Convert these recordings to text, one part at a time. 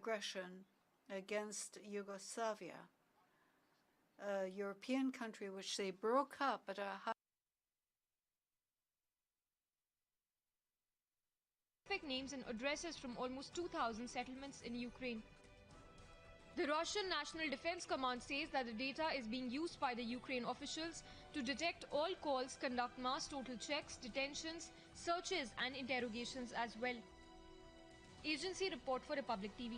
aggression against Yugoslavia, a European country which they broke up at a high names and addresses from almost 2,000 settlements in Ukraine. The Russian National Defense Command says that the data is being used by the Ukraine officials to detect all calls, conduct mass total checks, detentions, searches and interrogations as well. Agency report for Republic TV.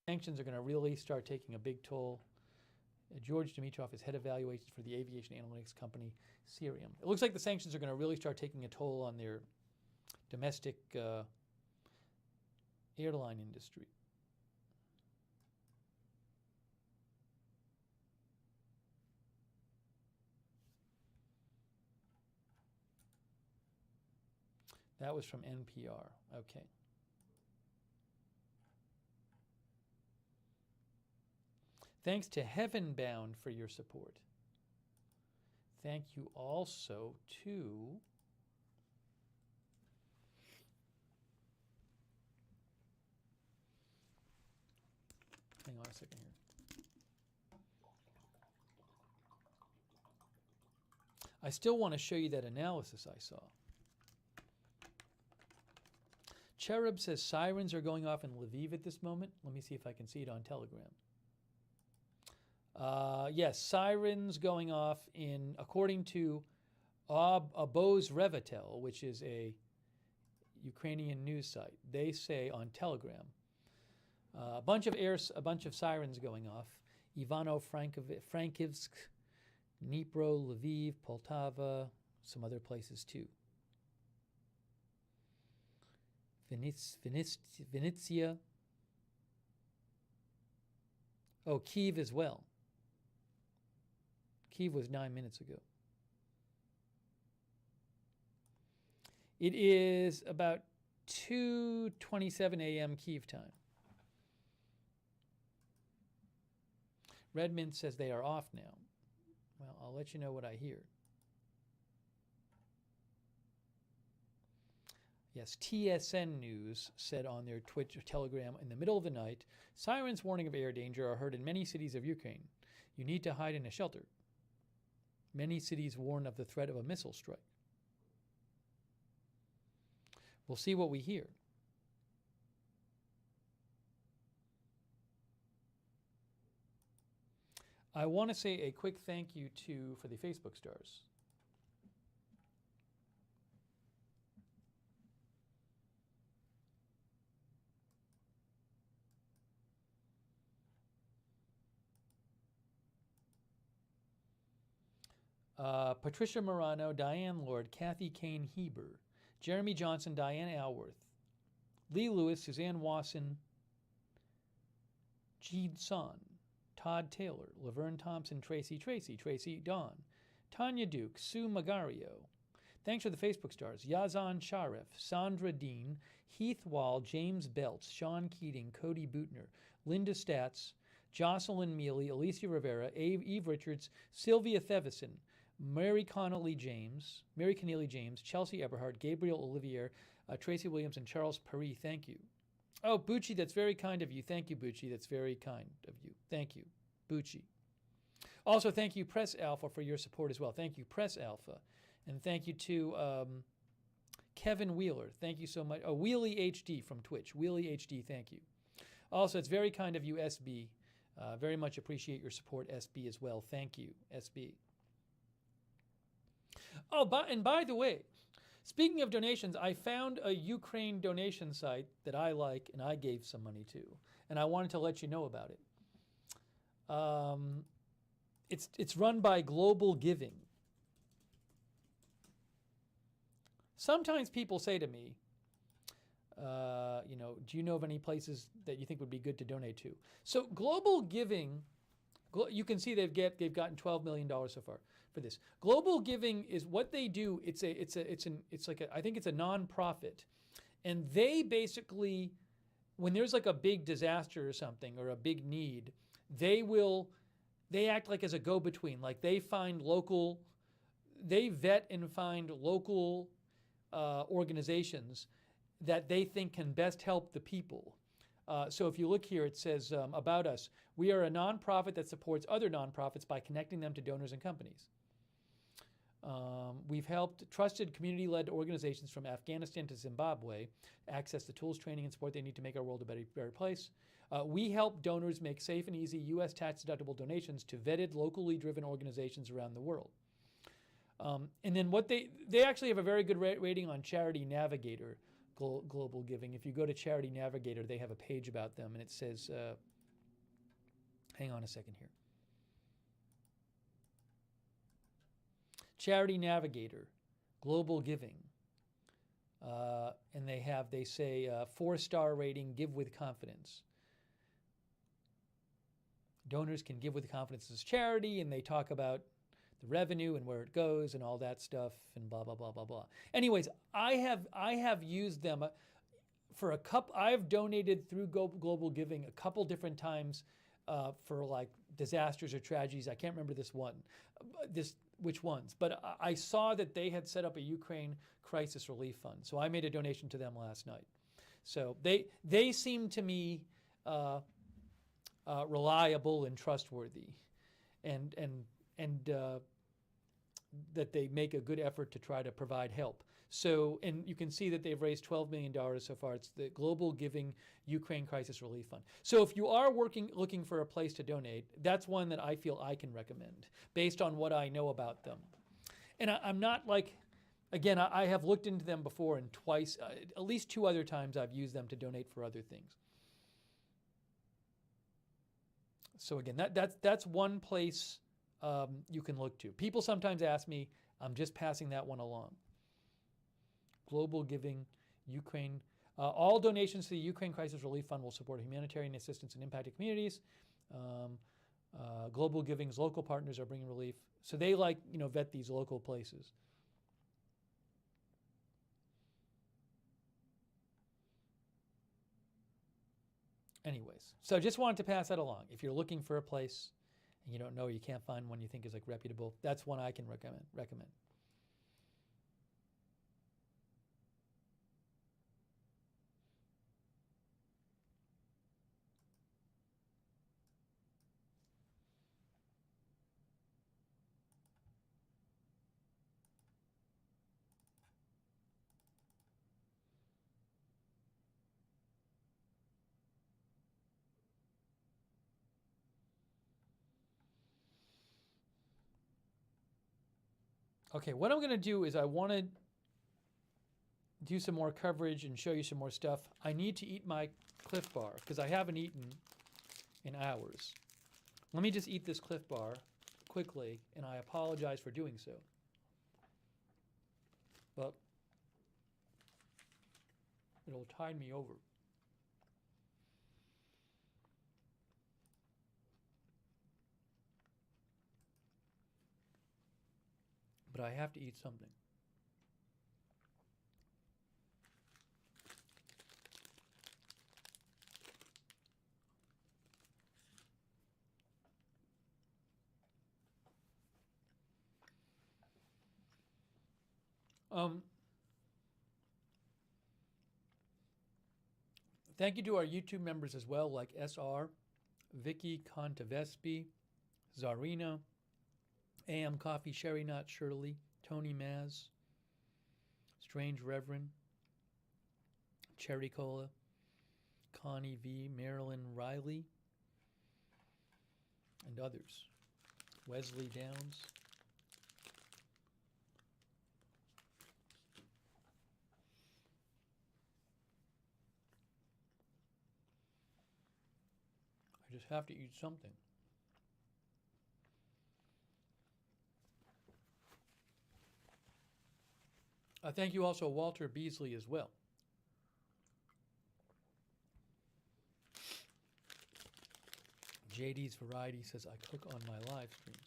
Sanctions are going to really start taking a big toll. George Dimitrov is head of evaluations for the aviation analytics company Cerium. It looks like the sanctions are going to really start taking a toll on their domestic airline industry. That was from NPR. Okay. Thanks to Heavenbound for your support. Thank you also to hang on a second here. I still want to show you that analysis I saw. Cherub says sirens are going off in Lviv at this moment. Let me see if I can see it on Telegram. Yes, sirens going off in, according to Aboz Revitel, which is a Ukrainian news site. They say on Telegram, a bunch of sirens going off. Ivano-Frankivsk, Dnipro, Lviv, Poltava, some other places too. Vinnytsia. Oh, Kyiv as well. Kyiv was 9 minutes ago. It is about 2:27 a.m. Kyiv time. Redmond says they are off now. Well, I'll let you know what I hear. Yes, TSN News said on their Twitch or Telegram in the middle of the night, sirens warning of air danger are heard in many cities of Ukraine. You need to hide in a shelter. Many cities warn of the threat of a missile strike. We'll see what we hear. I want to say a quick thank you for the Facebook stars. Patricia Morano, Diane Lord, Kathy Kane Heber, Jeremy Johnson, Diane Alworth, Lee Lewis, Suzanne Wasson, Jeed Son, Todd Taylor, Laverne Thompson, Tracy Dawn, Tanya Duke, Sue Magario. Thanks for the Facebook stars. Yazan Sharif, Sandra Dean, Heath Wall, James Belts, Sean Keating, Cody Bootner, Linda Statz, Jocelyn Mealy, Alicia Rivera, Eve Richards, Sylvia Thevison, Mary Connolly James, Chelsea Eberhard, Gabriel Olivier, Tracy Williams, and Charles Paris. Thank you. Oh, Bucci, that's very kind of you. Thank you, Bucci. That's very kind of you. Thank you, Bucci. Also, thank you, Press Alpha, for your support as well. Thank you, Press Alpha. And thank you to Kevin Wheeler. Thank you so much. Oh, Wheelie HD from Twitch. Wheelie HD, thank you. Also, it's very kind of you, SB. Very much appreciate your support, SB, as well. Thank you, SB. Oh, and by the way, speaking of donations, I found a Ukraine donation site that I like and I gave some money to, and I wanted to let you know about it. It's run by Global Giving. Sometimes people say to me, do you know of any places that you think would be good to donate to? So Global Giving, you can see they've gotten $12 million so far for this. Global Giving is what they do. I think it's a nonprofit, and they basically, when there's like a big disaster or something or a big need, they act like as a go-between. Like they find local they vet and find local organizations that they think can best help the people. So if you look here, it says about us. We are a nonprofit that supports other nonprofits by connecting them to donors and companies. We've helped trusted community-led organizations from Afghanistan to Zimbabwe access the tools, training, and support they need to make our world a better place. We help donors make safe and easy U.S. tax-deductible donations to vetted, locally driven organizations around the world. And then what they actually have a very good rating on Charity Navigator, Global Giving. If you go to Charity Navigator, they have a page about them, and it says, hang on a second here. Charity Navigator, Global Giving, and they say 4-star rating, give with confidence. Donors can give with confidence as charity, and they talk about the revenue and where it goes and all that stuff and blah blah blah blah blah. Anyways, I have used them for a couple. I've donated through Global Giving a couple different times for like disasters or tragedies. I can't remember which ones, but I saw that they had set up a Ukraine crisis relief fund, so I made a donation to them last night. So they seem to me reliable and trustworthy, and that they make a good effort to try to provide help. So, and you can see that they've raised $12 million so far. It's the Global Giving Ukraine Crisis Relief Fund. So if you are looking for a place to donate, that's one that I feel I can recommend based on what I know about them. And I'm not like, again, I have looked into them before, and twice, at least 2 other times I've used them to donate for other things. So again, that's one place you can look to. People sometimes ask me, I'm just passing that one along. Global Giving, Ukraine. All donations to the Ukraine Crisis Relief Fund will support humanitarian assistance in impacted communities. Global Giving's local partners are bringing relief. So they vet these local places. Anyways, so just wanted to pass that along. If you're looking for a place and you don't know, you can't find one you think is like reputable, that's one I can recommend. Okay, what I'm going to do is I want to do some more coverage and show you some more stuff. I need to eat my Cliff Bar because I haven't eaten in hours. Let me just eat this Cliff Bar quickly, and I apologize for doing so. But it'll tide me over. But I have to eat something. Thank you to our YouTube members as well, like SR, Vicky Contavespi, Zarina, AM Coffee, Sherry Not Shirley, Tony Maz, Strange Reverend, Cherry Cola, Connie V, Marilyn Riley, and others. Wesley Downs. I just have to eat something. Thank you also, Walter Beasley, as well. JD's Variety says, I cook on my live streams.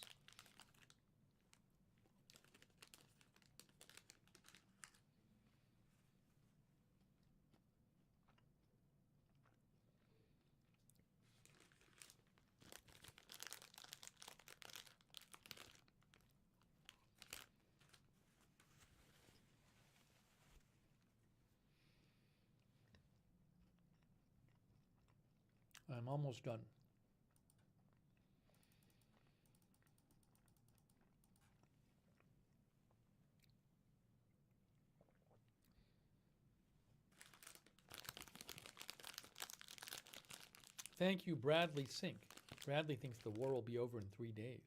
I'm almost done. Thank you, Bradley Sink. Bradley thinks the war will be over in 3 days.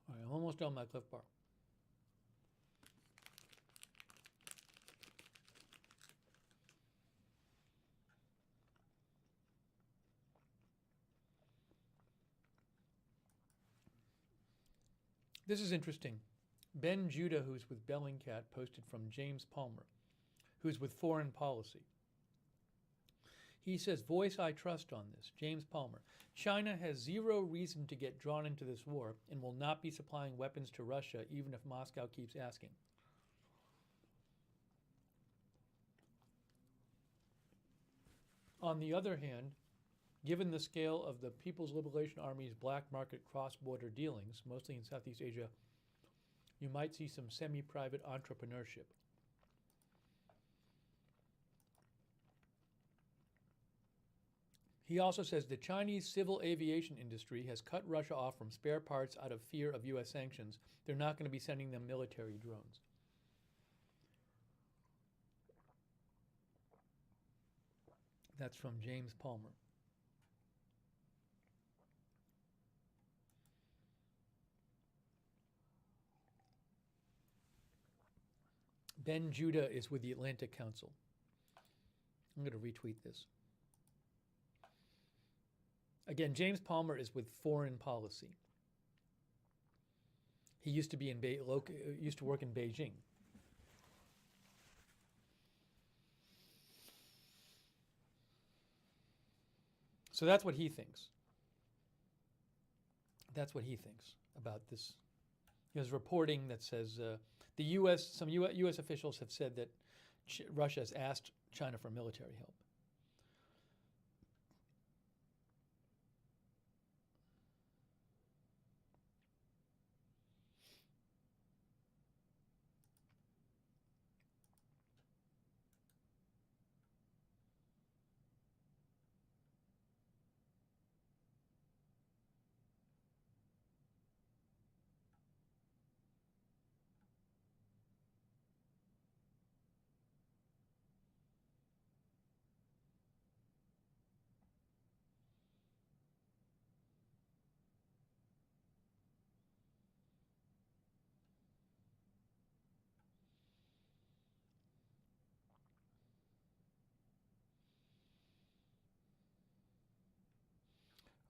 All right, I'm almost done my Cliff Bar. This is interesting. Ben Judah, who's with Bellingcat, posted from James Palmer, who's with Foreign Policy. He says, voice I trust on this. James Palmer. China has zero reason to get drawn into this war and will not be supplying weapons to Russia even if Moscow keeps asking. On the other hand, given the scale of the People's Liberation Army's black market cross-border dealings, mostly in Southeast Asia, you might see some semi-private entrepreneurship. He also says the Chinese civil aviation industry has cut Russia off from spare parts out of fear of U.S. sanctions. They're not going to be sending them military drones. That's from James Palmer. Ben Judah is with the Atlantic Council. I'm going to retweet this. Again, James Palmer is with Foreign Policy. He used to be used to work in Beijing. So that's what he thinks. That's what he thinks about this. There's reporting that says some U.S. officials have said that Russia has asked China for military help.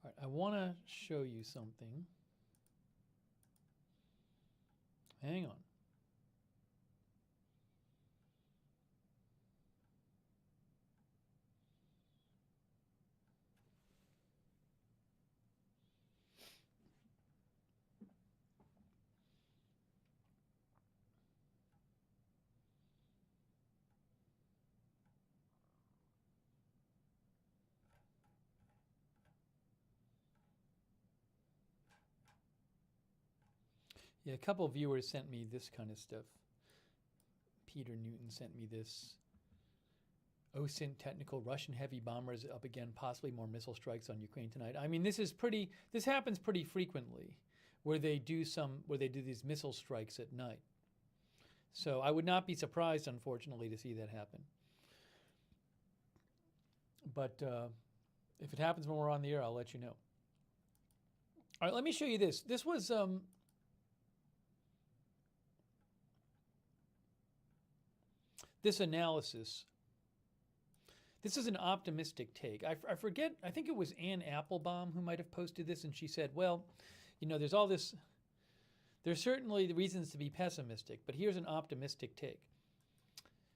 All right, I want to show you something. Hang on. Yeah, a couple of viewers sent me this kind of stuff. Peter Newton sent me this. OSINT technical Russian heavy bombers up again, possibly more missile strikes on Ukraine tonight. I mean, this happens pretty frequently where they do these missile strikes at night. So I would not be surprised, unfortunately, to see that happen. But if it happens when we're on the air, I'll let you know. All right, let me show you this. This was this analysis. This is an optimistic take. I forget, I think it was Ann Applebaum who might have posted this, and she said, well, you know, there's certainly the reasons to be pessimistic, but here's an optimistic take.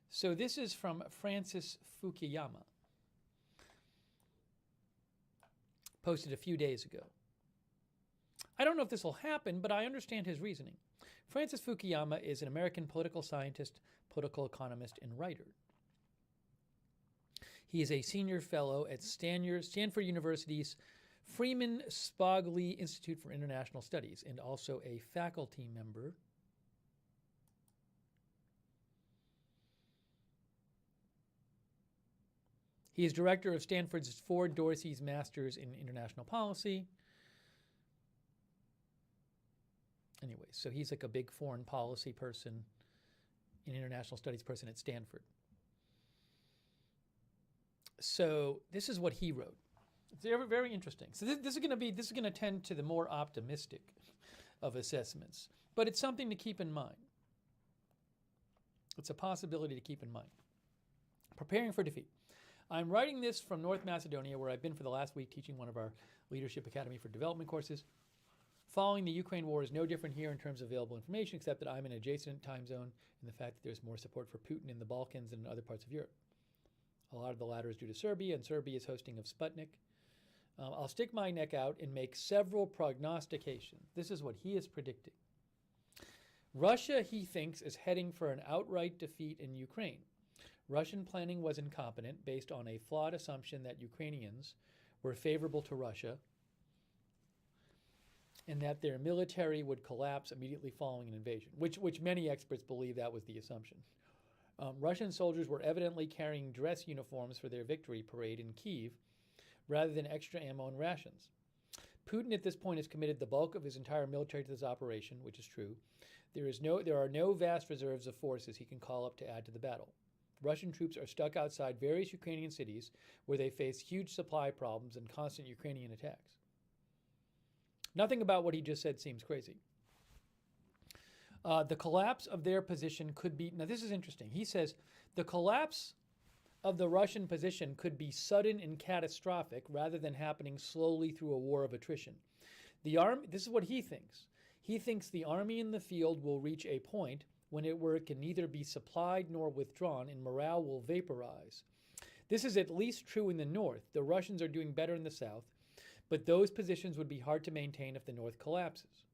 So this is from Francis Fukuyama, posted a few days ago. I don't know if this will happen, but I understand his reasoning. Francis Fukuyama is an American political scientist, political economist, and writer. He is a senior fellow at Stanford University's Freeman Spogli Institute for International Studies and also a faculty member He is director of Stanford's Ford Dorsey's Masters in International Policy. Anyway, so he's like a big foreign policy person, an international studies person at Stanford. So this is what he wrote. It's very, very interesting. So this is going to tend to the more optimistic of assessments, but it's something to keep in mind. It's a possibility to keep in mind. Preparing for defeat. I'm writing this from North Macedonia, where I've been for the last week teaching one of our Leadership Academy for Development courses. Following the Ukraine war is no different here in terms of available information, except that I'm in an adjacent time zone and the fact that there's more support for Putin in the Balkans and in other parts of Europe. A lot of the latter is due to Serbia, and Serbia is hosting of Sputnik. I'll stick my neck out and make several prognostications. This is what he is predicting. Russia, he thinks, is heading for an outright defeat in Ukraine. Russian planning was incompetent based on a flawed assumption that Ukrainians were favorable to Russia and that their military would collapse immediately following an invasion, which many experts believe that was the assumption. Russian soldiers were evidently carrying dress uniforms for their victory parade in Kyiv rather than extra ammo and rations. Putin at this point has committed the bulk of his entire military to this operation, which is true. There are no vast reserves of forces he can call up to add to the battle. Russian troops are stuck outside various Ukrainian cities where they face huge supply problems and constant Ukrainian attacks. Nothing about what he just said seems crazy. The collapse of their position could be, now this is interesting. He says the collapse of the Russian position could be sudden and catastrophic rather than happening slowly through a war of attrition. This is what he thinks. He thinks the army in the field will reach a point when it can neither be supplied nor withdrawn, and morale will vaporize. This is at least true in the north. The Russians are doing better in the south, but those positions would be hard to maintain if the north collapses.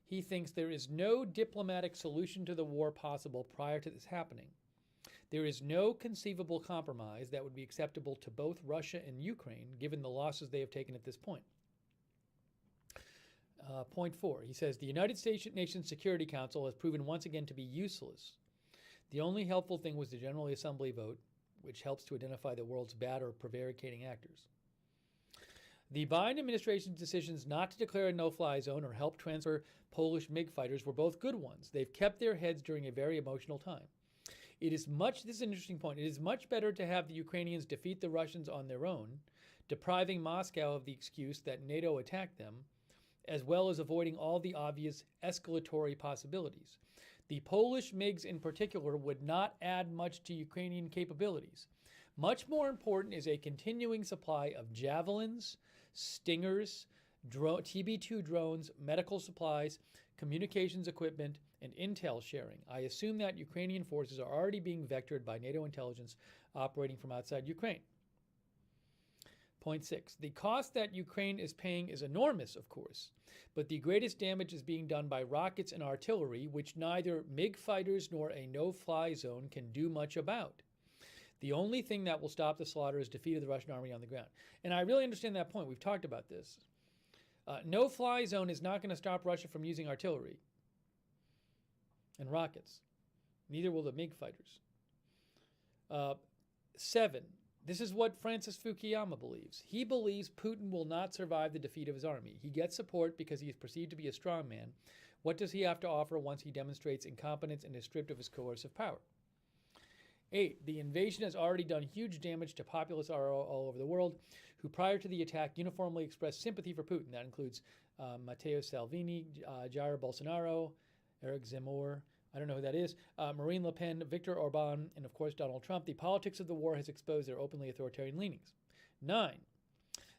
He thinks there is no diplomatic solution to the war possible prior to this happening. There is no conceivable compromise that would be acceptable to both Russia and Ukraine, given the losses they have taken at this point. Point 4, he says, the United Nations Security Council has proven once again to be useless. The only helpful thing was the General Assembly vote, which helps to identify the world's bad or prevaricating actors. The Biden administration's decisions not to declare a no-fly zone or help transfer Polish MiG fighters were both good ones. They've kept their heads during a very emotional time. This is an interesting point, it is much better to have the Ukrainians defeat the Russians on their own, depriving Moscow of the excuse that NATO attacked them, as well as avoiding all the obvious escalatory possibilities. The Polish MiGs in particular would not add much to Ukrainian capabilities. Much more important is a continuing supply of javelins, stingers, TB2 drones, medical supplies, communications equipment, and intel sharing. I assume that Ukrainian forces are already being vectored by NATO intelligence operating from outside Ukraine. Point 6, the cost that Ukraine is paying is enormous, of course, but the greatest damage is being done by rockets and artillery, which neither MiG fighters nor a no-fly zone can do much about. The only thing that will stop the slaughter is defeat of the Russian army on the ground. And I really understand that point. We've talked about this. No-fly zone is not going to stop Russia from using artillery and rockets. Neither will the MiG fighters. 7, this is what Francis Fukuyama believes. He believes Putin will not survive the defeat of his army. He gets support because he is perceived to be a strong man. What does he have to offer once he demonstrates incompetence and is stripped of his coercive power? 8, the invasion has already done huge damage to populace all over the world who prior to the attack uniformly expressed sympathy for Putin. That includes Matteo Salvini, Jair Bolsonaro, Eric Zemmour, I don't know who that is, Marine Le Pen, Viktor Orban, and of course Donald Trump. The politics of the war has exposed their openly authoritarian leanings. 9,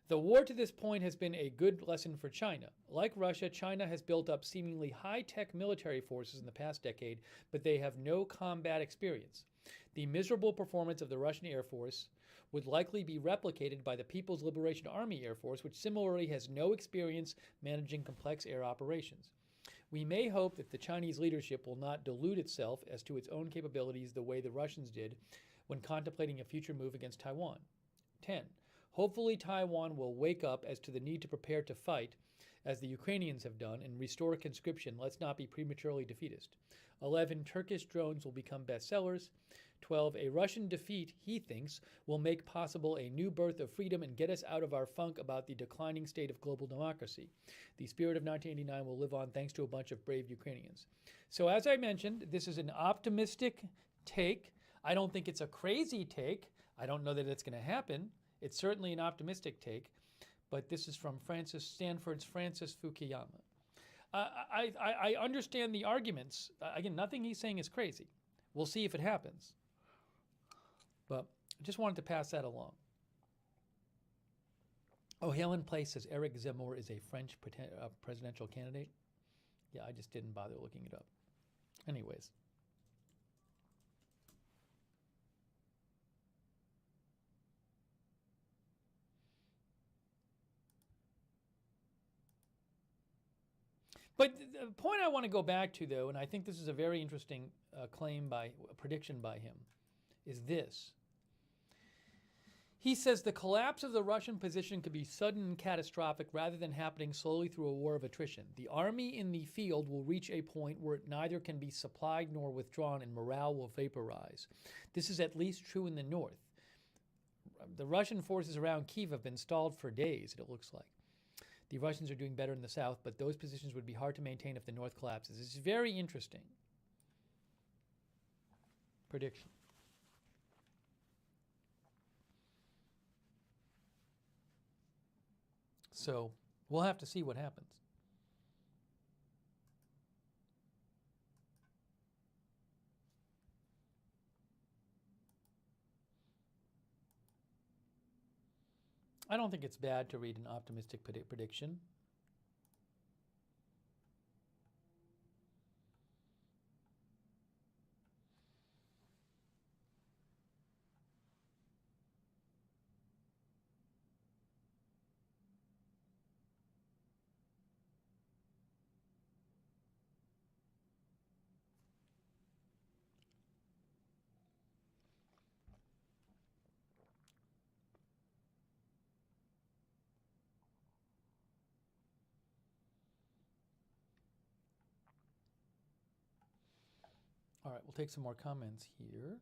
the war to this point has been a good lesson for China. Like Russia, China has built up seemingly high-tech military forces in the past decade, but they have no combat experience. The miserable performance of the Russian Air Force would likely be replicated by the People's Liberation Army Air Force, which similarly has no experience managing complex air operations. We may hope that the Chinese leadership will not delude itself as to its own capabilities the way the Russians did when contemplating a future move against Taiwan. 10. Hopefully Taiwan will wake up as to the need to prepare to fight, as the Ukrainians have done, and restore conscription. Let's not be prematurely defeatist. 11. Turkish drones will become bestsellers. 12. A Russian defeat, he thinks, will make possible a new birth of freedom and get us out of our funk about the declining state of global democracy. The spirit of 1989 will live on thanks to a bunch of brave Ukrainians. So as I mentioned, this is an optimistic take. I don't think it's a crazy take. I don't know that it's going to happen. It's certainly an optimistic take. But this is from Stanford's Francis Fukuyama. I understand the arguments. Again, nothing he's saying is crazy. We'll see if it happens. But I just wanted to pass that along. Oh, Helen Place says Eric Zemmour is a French presidential candidate. Yeah, I just didn't bother looking it up. Anyways. But the point I want to go back to, though, and I think this is a very interesting prediction by him, is this. He says the collapse of the Russian position could be sudden and catastrophic rather than happening slowly through a war of attrition. The army in the field will reach a point where it neither can be supplied nor withdrawn, and morale will vaporize. This is at least true in the north. The Russian forces around Kyiv have been stalled for days, it looks like. The Russians are doing better in the south, but those positions would be hard to maintain if the north collapses. It's very interesting prediction. So we'll have to see what happens. I don't think it's bad to read an optimistic prediction. All right, we'll take some more comments here.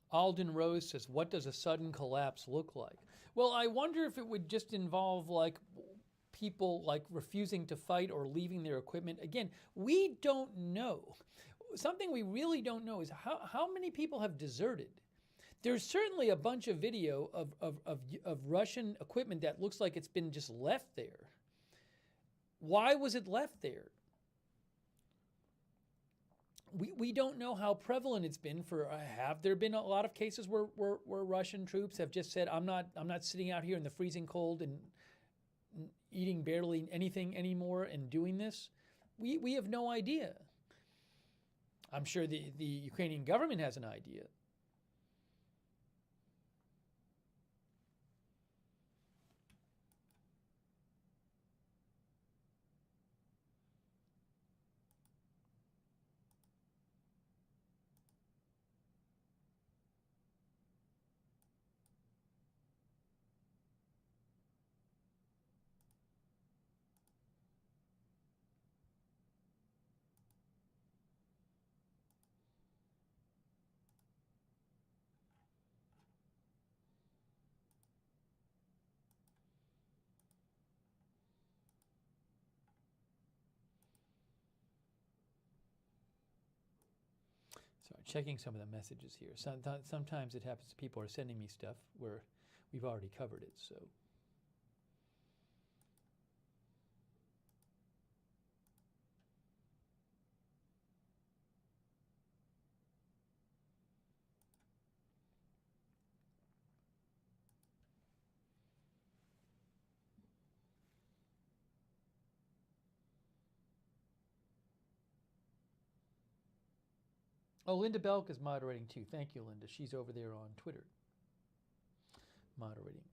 Alden Rose says, what does a sudden collapse look like? Well, I wonder if it would just involve like people like refusing to fight or leaving their equipment. Again, we don't know. Something we really don't know is how many people have deserted. There's certainly a bunch of video of Russian equipment that looks like it's been just left there. Why was it left there? We don't know how prevalent it's been. Have there been a lot of cases where Russian troops have just said, I'm not sitting out here in the freezing cold and eating barely anything anymore and doing this? We have no idea. I'm sure the Ukrainian government has an idea. Sorry, checking some of the messages here. Sometimes it happens people are sending me stuff where we've already covered it. So. Oh, Linda Belk is moderating too. Thank you, Linda. She's over there on Twitter moderating.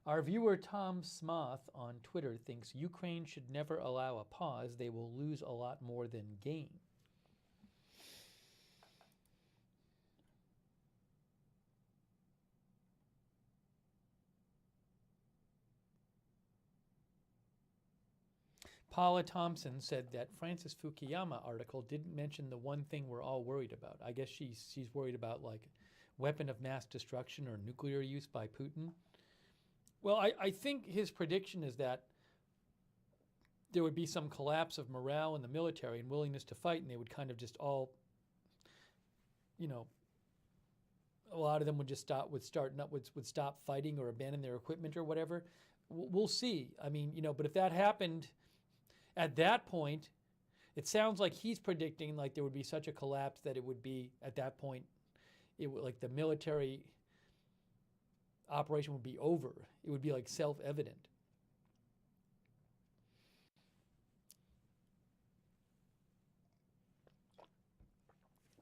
Our viewer Tom Smoth on Twitter thinks Ukraine should never allow a pause. They will lose a lot more than gain. Paula Thompson said that Francis Fukuyama article didn't mention the one thing we're all worried about. I guess she's worried about like weapon of mass destruction or nuclear use by Putin. Well, I think his prediction is that there would be some collapse of morale in the military and willingness to fight, and they would kind of just all, a lot of them would just stop fighting or abandon their equipment or whatever. We'll see. I mean, but if that happened at that point, it sounds like he's predicting like there would be such a collapse that it would be at that point, it would like the military operation would be over. It would be like self-evident.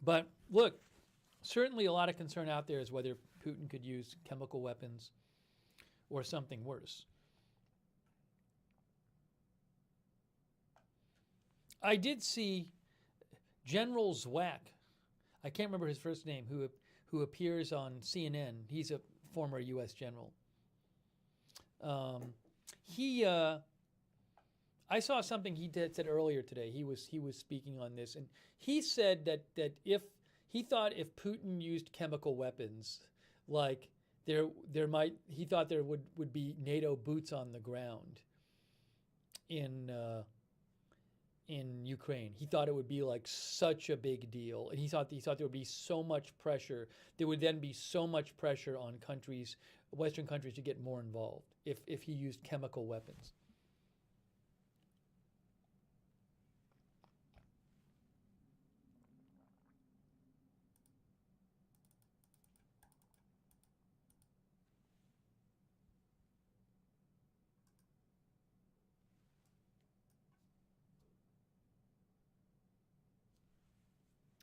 But look, certainly a lot of concern out there is whether Putin could use chemical weapons or something worse. I did see General Zwack, I can't remember his first name, who appears on CNN. He's a former U.S. general. I saw something he said earlier today. He was speaking on this, and he said that if he thought if Putin used chemical weapons, like he thought there would be NATO boots on the ground in Ukraine. He thought it would be like such a big deal, and he thought there would be so much pressure. There would then be so much pressure on Western countries to get more involved if he used chemical weapons.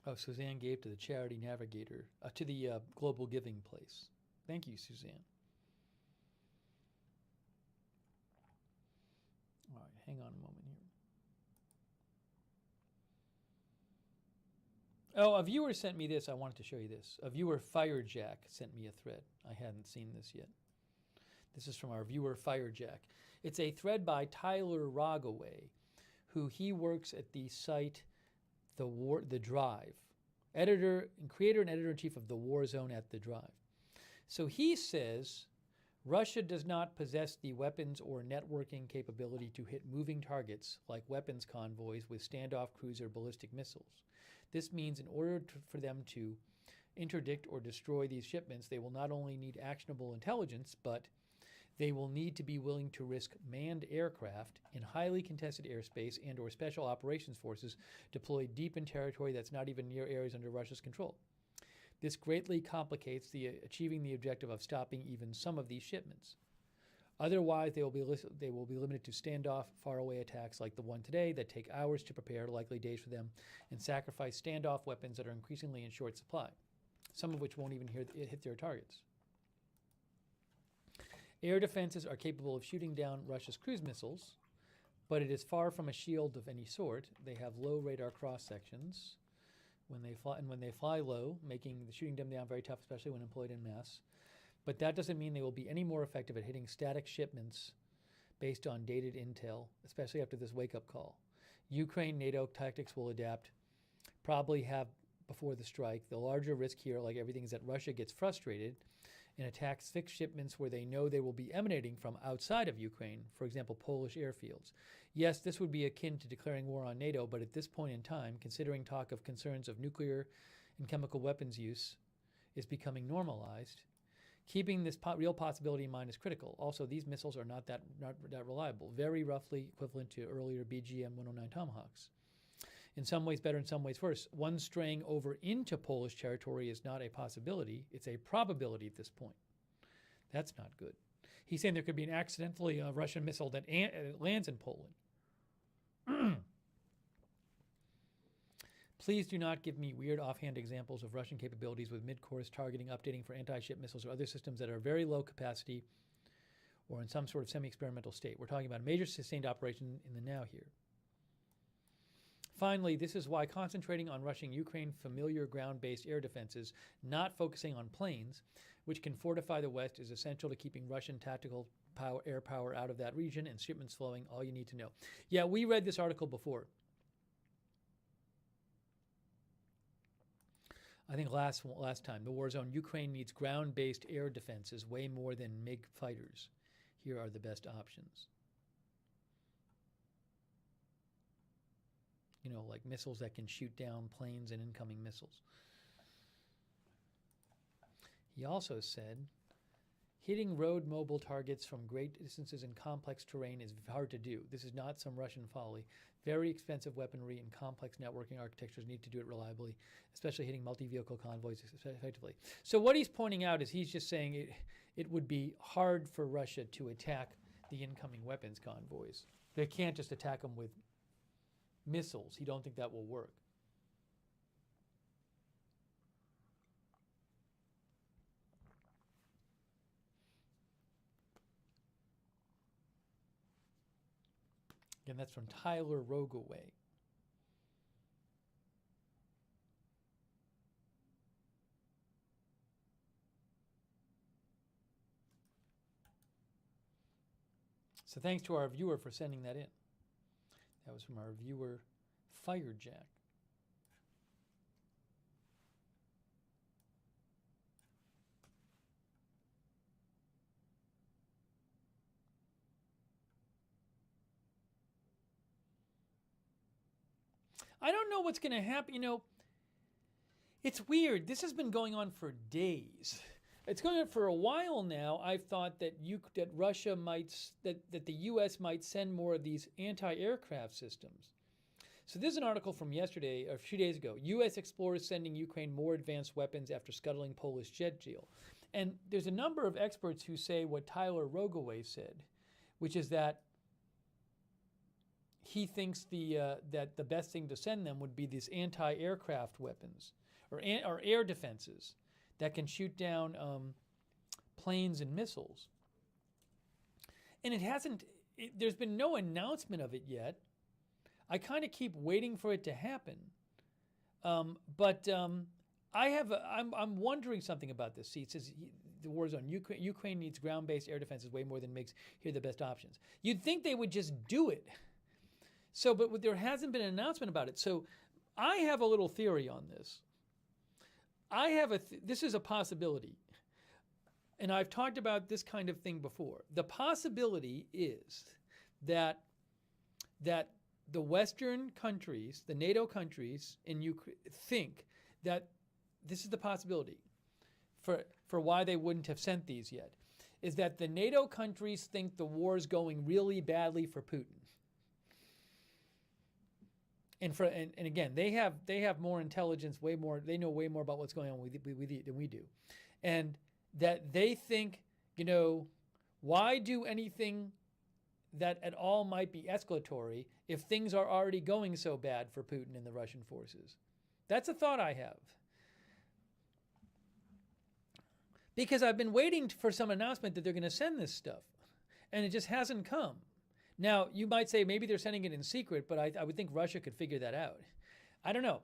Oh, Suzanne gave to the Charity Navigator, to the Global Giving Place. Thank you, Suzanne. All right, hang on a moment here. Oh, a viewer sent me this. I wanted to show you this. A viewer, Firejack, sent me a thread. I hadn't seen this yet. This is from our viewer, Firejack. It's a thread by Tyler Rogaway, who he works at the site The Drive, creator and editor-in-chief of the War Zone at The Drive. So he says Russia does not possess the weapons or networking capability to hit moving targets like weapons convoys with standoff cruiser ballistic missiles. This means in order for them to interdict or destroy these shipments, they will not only need actionable intelligence, but they will need to be willing to risk manned aircraft in highly contested airspace and or special operations forces deployed deep in territory that's not even near areas under Russia's control. This greatly complicates achieving the objective of stopping even some of these shipments. Otherwise, they will be limited to standoff, faraway attacks like the one today that take hours to prepare, likely days for them, and sacrifice standoff weapons that are increasingly in short supply, some of which won't even hit their targets. Air defenses are capable of shooting down Russia's cruise missiles, but it is far from a shield of any sort. They have low radar cross sections when they fly low, making the shooting them down very tough, especially when employed en masse. But that doesn't mean they will be any more effective at hitting static shipments based on dated intel, especially after this wake-up call. Ukraine NATO tactics will adapt, probably have before the strike. The larger risk here, like everything, is that Russia gets frustrated and attacks fixed shipments where they know they will be emanating from outside of Ukraine, for example, Polish airfields. Yes, this would be akin to declaring war on NATO, but at this point in time, considering talk of concerns of nuclear and chemical weapons use is becoming normalized, Keeping this real possibility in mind is critical. Also, these missiles are not that reliable, very roughly equivalent to earlier BGM-109 Tomahawks. In some ways better, in some ways worse. One straying over into Polish territory is not a possibility. It's a probability at this point. That's not good. He's saying there could be an accidentally Russian missile that lands in Poland. Please do not give me weird offhand examples of Russian capabilities with mid-course targeting, updating for anti-ship missiles or other systems that are very low capacity or in some sort of semi-experimental state. We're talking about a major sustained operation in the now here. Finally, this is why concentrating on rushing Ukraine familiar ground-based air defenses, not focusing on planes, which can fortify the West, is essential to keeping Russian tactical air power out of that region and shipments flowing, all you need to know. Yeah, we read this article before. I think last time, the war zone, Ukraine needs ground-based air defenses way more than MiG fighters. Here are the best options. You know, like missiles that can shoot down planes and incoming missiles. He also said, hitting road mobile targets from great distances in complex terrain is hard to do. This is not some Russian folly. Very expensive weaponry and complex networking architectures need to do it reliably, especially hitting multi-vehicle convoys effectively. So what he's pointing out is he's just saying it would be hard for Russia to attack the incoming weapons convoys. They can't just attack them with missiles. He don't think that will work. Again, that's from Tyler Rogoway. So thanks to our viewer for sending that in. That was from our viewer, Firejack. I don't know what's going to happen. You know, it's weird. This has been going on for days. It's going on for a while now. I've thought that Russia might, that the U.S. might send more of these anti-aircraft systems. So this is an article from yesterday, or a few days ago. U.S. explorers sending Ukraine more advanced weapons after scuttling Polish jet deal. And there's a number of experts who say what Tyler Rogoway said, which is that he thinks that the best thing to send them would be these anti-aircraft weapons or air defenses that can shoot down planes and missiles. And there's been no announcement of it yet. I kind of keep waiting for it to happen. I'm wondering something about this. See, it says the war zone. Ukraine needs ground-based air defenses way more than MiGs. Here are the best options. You'd think they would just do it. So, but there hasn't been an announcement about it. So I have a little theory on this. This is a possibility. And I've talked about this kind of thing before. The possibility is that the Western countries, the NATO countries in Ukraine, think that this is the possibility for why they wouldn't have sent these yet, is that the NATO countries think the war is going really badly for Putin. And again, they have more intelligence, way more. They know way more about what's going on than we do, and that they think, why do anything that at all might be escalatory if things are already going so bad for Putin and the Russian forces? That's a thought I have. Because I've been waiting for some announcement that they're going to send this stuff, and it just hasn't come. Now, you might say maybe they're sending it in secret, but I would think Russia could figure that out. I don't know.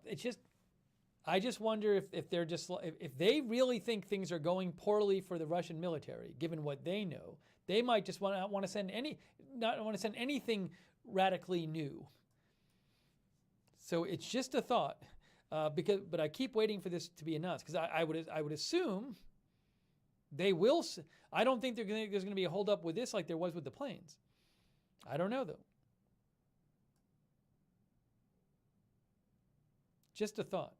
I just wonder if they're if they really think things are going poorly for the Russian military, given what they know, they might just not want to send anything radically new. So it's just a thought, but I keep waiting for this to be announced because I would assume they will. I don't think there's going to be a holdup with this like there was with the planes. I don't know, though. Just a thought.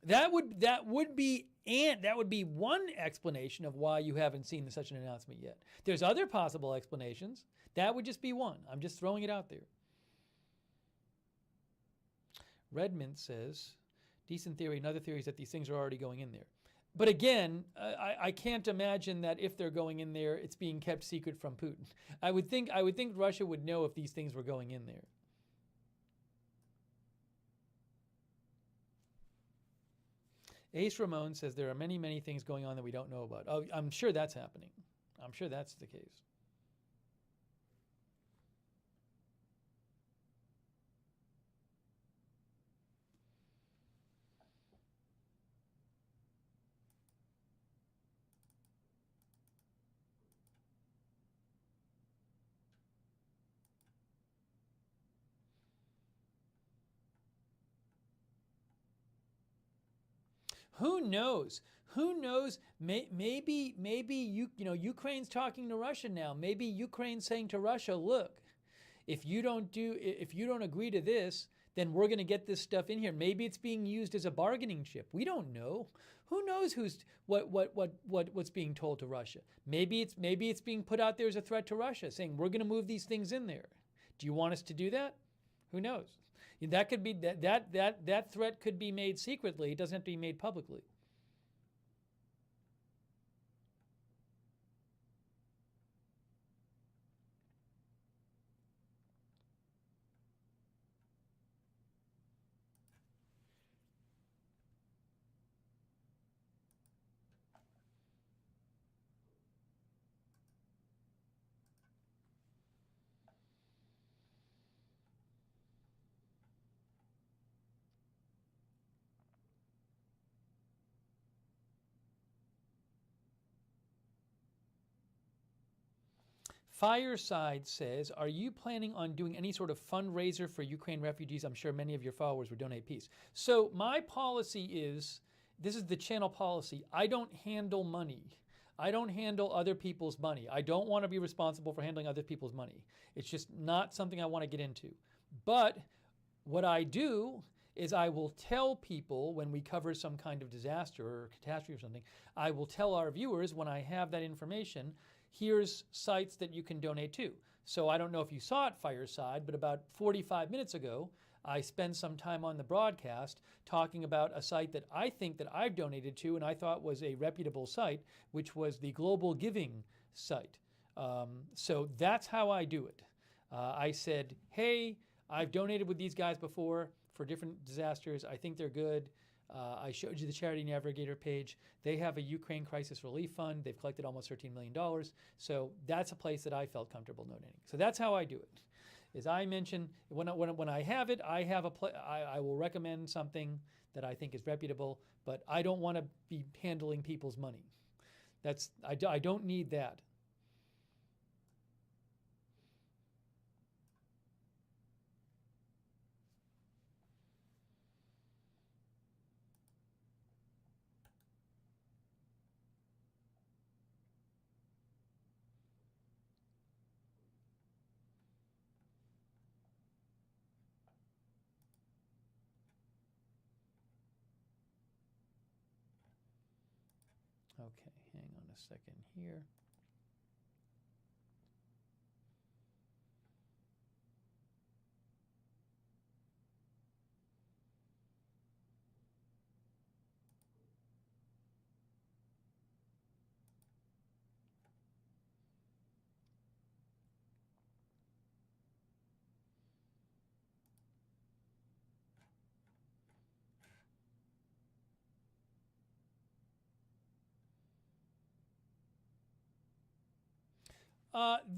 That would be one explanation of why you haven't seen such an announcement yet. There's other possible explanations. That would just be one. I'm just throwing it out there. Redmond says, decent theory. Another theory is that these things are already going in there. But again, I can't imagine that if they're going in there, it's being kept secret from Putin. I would think Russia would know if these things were going in there. Ace Ramon says there are many, many things going on that we don't know about. Oh, I'm sure that's happening. I'm sure that's the case. Who knows? Who knows? Maybe Ukraine's talking to Russia now. Maybe Ukraine's saying to Russia, look, if you don't agree to this, then we're going to get this stuff in here. Maybe it's being used as a bargaining chip. We don't know. Who knows what's being told to Russia? Maybe it's being put out there as a threat to Russia, saying we're going to move these things in there. Do you want us to do that? Who knows? That could be that threat could be made secretly. It doesn't have to be made publicly. Fireside says, are you planning on doing any sort of fundraiser for Ukraine refugees? I'm sure many of your followers would donate peace. So my policy is, this is the channel policy, I don't handle money. I don't handle other people's money. I don't want to be responsible for handling other people's money. It's just not something I want to get into. But what I do is I will tell people when we cover some kind of disaster or catastrophe or something, I will tell our viewers when I have that information, here's sites that you can donate to. So I don't know if you saw it, Fireside, but about 45 minutes ago, I spent some time on the broadcast talking about a site that I think that I've donated to and I thought was a reputable site, which was the Global Giving site. So that's how I do it. I said, hey, I've donated with these guys before for different disasters. I think they're good. I showed you the Charity Navigator page. They have a Ukraine Crisis Relief Fund. They've collected almost $13 million. So that's a place that I felt comfortable donating. So that's how I do it. As I mentioned, when I have it, I will recommend something that I think is reputable, but I don't want to be handling people's money. I don't need that. Okay, hang on a second here.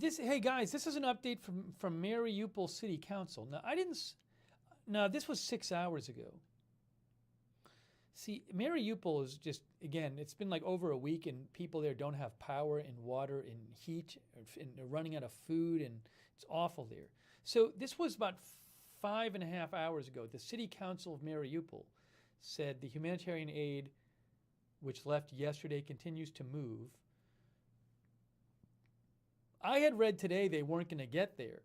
Hey guys, this is an update from Mariupol City Council. Now this was 6 hours ago. See, Mariupol is just, again, it's been like over a week and people there don't have power and water and heat and they're running out of food and it's awful there. So this was about 5.5 hours ago. The City Council of Mariupol said the humanitarian aid, which left yesterday, continues to move. I had read today they weren't going to get there.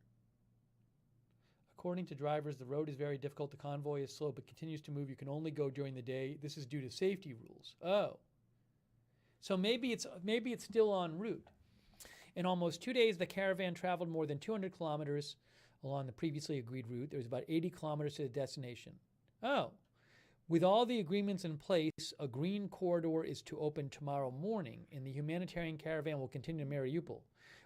According to drivers, the road is very difficult. The convoy is slow but continues to move. You can only go during the day. This is due to safety rules. Oh. So maybe it's still en route. In almost 2 days, the caravan traveled more than 200 kilometers along the previously agreed route. There was about 80 kilometers to the destination. Oh. With all the agreements in place, a green corridor is to open tomorrow morning, and the humanitarian caravan will continue to Mariupol,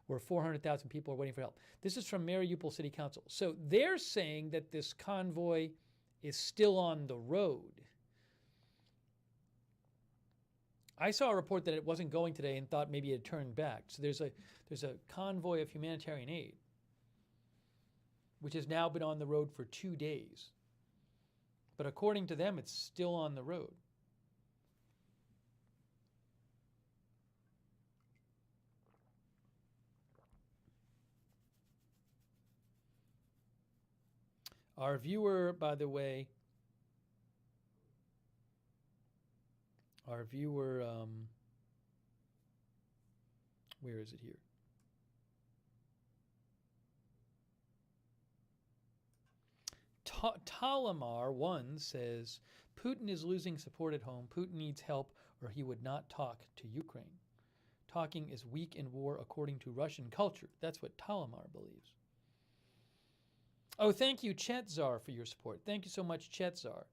where 400,000 people are waiting for help. This is from Mariupol City Council. So they're saying that this convoy is still on the road. I saw a report that it wasn't going today and thought maybe it had turned back. So there's a convoy of humanitarian aid, which has now been on the road for 2 days. But according to them, it's still on the road. Our viewer, by the way, where is it here? Talamar1 says, Putin is losing support at home. Putin needs help or he would not talk to Ukraine. Talking is weak in war according to Russian culture. That's what Talamar believes. Oh, thank you, Chetzar, for your support. Thank you so much, Chetzar.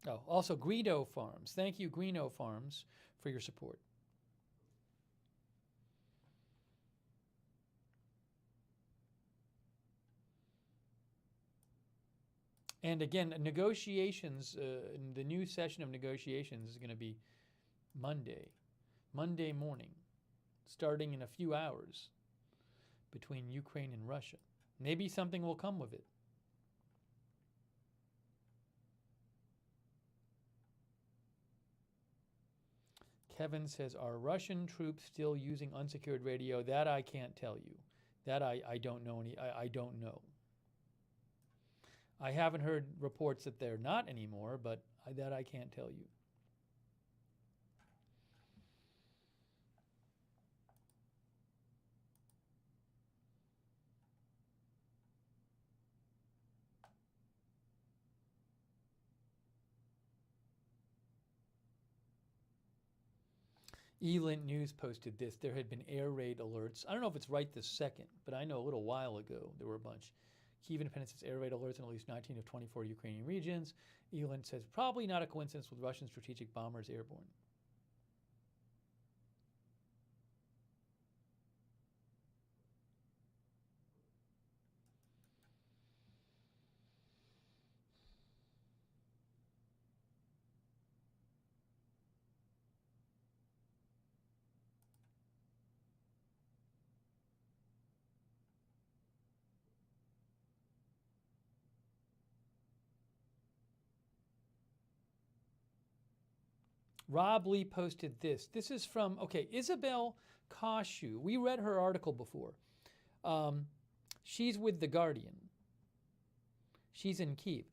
Oh, also Greeno Farms. Thank you, Greeno Farms, for your support. And again, negotiations, the new session of negotiations is going to be Monday morning, starting in a few hours between Ukraine and Russia. Maybe something will come with it. Kevin says, are Russian troops still using unsecured radio? That I can't tell you. That I don't know I don't know. I haven't heard reports that they're not anymore, but that I can't tell you. Elint News posted this. There had been air raid alerts. I don't know if it's right this second, but I know a little while ago there were a bunch. Kyiv Independence says air raid alerts in at least 19 of 24 Ukrainian regions. Elint says probably not a coincidence with Russian strategic bombers airborne. Rob Lee posted this. This is from, Isabel Kashu. We read her article before. She's with The Guardian. She's in Kyiv.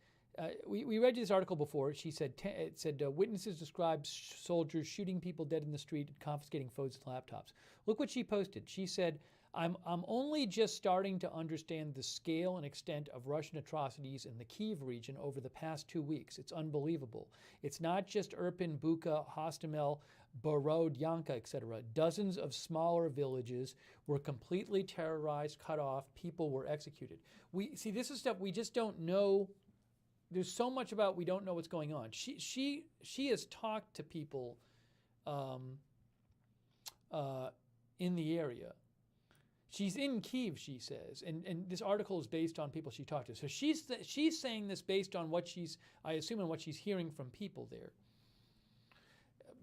We read this article before. She said, witnesses described soldiers shooting people dead in the street and confiscating phones and laptops. Look what she posted. She said, I'm only just starting to understand the scale and extent of Russian atrocities in the Kyiv region over the past 2 weeks. It's unbelievable. It's not just Irpin, Bucha, Hostomel, Borodyanka, etc. Dozens of smaller villages were completely terrorized, cut off. People were executed. This is stuff we just don't know. There's so much about we don't know what's going on. She has talked to people in the area. She's in Kyiv, she says, and this article is based on people she talked to. So she's saying this based on what I assume, on what she's hearing from people there.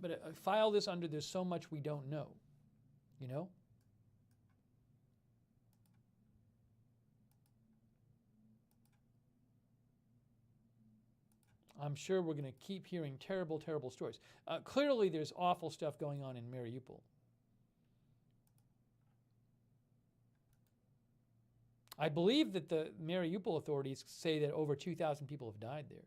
But I file this under there's so much we don't know, you know? I'm sure we're going to keep hearing terrible, terrible stories. Clearly, there's awful stuff going on in Mariupol. I believe that the Mariupol authorities say that over 2,000 people have died there.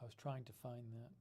I was trying to find that.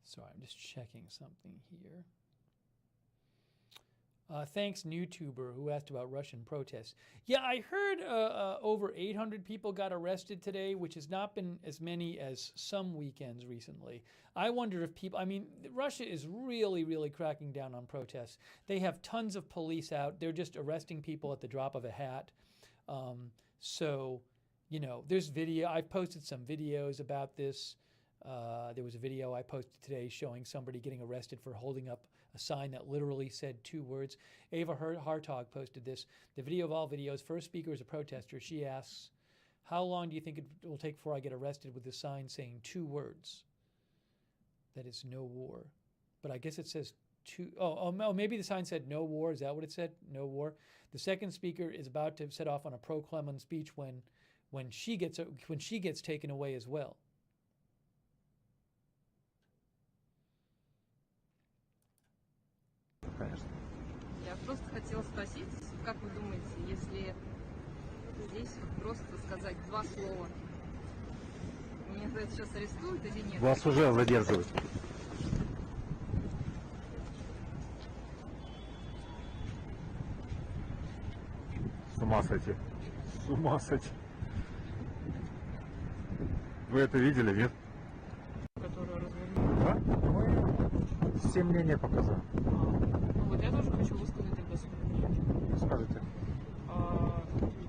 Sorry, I'm just checking something here. Thanks, YouTuber, who asked about Russian protests. Yeah, I heard over 800 people got arrested today, which has not been as many as some weekends recently. I wonder if people, I mean, Russia is really, really cracking down on protests. They have tons of police out. They're just arresting people at the drop of a hat. So, you know, there's video. I've posted some videos about this. There was a video I posted today showing somebody getting arrested for holding up a sign that literally said 2 words. Ava Hartog posted this. The video of all videos, first speaker is a protester. She asks, how long do you think it will take before I get arrested with a sign saying 2 words? That is no war. But I guess it says maybe the sign said no war. Is that what it said? No war. The second speaker is about to set off on a pro-Kremlin speech when she gets taken away as well. Конечно. Я просто хотела спросить, как вы думаете, если здесь вот просто сказать 2 слова, меня за это сейчас арестуют или нет? Вас уже задерживают. С ума сойти. С ума сойти. Вы это видели, нет? Которую развернули. Да? Мы все мнения показали. Ну вот я тоже хочу высказать тогда свое мнение. Скажите.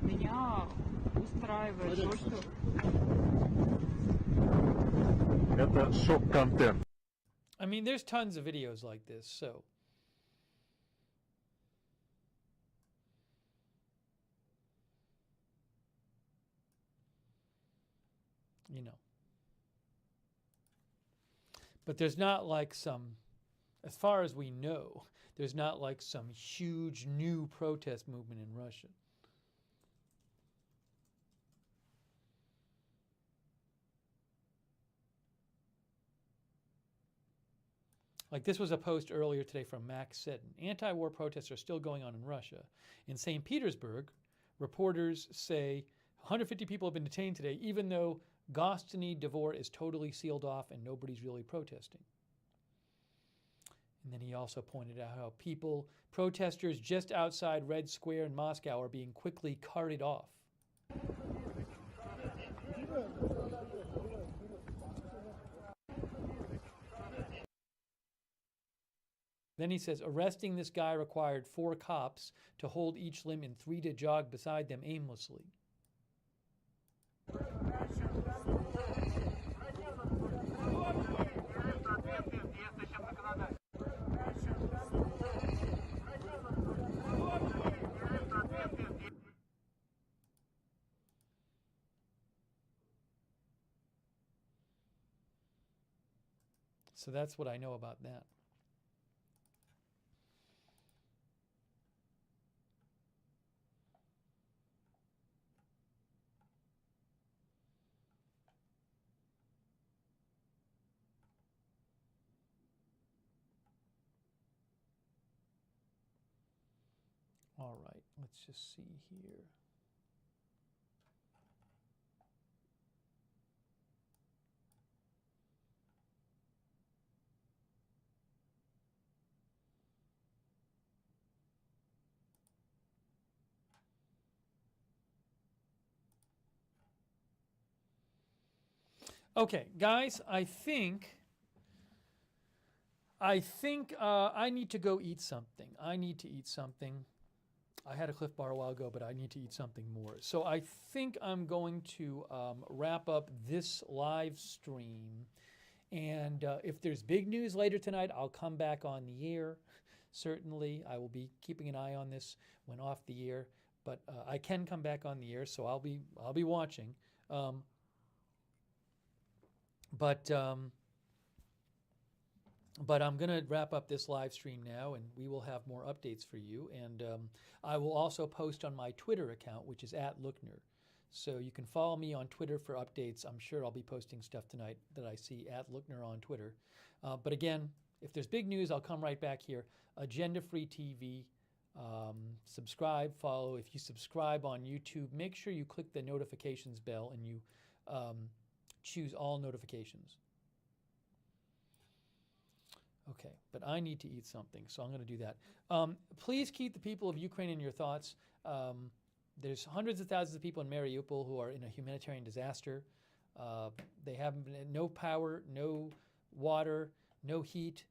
Меня устраивает то, что... Это шок-контент. I mean, there's tons of videos like this, so. You know. But there's not like some, as far as we know, there's not like some huge new protest movement in Russia. Like this was a post earlier today from Max Seddon. Anti-war protests are still going on in Russia. In St. Petersburg, reporters say 150 people have been detained today, even though Gostiny Dvor is totally sealed off and nobody's really protesting. And then he also pointed out how protesters just outside Red Square in Moscow are being quickly carted off. Then he says, arresting this guy required 4 cops to hold each limb and 3 to jog beside them aimlessly. So that's what I know about that. All right, let's just see here. Okay, guys, I think I think I need to go eat something. I need to eat something. I had a Cliff Bar a while ago, but I need to eat something more. So I think I'm going to wrap up this live stream. And if there's big news later tonight, I'll come back on the air. Certainly, I will be keeping an eye on this when off the air. But I can come back on the air, so I'll be watching. But I'm going to wrap up this live stream now, and we will have more updates for you. And I will also post on my Twitter account, which is @Lookner. So you can follow me on Twitter for updates. I'm sure I'll be posting stuff tonight that I see @Lookner on Twitter. But again, if there's big news, I'll come right back here. Agenda Free TV. Subscribe, follow. If you subscribe on YouTube, make sure you click the notifications bell and you choose all notifications. Okay, but I need to eat something, so I'm going to do that. Please keep the people of Ukraine in your thoughts. There's hundreds of thousands of people in Mariupol who are in a humanitarian disaster. They have no power, no water, no heat,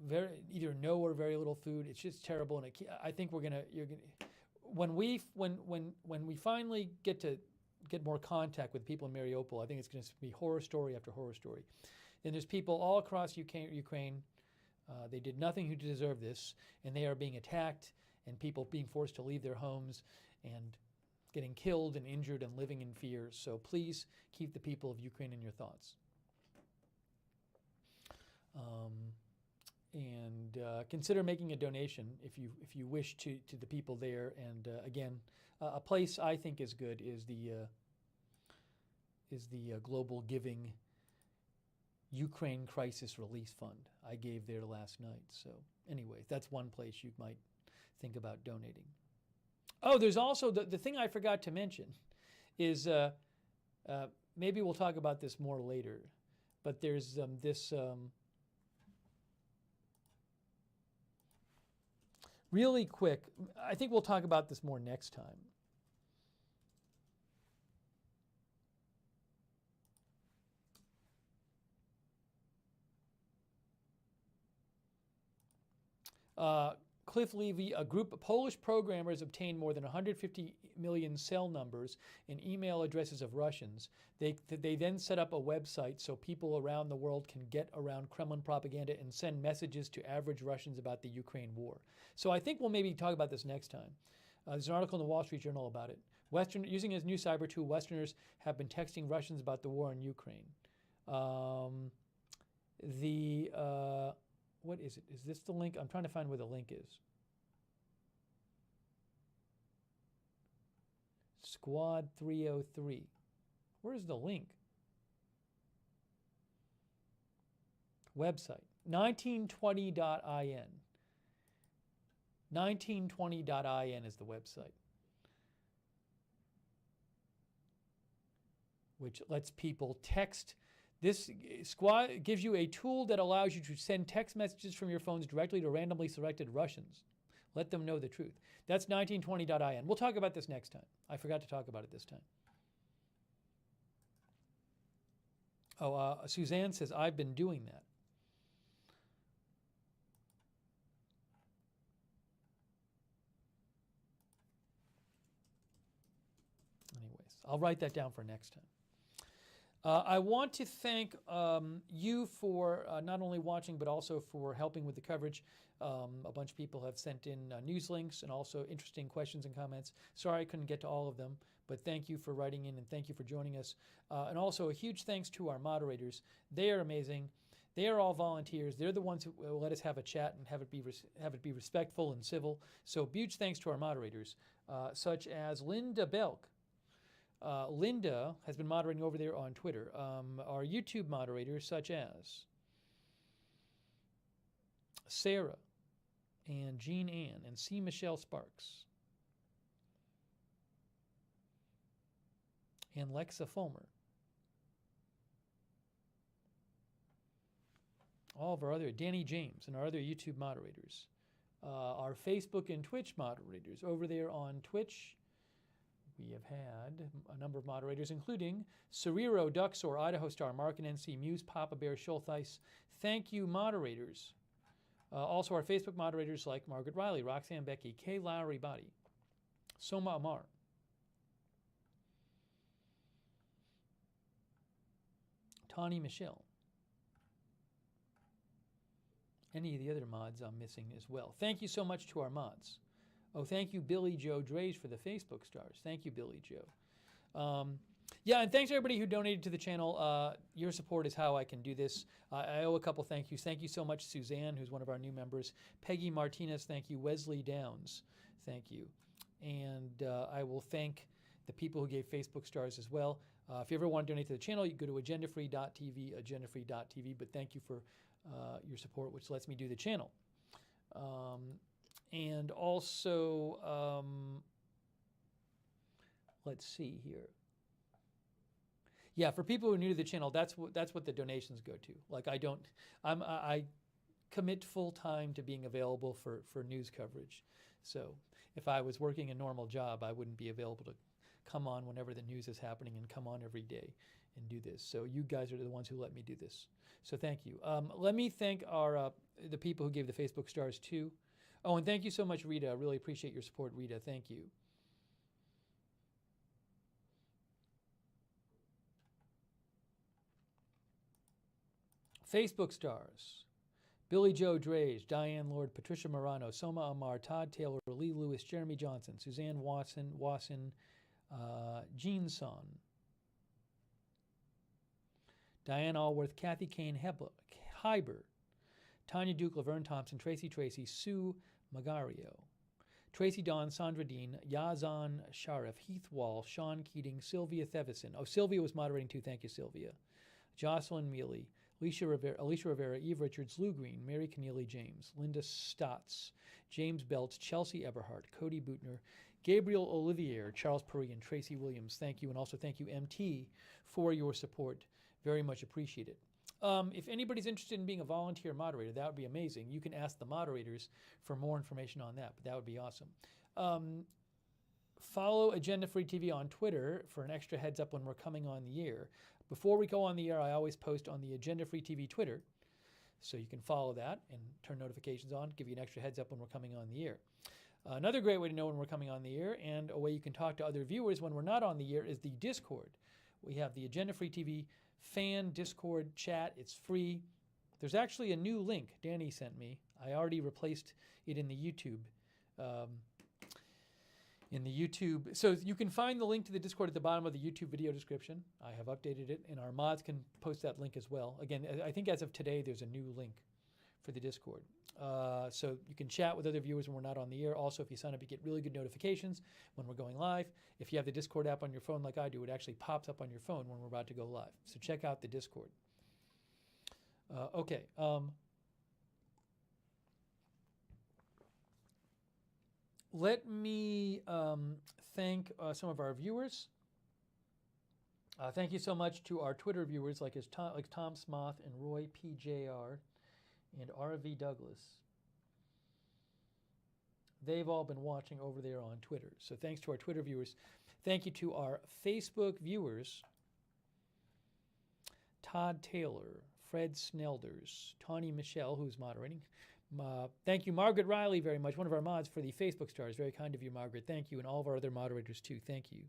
either no or very little food. It's just terrible, and I think when we finally get more contact with people in Mariupol, I think it's going to be horror story after horror story. And there's people all across Ukraine. They did nothing to deserve this, and they are being attacked, and people being forced to leave their homes, and getting killed and injured and living in fear. So please keep the people of Ukraine in your thoughts. And consider making a donation if you wish to the people there. And again, a place I think is good is the Global Giving Ukraine Crisis Release Fund. I gave there last night. So anyway, that's one place you might think about donating. Oh, there's also the thing I forgot to mention is maybe we'll talk about this more later, but there's this really quick. I think we'll talk about this more next time. Cliff Levy, a group of Polish programmers obtained more than 150 million cell numbers and email addresses of Russians. They then set up a website so people around the world can get around Kremlin propaganda and send messages to average Russians about the Ukraine war. So I think we'll maybe talk about this next time. There's an article in the Wall Street Journal about it. Using his new cyber tool, Westerners have been texting Russians about the war in Ukraine. What is it? Is this the link? I'm trying to find where the link is. Squad 303. Where's the link? Website. 1920.in. 1920.in is the website, which lets people text. This squad gives you a tool that allows you to send text messages from your phones directly to randomly selected Russians. Let them know the truth. That's 1920.in. We'll talk about this next time. I forgot to talk about it this time. Oh, Suzanne says, I've been doing that. Anyways, I'll write that down for next time. I want to thank you for not only watching, but also for helping with the coverage. A bunch of people have sent in news links and also interesting questions and comments. Sorry I couldn't get to all of them, but thank you for writing in and thank you for joining us. And also a huge thanks to our moderators. They are amazing. They are all volunteers. They're the ones who will let us have a chat and have it be respectful and civil. So huge thanks to our moderators, such as Linda Belk. Linda has been moderating over there on Twitter. Our YouTube moderators, such as Sarah and Jean Ann and C. Michelle Sparks and Lexa Fulmer. All of our other, Danny James and our other YouTube moderators. Our Facebook and Twitch moderators over there on Twitch. We have had a number of moderators, including Cerrero, Duxor, Idaho Star, Mark and NC, Muse, Papa Bear, Schultheis. Thank you, moderators. Also, our Facebook moderators like Margaret Riley, Roxanne Becky, Kay Lowry Body, Soma Amar. Tawny Michelle. Any of the other mods I'm missing as well. Thank you so much to our mods. Oh, thank you, Billy Joe Drays, for the Facebook stars. Thank you, Billy Joe. Yeah, and thanks to everybody who donated to the channel. Your support is how I can do this. I owe a couple thank yous. Thank you so much, Suzanne, who's one of our new members. Peggy Martinez, thank you. Wesley Downs, thank you. And I will thank the people who gave Facebook stars as well. If you ever want to donate to the channel, you go to agendafree.tv, agendafree.tv. But thank you for your support, which lets me do the channel. And also, let's see here. Yeah, for people who are new to the channel, that's what the donations go to. Like I commit full time to being available for news coverage. So if I was working a normal job, I wouldn't be available to come on whenever the news is happening and come on every day and do this. So you guys are the ones who let me do this. So thank you. Let me thank our the people who gave the Facebook stars too. Oh, and thank you so much, Rita. I really appreciate your support, Rita. Thank you. Facebook stars. Billy Joe Drage, Diane Lord, Patricia Morano, Soma Amar, Todd Taylor, Lee Lewis, Jeremy Johnson, Suzanne Wasson, Jean Son, Diane Allworth, Kathy Kane Hyber, Tanya Duke, Laverne Thompson, Tracy, Sue Magario, Tracy Dawn, Sandra Dean, Yazan Sharif, Heath Wall, Sean Keating, Sylvia Thevison. Oh, Sylvia was moderating too. Thank you, Sylvia. Jocelyn Mealy, Alicia Rivera, Eve Richards, Lou Green, Mary Keneally James, Linda Stotts, James Belt, Chelsea Eberhardt, Cody Bootner, Gabriel Olivier, Charles Perry, and Tracy Williams. Thank you. And also thank you, MT, for your support. Very much appreciated. If anybody's interested in being a volunteer moderator, that would be amazing. You can ask the moderators for more information on that, but that would be awesome. Follow Agenda Free TV on Twitter for an extra heads up when we're coming on the air. Before we go on the air, I always post on the Agenda Free TV Twitter, so you can follow that and turn notifications on, give you an extra heads up when we're coming on the air. Another great way to know when we're coming on the air and a way you can talk to other viewers when we're not on the air is the Discord. We have the Agenda Free TV fan Discord chat. It's free. There's actually a new link Danny sent me. I already replaced it in the YouTube. So you can find the link to the Discord at the bottom of the YouTube video description. I have updated it, and our mods can post that link as well. Again, I think as of today, there's a new link for the Discord. So you can chat with other viewers when we're not on the air. Also, if you sign up, you get really good notifications when we're going live. If you have the Discord app on your phone like I do, it actually pops up on your phone when we're about to go live. So check out the Discord. Okay. Let me thank some of our viewers. Thank you so much to our Twitter viewers like Tom Smoth and Roy PJR and RV Douglas. They've all been watching over there on Twitter. So thanks to our Twitter viewers. Thank you to our Facebook viewers. Todd Taylor, Fred Snelders, Tawny Michelle, who's moderating. Thank you, Margaret Riley, very much, one of our mods, for the Facebook stars. Very kind of you, Margaret. Thank you, and all of our other moderators, too. Thank you.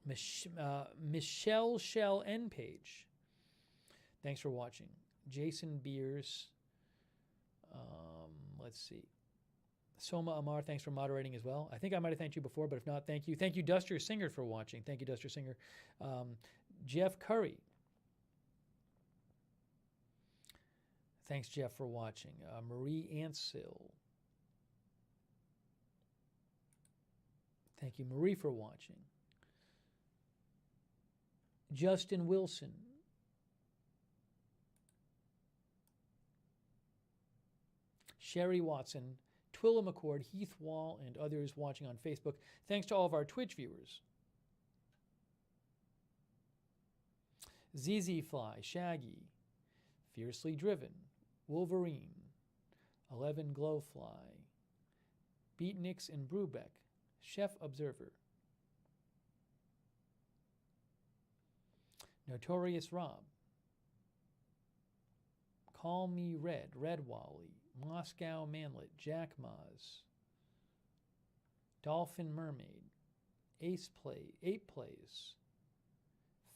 Michelle Shell N. Page. Thanks for watching. Jason Beers. Let's see. Soma Amar, thanks for moderating as well. I think I might have thanked you before, but if not, thank you. Thank you, Duster Singer, for watching. Thank you, Duster Singer. Jeff Curry. Thanks, Jeff, for watching. Marie Ansill. Thank you, Marie, for watching. Justin Wilson. Sherry Watson, Twilla McCord, Heath Wall, and others watching on Facebook. Thanks to all of our Twitch viewers. ZZ Fly, Shaggy, Fiercely Driven, Wolverine, 11 Glowfly, Beatniks and Brubeck, Chef Observer. Notorious Rob. Call Me Red, Red Wally, Moscow Manlet, Jack Maz, Dolphin Mermaid, Ape Plays,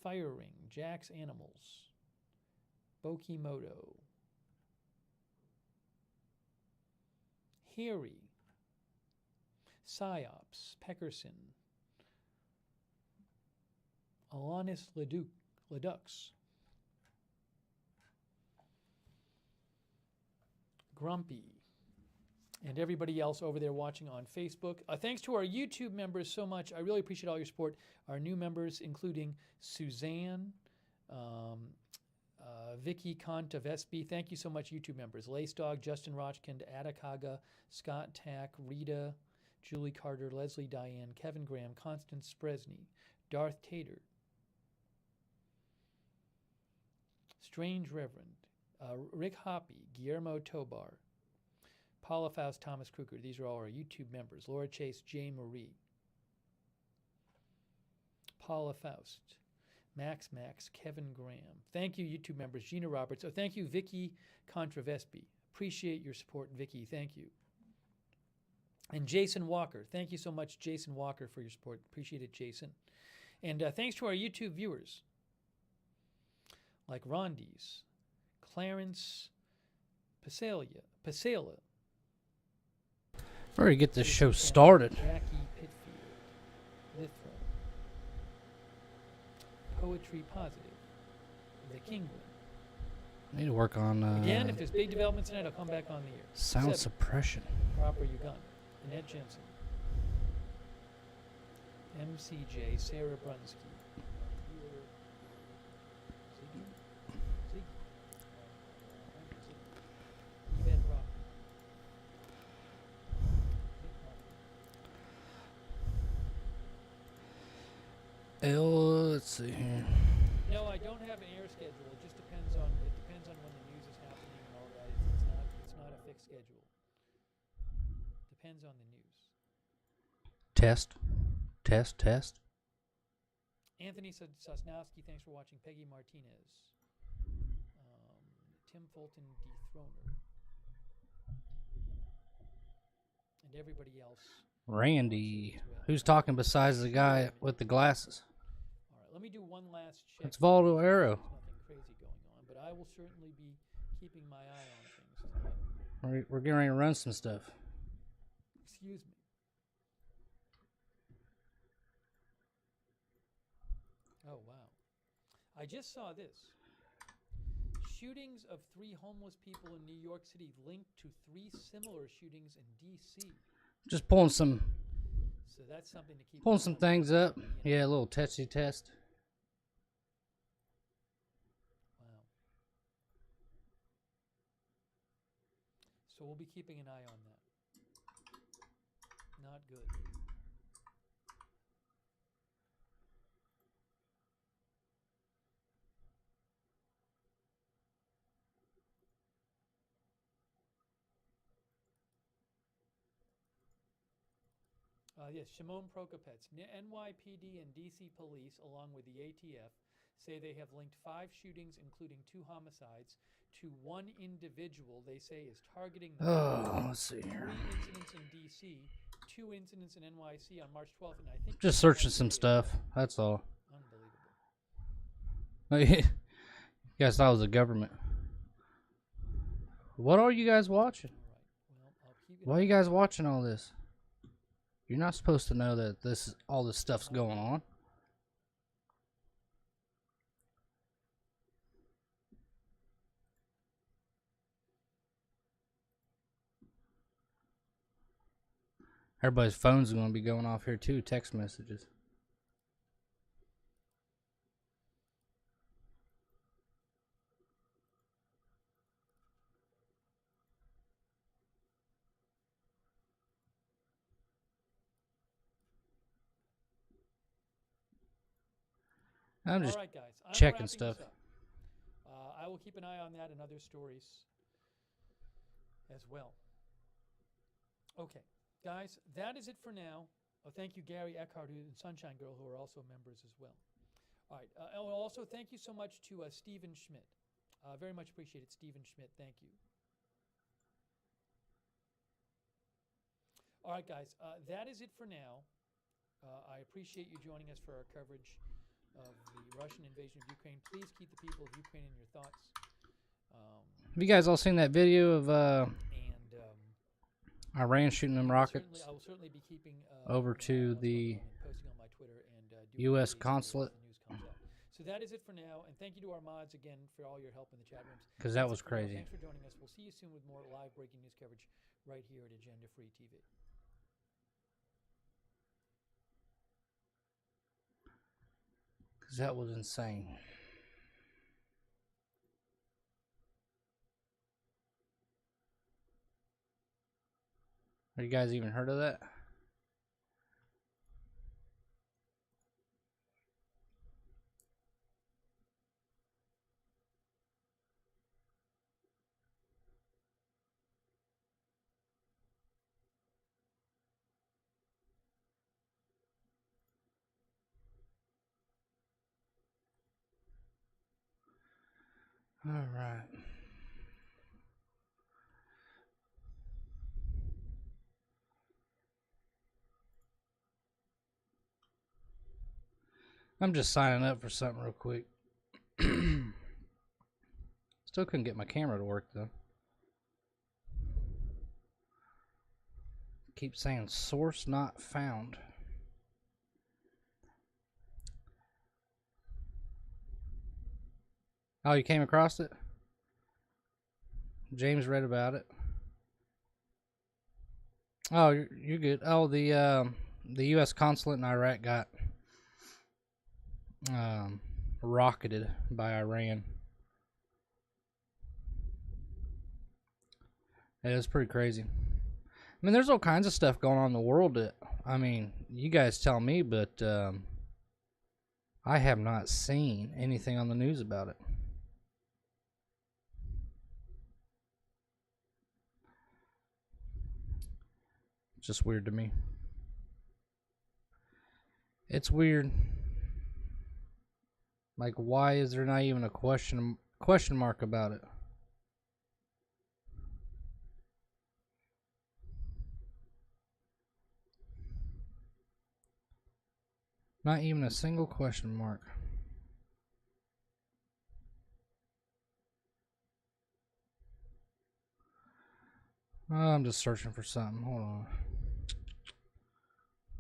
Fire Ring, Jack's Animals, Bokimoto, Harry, Psyops, Peckerson, Alanis Ledux, Grumpy, and everybody else over there watching on Facebook. Thanks to our YouTube members so much. I really appreciate all your support. Our new members, including Suzanne, Vicky Contavespi. Thank you so much, YouTube members. Lace Dog, Justin Rochkind, Atakaga, Scott Tack, Rita, Julie Carter, Leslie Diane, Kevin Graham, Constance Spresny, Darth Tater, Strange Reverend, Rick Hoppy, Guillermo Tobar, Paula Faust, Thomas Kruger. These are all our YouTube members. Laura Chase, Jane Marie, Paula Faust, Max, Kevin Graham. Thank you, YouTube members. Gina Roberts. Oh, thank you, Vicky Contravespi. Appreciate your support, Vicky. Thank you. And Jason Walker. Thank you so much, Jason Walker, for your support. Appreciate it, Jason. And thanks to our YouTube viewers, like Rondies, Clarence Pasela. Ready to get this show started. Jackie Pitfield, Lithra, Poetry Positive, The Kingdom. I need to work on Again, if there's big developments tonight, I'll come back on the air. sound 7, suppression. Proper Uganda, Annette Jensen, MCJ, Sarah Brunsky, Yvette Rock, Let's see here. No, I don't have an air schedule. It just depends on when the news is happening and all that. It's not a fixed schedule. Depends on the news. Test. Anthony Sosnowski, thanks for watching. Peggy Martinez, Tim Fulton, Dethroner, and everybody else. Randy. Who's talking besides the guy with the glasses? All right, let me do one last check. It's Valdo Arrow. There's nothing crazy going on, but I will certainly be keeping my eye on things tonight. We're getting ready to run some stuff. Excuse me. Oh, wow. I just saw this. Shootings of 3 homeless people in New York City linked to 3 similar shootings in D.C. Just pulling some So that's something to keep. Pulling some things up. Yeah, a little testy test. Wow. So we'll be keeping an eye on that. Not good. Yes, Shimon Prokopets. NYPD and DC police, along with the ATF, say they have linked 5 shootings, including 2 homicides, to one individual they say is targeting them. Oh, let's see here. 3 incidents in DC, 2 incidents in NYC on March 12th, and I think Just searching some stuff. That's all. Unbelievable. You guys thought it was the government. What are you guys watching? All right. Well, I'll keep it Why are you guys watching all this? You're not supposed to know that all this stuff's going on. Everybody's phones are going to be going off here too, text messages. I'm just all right, guys. I'm checking wrapping this stuff. up. I will keep an eye on that and other stories as well. Okay, guys, that is it for now. Oh, thank you, Gary Eckhart and Sunshine Girl, who are also members as well. All right. Also, thank you so much to Stephen Schmidt. Very much appreciated, Stephen Schmidt. Thank you. All right, guys. That is it for now. I appreciate you joining us for our coverage of the Russian invasion of Ukraine. Please keep the people of Ukraine in your thoughts. Have you guys all seen that video of And Iran shooting them rockets I will certainly be keeping over to the posting on my Twitter and U.S. consulate? the news comes out. So that is it for now, and thank you to our mods again for all your help in the chat rooms. Because that That's was it for now. crazy. Thanks for joining us. We'll see you soon with more live breaking news coverage right here at Agenda Free TV. Because that was insane. Have you guys even heard of that? All right. I'm just signing up for something real quick. Still couldn't get my camera to work though. Keep saying source not found. Oh, you came across it? James read about it. Oh, you're good. Oh, the U.S. consulate in Iraq got rocketed by Iran. It is pretty crazy. I mean, there's all kinds of stuff going on in the world that, I mean, you guys tell me, but I have not seen anything on the news about it. It's just weird to me. It's weird. Like, why is there not even a question mark about it? Not even a single question mark. Oh, I'm just searching for something. Hold on.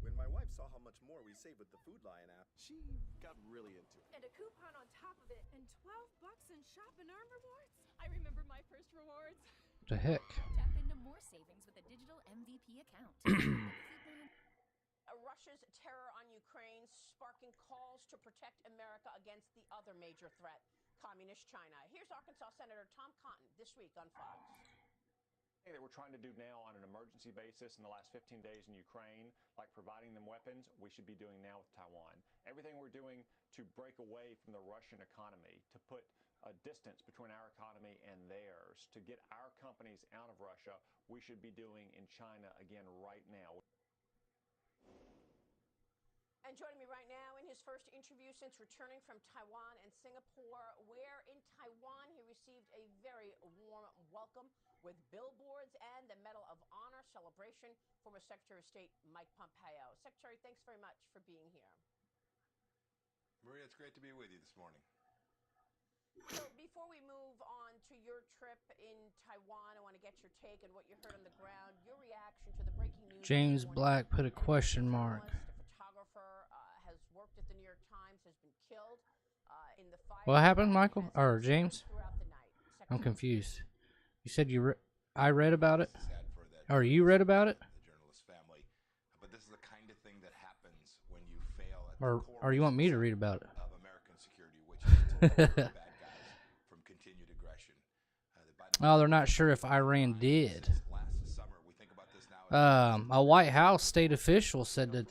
When my wife saw how much more we saved with the Food Lion app, she got really into it. And a coupon on top of it. And $12 in shop and earn rewards. I remember my first rewards. What the heck? Tap into more savings with a digital MVP account. Russia's terror on Ukraine sparking calls to protect America against the other major threat, Communist China. Here's Arkansas Senator Tom Cotton this week on Fox. That we're trying to do now on an emergency basis in the last 15 days in Ukraine, like providing them weapons, we should be doing now with Taiwan. Everything we're doing to break away from the Russian economy, to put a distance between our economy and theirs, to get our companies out of Russia, we should be doing in China again right now. And joining me right now in his first interview since returning from Taiwan and Singapore, where in Taiwan he received a very warm welcome with billboards and the Medal of Honor celebration, former Secretary of State Mike Pompeo. Secretary, thanks very much for being here. Maria, it's great to be with you this morning. So before we move on to your trip in Taiwan, I want to get your take on what you heard on the ground, your reaction to the breaking news. James Black put a question mark. Has worked at the New York Times, has been killed in the fire. What happened, Michael? Or James? I'm confused. You said I read about it? Or you read about it? The journalist family. But this is the kind of thing that happens when you fail at Or you want me to read about it? Of American security, which is to prevent bad guys from continued aggression. Oh, they're not sure if Iran did. Last summer, we think about this now. A White House state official said that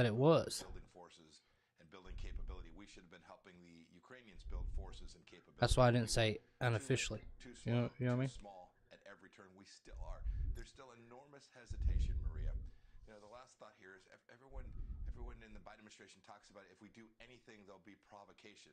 it was. Building forces and building capability. We should have been helping the Ukrainians build forces and capability. That's why I didn't say unofficially. You know what I mean? Small at every turn. We still are. There's still enormous hesitation, Maria. You know, the last thought here is everyone in the Biden administration talks about if we do anything, there'll be provocation.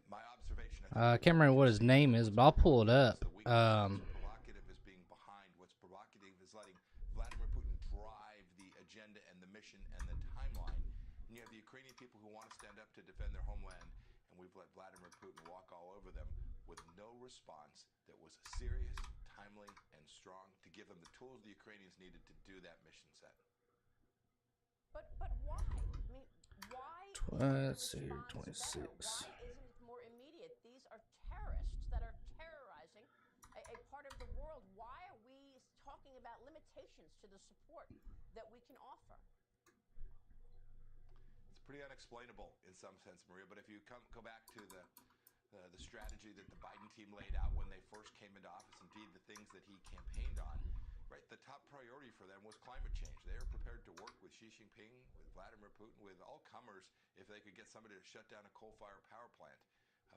My observation. I can't remember what his name is, but I'll pull it up. Provocative is being behind. What's provocative is letting Vladimir Putin drive the agenda and the mission and the timeline. And you have the Ukrainian people who want to stand up to defend their homeland, and we've let Vladimir Putin walk all over them with no response that was serious, timely, and strong to give them the tools the Ukrainians needed to do that mission set. But why? I mean, why? Let's see here, 26. Why isn't it more immediate? These are terrorists that are terrorizing a part of the world. Why are we talking about limitations to the support that we can offer? It's pretty unexplainable in some sense, Maria. But if you go back to the strategy that the Biden team laid out when they first came into office, indeed the things that he campaigned on, right? The top priority for them was climate change. They were prepared to work with Xi Jinping, with Vladimir Putin, with all comers if they could get somebody to shut down a coal-fired power plant.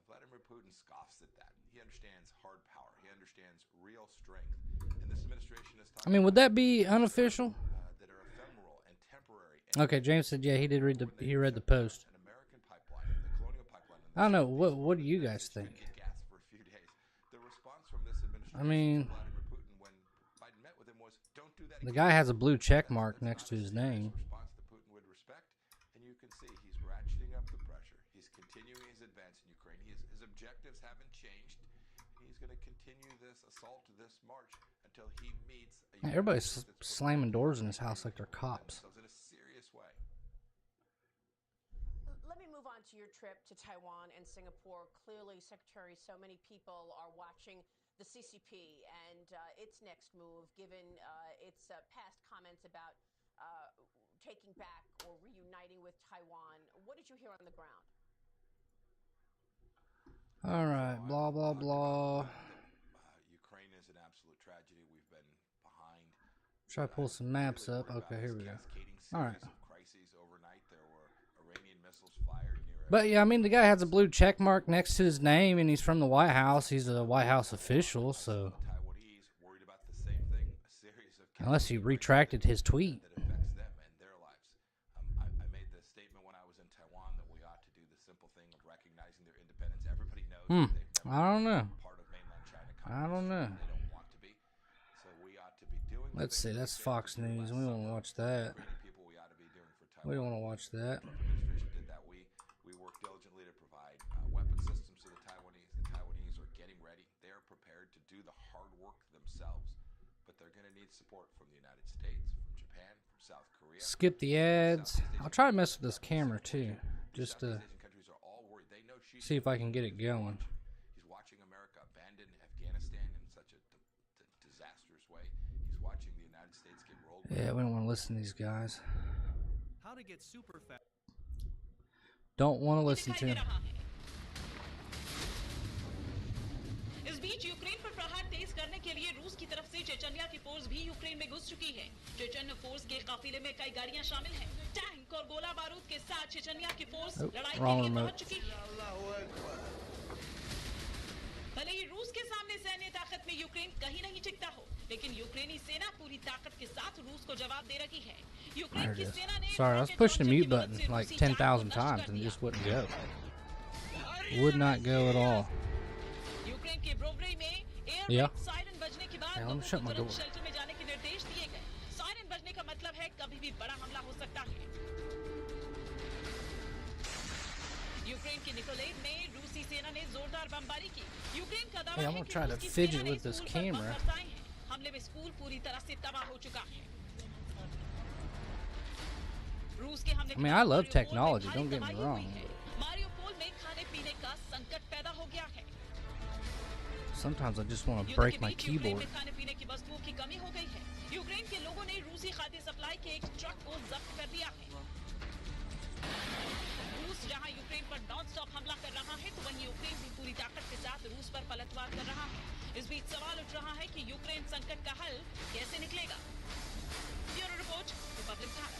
Vladimir Putin scoffs at that. He understands hard power. He understands real strength. And this administration is talking. I mean, would that be unofficial? That are ephemeral and temporary. Okay, James said, yeah, he read the post. An American pipeline, the colonial pipeline. I don't know. What do you guys think? Gas for a few days. The response from this administration. I mean, Vladimir Putin, when Biden met with him, was, "Don't do that." The guy has a blue check mark next to his name. Response that Putin would respect, and you can see he's ratcheting up the pressure. He's continuing his advance in Ukraine. His objectives haven't changed. He's going to continue this assault, this march, until he meets. Everybody's slamming doors in his house like they're cops. In a serious way. Let me move on to your trip to Taiwan and Singapore. Clearly, Secretary, so many people are watching the CCP and its next move, given its past comments about taking back or reuniting with Taiwan. What did you hear on the ground? All right, blah, blah, blah. Ukraine is an absolute tragedy. We've been behind. Try to pull some maps up. Okay, here we go. All right. Crises overnight. There were Iranian missiles fired near. But yeah, I mean, the guy has a blue check mark next to his name, and he's from the White House. He's a White House official, so. Taiwanese worried about the same thing. A series of. Unless he retracted his tweet. That affects them and their lives. I made the statement when I was in Taiwan that we ought to do the simple thing of recognizing their independence. Everybody knows. I don't know. Part of mainland China. I don't know. They don't want to be. So we ought to be doing. Let's see. That's Fox News. We don't want to watch that. People we ought to be doing for Taiwan. We don't want to watch that. The administration did that. We work diligently to provide weapon systems to the Taiwanese. The Taiwanese are getting ready. They are prepared to do the hard work themselves, but they're going to need support from the United States, from Japan, from South Korea. Skip the ads. I'll try to mess with this camera too, just to see if I can get it going. He's watching America abandon Afghanistan in such a disastrous way. He's watching the United States get rolled. Yeah, we don't want to listen to these guys. How to get super fast. Don't want to listen to him. इस बीच Ukraine पर प्रहार तेज करने के लिए रूस की तरफ से चेचन्या की फोर्स भी यूक्रेन में घुस चुकी है। चेचन्य फोर्स के काफिले में कई गाड़ियां शामिल हैं। टैंक और गोला बारूद के साथ चेचन्या की फोर्स लड़ाई के लिए पहुंच चुकी है। भले ही रूस के सामने सैन्य ताकत में यूक्रेन कहीं नहीं टिकता हो, लेकिन यूक्रेनी सेना पूरी ताकत के साथ रूस को जवाब दे रही है। यूक्रेन की सेना ने Sorry, I was pushing the mute button like 10,000 times and it just wouldn't go. Would not go at all. Ukraine के ब्रोवरी में Yeah. सायरन बजने के बाद Let me shut my door. Shelter में जाने के निर्देश दिए गए। सायरन बजने का मतलब है कभी भी बड़ा हमला हो सकता है। यूक्रेन के निकोलेव में रूसी सेना ने जोरदार बमबारी की। यूक्रेन का दावा Hey, I'm है gonna कि try to रूसी fidget सेना ने with this स्कूल पर camera. बम बरसाए हैं। हमले में स्कूल पूरी तरह से तबाह हो चुका है। रूस के हमले I mean, I love technology, don't get me wrong. Mariupol में खाने पीने का संकट पैदा हो गया है। Sometimes I just want to break my keyboard. खाने पीने की वस्तुओं की कमी हो गई है। यूक्रेन के लोगों ने रूसी खाद्य सप्लाई के एक ट्रक को जब्त कर दिया है। रूस जहां यूक्रेन पर नॉन स्टॉप हमला कर रहा है, तो वहीं यूक्रेन भी पूरी ताकत के साथ रूस पर पलटवार कर रहा है। इस बीच सवाल उठ रहा है कि यूक्रेन संकट का हल कैसे निकलेगा। Bureau report, Republic Bharat.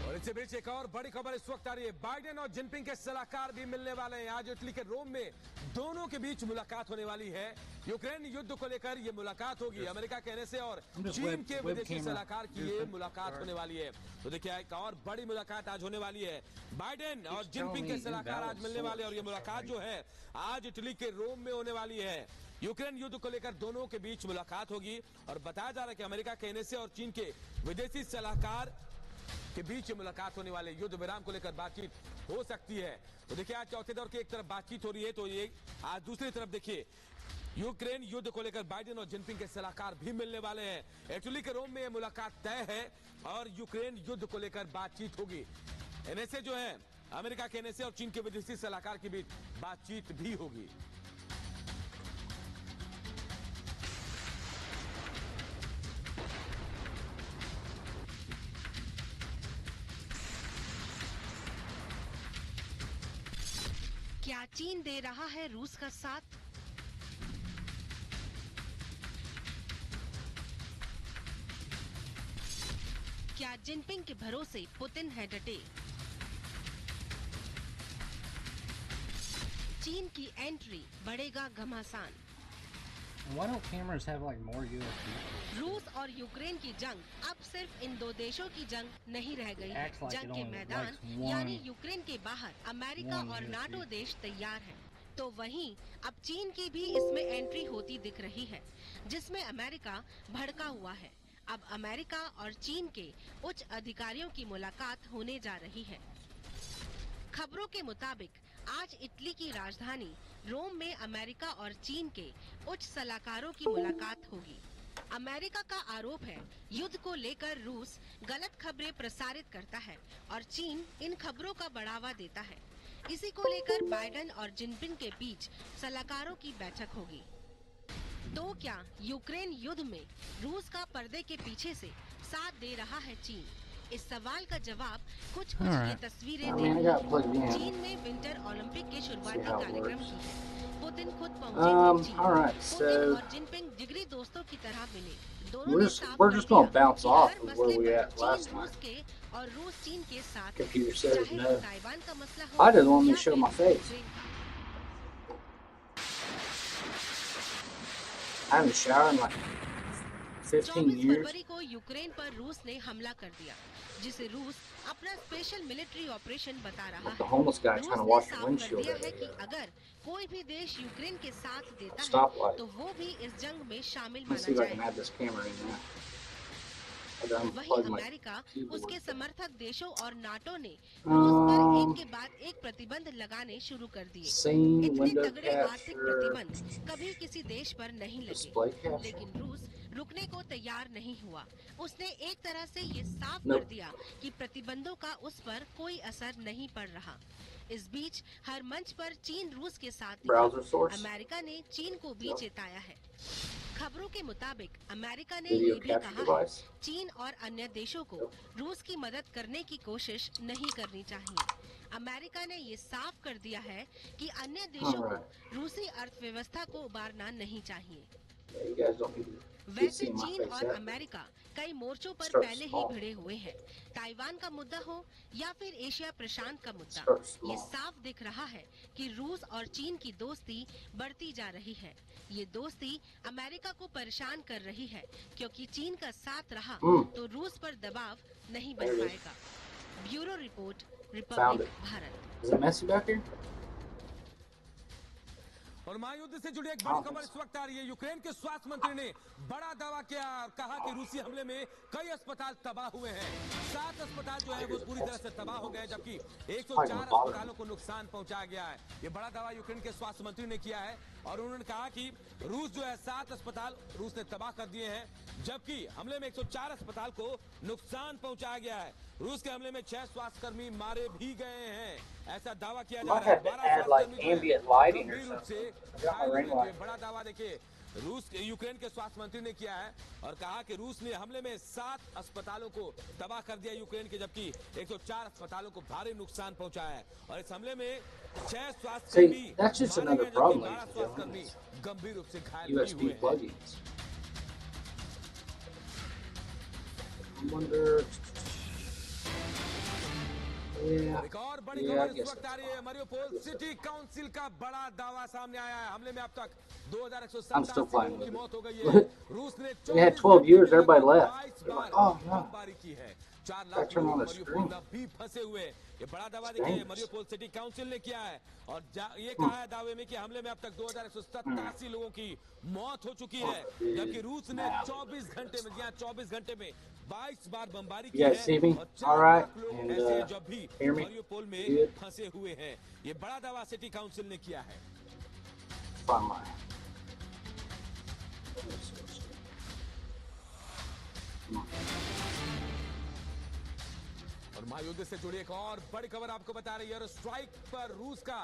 और इससे बीच एक और बड़ी खबर इस वक्त आ रही है। बाइडेन और जिनपिंग के सलाहकार भी मिलने वाले हैं। आज इटली के रोम में दोनों के बीच मुलाकात होने वाली है। यूक्रेन युद्ध को लेकर ये मुलाकात होगी। अमेरिका कहने से और चीन के विदेशी सलाहकार की ये मुलाकात होने वाली है। तो देखिए एक और बड़ी मुलाकात आज होने वाली है। बाइडेन और जिनपिंग के सलाहकार आज मिलने वाले और ये मुलाकात जो है आज इटली के रोम में होने वाली है। यूक्रेन युद्ध को लेकर दोनों के बीच मुलाकात होगी और बताया जा रहा है कि अमेरिका कहने से और चीन के विदेशी सलाहकार के बीच मुलाकात होने वाले युद्ध विराम को लेकर बातचीत हो सकती है। तो देखिए आज चौथे दौर की एक तरफ बातचीत हो रही है तो ये आज दूसरी तरफ देखिए यूक्रेन युद्ध को लेकर बाइडेन और जिनपिंग के सलाहकार भी मिलने वाले हैं। इटली के रोम में यह मुलाकात तय है और यूक्रेन युद्ध को लेकर बातचीत होगी। इनसे जो है अमेरिका कहने से और चीन के विदेशी सलाहकार के बीच बातचीत भी होगी। क्या चीन दे रहा है रूस का साथ? क्या जिनपिंग के भरोसे पुतिन है डटे? चीन की एंट्री बढ़ेगा घमासान। Why don't cameras have like more USB? रूस और यूक्रेन की जंग अब सिर्फ इन दो देशों की जंग नहीं रह गई है। Acts like जंग it के only मैदान likes one- यानी यूक्रेन के बाहर अमेरिका one और USB. नाटो देश तैयार हैं। तो वहीं अब चीन की भी इसमें एंट्री होती दिख रही है, जिसमें अमेरिका भड़का हुआ है। अब अमेरिका और चीन के उच्च अधिकारियों की मुलाकात होने जा रही है। खबरों के मुताबिक आज इटली की राजधानी रोम में अमेरिका और चीन के उच्च सलाहकारों की मुलाकात होगी। अमेरिका का आरोप है युद्ध को लेकर रूस गलत खबरें प्रसारित करता है और चीन इन खबरों का बढ़ावा देता है। इसी को लेकर बाइडेन और जिनपिंग के बीच सलाहकारों की बैठक होगी। तो क्या यूक्रेन युद्ध में रूस का पर्दे के पीछे से साथ दे रहा है चीन? इस सवाल का जवाब कुछ ये तस्वीरें देखिए। चीन में विंटर ओलंपिक के शुरुआती कार्यक्रम की है। पुतिन खुद पहुंचे चीन। पुतिन और जिनपिंग जिगरी दोस्तों की तरह मिले। दोनों ने साफ we're just going to bounce off her of where we मसले at पर last चीन night. रूस के और रूस चीन के साथ Computer says चाहे no. वो ताइवान का मसला हो I didn't want me या to show फिर my face. यूक्रेन का। I haven't showered in like 15 24 years. फरवरी को यूक्रेन पर रूस ने हमला कर दिया, जिसे रूस अपना स्पेशल मिलिट्री ऑपरेशन बता रहा The है। homeless guy रूस trying to ने wash the साफ कर windshield दिया out है of कि it. अगर कोई भी देश यूक्रेन के साथ देता है Stoplight. तो वो भी इस जंग में शामिल Let's माना see if I can जाएगा। add this camera in there. I gotta वहीं unplug my अमेरिका, keyboard. उसके समर्थक देशों और नाटो ने रूस पर एक के बाद एक प्रतिबंध लगाने शुरू कर दिए। Scene, इतने window तगड़े आर्थिक capture, प्रतिबंध कभी किसी देश पर नहीं display लगे, capture. लेकिन रूस रुकने को तैयार नहीं हुआ। उसने एक तरह से ये साफ Nope. कर दिया कि प्रतिबंधों का उस पर कोई असर नहीं पड़ रहा। इस बीच हर मंच पर चीन रूस के साथ Browser दिखा। source. अमेरिका ने चीन को भी Nope. चेताया है। खबरों के मुताबिक अमेरिका ने Video ये भी capture कहा है device. चीन और अन्य देशों को रूस की मदद करने की कोशिश नहीं करनी चाहिए। अमेरिका ने ये साफ कर दिया है कि अन्य देशों को रूसी अर्थव्यवस्था को उबारना नहीं चाहिए। Yeah, you guys don't need to keep वैसे seeing my चीन face और yet. अमेरिका कई मोर्चों पर Start पहले ही small. भिड़े हुए हैं। ताइवान का मुद्दा हो या फिर एशिया प्रशांत का मुद्दा, Start small. ये साफ दिख रहा है कि रूस और चीन की दोस्ती बढ़ती जा रही है। ये दोस्ती अमेरिका को परेशान कर रही है, क्योंकि चीन का साथ रहा तो रूस पर दबाव नहीं बन There it is. पाएगा। Bureau report, Found Republic it. Bharat. Is it messy back here? और महायुद्ध से जुड़ी एक बड़ी खबर इस वक्त आ रही है। यूक्रेन के स्वास्थ्य मंत्री ने बड़ा दावा किया और कहा कि रूसी हमले में कई अस्पताल तबाह हुए हैं। 7 अस्पताल जो है वो पूरी तरह से तबाह हो गए, जबकि 104 अस्पतालों को नुकसान पहुंचाया गया है। ये बड़ा दावा यूक्रेन के स्वास्थ्य मंत्री ने किया है और उन्होंने कहा कि रूस जो है 7 अस्पताल रूस ने तबाह कर दिए हैं, जबकि हमले में 104 अस्पताल को नुकसान पहुंचाया गया है। रूस के हमले में 6 स्वास्थ्यकर्मी मारे भी गए हैं, ऐसा दावा किया जा Might रहा है। have to 12 add like स्वास्थ्यकर्मी जो है ambient lighting or गंभीर रूप से something. I got my ring घायल हुए थे। light. बड़ा दावा देखिए रूस के यूक्रेन के स्वास्थ्य मंत्री ने किया है और कहा कि रूस ने हमले में 7 अस्पतालों को तबाह कर दिया यूक्रेन के, जबकि 104 अस्पतालों को भारी नुकसान पहुंचाया है। और इस हमले में 6 स्वास्थ्यकर्मी See, that's just मारे another गए, problem, जबकि 12 ladies and स्वास्थ्यकर्मी gentlemen. गंभीर रूप से घायल भी USB हुए हैं। plugins. I wonder. एक और बड़ी खबर इस वक्त आ रही है। मारियोपोल सिटी काउंसिल का बड़ा दावा सामने आया है। हमले में अब तक 2187 लोगों की मौत हो गई है। रूस ने 12 years, everybody left. 22 बार Oh, no. बमबारी की है। 4 लाख लोग मारियोपोल में भी फंसे हुए। ये बड़ा दावा देखिए मारियोपोल सिटी काउंसिल ने किया है और ये कहा है दावे में कि हमले में अब तक 2187 लोगों की मौत हो चुकी है, जबकि रूस ने 24 घंटे में 24 घंटे में 22 बार बमबारी की है और 4 लाख लोग ऐसे हैं जो भी मारियोपोल में फंसे हुए हैं। ये बड़ा दावा सिटी काउंसिल ने किया है। और महायुद्ध से जुड़ी एक और बड़ी खबर आपको बता रही है। एयरस्ट्राइक पर रूस का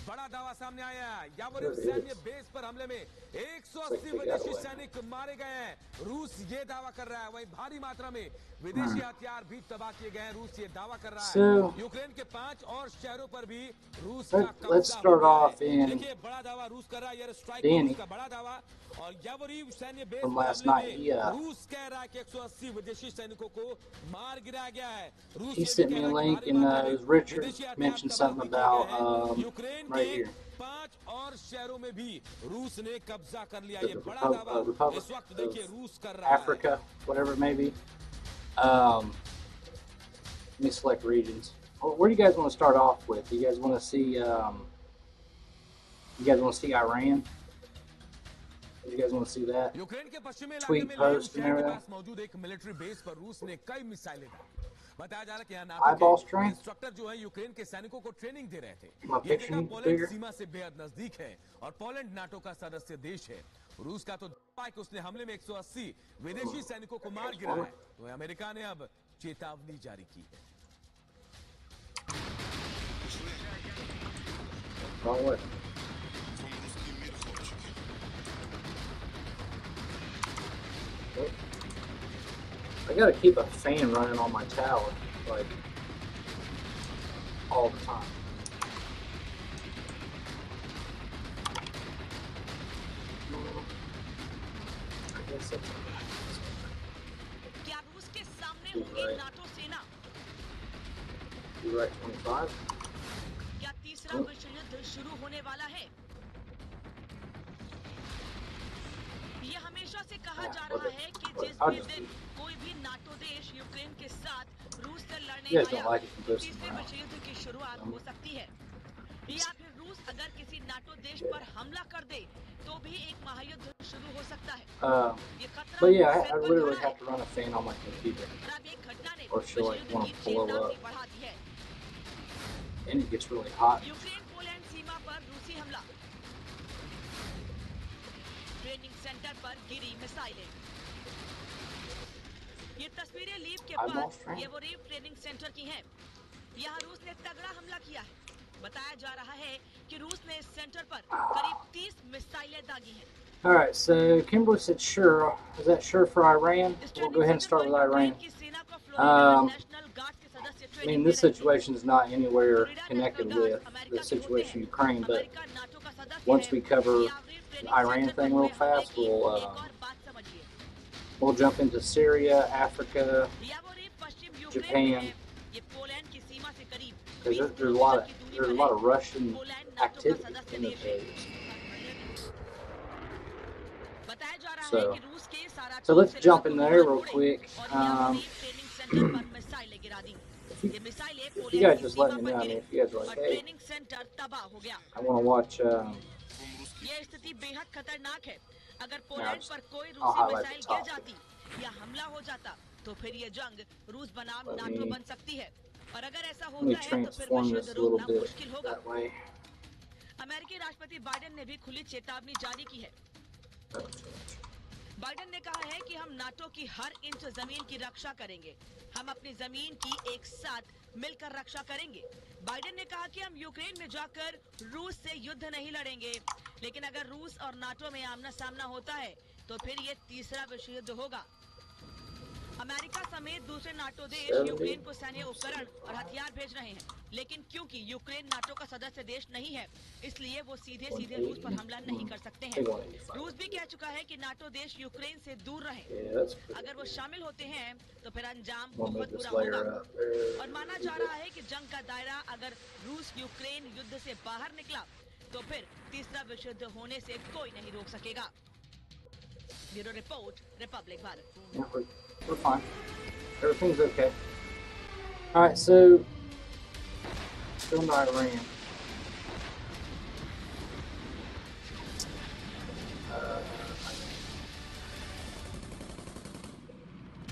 बड़ा दावा सामने आया है। यावोरिव सैन्य बेस पर हमले में 180 विदेशी सैनिक मारे गए हैं। रूस ये दावा कर रहा है। वहीं भारी मात्रा में विदेशी हथियार भी तबाह किए गए हैं। रूस ये दावा कर रहा है। यूक्रेन के 5 और शहरों पर भी रूस का कब्जा हो गया है। देखिए बड़ा दावा रूस कर रहा है। एयरस्ट्राइक का बड़ा दावा और यावोरिव सैन्य बेस पर हमले में रूस कह रहा है कि 180 विदेशी सैनिकों को मार गिराया गया है। रूस He sent me a link and it was Richard mentioned something about Ukraine right के here. 5 और शहरों में भी रूस ने कब्जा कर लिया। ये बड़ा दावा इस वक्त देखिए रूस कर रहा है। Africa, whatever it may be. Let me select regions. Where do you guys want to start off with? You guys want to see? You guys want to see Iran? You guys want to see that? Ukraine के पश्चिमी इलाके Tweet में post and के everything. पास मौजूद एक military base पर रूस ने कई मिसाइलें दागी। बताया जा रहा है कि यहाँ Eyeball नाटो के strength? इंस्ट्रक्टर जो है यूक्रेन के सैनिकों को ट्रेनिंग दे रहे थे। My ये picture जगह needs पोलैंड bigger. सीमा से बेहद नजदीक है और पोलैंड नाटो का सदस्य देश है। रूस का तो दावा है कि उसने हमले में 180 विदेशी सैनिकों को मार गिराया है। तो अमेरिका ने अब चेतावनी जारी की है। Wrong way. I gotta keep a fan running on my tower, like, all the time. I guess that's क्या रूस के सामने होगी नाटो सेना? you're right, 25. क्या तीसरा विश्व युद्ध शुरू होने वाला है? ये हमेशा से कहा जा रहा है कि जिस भी दिन कोई भी नाटो देश यूक्रेन के साथ रूस से लड़ने आया, तीसरे विश्व युद्ध की शुरुआत हो सकती है। या फिर रूस अगर किसी नाटो देश पर हमला कर दे तो भी एक महायुद्ध शुरू हो सकता है। ये खतरा But yeah, I literally have to run a fan on my computer, अब एक घटना ने or she'll like want to blow चेतावनी up, बढ़ा दी है। and it gets really hot. Ukraine Poland सीमा पर रूसी हमला, ट्रेनिंग सेंटर पर गिरी मिसाइलें। ये तस्वीरें लीव के पास येवोरिव ट्रेनिंग सेंटर की हैं। यहाँ रूस ने तगड़ा हमला किया है। बताया जा रहा है कि रूस ने इस सेंटर पर करीब 30 मिसाइलें दागी हैं। All right, so Kimberly said sure. Is that sure for Iran? We'll go ahead and start with Iran. I mean, this situation is not anywhere connected with the situation in Ukraine, but once we cover the Iran thing real fast, we'll jump into Syria, Africa, Japan, because there's a lot of Russian activity in those areas. So let's jump in there real quick. If you guys just let me know, I mean, if you guys are like, hey, I want to watch, ये स्थिति बेहद खतरनाक है। अगर now Poland पर कोई I'll रूसी highlight missile the गिर top. जाती या हमला हो जाता तो फिर ये जंग रूस बनाम Let नाटो me- बन सकती है। और अगर ऐसा Let me होता है तो फिर transform विश्व this युद्ध a little रोकना bit मुश्किल होगा। that way. अमेरिकी राष्ट्रपति बाइडेन ने भी खुली चेतावनी जारी की है। बाइडेन ने कहा है कि हम नाटो की हर इंच जमीन की रक्षा करेंगे। हम अपनी जमीन की एक साथ मिलकर रक्षा करेंगे। बाइडेन ने कहा कि हम यूक्रेन में जाकर रूस से युद्ध नहीं लड़ेंगे, लेकिन अगर रूस और नाटो में आमना सामना होता है तो फिर ये तीसरा विश्व युद्ध होगा। अमेरिका समेत दूसरे नाटो देश यूक्रेन को सैन्य उपकरण और हथियार भेज रहे हैं, लेकिन क्योंकि यूक्रेन नाटो का सदस्य देश नहीं है, इसलिए वो सीधे सीधे रूस पर हमला नहीं कर सकते हैं। रूस भी कह चुका है कि नाटो देश यूक्रेन से दूर रहे। अगर वो शामिल होते हैं तो फिर अंजाम बहुत बुरा होगा। और माना जा रहा है कि जंग का दायरा अगर रूस यूक्रेन युद्ध से बाहर निकला तो फिर तीसरा विश्व युद्ध होने से कोई नहीं रोक सकेगा। Bureau report, Republic Bharat. We're fine. Everything's okay. Alright, so going to Iran.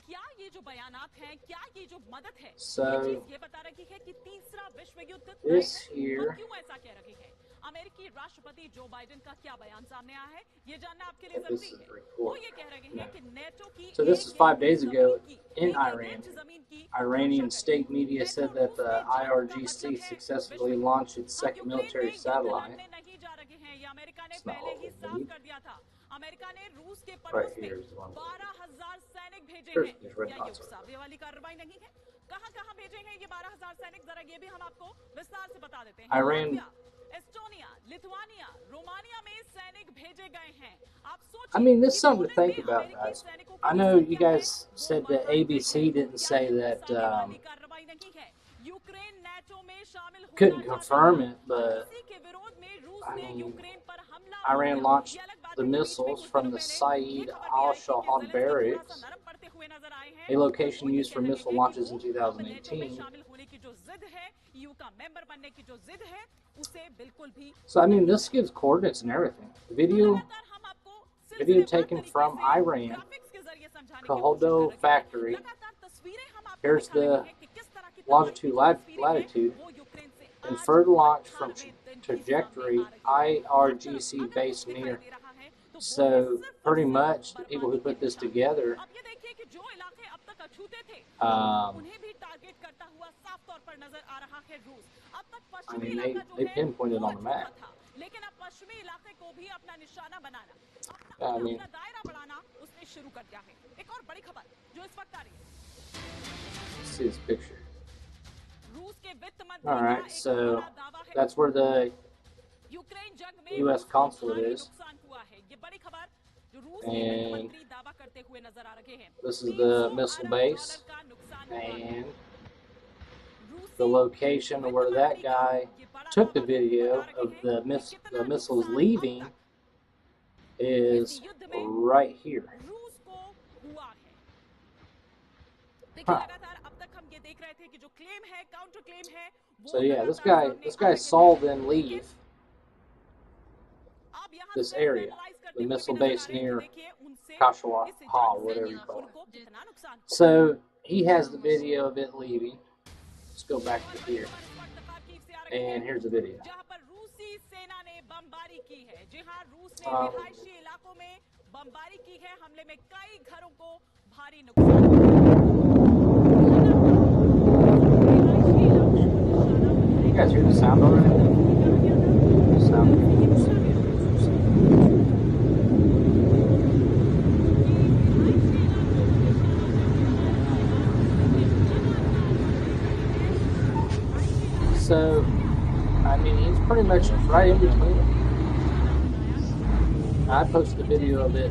क्या ये जो बयानात हैं, क्या ये जो मदद है, So, ये चीज ये बता रही है कि तीसरा विश्व युद्ध this तय है। here- हम क्यों ऐसा कह रही है? अमेरिकी राष्ट्रपति जो बाइडेन का क्या बयान सामने आया है, ये जानना आपके लिए जरूरी है। वो ये कह रहे हैं कि नेटो की So this is 5 days ago in Iran. Iranian state media said that the IRGC successfully launched its second military satellite. It's not all of them. America ने रूस के Right पड़ोस here में is the one. 12,000 सैनिक भेजे Sure, हैं। there's red क्या ये dots on it. उकसावे वाली कार्रवाई नहीं है? कहां-कहां भेजे हैं ये 12,000 सैनिक? जरा ये भी हम आपको विस्तार से बता देते हैं। Iran- Latvia, Estonia, Lithuania, Romania में सैनिक भेजे गए हैं। आप I mean, this is something to think about, guys. I know you guys said that ABC didn't say that couldn't confirm it, but I mean, Iran launched the missiles from the Saeed al-Shahan barracks, a location used for missile launches in 2018. So I mean, this gives coordinates and everything. Video taken from Iran, Kaholdo factory. Here's the longitude, latitude, and further launch from trajectory IRGC base near. So pretty much the people who put this together, I mean, they pinpointed on the map. I mean, let's see this picture. Alright, so that's where the U.S. consulate is. And this is the missile base. And the location of where that guy took the video of the missiles leaving is right here. Huh. So yeah, this guy saw them leave this area, the missile base near Kashawa, whatever you call it. So he has the video of it leaving. Let's go back to here. And here's the video. You guys hear the sound already? So, I mean, he's pretty much right in between them. I posted a video of it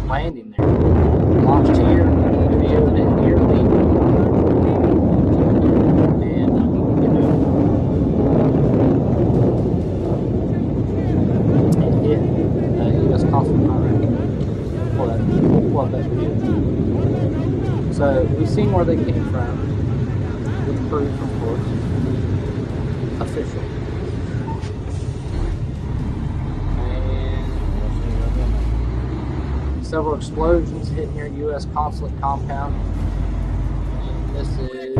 landing there. Launched here, video of it here leaving. And, you know, it hit the U.S. consulate already. Pull up that video. So, we've seen where they came from. With proof, of course. Official. And several explosions hit near U.S. consulate compound. And this is...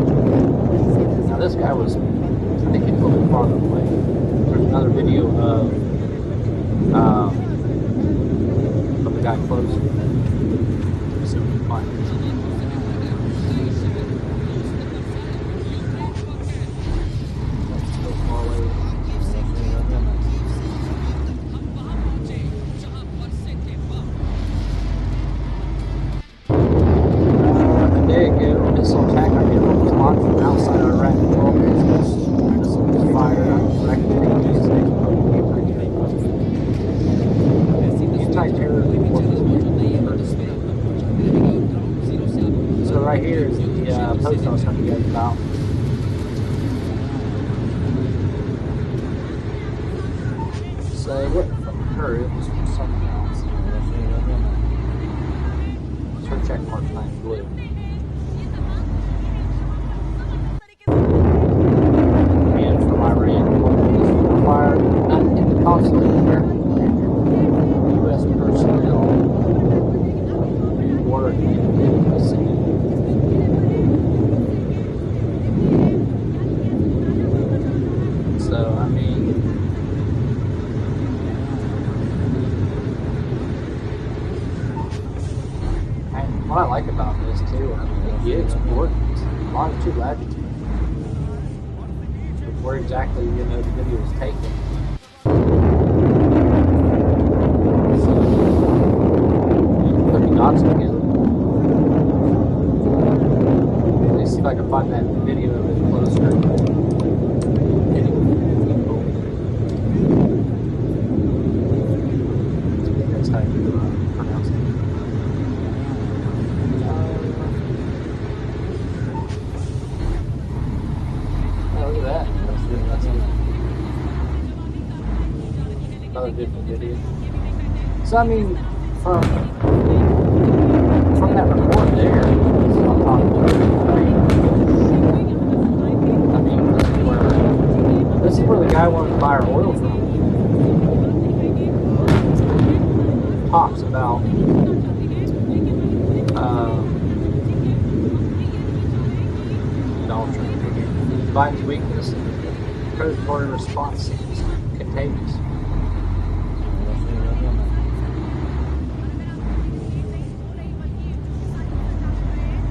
Now this guy was, I think he's a little bit farther away. There's another video of the guy close. So fine. That's so far away. right here is the post I was talking to you guys about. So it wasn't from her, it was from someone else. Her check mark's not in blue. And from Iran, fire not in the consulate of American U.S. personnel who work in the city. So, I mean, what I like about this too, I mean, it gives coordinates, longitude, latitude, where exactly, you know, the video was taken. So, you put the dots together. Let me see if I can find that video a bit closer. Hitting people. I think that's how you pronounce it. Look at that. That's another different video. So I mean, from that report there, so I'm talking about, I mean, this is where the guy wanted to buy our oil from. Talks about Donald Trump again. Biden's weakness and the predatory response seems contagious.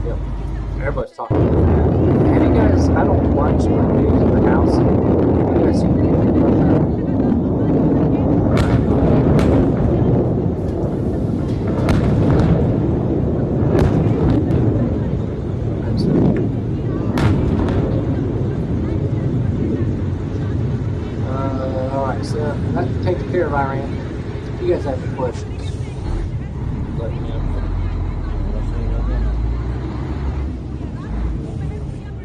Yep. Everybody's talking about that. Have you guys, I don't watch my news in the house. Have you guys seen anything about that? Alright, so that takes care of Iran. If you guys have any questions, let me know.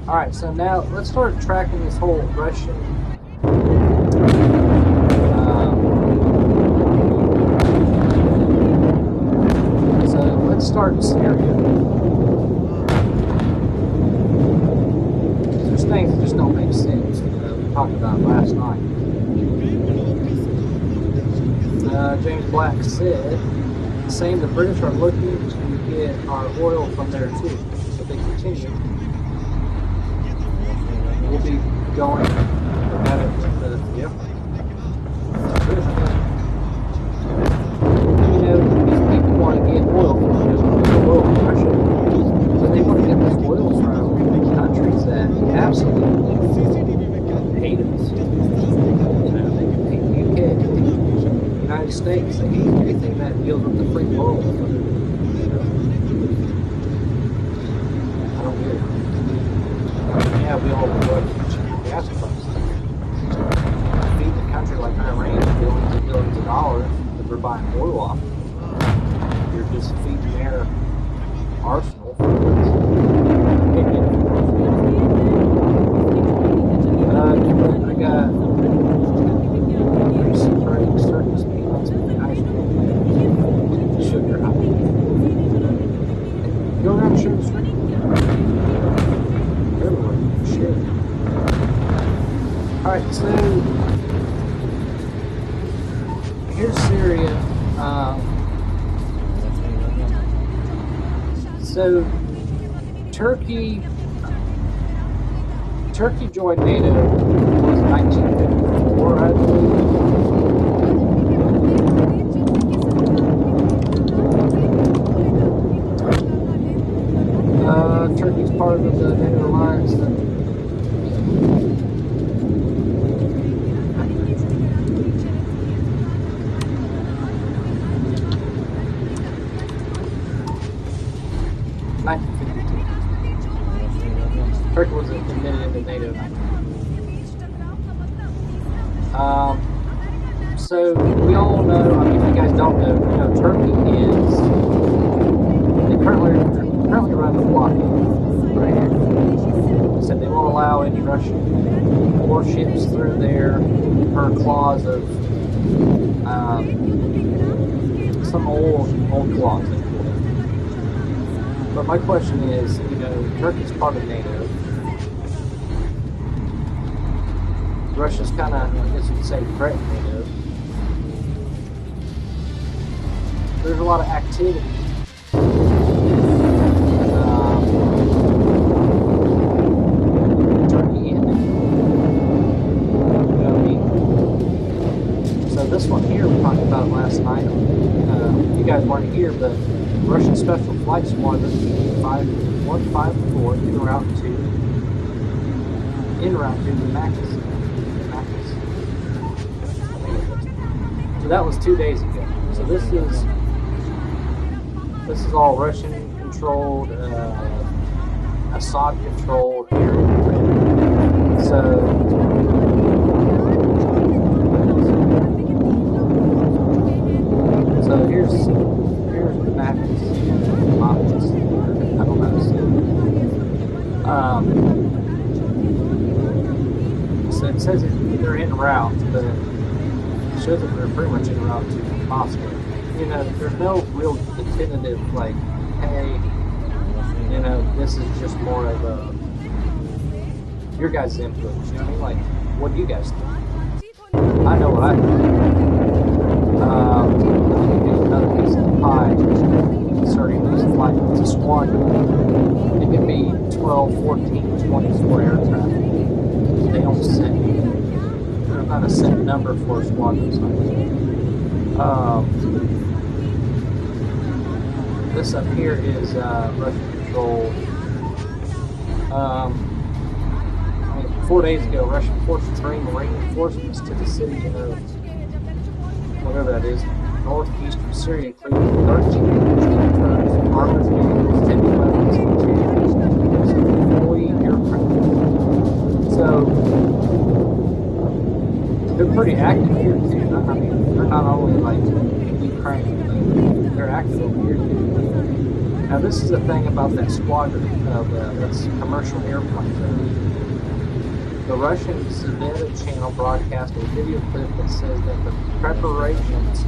Alright, so now let's start tracking this whole Russian so let's start in Syria. There's things that just don't make sense. We talked about last night. James Black said, saying the British are looking to get our oil from there too. If they continue, we'll be going at it with the, yep. You know, these people want to get oil from Russia, but they want to get this oil from countries that absolutely hate us. You know, they hate the UK, United States, they hate anything that deals with the free world. You know? I don't get it. Yeah, we all want gas prices. Feed the country like Iran billions and billions of dollars that we're buying oil off. You're just feeding their arsenal for I got recent breaks, turkeys, peanuts, and ice cream. Sugar high. Go around Sugar Street. Everywhere. Shit. Alright, so here's Syria. So Turkey joined NATO was 1954, I believe. Turkey's part of the NATO alliance. Turkey was admitted into NATO. So we all know, I mean, if you guys don't know, you know, Turkey is, they currently run the blockade. through there per clause of some old clause they pulled out. But my question is, you know, Turkey's part of NATO. Russia's kind of, I guess you'd say, threatening NATO. There's a lot of activity. Turkey in it. You know what I mean? So this one here, we talked about it last night. You guys weren't here, but Russian Special Flight Squadron 154 en route to the Maxis. So that was 2 days ago. So this is all Russian controlled, Assad controlled area. So here's the map. I don't know how to say it. So it says they're en route, but it shows that they're pretty much en route to Moscow. You know, there's no real definitive, like, hey, you know, this is just more of a your guys' input. You know what I mean? Like, what do you guys think? I know what I think. Another piece of the pie concerning this flight. It's a squadron. It can be 12, 14, 24 aircraft. They don't set. There's not a set number for a squadron size. This up here is Russian controlled. 4 days ago, Russian forces bring reinforcements to the city of whatever that is, northeastern Syria, including 13 additional trucks, armored vehicles, heavy weapons, and 2 employee aircraft. So they're pretty active here too. I mean, they're not only like in Ukraine, but they're active over here too. Now this is the thing about that squadron of that's commercial airplanes. The Russian Zveta channel broadcast a video clip that says that the preparations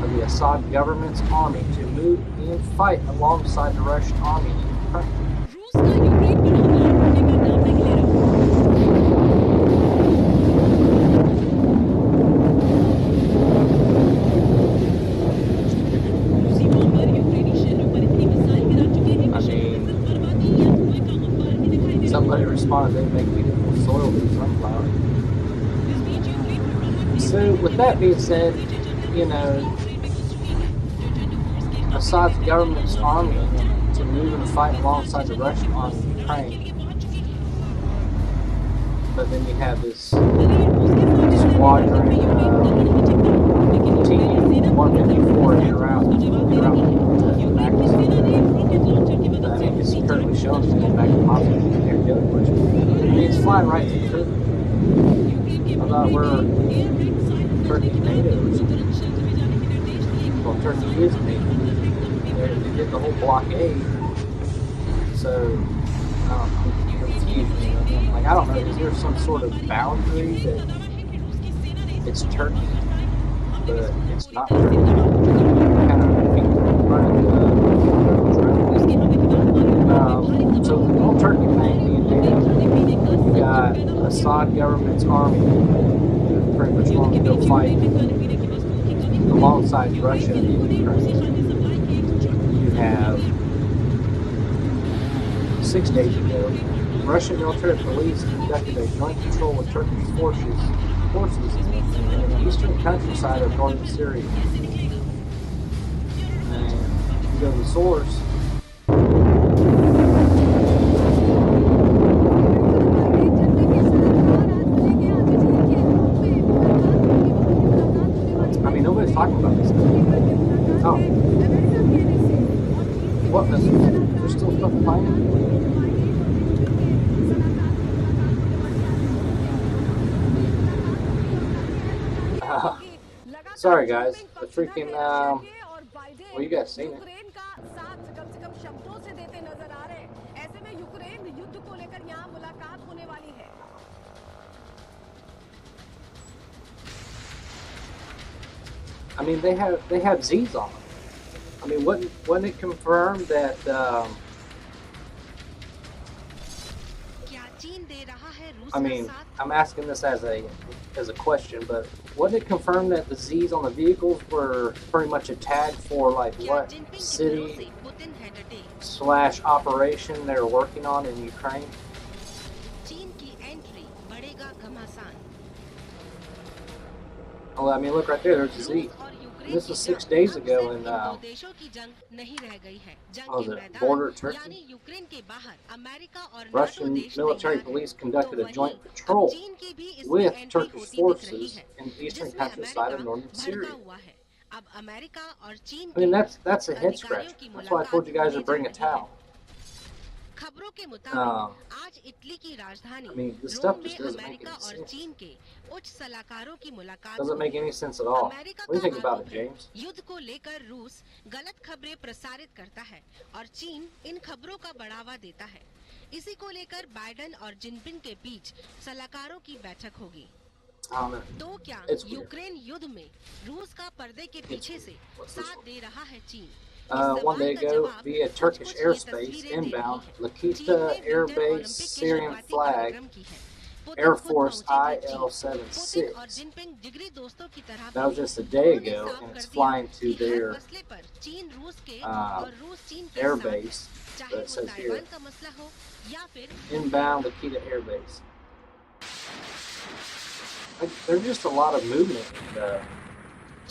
of the Assad government's army to move and fight alongside the Russian army in Ukraine. Somebody responded, they make beautiful soil with sunflower. So with that being said, you know, Assad's government's army to move and fight alongside the Russian army in Ukraine. But then you have this squadron T-154 en route to Maxis. I mean, it's currently showing us to get back to Moscow. I mean, it's flying right through Turkey. I thought we're Turkey's NATO or something. Well, Turkey is NATO. They did the whole blockade. So, I'm confused. Like, I don't know, is there some sort of boundary that it's Turkey, but it's not Turkey? Kind of running so the whole Turkey thing being NATO, you got Assad government's army pretty much going to go fight alongside Russia and Ukraine. You have 6 days ago, Russian military police conducted a joint patrol with Turkish forces in the eastern countryside of northern Syria. And you go to the source. Talking about this stuff. Oh. What message? There's still stuff playing? Sorry guys, the freaking, well, you guys seen it. I mean, they have Z's on them. I mean, wasn't it confirmed that? I mean, I'm asking this as a question, but wasn't it confirmed that the Z's on the vehicles were pretty much a tag for like what city / operation they're working on in Ukraine? Well, I mean, look right there. There's a Z. This was 6 days ago in border Turkey. Russian military police conducted a joint patrol with Turkish forces in the eastern countryside of northern Syria. I mean, that's a head scratcher. That's why I told you guys to bring a towel. I mean, this stuff just doesn't make any sense. Doesn't make any sense at all. What do you think about it, James? युद्ध को लेकर रूस गलत खबरें प्रसारित करता है और चीन इन खबरों का बढ़ावा देता है। इसी को लेकर बाइडेन और जिनपिंग के बीच सलाहकारों की बैठक होगी। तो क्या यूक्रेन युद्ध में रूस का पर्दे के पीछे से साथ दे रहा है चीन? 1 day ago, via Turkish airspace inbound, Lakita Air Base, Syrian flag, Air Force IL-76. That was just a day ago, and it's flying to their air base. But it says here, inbound Lakita Air Base. There's just a lot of movement in the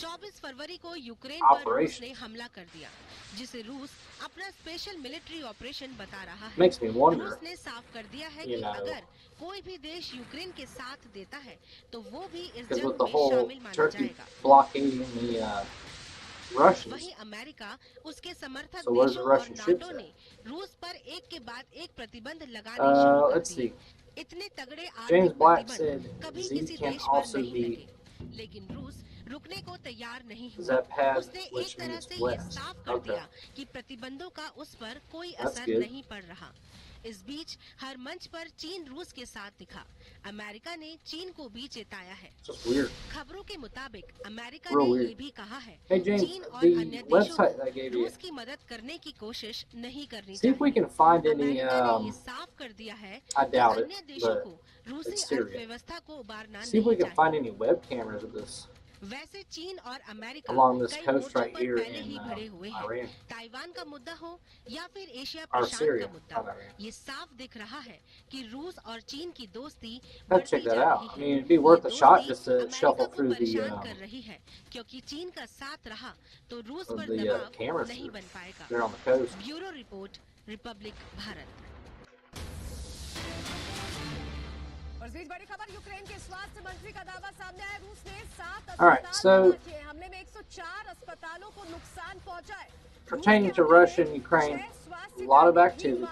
24 फरवरी को Ukraine पर रूस ने हमला कर दिया, जिसे रूस अपना स्पेशल मिलिट्री ऑपरेशन बता रहा है। रूस ने साफ कर दिया है कि अगर कोई भी देश यूक्रेन के साथ देता है, तो वो भी इस जंग में शामिल माना जाएगा। वहीं अमेरिका, उसके समर्थक देशों और नाटो ने रूस पर एक के बाद एक प्रतिबंध लगाने शुरू कर दिए। इतने तगड़े आर्थिक प्रतिबंध कभी किसी देश पर नहीं लगे, लेकिन रूस रुकने को तैयार नहीं हुआ। उसने एक तरह से ये साफ कर दिया कि प्रतिबंधों का उस पर कोई असर नहीं पड़ रहा। इस बीच हर मंच पर चीन रूस के साथ दिखा। अमेरिका ने चीन को भी चेताया है। खबरों के मुताबिक अमेरिका ने ये भी कहा है चीन और अन्य देशों को रूस की मदद करने की कोशिश नहीं करनी चाहिए। अमेरिका ने ये साफ कर दिया है कि अन्य देशों को रूसी अर्थव्यवस्था को उबारना नहीं चाहिए। वैसे चीन और अमेरिका कई मोर्चों पर पहले ही भिड़े हुए हैं। ताइवान का मुद्दा हो या फिर एशिया प्रशांत का मुद्दा, ये साफ दिख रहा है कि रूस और चीन की दोस्ती बढ़ती जा रही है। ये दोस्ती अमेरिका को परेशान कर रही है, क्योंकि चीन का साथ रहा तो रूस पर दबाव नहीं बन पाएगा। Bureau report, Republic Bharat. और इस बड़ी खबर यूक्रेन के स्वास्थ्य मंत्री का दावा सामने आया। रूस ने 7 अस्पताल हमले में 104 अस्पतालों को नुकसान पहुंचा है। Pertaining to Russia and Ukraine, a lot of activity.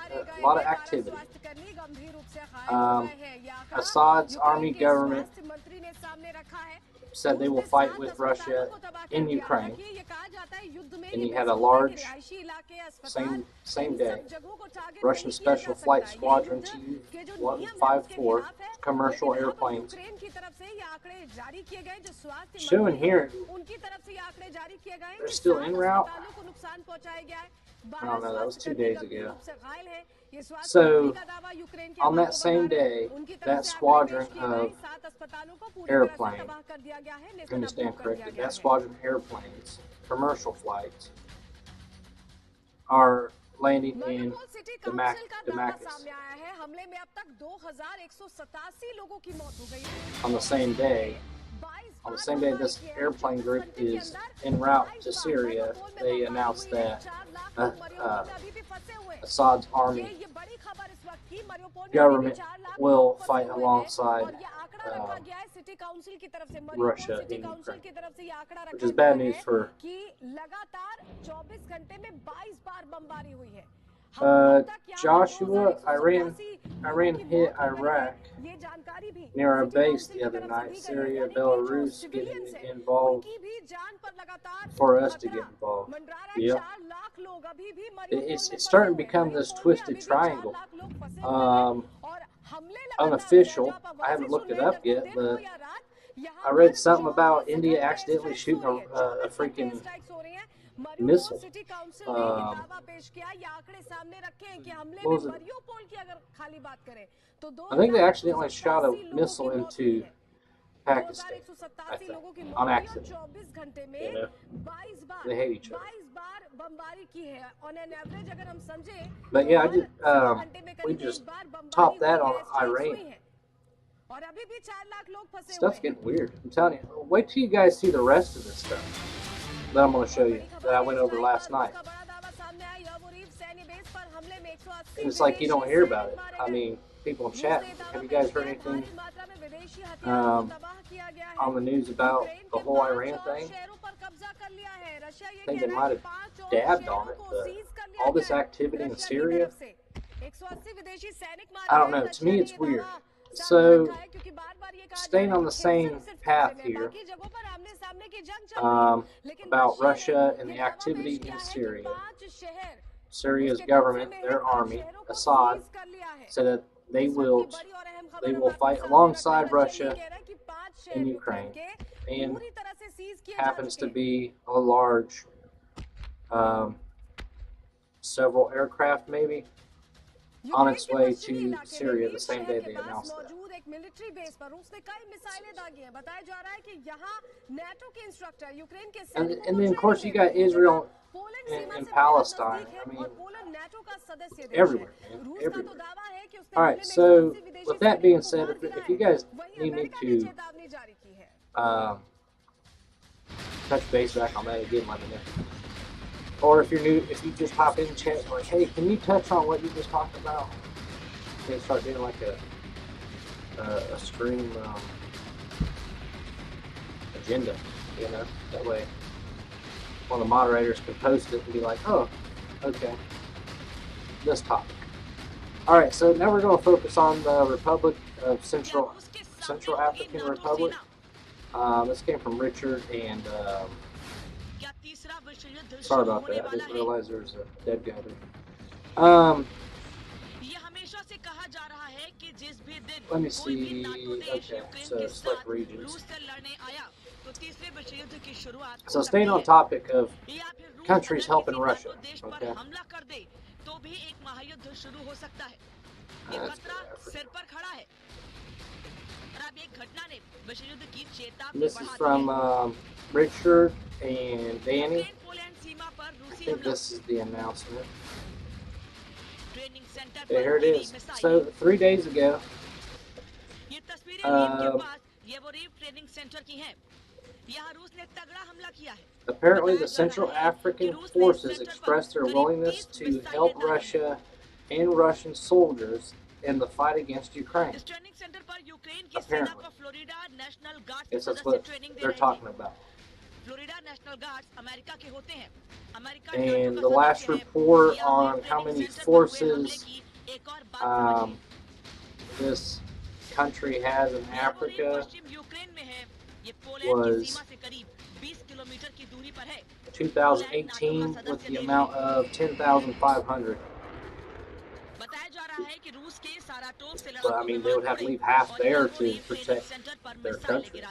Assad's army government said they will fight with Russia in Ukraine, and he had a large, same day, Russian Special Flight Squadron Tu-154 commercial airplanes. Showing here, they're still en route. I don't know, that was 2 days ago. So, on that same day, that squadron of airplanes, understand correctly, that squadron of airplanes, commercial flights, are landing in Damascus. On the same day, this airplane group is en route to Syria, they announced that Assad's army government will fight alongside Russia in Ukraine, which is bad news for Joshua. Iran hit Iraq near our base the other night. Syria, Belarus getting involved for us to get involved. Yeah. It's starting to become this twisted triangle. Unofficial, I haven't looked it up yet, but I read something about India accidentally shooting a freaking missile. What was it? I think they accidentally shot a missile into Pakistan, I think, on accident. You know, they hate each other. But yeah, we just topped that on Iran. Stuff's getting weird. I'm telling you. Wait till you guys see the rest of this stuff that I'm going to show you, that I went over last night. And it's like you don't hear about it. I mean, people in chat, have you guys heard anything on the news about the whole Iran thing? I think they might have dabbed on it, but all this activity in Syria, I don't know. To me, it's weird. So, staying on the same path here about Russia and the activity in Syria. Syria's government, their army, Assad, said that they will fight alongside Russia in Ukraine, and happens to be a large, several aircraft maybe, on its way to Syria the same day they announced that. And then, of course, you got Israel and Palestine. I mean, everywhere, man. Everywhere. All right, so with that being said, if you guys need me to touch base back on that again, let me know. Or if you're new, if you just hop in chat like, hey, can you touch on what you just talked about? They start doing like a stream agenda, you know, that way one of the moderators can post it and be like, oh, okay, this topic. All right, so now we're going to focus on the Republic of Central African Republic. This came from Richard, and sorry about that. I didn't realize there was a dead guy there. Let me see. Okay, so select regions. So staying on topic of countries helping Russia, okay? This is from Richard and Danny. I think this is the announcement. Okay, here it is. So 3 days ago, apparently the Central African forces expressed their willingness to help Russia and Russian soldiers in the fight against Ukraine. Apparently. Yes, that's what they're talking about. And the last report on how many forces this country has in Africa was 2018 with the amount of 10,500. But I mean, they would have to leave half there to protect their country.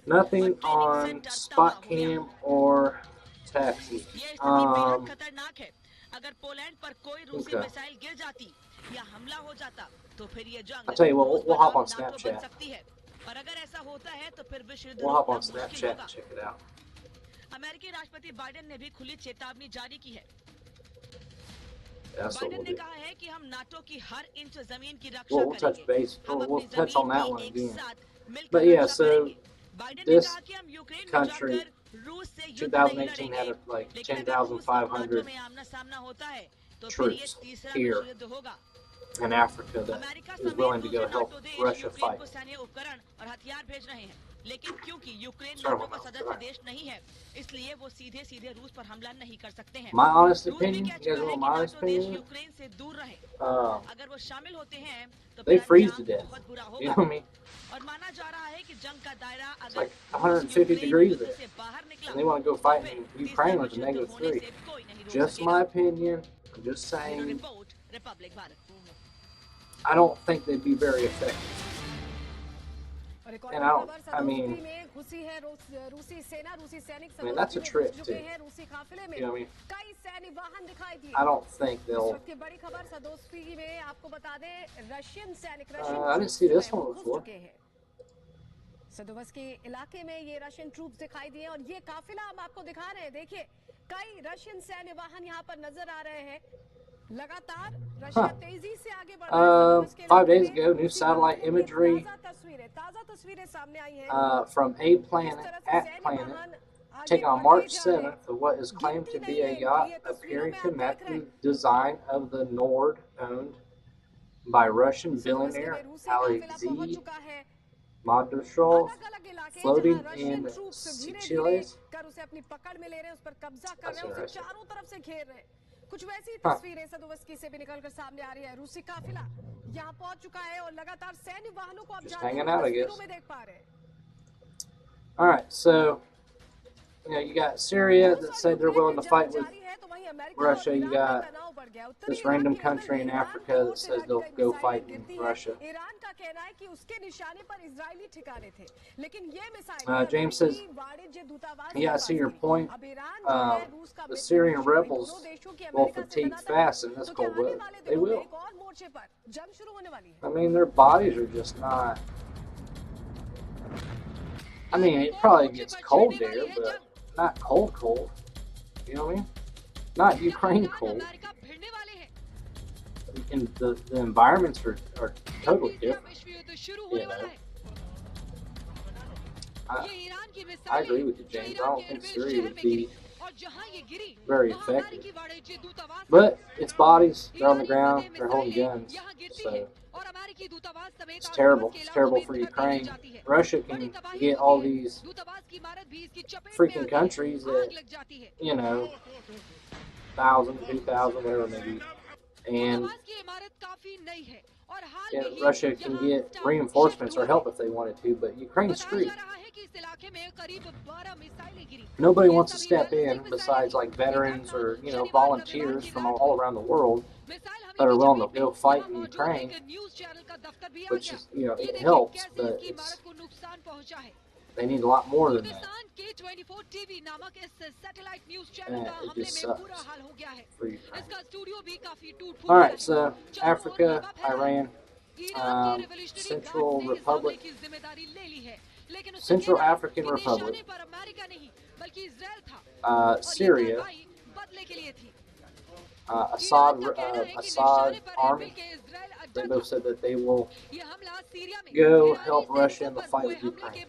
Nothing on spot cam or taxi. Okay. I'll tell you what, we'll hop on Snapchat. We'll hop on Snapchat and check it out. That's what we'll do. We'll touch base. We'll touch on that one again. But yeah, so this country, 2018, had like 10,500 troops here in Africa that is willing to go help Russia fight. My honest opinion, you guys know what my honest opinion is? They freeze to death. You know what I mean? It's like 150 degrees there. And they want to go fight in Ukraine with a -3. Just my opinion. I'm just saying. I don't think they'd be very effective. And I mean, that's a trip too. You know what I mean? I don't think they'll. I didn't see this one before. सदोवस्की इलाके में ये Russian troops दिखाई दिए और ये काफिला हम आपको दिखा रहे हैं. देखिए कई रशियन सैन्य वाहन यहाँ पर नजर आ रहे हैं. लगातार रशिया तेजी से आगे बढ़ रहा है. 5 days ago, new satellite imagery from a planet at planet taken on March 7th of what is claimed to be a yacht appearing to map the design of the Nord, owned by Russian billionaire Alexei Mardashov, floating in Seychelles. That's interesting. कुछ वैसी तस्वीरें सदोवस्की से भी निकलकर सामने आ रही है. रूसी काफिला यहाँ पहुंच चुका है और लगातार सैन्य वाहनों को आप तस्वीरों में देख पा रहे हैं. All right, so you got Syria that said they're willing to fight with Russia. You got this random country in Africa that says they'll go fight in Russia. James says, yeah, I see your point. The Syrian rebels will fatigue fast in this cold weather. They will. I mean, their bodies are just not... I mean, it probably gets cold there, but not cold. You know what I mean? Not Ukraine cold. And the environments are totally different. You know? I agree with you, James. I don't think Syria would be very effective. But it's bodies. They're on the ground. They're holding guns. So it's terrible. It's terrible for Ukraine. Russia can get all these freaking countries that, 1,000, 2,000, whatever it may be. And Russia can get reinforcements or help if they wanted to, but Ukraine's screwed. Nobody wants to step in besides like veterans or volunteers from all around the world that are willing to go fight in Ukraine, which is, it helps, but they need a lot more than that. And it just sucks for Ukraine. Alright, so Africa, Iran, Central African Republic, Syria, Assad army. They both said that they will go help Russia in the fight with Ukraine.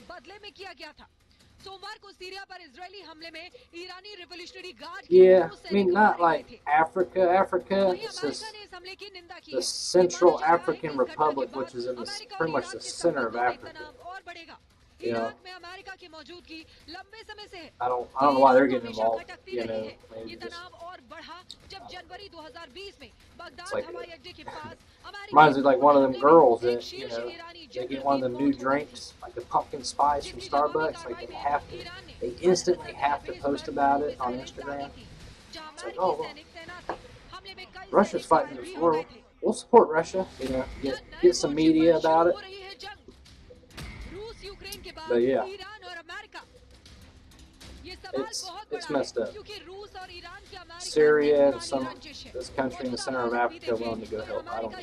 Yeah, I mean, not like Africa. Africa is just the Central African Republic, which is in pretty much the center of Africa. I don't know why they're getting involved. Maybe just, it's like reminds me of like one of them girls that they get one of the new drinks, like the pumpkin spice from Starbucks. Like they instantly have to post about it on Instagram. It's like, oh, well, Russia's fighting this war. We'll support Russia. Get some media about it. But yeah, it's messed up. Syria and this country in the center of Africa willing to go help. I don't know.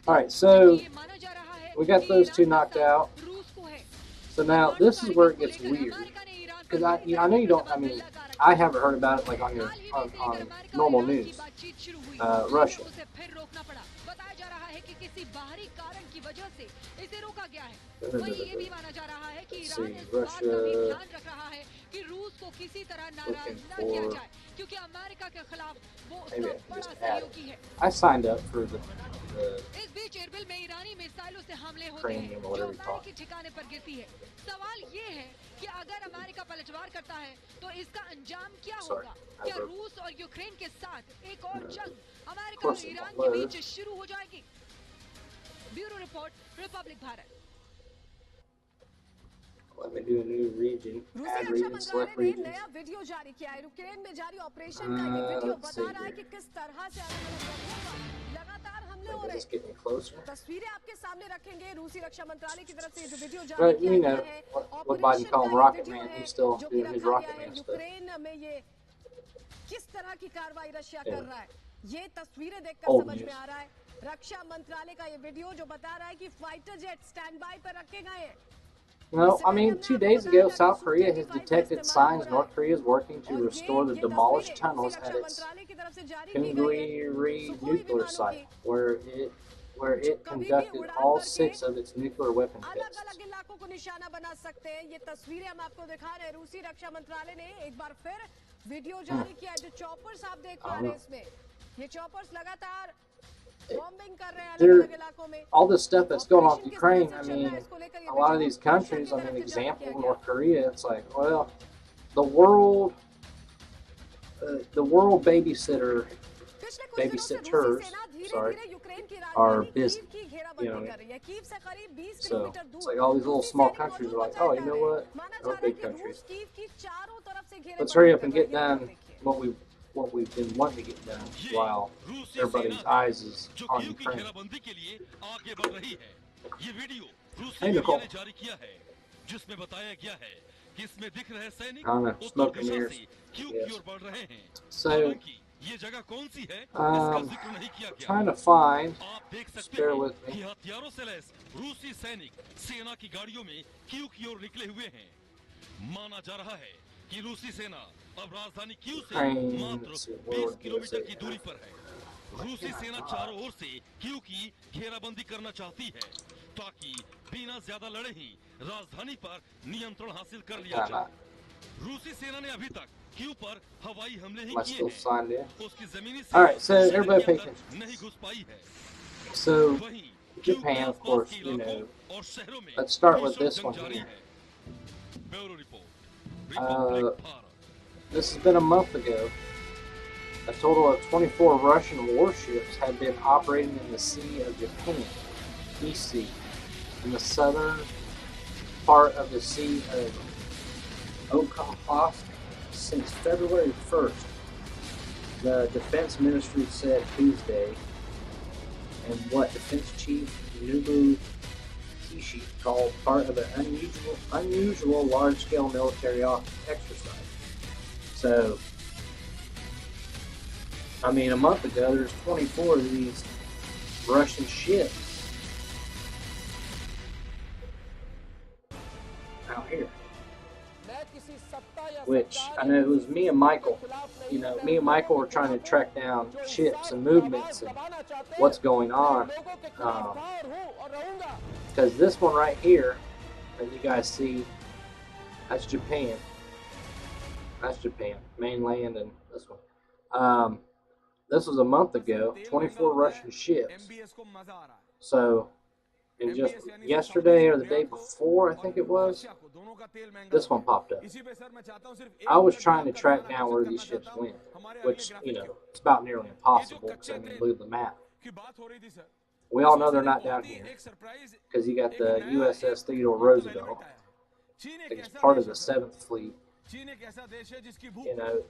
All right, so we got those two knocked out. So now this is where it gets weird, because I know you don't. I mean, I haven't heard about it like on normal news. Russia. Let's see, Russia looking for, maybe I can just add it. I signed up for the training or whatever you call it. Sorry, I of course it won't load. Bureau report Republic Bharat. Let me do a new region. Add region, select regions. नया video जारी किया है. Ukraine में जारी operation का ये video बता रहा है कि किस तरह से लगातार हमले हमले हो रहे Is this getting closer? तस्वीरें आपके सामने रखेंगे रूसी रक्षा मंत्रालय की तरफ से जो वीडियो जारी But, किया you गया know, है what Biden ऑपरेशन call का him ये Rocket वीडियो Man, है he's still जो कि doing his रखा Rocket गया है Man stuff. यूक्रेन में ये किस तरह की कार्रवाई रशिया कर रहा है ये तस्वीरें देखकर Old समझ news. में आ रहा है रक्षा मंत्रालय का ये वीडियो जो बता रहा है कि फाइटर जेट स्टैंड बाय पर रखे गए हैं No, I mean, 2 days ago, South Korea has detected signs North Korea is working to restore the demolished tunnels at its Pyongyang nuclear site, where it conducted all 6 of its nuclear weapon tests. अलग-अलग इलाकों को निशाना बना सकते हैं ये तस्वीरें हम आपको दिखा रहे हैं रूसी रक्षा मंत्रालय ने एक बार फिर वीडियो जारी किया जो चॉपर्स आप देख पा रहे हैं इसमें ये चॉपर्स लगातार बॉम्बिंग कर रहे हैं अलग-अलग इलाकों में all this stuff that's going on with Ukraine, I mean, a lot of these countries, I mean, example, North Korea, it's like, well, the world babysitters, sorry, are busy, you know, so it's like all these little small countries are like, oh, you know what, they're big countries. Let's hurry up and get done what we've been wanting to get done while everybody's eyes is on Ukraine. Hey, Nicole. I don't know, smoke and mirrors. Yes. So, trying to find, just bear with me. कि रूसी सेना अब राजधानी Kyiv से Ukraine, मात्र let's see, 20 kilometre की दूरी पर है रूसी सेना चारों ओर से कीव की घेराबंदी करना चाहती है ताकि बिना ज्यादा लड़े ही राजधानी पर नियंत्रण हासिल कर लिया जाए रूसी सेना ने अभी तक कीव पर हवाई हमले ही किए हैं उसकी जमीनी सेना नहीं घुस पाई है So, Japan, of course, you know, let's start with this one here. This has been a month ago. A total of 24 Russian warships have been operating in the Sea of Japan, East Sea, in the southern part of the Sea of Okhotsk since February 1st, the Defense Ministry said Tuesday, and what Defense Chief Nubu Kishi called part of an unusual large-scale military exercise. So, I mean, a month ago, there's 24 of these Russian ships out here. Which, I know it was me and Michael. You know, me and Michael were trying to track down ships and movements and what's going on. Because this one right here, that you guys see, that's Japan. That's Japan. Mainland and this one. This was a month ago, 24 Russian ships. So, and just yesterday or the day before, I think it was, this one popped up. I was trying to track down where these ships went, which, you know, it's about nearly impossible because I mean, look at the map. We all know they're not down here because you got the USS Theodore Roosevelt. I think it's part of the 7th Fleet. You know,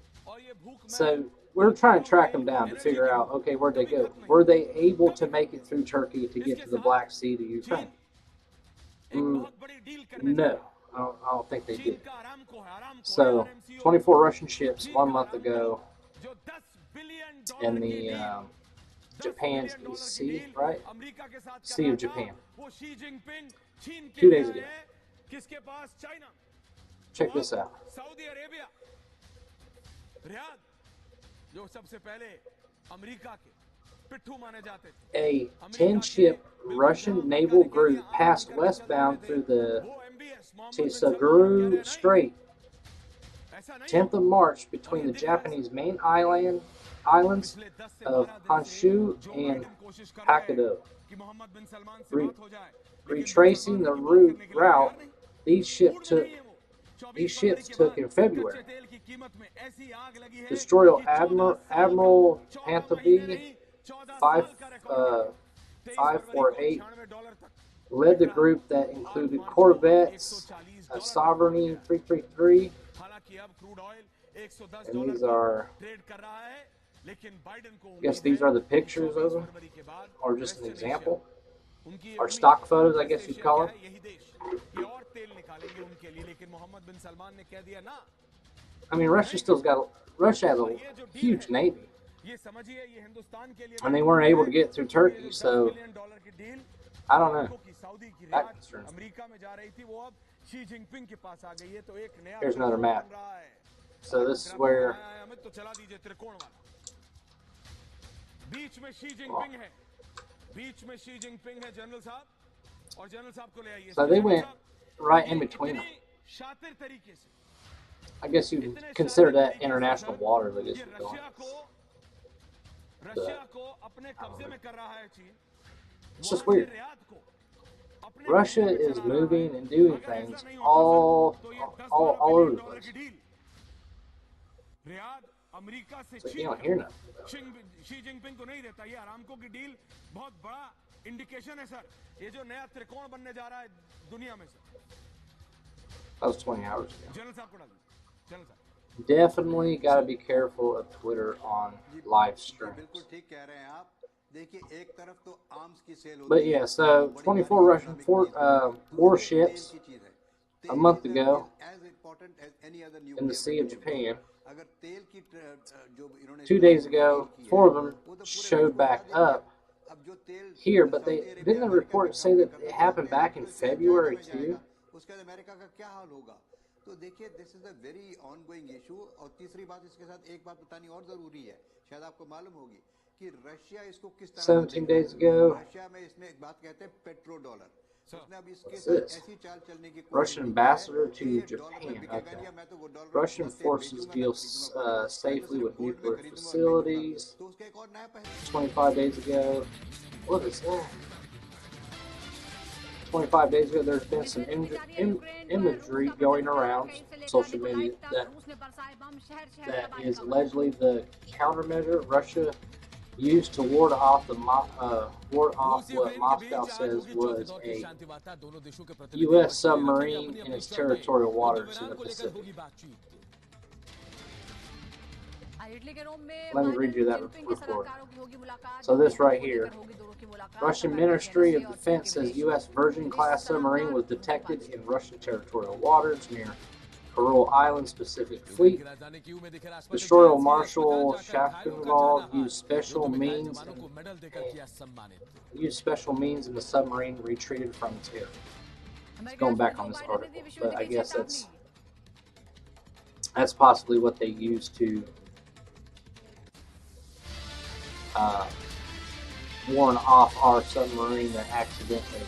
so we're trying to track them down to figure out, okay, where'd they go? Were they able to make it through Turkey to get to the Black Sea to Ukraine? No, I don't think they did. So, 24 Russian ships 1 month ago in the Japan's Sea, right? Sea of Japan. 2 days ago. Check this out. A 10-ship Russian naval group passed westbound through the Chisaguru Strait, 10th of March, between the Japanese main islands of Honshu and Hokkaido. Retracing the route these ships took in February. Destroyer Admiral Pantabi 548 led the group that included corvettes, a Sovereignty 333, and these are I guess these are the pictures of them, or just an example, or stock photos, I guess you'd call them. I mean, Russia has a huge navy, and they weren't able to get through Turkey, so I don't know. That concerns me. Here's another map. So this is where. So they went right in between them. I guess you would consider that international water that is going. It's just weird. Russia is moving and doing things all over the place. So you don't hear nothing. That was 20 hours ago. Definitely got to be careful of Twitter on live streams. But yeah, so 24 Russian warships a month ago in the Sea of Japan. 2 days ago, 4 of them showed back up here, but didn't the report say that it happened back in February too? तो देखिए this is a very ongoing issue और तीसरी बात इसके साथ एक बात बतानी और जरूरी है शायद आपको मालूम होगी कि रशिया इसको किस तरह 17 days ago रशिया में इसमें एक बात कहते हैं पेट्रो डॉलर उसने अब इसके साथ ऐसी चाल चलने की Russian ambassador to Japan. Okay. Russian forces deal safely with nuclear facilities. 25 days ago. What is that? 25 days ago, there's been some imagery going around social media that is allegedly the countermeasure Russia used to ward off what Moscow says was a U.S. submarine in its territorial waters in the Pacific. Let me read you that report. So this right here. Russian Ministry of Defense says U.S. Virgin-class submarine was detected in Russian territorial waters near Kuril Islands Pacific Fleet. Destroyer Marshal Shakunov used special means and the submarine retreated from its area. It's going back on this article, but I guess that's possibly what they used to warn off our submarine that accidentally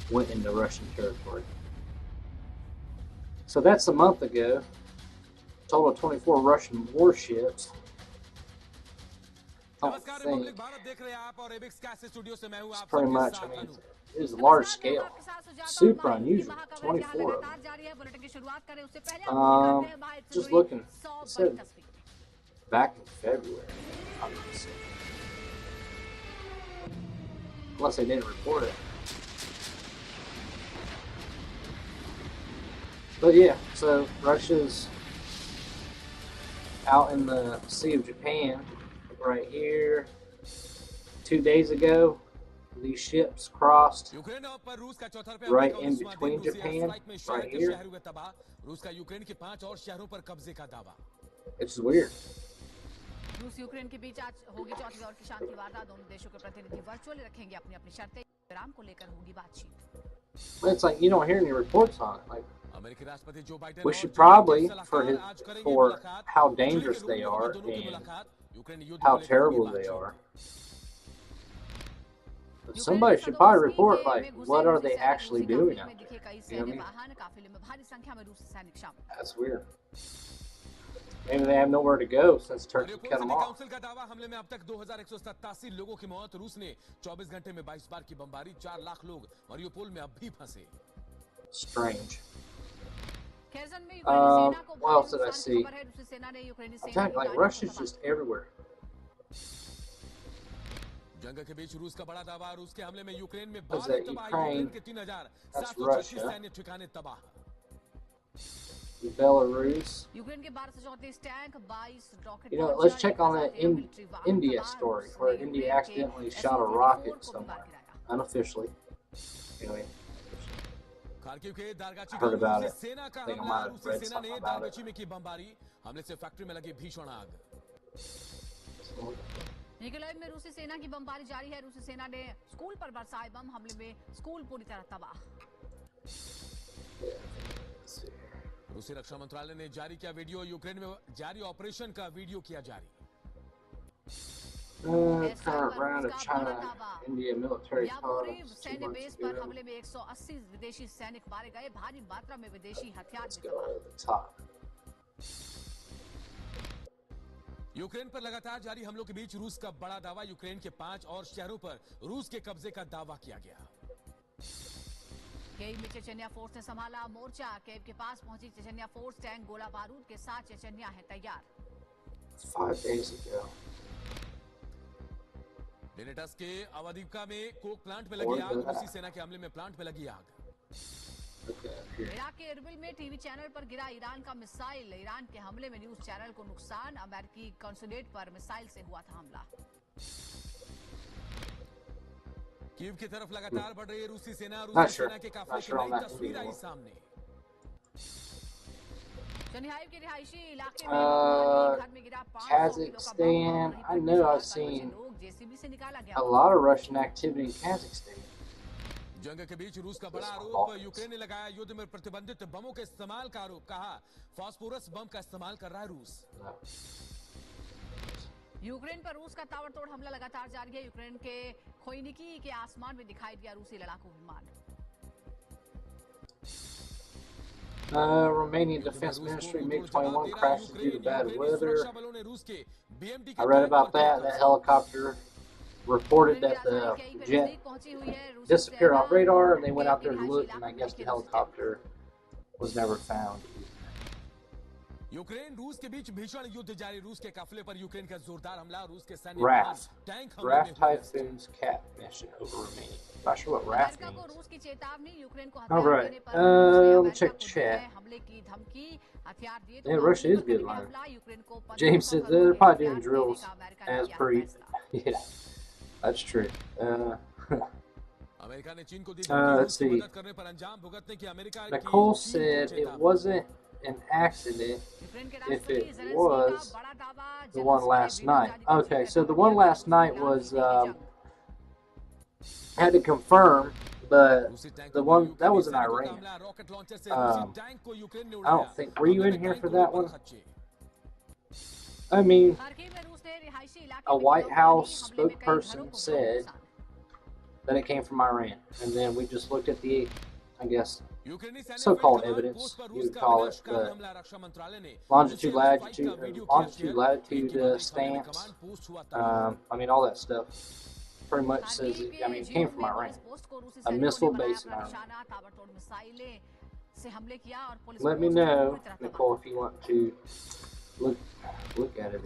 went into Russian territory. So that's a month ago. Total of 24 Russian warships. I don't think it's pretty much, I mean, it was large scale. Super unusual. 24 of them. Just looking. It said back in February. I'm not seeing. Unless they didn't report it. But yeah, so Russia's out in the Sea of Japan right here. 2 days ago, these ships crossed right in between Japan, right here. It's weird. रूस Ukraine के बीच आज होगी चौथे दौर की शांति वार्ता दोनों देशों के प्रतिनिधि वर्चुअली रखेंगे अपनी अपनी शर्तें विराम को लेकर होगी बातचीत It's like you don't hear any reports on it. Like we should probably for how dangerous they are and how terrible they are. But somebody should probably report like what are they actually doing out there? You know what I mean? That's weird. Maybe they have nowhere to go since Turkey cut them off. Strange. What else did I see? I'm telling you, like Russia's just everywhere. Was that Ukraine? That's Russia. Belarus. Ukraine के 1234 tank, 22 rocket You know, let's check on that India story where India accidentally shot a rocket somewhere unofficially. Anyway, Kharkiv के दारगाची I heard about रूसी it. सेना का I think I हमला, might have रूसी read सेना ने something about it. दारगाची में की बमबारी, हमले से फैक्ट्री में लगी भीषण आग। निकोलाइव में रूसी सेना की बमबारी जारी है। रूसी सेना ने स्कूल पर बरसाए बम, हमले में स्कूल पूरी तरह तबाह। रूसी रक्षा मंत्रालय ने जारी किया वीडियो, यूक्रेन में जारी ऑपरेशन का वीडियो किया जारी। Current round of China-India military talks 2 सैन्य बेस months पर ago. हमले में 180 विदेशी सैनिक मारे गए। भारी मात्रा में विदेशी हथियार Let's भी go तबाह। to the top. यूक्रेन पर लगातार जारी हमलों के बीच रूस का बड़ा दावा, यूक्रेन के 5 और शहरों पर रूस के कब्जे का दावा किया गया। कीव में चेचन्या फोर्स ने संभाला मोर्चा। कीव के पास पहुंची चेचन्या फोर्स, टैंक गोला बारूद के साथ चेचन्या है तैयार। 5 days ago. बेनेटस के अवदिवका में कोक प्लांट में लगी आग, रूसी सेना के हमले में प्लांट में लगी आग। इराक के इरबिल में टीवी चैनल पर गिरा ईरान का मिसाइल। ईरान के हमले में न्यूज चैनल को नुकसान। अमेरिकी कॉन्सुलेट पर मिसाइल से हुआ था हमला। कीव की तरफ लगातार बढ़ रही है रूसी सेना, रूसी सेना के काफिले की नई तस्वीर आई सामने। शनिहाइव के रिहायशी इलाके में घर में गिरा 500 किलो का Kazakhstan. I know I've seen JCB से निकाला गया। a lot of Russian activity in Kazakhstan. जंग के बीच रूस का बड़ा आरोप, यूक्रेन ने लगाया युद्ध में प्रतिबंधित बमों के इस्तेमाल का आरोप। कहा फास्फोरस बम का इस्तेमाल कर रहा है रूस। यूक्रेन पर रूस का ताबड़तोड़ हमला लगातार जारी है। यूक्रेन के खोइनिकी के आसमान में दिखाई दिया रूसी लड़ाकू विमान। Romanian Defense Ministry MiG-21 crashes due to bad weather. I read about that. That helicopter reported that the jet disappeared off radar, and they went out there to look, and I guess the helicopter was never found. Ukraine रूस के बीच भीषण युद्ध जारी, रूस के काफिले पर Ukraine का जोरदार हमला, रूस के सैन्य RAF. Tank RAF Typhoon's cat mission over Romania. Not sure what RAF America को means. रूस की चेतावनी, यूक्रेन को All हथियार right. देने पर Let me check chat. हमले की धमकी, हथियार दिए तो Yeah, Russia is good line. James said they're probably doing drills as per. Yeah, that's true. America ने चीन को दी Let's see. मदद करने पर अंजाम भुगतने की अमेरिका की Nicole said it wasn't an accident if it was the one last night. Okay, so the one last night was had to confirm, but the one that was in Iran. I don't think, were you in here for that one? I mean, a White House spokesperson said that it came from Iran, and then we just looked at the, I guess, so-called evidence, you would call it, but longitude, latitude stamps, I mean, all that stuff pretty much says, I mean, it came from Iran, a missile base in Iran. Let me know, Nicole, if you want to look at it.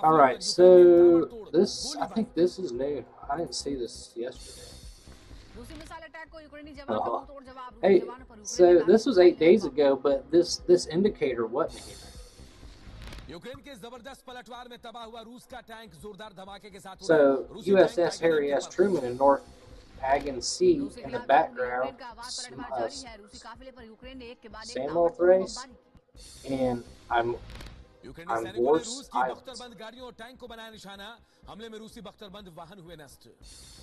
All right, so this, I think this is new. I didn't see this yesterday. Oh. Hey, so this was 8 days ago, but this indicator wasn't here. So USS Harry S. Truman in North Pagan Sea in the background, Samuel Thrace, and I'm Vorse Islands.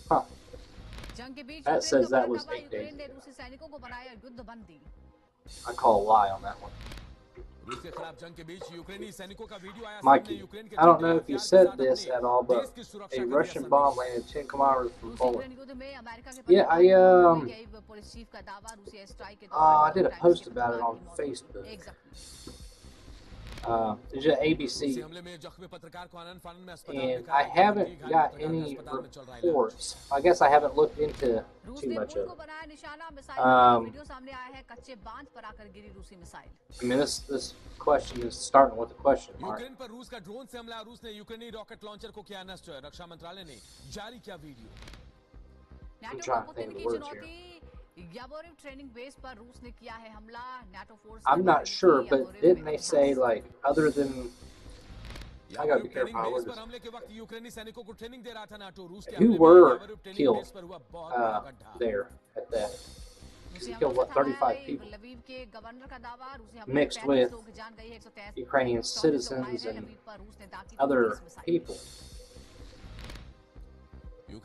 Huh. That says that was 8 days ago. I call a lie on that one. Mikey, I don't know if you said this at all, but a Russian bomb landed 10 kilometers from Poland. Yeah, I did a post about it on Facebook. It's just ABC, and I haven't got any reports. I guess I haven't looked into too much of it. I mean, this question is starting with a question mark. I'm trying to think of the words here. I'm not sure, but didn't they say, like, other than... I gotta be careful how I word this. Who were killed there at that? He killed, what, 35 people? Mixed with Ukrainian citizens and other people. You know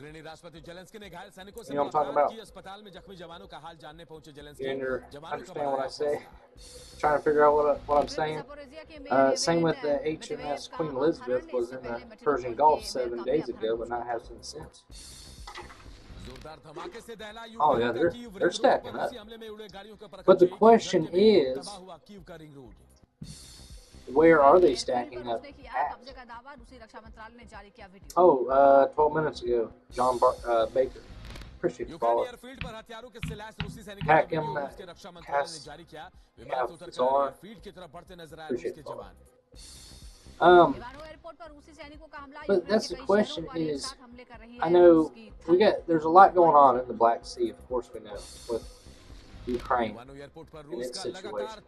what I'm talking about? You understand what I say? Trying to figure out what I'm saying? Same with the HMS Queen Elizabeth was in the Persian Gulf 7 days ago, but not have since. Oh yeah, they're stacking up. But the question is, where are they stacking up at? Oh, 12 minutes ago, John Baker. Appreciate the follow. Hakim Kazar. Appreciate the follow. But that's the question is, I know there's a lot going on in the Black Sea, of course we know, with Ukraine and its situations.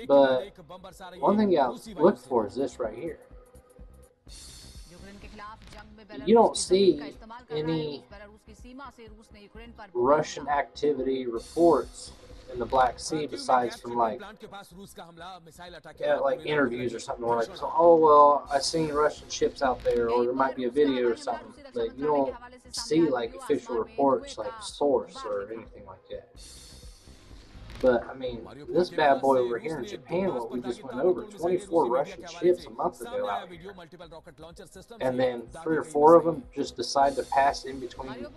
But one thing you look for is this right here. You don't see any Russian activity reports in the Black Sea besides from like interviews or something where like, oh well, I seen Russian ships out there, or there might be a video or something, but you don't see like official reports like source or anything like that. But I mean, this bad boy over here in Japan, what we just went over, 24 Russian ships a month ago out here, and then 3 or 4 of them just decide to pass in between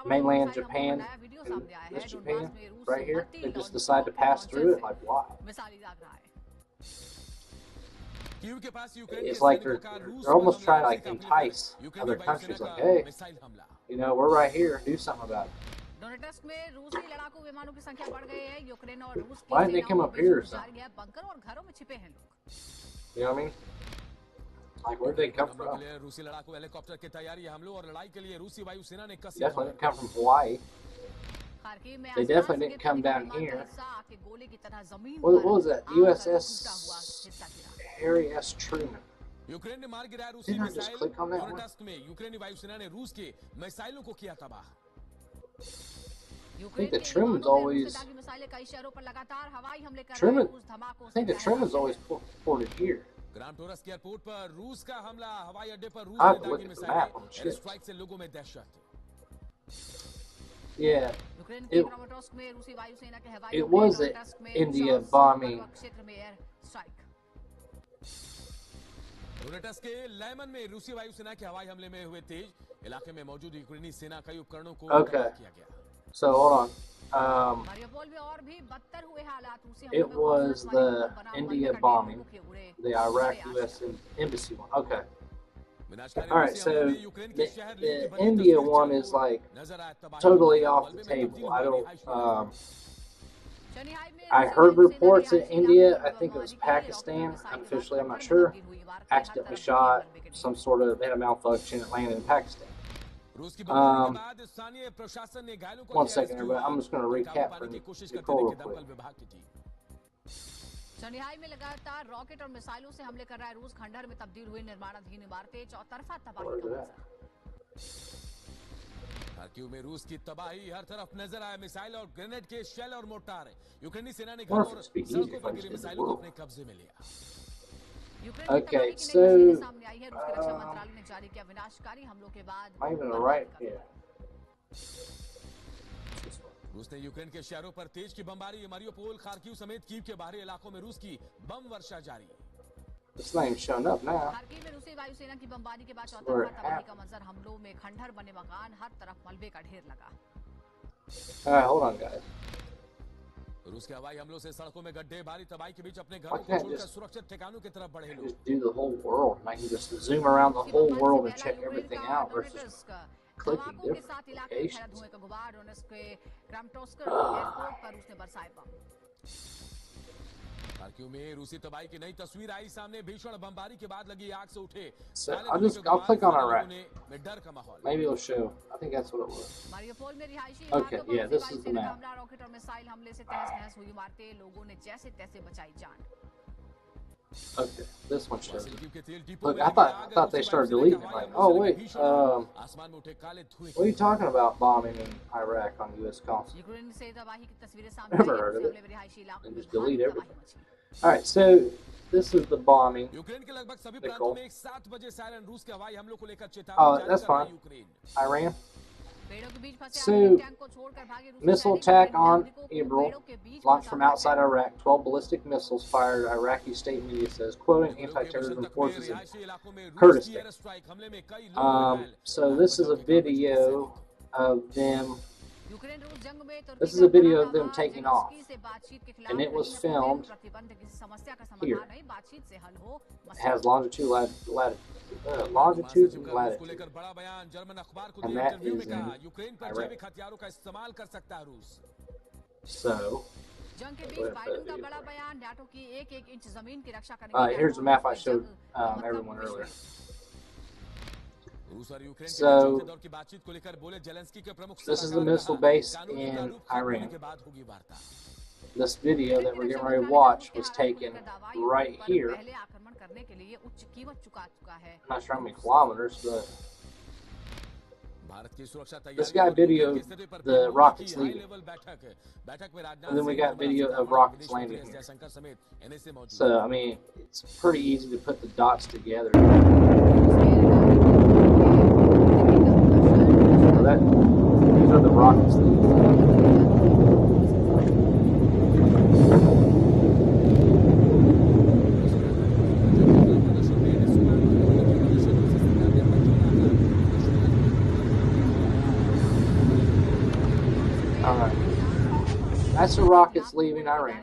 mainland Japan and this Japan right here. They just decide to pass through it. Like, why? It's like they're almost trying to like entice other countries. Like, hey, you know, we're right here. Do something about it. Why didn't they come up here or something? You know what I mean? Like, where'd they come from? Definitely didn't come from Hawaii. They definitely didn't come down here. What was that? USS Harry S. Truman. Didn't I just click on that one? I think the Truman's always ported here. I have to look at the map on the ships. Yeah, it was an India bombing. Okay, so hold on. It was the India bombing, the Iraq U.S. Embassy one. Okay. Alright, so the India one is like totally off the table. I don't, I heard reports in India, I think it was Pakistan, officially I'm not sure, accidentally shot some sort of, they had a malfunction, it landed in Pakistan. One second everybody, I'm just going to recap for Nicole real quick. Shanghai में लगातार rocket और मिसाइलों से हमले कर रहा है रूस। खंडहर में तब्दील हुई निर्माणाधीन इमारतें, चौतरफा तबाही का मंजर। खार्किव में रूस की तबाही हर तरफ नजर आए। मिसाइल और ग्रेनेड के शेल और मोर्टार। यूक्रेनी सेना ने घरों और सड़कों पर गिरे मिसाइलों को अपने कब्जे में लिया। Okay, so I'm gonna write here. रूस ने यूक्रेन के शहरों पर तेज की बमबारी। मारियोपोल, खार्किव समेत कीव के बाहरी इलाकों में रूस की बम वर्षा जारी। It's not even showing up now. Kharkiv में रूसी वायुसेना की बमबारी के बाद चौतरफा तबाही का मंजर। हमलों में खंडहर बने मकान, हर तरफ मलबे का ढेर लगा। Alright, hold on guys. रूस के हवाई हमलों से सड़कों में गड्ढे, भारी तबाही के बीच अपने घरों को छोड़कर सुरक्षित ठिकानों की तरफ बढ़े लोग। Just do the whole world. I can just zoom around the whole world and check everything out versus clicking different locations. So I'll click on Iraq. Maybe it'll show. I think that's what it was. Mariupol में रिहायशी Okay, इमारतों पर yeah, रूसी this is the वायुसेना का map. हमला, rocket और missile हमले से तहस-नहस हुई इमारतें, लोगों ने जैसे तैसे बचाई जान। Okay, this one shows it. Look, I thought they started deleting it. Like, oh wait, what are you talking about bombing in Iraq on U.S. consul? Ukraine से तबाही की तस्वीरें सामने Never आई हैं, heard of रूसी it. हमले में रिहायशी इलाकों And में just delete भारी everything. तबाही मची। All right, so this is the bombing. Ukraine के लगभग सभी प्रांतों Nicole. में 7 बजे सायरन रूस के हवाई हमलों को लेकर Oh, चेतावनी जारी that's कर रहा है fine. यूक्रेन। Iran. पेड़ों के बीच फंसे So, आर्मी टैंक को छोड़कर भागे रूसी missile सैनिक, attack यूक्रेनी on नागरिकों को April, पेड़ों के बीच launched फंसा from हुआ outside tank. Iraq. 12 ballistic missiles fired, Iraqi state media says, quoting anti-terrorism forces in Kurdistan. So this is a video of them. This is a video of them taking off, and it was filmed here. It has longitude, longitude and latitude, and that is in Iraq. So, here's the map I showed everyone earlier. So, this is the missile base in Iran. This video that we're getting ready to watch was taken right here. I'm not sure how many kilometers, but this guy videoed the rockets leaving. And then we got video of rockets landing here. So, I mean, it's pretty easy to put the dots together. So these are the rockets leaving. That's the rockets leaving Iran.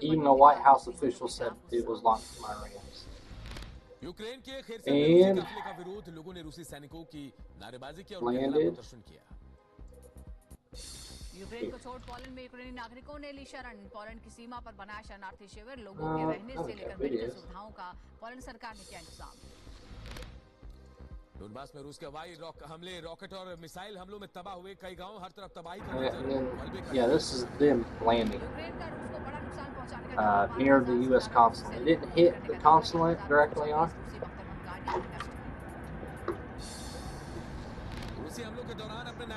Even the White House official said it was launched from Iran. And landed. Ukraine को छोड़ Poland में यूक्रेनी नागरिकों ने ली शरण। Poland की सीमा पर बनाया शरणार्थी शिविर, लोगों के रहने से लेकर मेडिकल सुविधाओं का पोलैंड सरकार ने किया इंतजाम। डोनबास में रूस के हवाई हमले, रॉकेट और मिसाइल हमलों में तबाह हुए कई गांव, हर तरफ तबाही का yeah, this is them landing near the U.S. consulate. It didn't hit the consulate directly on.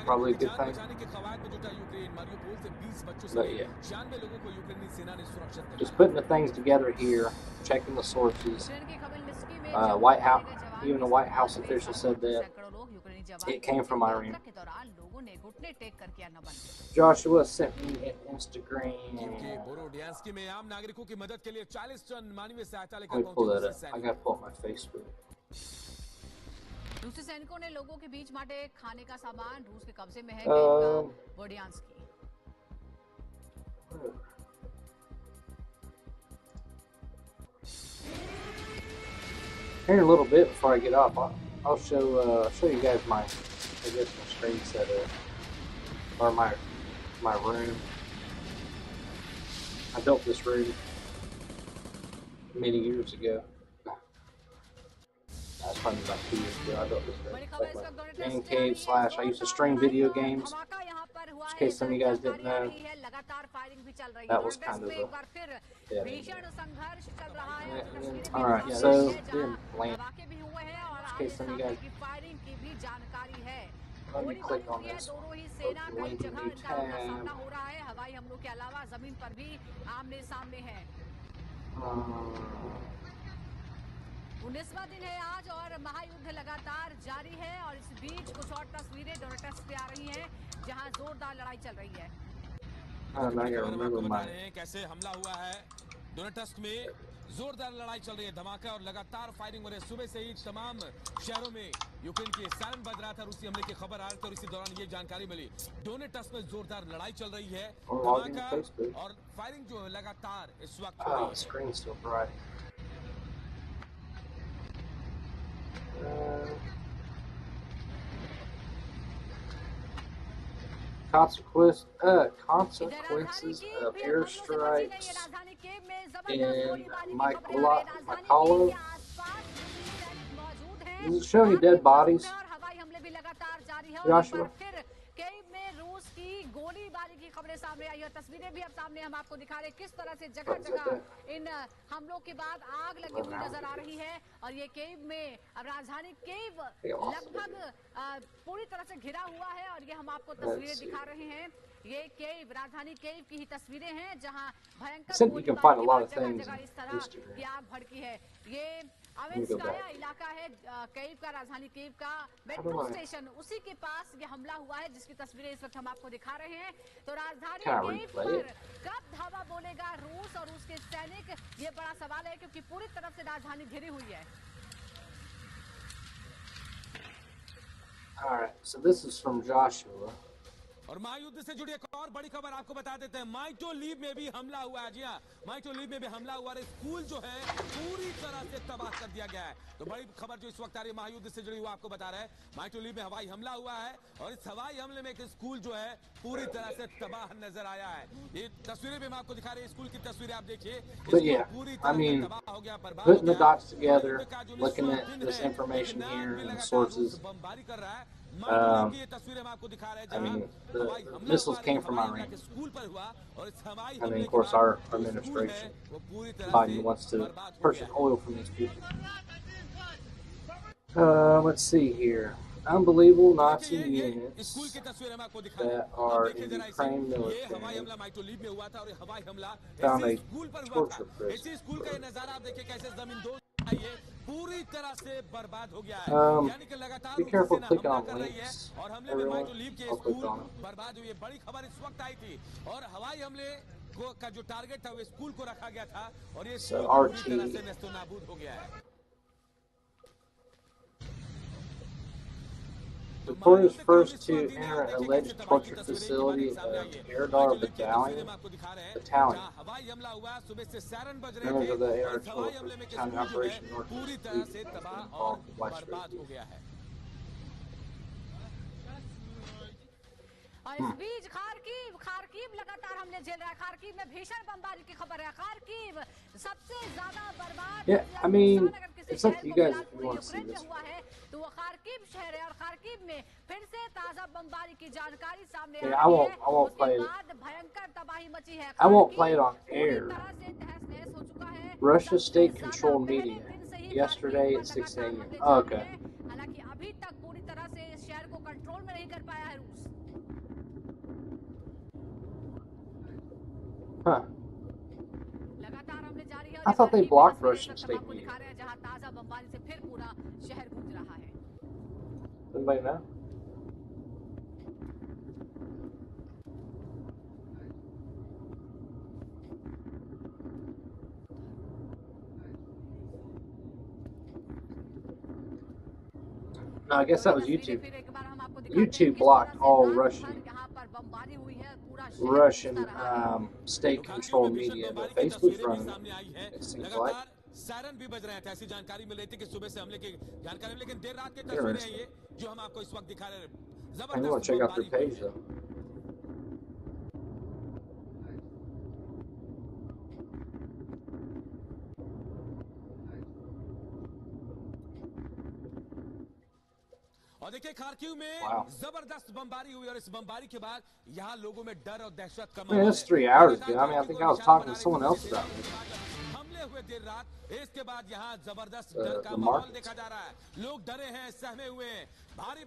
Probably a good thing. But yeah, just putting the things together here, checking the sources. White House, even the White House official said that it came from Iran. Joshua sent me an Instagram. Let me pull that up. I gotta pull up my Facebook. रूसी सैनिकों ने लोगों के बीच बांटे खाने का सामान, रूस के कब्जे में है बोर्डियांस्की। Here in a little bit before I get off, I'll show you guys my screen setup or my room. I built this room many years ago. That's probably about 2 years ago. I built this room. Like my game cave / I used to stream video games. Just in case some of you guys didn't know, that was kind of a Alright, so then land. In case some of you guys, let me click on this one. Link in new tab. 19वां दिन है आज और महायुद्ध लगातार जारी है और इस बीच कुछ और तस्वीरें डोनेट्स्क पे आ रही हैं जहां जोरदार लड़ाई चल रही है। कैसे हमला हुआ है डोनेट्स्क में, जोरदार लड़ाई चल रही है, धमाका और लगातार फायरिंग हो रही है। सुबह से ही तमाम शहरों में यूक्रेन की सायरन बज रहा था, रूसी हमले की खबर आ रही थी और इसी दौरान ये जानकारी मिली। डोनेट्स्क में जोरदार लड़ाई चल रही है, धमाका और फायरिंग जो है लगातार इस वक्त हो रही है। consequences of airstrikes in Mykolaiv. Does it show any dead bodies, Joshua? Kyiv में रूस की गोलीबारी की खबरें सामने आई है। तस्वीरें भी अब सामने हम आपको दिखा रहे हैं किस तरह से जगह जगह इन हमलों के बाद आग लगी हुई नजर आ रही है। और ये कीव में अब राजधानी कीव लगभग पूरी तरह से घिरा हुआ है। और ये हम आपको तस्वीरें दिखा रहे हैं। ये कीव, राजधानी कीव की ही तस्वीरें हैं जहां भयंकर गोलीबारी के जगह इस तरह की आग भड़की है। ये अवेंस्काया इलाका है कीव का, राजधानी कीव का मेट्रो स्टेशन, उसी के पास ये हमला हुआ है जिसकी तस्वीरें इस वक्त हम आपको दिखा रहे हैं। तो राजधानी कीव पर कब धावा बोलेगा रूस और रूस के सैनिक, ये बड़ा सवाल है क्योंकि पूरी तरफ से राजधानी घिरी हुई है। All right, so this is from Joshua. और महायुद्ध से जुड़ी एक और बड़ी खबर आपको बता देते हैं। माइटोलीव में भी हमला हुआ है। जी हाँ, माइटोलीव में भी हमला हुआ है। स्कूल जो है पूरी तरह से तबाह कर दिया गया है। तो बड़ी खबर जो इस वक्त आ रही है महायुद्ध से जुड़ी हुई आपको बता रहे हैं। माइटोलीव में हवाई हमला हुआ है और इस हवाई हमले में एक स्कूल जो है पूरी तरह से तबाह नजर आया है। ये तस्वीरें भी हम आपको दिखा रहे हैं, स्कूल की तस्वीरें आप देखिए। But yeah, I mean, putting the dots together, looking at this information here and the sources, I mean, the missiles came from Iran. I mean, of course, our administration, Biden wants to purchase oil from these people. Let's see here. Unbelievable Nazi units that are in the Ukraine military found a torture prison. Be careful clicking on links, everyone. I'll click on them. So RT. Reporters first to enter an alleged torture facility of Airdar Battalion. Members of the Air Battalion Operation Northeast has been involved in widespread. और इस बीच खारकीव लगातार हमले झेल रहा है। खारकीव में भीषण बमबारी की खबर है। खारकीव सबसे ज्यादा बर्बाद Yeah, I mean, it's up to you guys if you want to see this. हुआ है तो वो खारकीव शहर है और खारकीव में फिर से ताजा बमबारी की जानकारी सामने Yeah, I won't play it. भयंकर तबाही मची है। I won't play it on air. Russia state-controlled media yesterday at 6 a.m. Oh, okay. हालांकि अभी तक पूरी तरह से इस शहर को कंट्रोल में नहीं कर पाया है रूस। Huh. I thought they blocked Russian state media. Anybody know? No, I guess that was YouTube. YouTube blocked all Russian state-controlled media, but Facebook's running it, it seems like. Siren भी बज रहे थे। ऐसी जानकारी मिल रही थी कि सुबह से हमले की जानकारी, लेकिन देर रात के तस्वीरें हैं ये जो हम आपको इस वक्त दिखा रहे हैं। I want to check out their page though. और देखिए खारकीव में जबरदस्त बमबारी हुई और इस बमबारी के बाद यहाँ लोगों में डर और दहशत का Man, that's 3 hours ago. I mean, I think I was talking to someone else about it. हमले हुए देर रात, इसके बाद यहाँ जबरदस्त डर का माहौल देखा जा रहा है। लोग डरे हैं, सहमे हुए हैं। भारी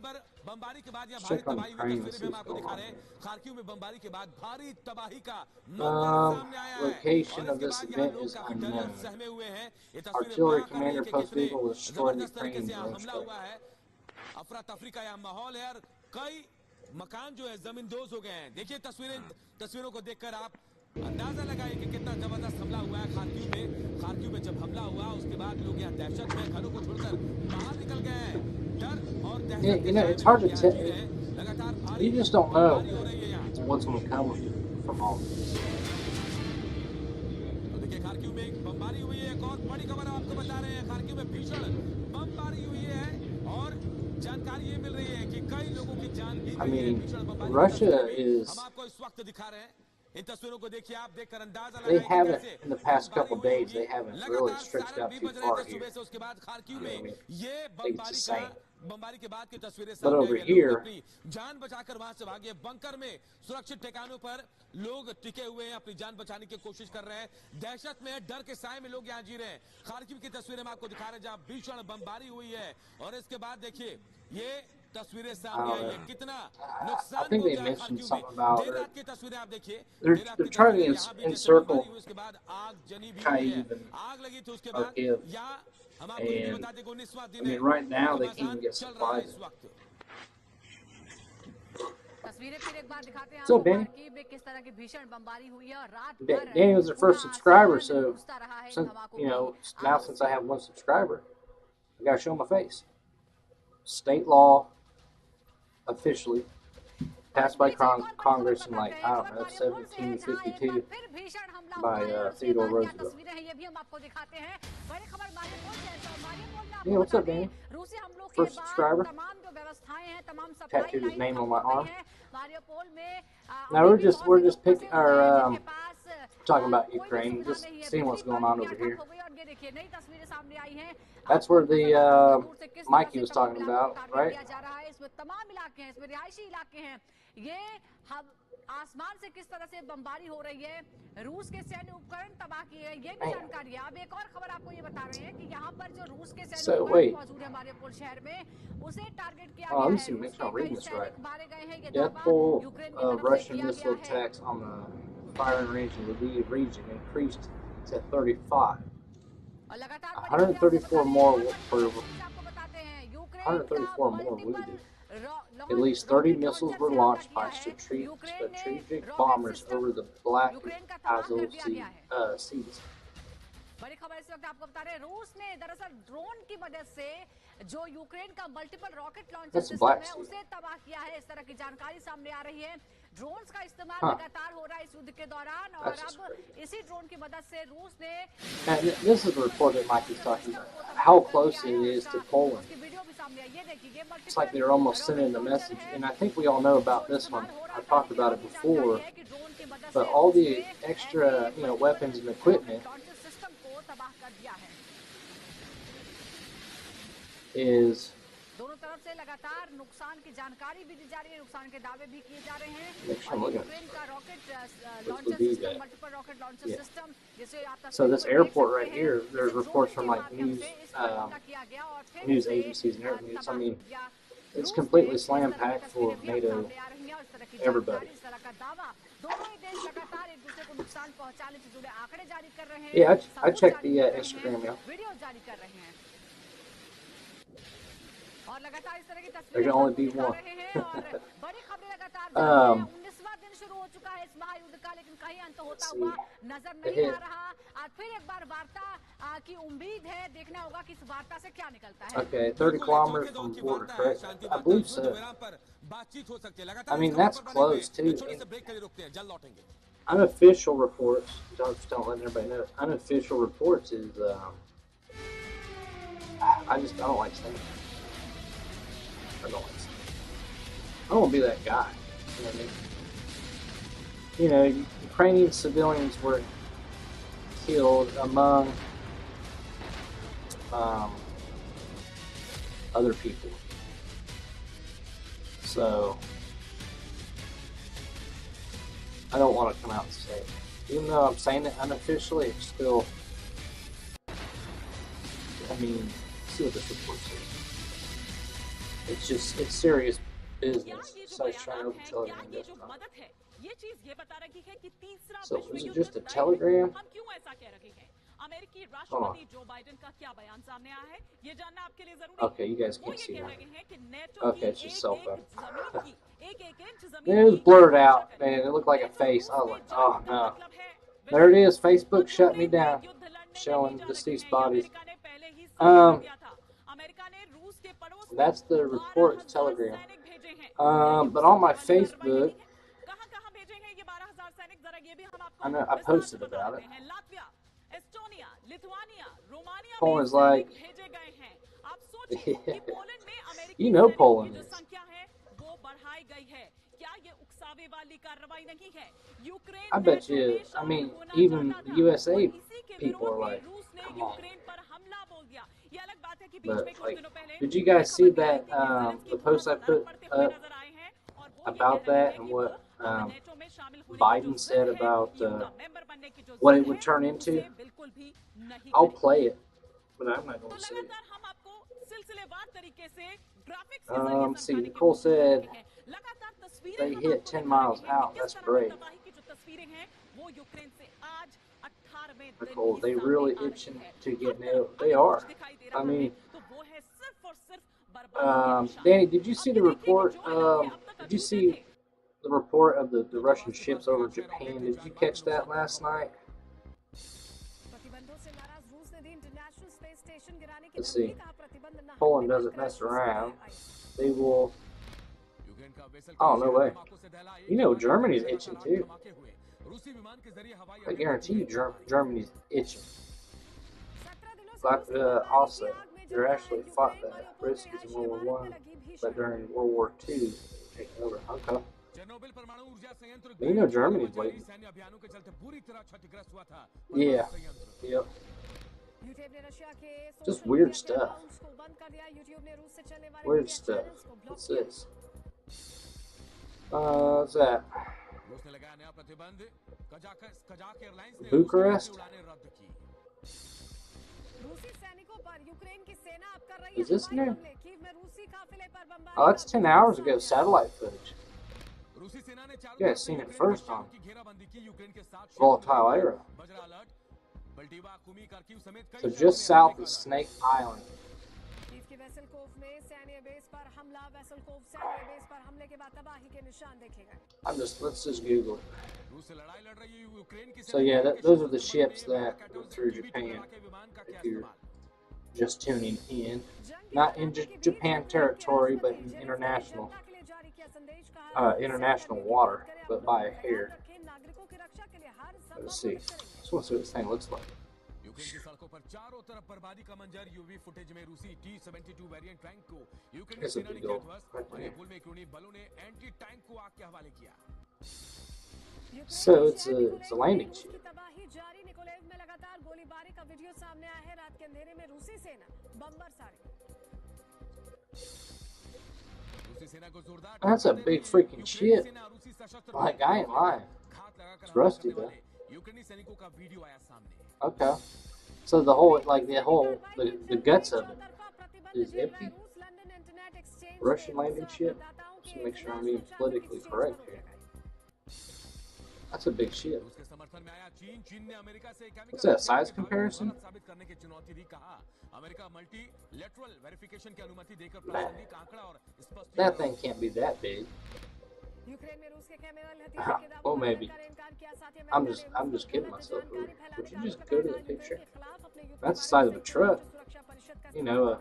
बमबारी के बाद यहाँ भारी तबाही हुई तस्वीरें हम आपको दिखा रहे हैं। खारकीव में बमबारी के बाद भारी तबाही का सामने आया है। Location of this event is unknown. Artillery commander post vehicle was destroyed in Ukrainian drone. अफरा तफरी का यह माहौल है और कई मकान जो है जमींदोज हो गए हैं। देखिए तस्वीरों को देखकर आप अंदाजा लगाइए कि कितना जबरदस्त हमला हुआ है खारकीव में। खारकीव में जब हमला हुआ उसके बाद लोग यहाँ दहशत में घरों को छोड़कर बाहर निकल गए हैं। डर और दहशत You know, it's hard to tell. You just don't know what's going to come from all this. तो देखिए खारकीव में एक बमबारी हुई है। एक और बड़ी खबर आपको बता रहे हैं। खारकीव में भीषण बमबारी हुई है और जानकारी ये मिल रही है कि कई लोगों की जान भी I गई है mean, भीषण बमबारी की Russia तस्वीरें भी is. हम आपको इस वक्त दिखा रहे हैं। इन तस्वीरों को देखिए, आप देखकर अंदाजा They लगाएं कि haven't, कैसे in the past बमबारी couple हुई days, होगी। they haven't really लगातार stretched सायरन out भी too बज रहे far थे here. सुबह से। उसके बाद Kharkiv You know what I में mean? ये I think it's the same. बमबारी के बाद की तस्वीरें But सामने over आई है। लोग here, अपनी जान बचाकर वहां से भागे। बंकर में सुरक्षित ठिकानों पर लोग टिके हुए हैं, अपनी जान बचाने की कोशिश कर रहे हैं। दहशत में, डर के साए में लोग यहाँ जी रहे हैं। खार्किव की तस्वीरें हम आपको दिखा रहे हैं जहां भीषण बमबारी हुई है। और इसके बाद देखिए ये तस्वीरें सामने आई है। कितना I नुकसान think हो they गया mentioned खार्किव में। something about देर रात की तस्वीरें आप देखिए। they're देर रात की trying to तस्वीरें यहाँ भी जैसे encircle बमबारी हुई उसके बाद आग जनी भी हुई है। Kyiv and आग लगी थी उसके or बाद Kyiv, यहाँ हम आपको ये भी and बता दें कि 19वां I दिन mean, है। right now they can't घमासान even get चल रहा है supplies. इस वक्त। तस्वीरें फिर एक बार दिखाते हैं What's up, आपको Danny? खार्किव में किस तरह की भीषण बमबारी हुई है और रात Danny was the first subscriber, so since, now since I have one subscriber, I gotta show my face. State law, officially passed by Congress in like, I don't know, 1752 by Theodore Roosevelt. Yeah, what's up, Danny? First subscriber. Tattooed his name on my arm. Now we're just picking our talking about Ukraine, just seeing what's going on over here. That's where the Mikey was talking about, right? आसमान से किस तरह से बमबारी हो रही है, रूस के सैन्य उपकरण तबाह किए गए, ये भी जानकारी है। अब एक और खबर आपको ये बता रहे हैं कि यहाँ पर जो रूस के सैन्य उपकरण मौजूद है हमारे पुल शहर में, उसे टारगेट किया गया है। रूस के कई सैनिक मारे गए हैं। ये दावा यूक्रेन की तरफ से किया गया है। Attacks on the firing range in the Lviv region increased to 35. 134 more wounded. At least 30 missiles were launched by strategic bombers over the Black Azov seas. बड़ी खबर इस वक्त आपको बता रहे हैं, रूस ने दरअसल ड्रोन की मदद से जो यूक्रेन का मल्टीपल रॉकेट लॉन्चर सिस्टम है उसे तबाह किया है। इस तरह की जानकारी सामने आ रही है। ड्रोन्स का इस्तेमाल लगातार हो रहा है इस युद्ध के दौरान और अब इसी ड्रोन की मदद से रूस ने This is the report that Mike is talking about. How close it is to Poland. It's like they're almost sending a message, and I think we all know about this one. I talked about it before, but all the extra, weapons and equipment is. दोनों तरफ से लगातार नुकसान की जानकारी भी दी जा रही है, नुकसान के दावे भी किए जा रहे हैं। यूक्रेन का rocket launcher system, multiple rocket launcher system, जिसे आप So this airport right here, there's reports from like news agencies and everything. I mean, it's completely slam packed full of NATO everybody. Yeah, I checked the Instagram, yeah. There can only be one. Okay, 30 kilometers from the border, correct? I believe so. I mean, that's close too. Unofficial reports, just don't let everybody know. Unofficial reports is, I don't like saying it. I don't want to be that guy. You know what I mean? Ukrainian civilians were killed among other people. So I don't want to come out and say it. Even though I'm saying it unofficially, it's still, see what this report says. It's serious business. So I was trying to open Telegram. So is it just a Telegram? Hold on. Okay, you guys can't see that. Okay, it's just cell phone. It was blurred out, man. It looked like a face. I was like, oh no. There it is. Facebook shut me down, showing deceased bodies. That's the report Telegram. But on my Facebook, I posted about it. Poland's like, You know Poland is. I bet you, I mean, even the USA people are like, come on. But, like, did you guys see that, the post I put up about that and what Biden said about what it would turn into? I'll play it, but I'm not going to say it. See, Nicole said they hit 10 miles out. That's brave. Nicole, they really itching to get nailed. They are. I mean, Danny, did you see the report? Did you see the report of the Russian ships over Japan? Did you catch that last night? Let's see. Poland doesn't mess around. They will. Oh, no way. You know Germany's itching too. I guarantee you Germany's itching. But also, they actually fought the Ruskies in World War I, but during World War II, taking over. Okay. You know Germany's waiting. Yeah. Yep. Just weird stuff. Weird stuff. What's this? What's that? Bucharest? Is this new? Oh, that's 10 hours ago satellite footage. You guys seen it first on Volatile Era. So just south of Snake Island. Let's just Google it. So yeah, those are the ships that go through Japan. If you're just tuning in, not in Japan territory, but in international water, but by a hair. Let's see. I just want to see what this thing looks like. It's a big old right there. So it's a landing ship. That's a big freaking ship. Like, I ain't lying. It's rusty though. Okay. So the guts of it is empty. Russian landing ship. Just to make sure I'm being politically correct here. That's a big ship. What's that, size comparison? That thing can't be that big. Well, maybe. I'm just kidding myself. Would you just go to the picture? That's the size of a truck. You know, a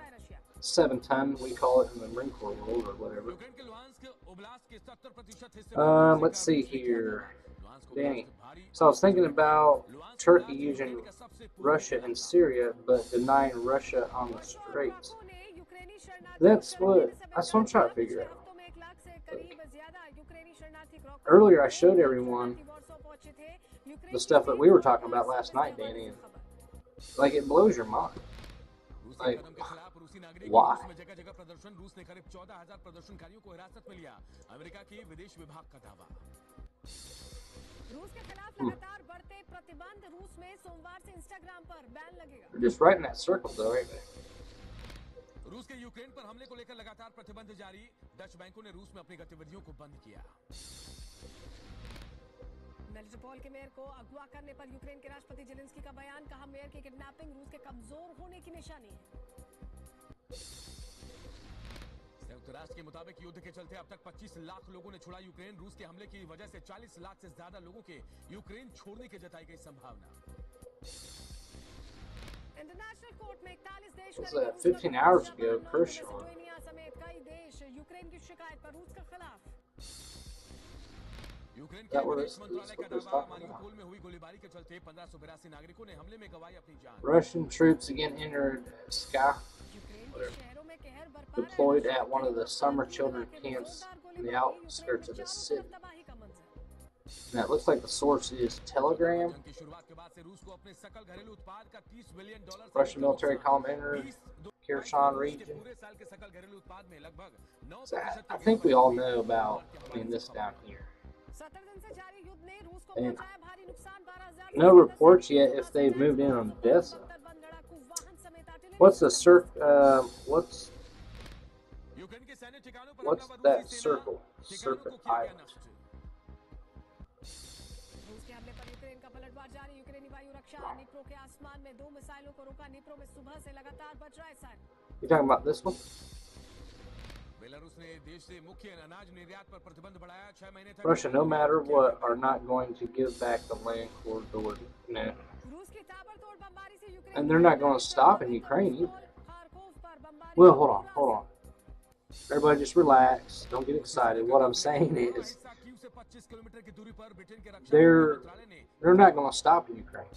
7-ton, we call it in the Marine Corps world or whatever. Let's see here. Danny. So I was thinking about Turkey using Russia and Syria, but denying Russia on the Straits. That's what I'm trying to figure out. Earlier, I showed everyone the stuff that we were talking about last night, Danny, and like it blows your mind. Like, why? We're just right in that circle, though, right there. रूस के Ukraine पर हमले को लेकर लगातार प्रतिबंध जारी Dutch बैंकों ने रूस में अपनी गतिविधियों को बंद किया मेलिटोपोल के मेयर को अगवा करने पर यूक्रेन के राष्ट्रपति जेलेंस्की का बयान कहा मेयर की किडनैपिंग रूस के कमजोर होने की निशानी है संयुक्त राष्ट्र के मुताबिक युद्ध के चलते अब तक 25 लाख लोगों ने छुड़ा यूक्रेन रूस के हमले की वजह से 40 लाख से ज्यादा लोगों के यूक्रेन छोड़ने की जताई गई संभावना Was that 15 hours ago, Kershaw? That what it's talking about. Russian troops again entered Sky. deployed at one of the summer children camps in the outskirts of the city. Now it looks like the source is Telegram. Russian military column entered Kherson region. So I think we all know about this down here. And no reports yet if they've moved in on Odessa. What's the what's that circle? Serpent Island. You talking about this one? Russia, no matter what, are not going to give back the land corridor. No. And they're not going to stop in Ukraine either. Well, hold on. Everybody just relax. Don't get excited. What I'm saying is they're not going to stop in Ukraine.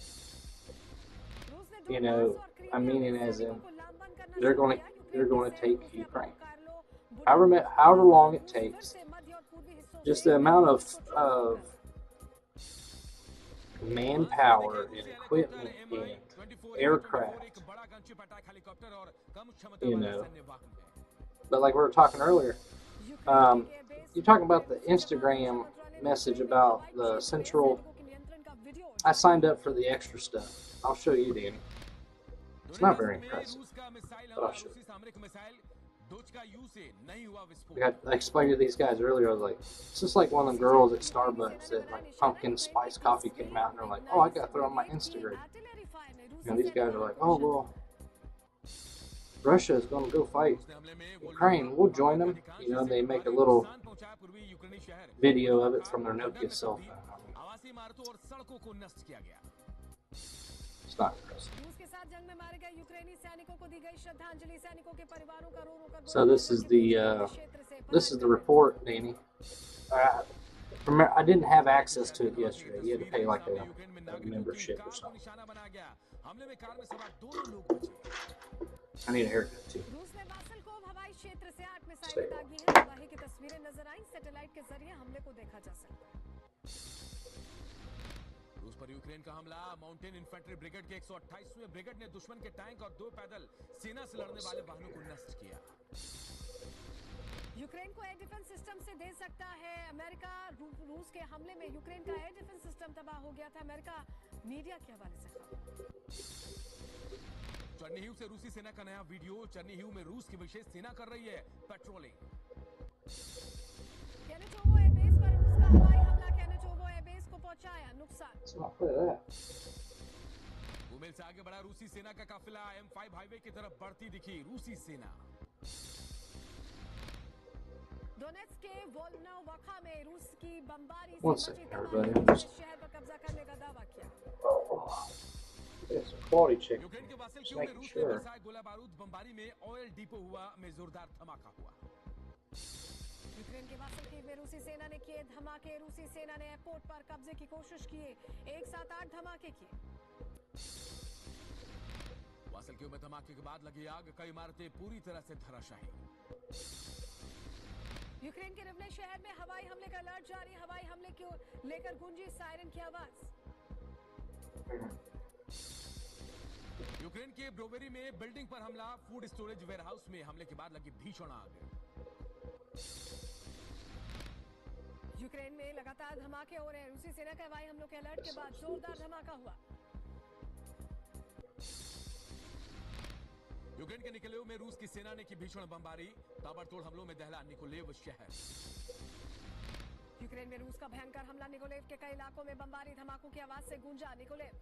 You know, I mean it as in they're going to take Ukraine. However long it takes. Just the amount of manpower and equipment and aircraft, you know. But like we were talking earlier, you're talking about the Instagram message about the central. I signed up for the extra stuff. I'll show you, Danny. It's not very impressive, but I'll show you. I explained to these guys earlier, I was like, it's just like one of them girls at Starbucks that like pumpkin spice coffee came out and they're like, oh, I got to throw on my Instagram. And these guys are like, oh, well, Russia is going to go fight Ukraine. We'll join them. You know, they make a little video of it from their Nokia cell phone. It's not impressive. So this is the report, Danny. I didn't have access to it yesterday. You had to pay like a membership or something. I need a haircut too. Stay रूस पर Ukraine का हमला mountain infantry brigade के 128वें brigade ने दुश्मन के tank और 2 पैदल सेना से लड़ने वाले वाहनों को नष्ट किया। यूक्रेन को एयर डिफेंस सिस्टम से दे सकता है अमेरिका। रूस के हमले में यूक्रेन का एयर डिफेंस सिस्टम तबाह हो गया था। अमेरिका मीडिया के हवाले से चर्निहिव से रूसी सेना का नया वीडियो। चर्निहिव में रूस की विशेष सेना कर रही है पेट्रोलिंग। केनेटोवो एयरबेस पर रूस का हवाई हमला। केनेटोवो एयरबेस को पहुंचाया नुकसान। उमेल से आगे बढ़ा रूसी सेना का काफिला। M5 हाईवे की तरफ बढ़ती दिखी रूसी सेना। डोनेट्स्क के वोल्नोवाखा में रूस की बमबारी से शहर पर कब्जा करने का दावा किया। It's a quality check. Ukraine के वासिल में रूस ने बरसाए गोला बारूद। बमबारी में ऑयल डिपो हुआ में जोरदार धमाका हुआ। यूक्रेन के वासिल कीव में रूसी सेना ने किए धमाके। रूसी सेना ने एयरपोर्ट पर कब्जे की कोशिश की। एक साथ 8 धमाके किए। वासिल कीव में धमाके के बाद लगी आग। कई इमारतें पूरी तरह से धराशायी। यूक्रेन के रिवने शहर में हवाई हमले का अलर्ट जारी। हवाई हमले को लेकर गूंजी सायरन की आवाज। यूक्रेन के ब्रोवेरी में बिल्डिंग पर हमला। फूड स्टोरेज वेयरहाउस में हमले के बाद लगी भीषण आग। यूक्रेन में लगातार धमाके हो रहे हैं। रूसी सेना के हवाई हमलों के अलर्ट के बाद जोरदार धमाका हुआ। यूक्रेन के निकोलेव में रूस की सेना ने की भीषण बमबारी। ताबड़तोड़ हमलों में दहला निकोलेव शहर। यूक्रेन में रूस का भयंकर हमला। निकोलेव के कई इलाकों में बमबारी धमाकों की आवाज से गूंजा निकोलेव।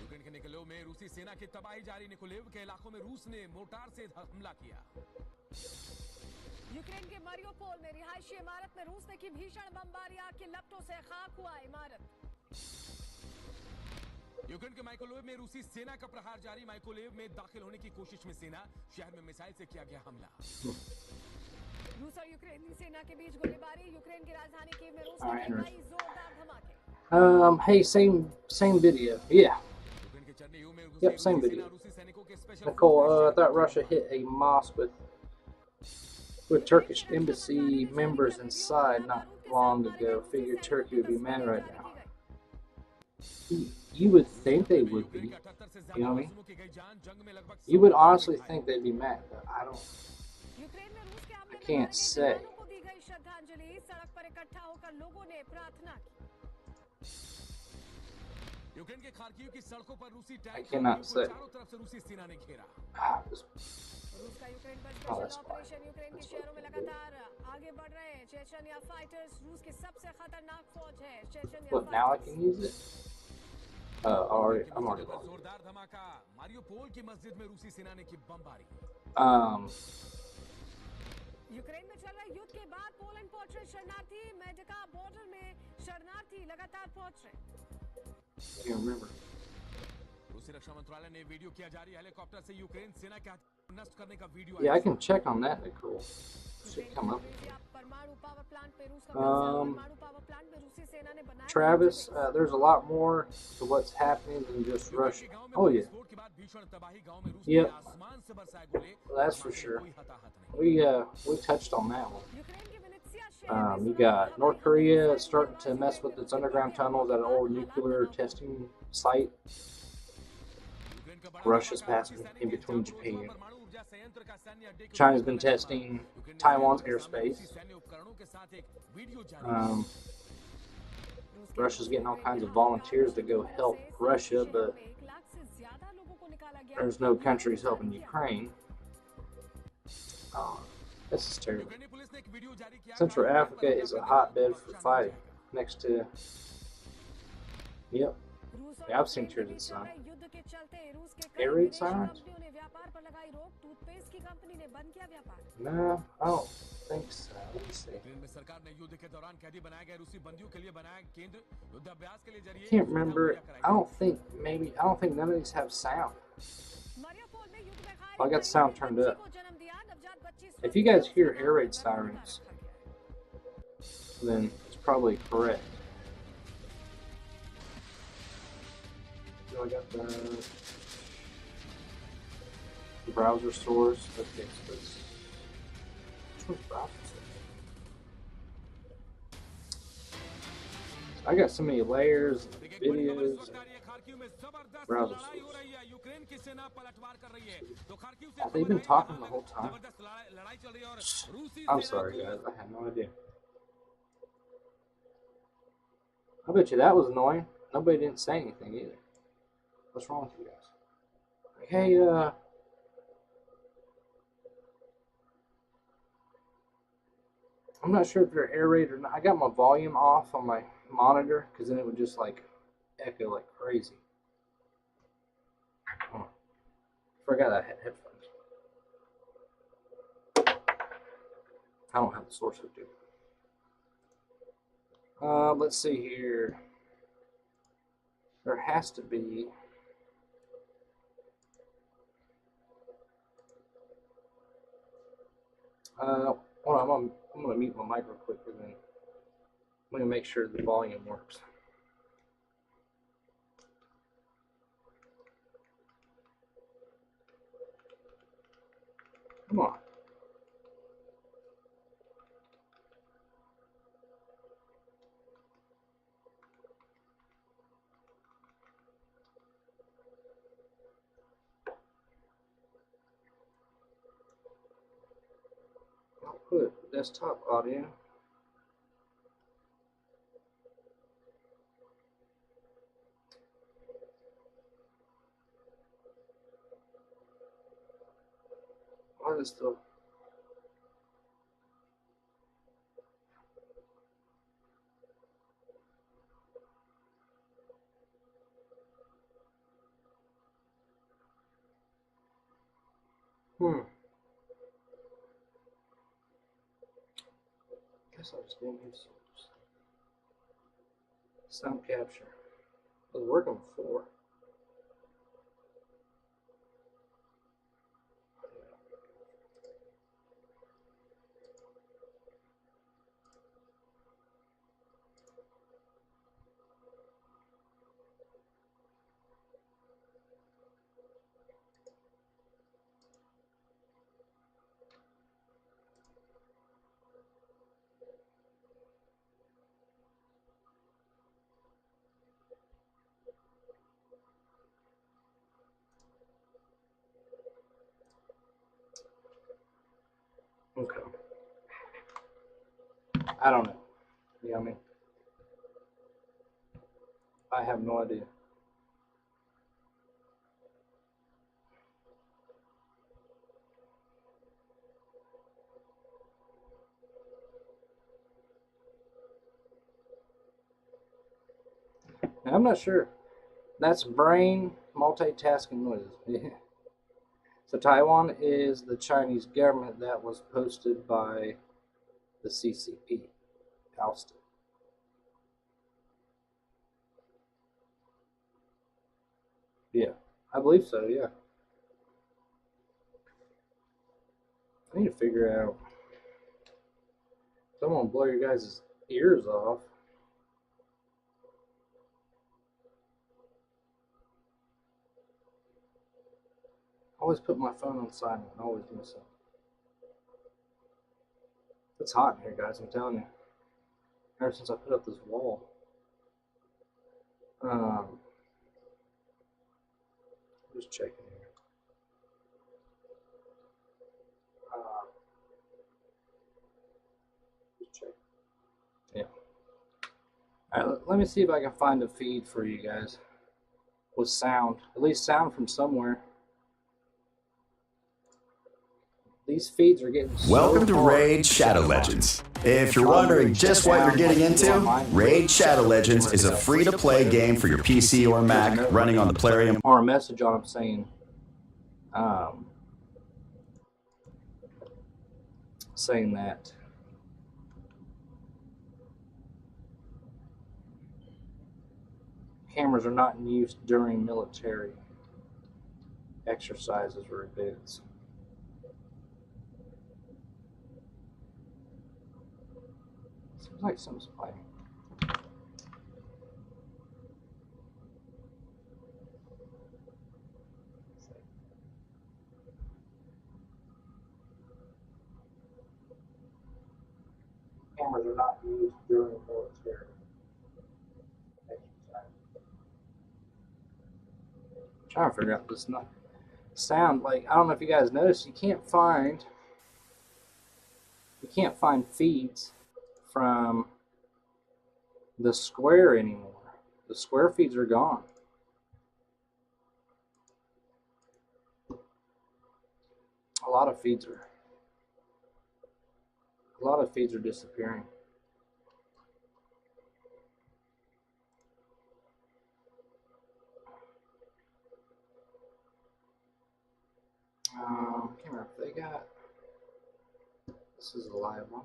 यूक्रेन के निकोलेव में रूसी सेना की तबाही जारी। निकोलेव के इलाकों में रूस ने मोर्टार से हमला किया। यूक्रेन के मारियोपोल में रिहायशी इमारत में रूस ने की भीषण बमबारी। आग की लपटों से खाक हुआ इमारत। यूक्रेन के माइकोलेव में रूसी सेना का प्रहार जारी। माइकोलेव में दाखिल होने की कोशिश में सेना। शहर में मिसाइल से किया गया हमला। रूस और यूक्रेनी सेना के बीच गोलीबारी। यूक्रेन की राजधानी कीव में रूस के कई जोरदार धमाके। Hey, same video. Yeah. Yep, same video. Nicole, I thought Russia hit a mosque with Turkish embassy members inside not long ago. Figured Turkey would be mad right now. You would think they would be. You know what I mean? You would honestly think they'd be mad, but I don't. I can't say. I cannot say. Oh, that's fine. What, now I can use it? I'm already logged. Ukraine में चल रहे युद्ध के बाद Poland पहुंच रहे शरणार्थी Medica border में शरणार्थी लगातार पहुंच रहे I can't remember. रूसी रक्षा मंत्रालय ने वीडियो किया जारी हेलीकॉप्टर से यूक्रेन सेना के नष्ट करने का video Yeah, I can check on that, Nicole. Should come up. Travis, there's a lot more to what's happening than just Russia. Oh yeah. Yep. That's for sure. We touched on that one. You got North Korea starting to mess with its underground tunnels at an old nuclear testing site. Russia's passing in between Japan. China's been testing Taiwan's airspace. Russia's getting all kinds of volunteers to go help Russia, but there's no countries helping Ukraine. This is terrible. Central Africa is a hotbed for fighting. Next to... Yep. Yeah, I've seen Tears of the Sun. Air raid sirens? No, I don't think so. Let me see. I can't remember. I don't think none of these have sound. I got the sound turned up. If you guys hear air raid sirens, then it's probably correct. So I got the browser source. Okay, so it's which one's browser source? I got so many layers, videos, browser source. Have they been talking the whole time? I'm sorry, guys. I had no idea. I bet you that was annoying. Nobody didn't say anything either. What's wrong with you guys? Like, hey, I'm not sure if they're air raid or not. I got my volume off on my monitor because then it would just like echo like crazy. Oh, forgot I had headphones. I don't have the source of it. Let's see here. There has to be. Hold on, I'm gonna mute my mic real quick and then I'm gonna make sure the volume works. Come on. I'll put desktop audio. Why is the Guess I'll just name his source. Sound capture. It was working before. I don't know. You know what I mean? I have no idea. Now, I'm not sure. That's brain multitasking noises. Yeah. So Taiwan is the Chinese government that was posted by the CCP. Ousted. Yeah, I believe so, yeah. I need to figure out. I don't want to blow your guys' ears off. I always put my phone on silent. I always do so. It's hot in here, guys, I'm telling you. Ever since I put up this wall. Just checking here. Just check. Yeah. Alright, let me see if I can find a feed for you guys. With sound. At least sound from somewhere. These feeds are getting so Welcome to hard. Raid Shadow Legends. If you're wondering just what you're getting into, Raid Shadow Legends is a free-to-play game for your PC or Mac running on the Plarium. Or a message on them saying that cameras are not in use during military exercises or events. Seems like something's playing. Cameras are not used during military exercises. I'm trying to figure out this sound. Like, I don't know if you guys noticed, you can't find feeds from the Square anymore. The Square feeds are gone. A lot of feeds are disappearing. Can't remember if they got. This is a live one.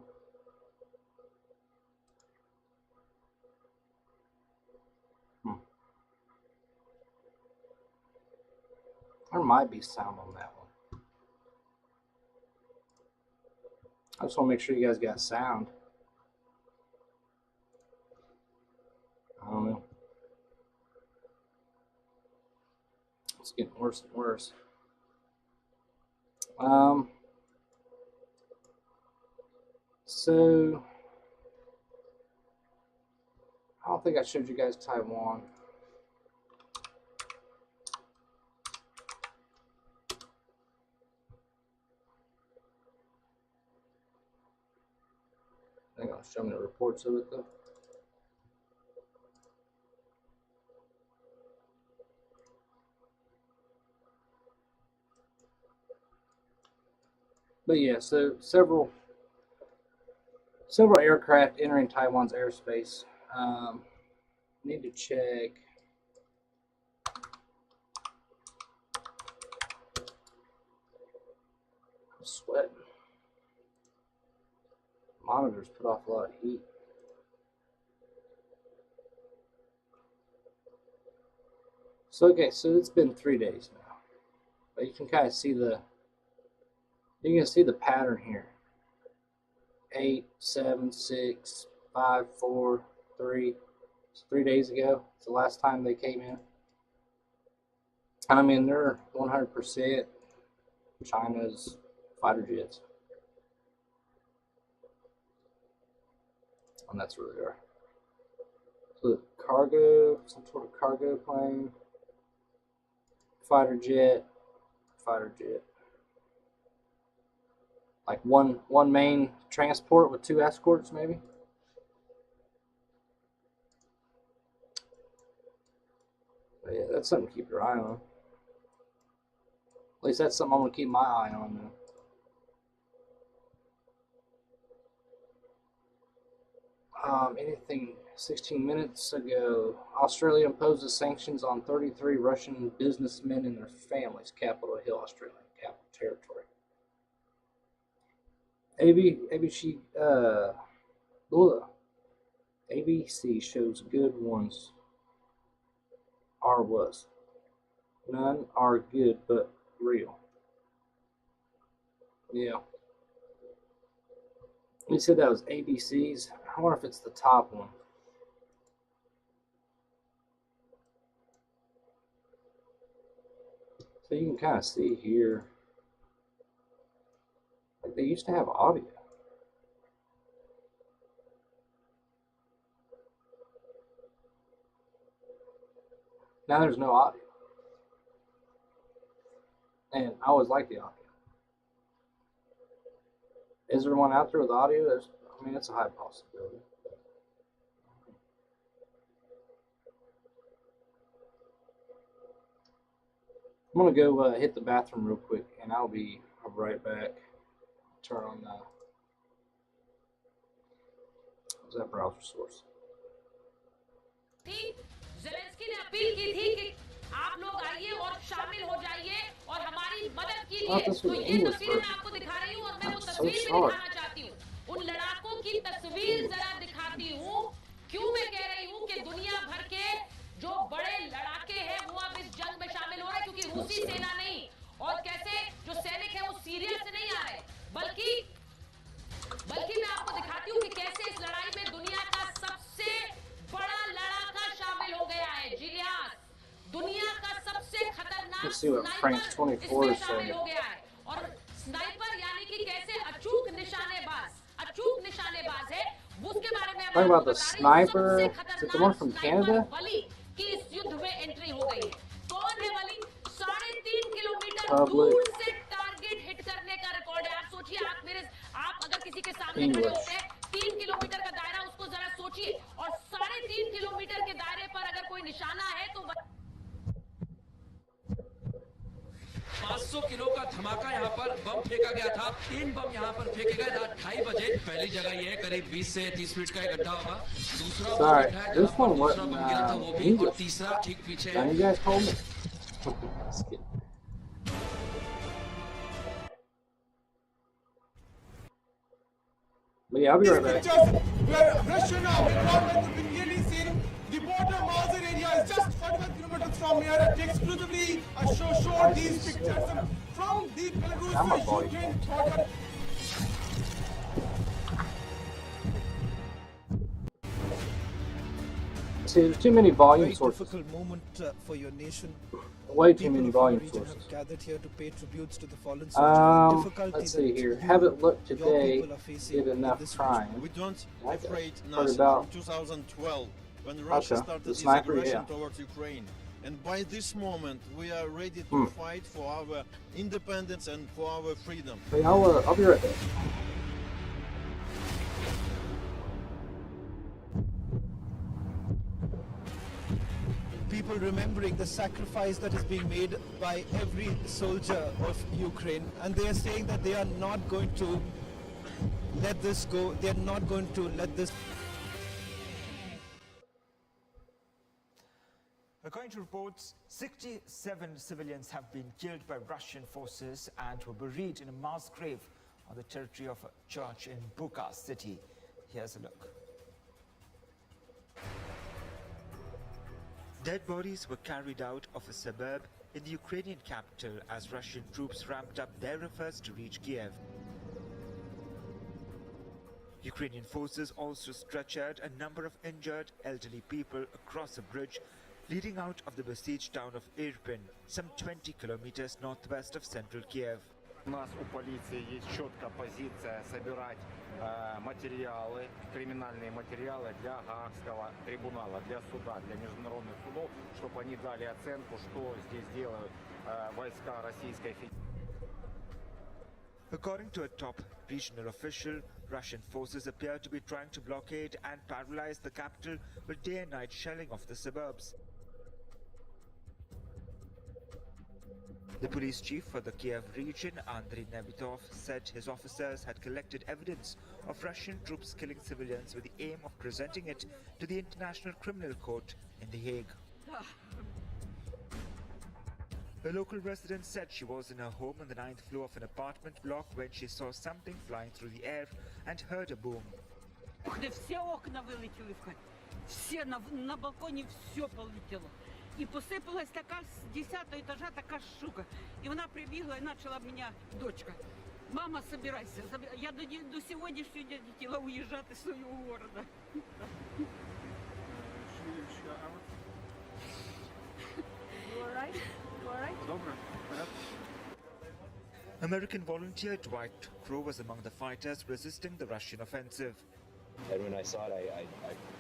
There might be sound on that one. I just want to make sure you guys got sound. I don't know. It's getting worse and worse. So I don't think I showed you guys Taiwan. I think I'll show me the reports of it though. But yeah, so several aircraft entering Taiwan's airspace. Need to check. I'm sweating. Monitors put off a lot of heat. So okay, so it's been 3 days now, but you can kind of see the pattern here. 8, 7, 6, 5, 4, 3. It's 3 days ago. It's the last time they came in. I mean, they're 100% China's fighter jets. And that's where they are. So cargo, some sort of cargo plane, fighter jet. Like one main transport with 2 escorts, maybe. But yeah, that's something to keep your eye on. At least that's something I'm going to keep my eye on now. Anything 16 minutes ago, Australia imposes sanctions on 33 Russian businessmen and their families, Capitol Hill, Australian Capital Territory. ABC shows good ones are was. None are good but real. Yeah. You said that was ABC's. I wonder if it's the top one. So you can kind of see here, like they used to have audio. Now there's no audio. And I always like the audio. Is there one out there with audio? I mean, it's a high possibility. I'm going to go hit the bathroom real quick, and I'll be right back. Turn on that browser source. Zelensky ने appeal की थी कि आप लोग आइए और शामिल हो जाइए और हमारी मदद कीजिए। तो ये तस्वीरें मैं आपको दिखा रही हूँ और मैं वो तस्वीर भी दिखाना चाहती हूँ। उन लड़ाकों की तस्वीर जरा दिखाती हूँ। क्यों मैं कह रही हूँ कि दुनिया भर के जो बड़े लड़ाके हैं वो अब इस जंग में शामिल हो रहे हैं, क्योंकि रूसी सेना नहीं और कैसे जो सैनिक है वो सीरिया से नहीं आ रहे, बल्कि मैं आपको दिखाती हूँ कि कैसे इस लड़ाई में दुनिया का सबसे बड़ा लड़ाका शामिल हो गया है। जी हाँ, दुनिया का सबसे खतरनाक स्नाइपर इसमें शामिल हो गया है। और स्नाइपर यानी कि कैसे अचूक निशानेबाज है, उसके बारे में Talking about the sniper, is it the one from Canada? वली की इस युद्ध में एंट्री हो गई है। कौन है वली? 3.5 किलोमीटर दूर से टारगेट हिट करने का रिकॉर्ड है। आप सोचिए, आप अगर किसी के सामने खड़े होते हैं, 3 किलोमीटर का दायरा, उसको जरा सोचिए, और 3.5 किलोमीटर के दायरे पर अगर कोई निशाना है तो 500 किलो का धमाका यहाँ पर बम फेंका गया था। 3 बम यहाँ पर फेंके गए। रात 2:30 बजे। पहली जगह ये है, करीब 20 से 30 फीट का एक गड्ढा होगा। दूसरा बम है जहाँ पर दूसरा बम गिरा था वो भी, और तीसरा ठीक पीछे है। You guys told me. But yeah, I'll be right back. Where Russian involvement has been clearly seen. The border Mosul area is just 41 kilometers from here. It exclusively show these pictures from the Belarus-Ukraine border. See, there's too many volume sources. Difficult moment for your nation. Way too many volume sources. Have gathered here to pay tributes to the fallen soldiers. Let's see here. Haven't looked today. Did enough trying. We don't operate Heard now about in 2012 when Russia started its sniper, aggression towards Ukraine. And by this moment, we are ready to fight for our independence and for our freedom. Hey, I'll be right back. People remembering the sacrifice that is being made by every soldier of Ukraine, and they are saying that they are not going to let this go. They are not going to let this. According to reports, 67 civilians have been killed by Russian forces and were buried in a mass grave on the territory of a church in Bucha city. Here's a look. Dead bodies were carried out of a suburb in the Ukrainian capital as Russian troops ramped up their efforts to reach Kyiv. Ukrainian forces also stretchered a number of injured elderly people across a bridge leading out of the besieged town of Irpin, some 20 kilometers northwest of central Kyiv. У нас у полиции есть четкая позиция собирать материалы, криминальные материалы для Гаагского трибунала, для суда, для международных судов, чтобы они дали оценку, что здесь делают войска Российской Федерации. According to a top regional official, Russian forces appear to be trying to blockade and paralyze the capital with day and night shelling of the suburbs. The police chief for the Kyiv region, Andriy Nebitov, said his officers had collected evidence of Russian troops killing civilians with the aim of presenting it to the International Criminal Court in The Hague. A local resident said she was in her home on the 9th floor of an apartment block when she saw something flying through the air and heard a boom. Все окна вылетели в хату. Все на балконе все полетело. И посыпалась такая с 10-го этажа такая штука. И она прибегла и начала меня, дочка, мама, собирайся. Я до сегодняшнего дня не хотела уезжать из своего города. American volunteer Dwight Crow was among the fighters resisting the Russian offensive. And when I saw it, I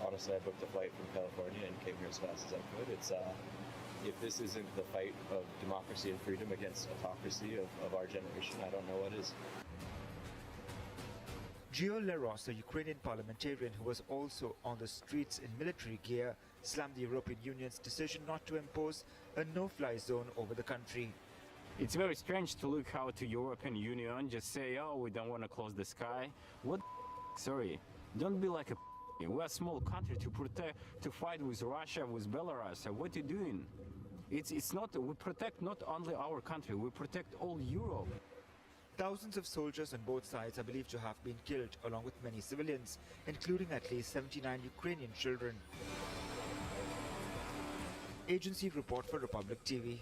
honestly, I booked a flight from California and came here as fast as I could. It's if this isn't the fight of democracy and freedom against autocracy of our generation, I don't know what is. Gio Leros, a Ukrainian parliamentarian who was also on the streets in military gear, slammed the European Union's decision not to impose a no-fly zone over the country. It's very strange to look how the European Union just say, oh, we don't want to close the sky. What the sorry, don't be like a we're a small country to fight with Russia, with Belarus. What are you doing? It's not, we protect not only our country, we protect all Europe. Thousands of soldiers on both sides are believed to have been killed, along with many civilians, including at least 79 Ukrainian children. Agency report for Republic TV.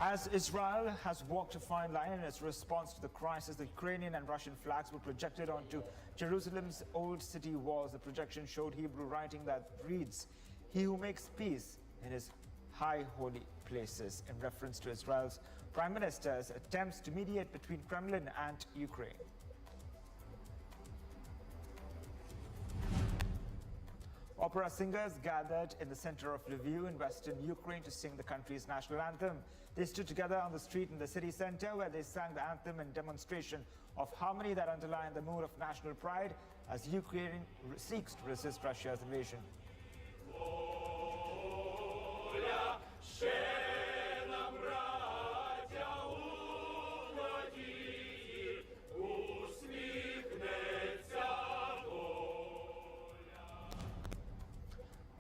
As Israel has walked a fine line in its response to the crisis, the Ukrainian and Russian flags were projected onto Jerusalem's old city walls. The projection showed Hebrew writing that reads, "He who makes peace in his high holy places," in reference to Israel's Prime Minister's attempts to mediate between Kremlin and Ukraine. Opera singers gathered in the center of Lviv in western Ukraine to sing the country's national anthem. They stood together on the street in the city center where they sang the anthem in demonstration of harmony that underlined the mood of national pride as Ukraine seeks to resist Russia's invasion.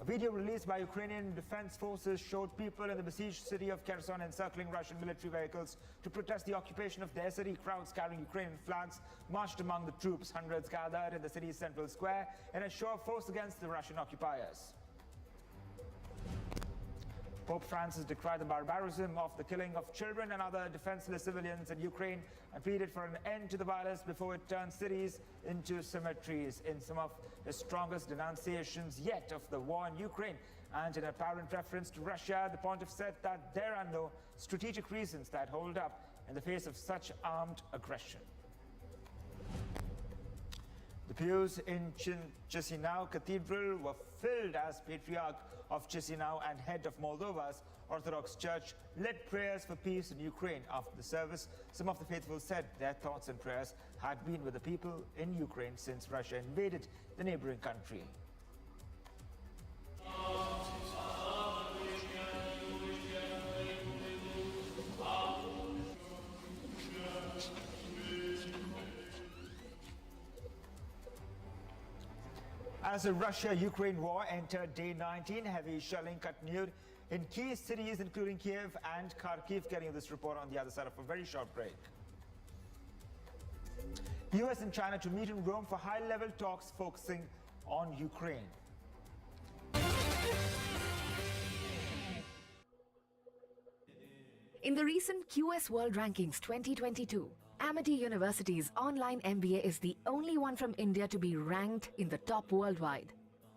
A video released by Ukrainian defense forces showed people in the besieged city of Kherson encircling Russian military vehicles to protest the occupation of their city. Crowds carrying Ukrainian flags marched among the troops. Hundreds gathered in the city's central square in a show of force against the Russian occupiers. Pope Francis decried the barbarism of the killing of children and other defenseless civilians in Ukraine and pleaded for an end to the violence before it turns cities into cemeteries. In some of the strongest denunciations yet of the war in Ukraine and in apparent reference to Russia, the pontiff said that there are no strategic reasons that hold up in the face of such armed aggression. The pews in Chisinau Cathedral were filled as Patriarch of Chisinau and head of Moldova's Orthodox Church led prayers for peace in Ukraine. After the service, some of the faithful said their thoughts and prayers had been with the people in Ukraine since Russia invaded the neighboring country. As the Russia-Ukraine war entered day 19, heavy shelling continued in key cities including Kyiv and Kharkiv. Getting this report on the other side of a very short break. US and China to meet in Rome for high-level talks focusing on Ukraine. In the recent QS World Rankings 2022, Amity University's online MBA is the only one from India to be ranked in the top worldwide.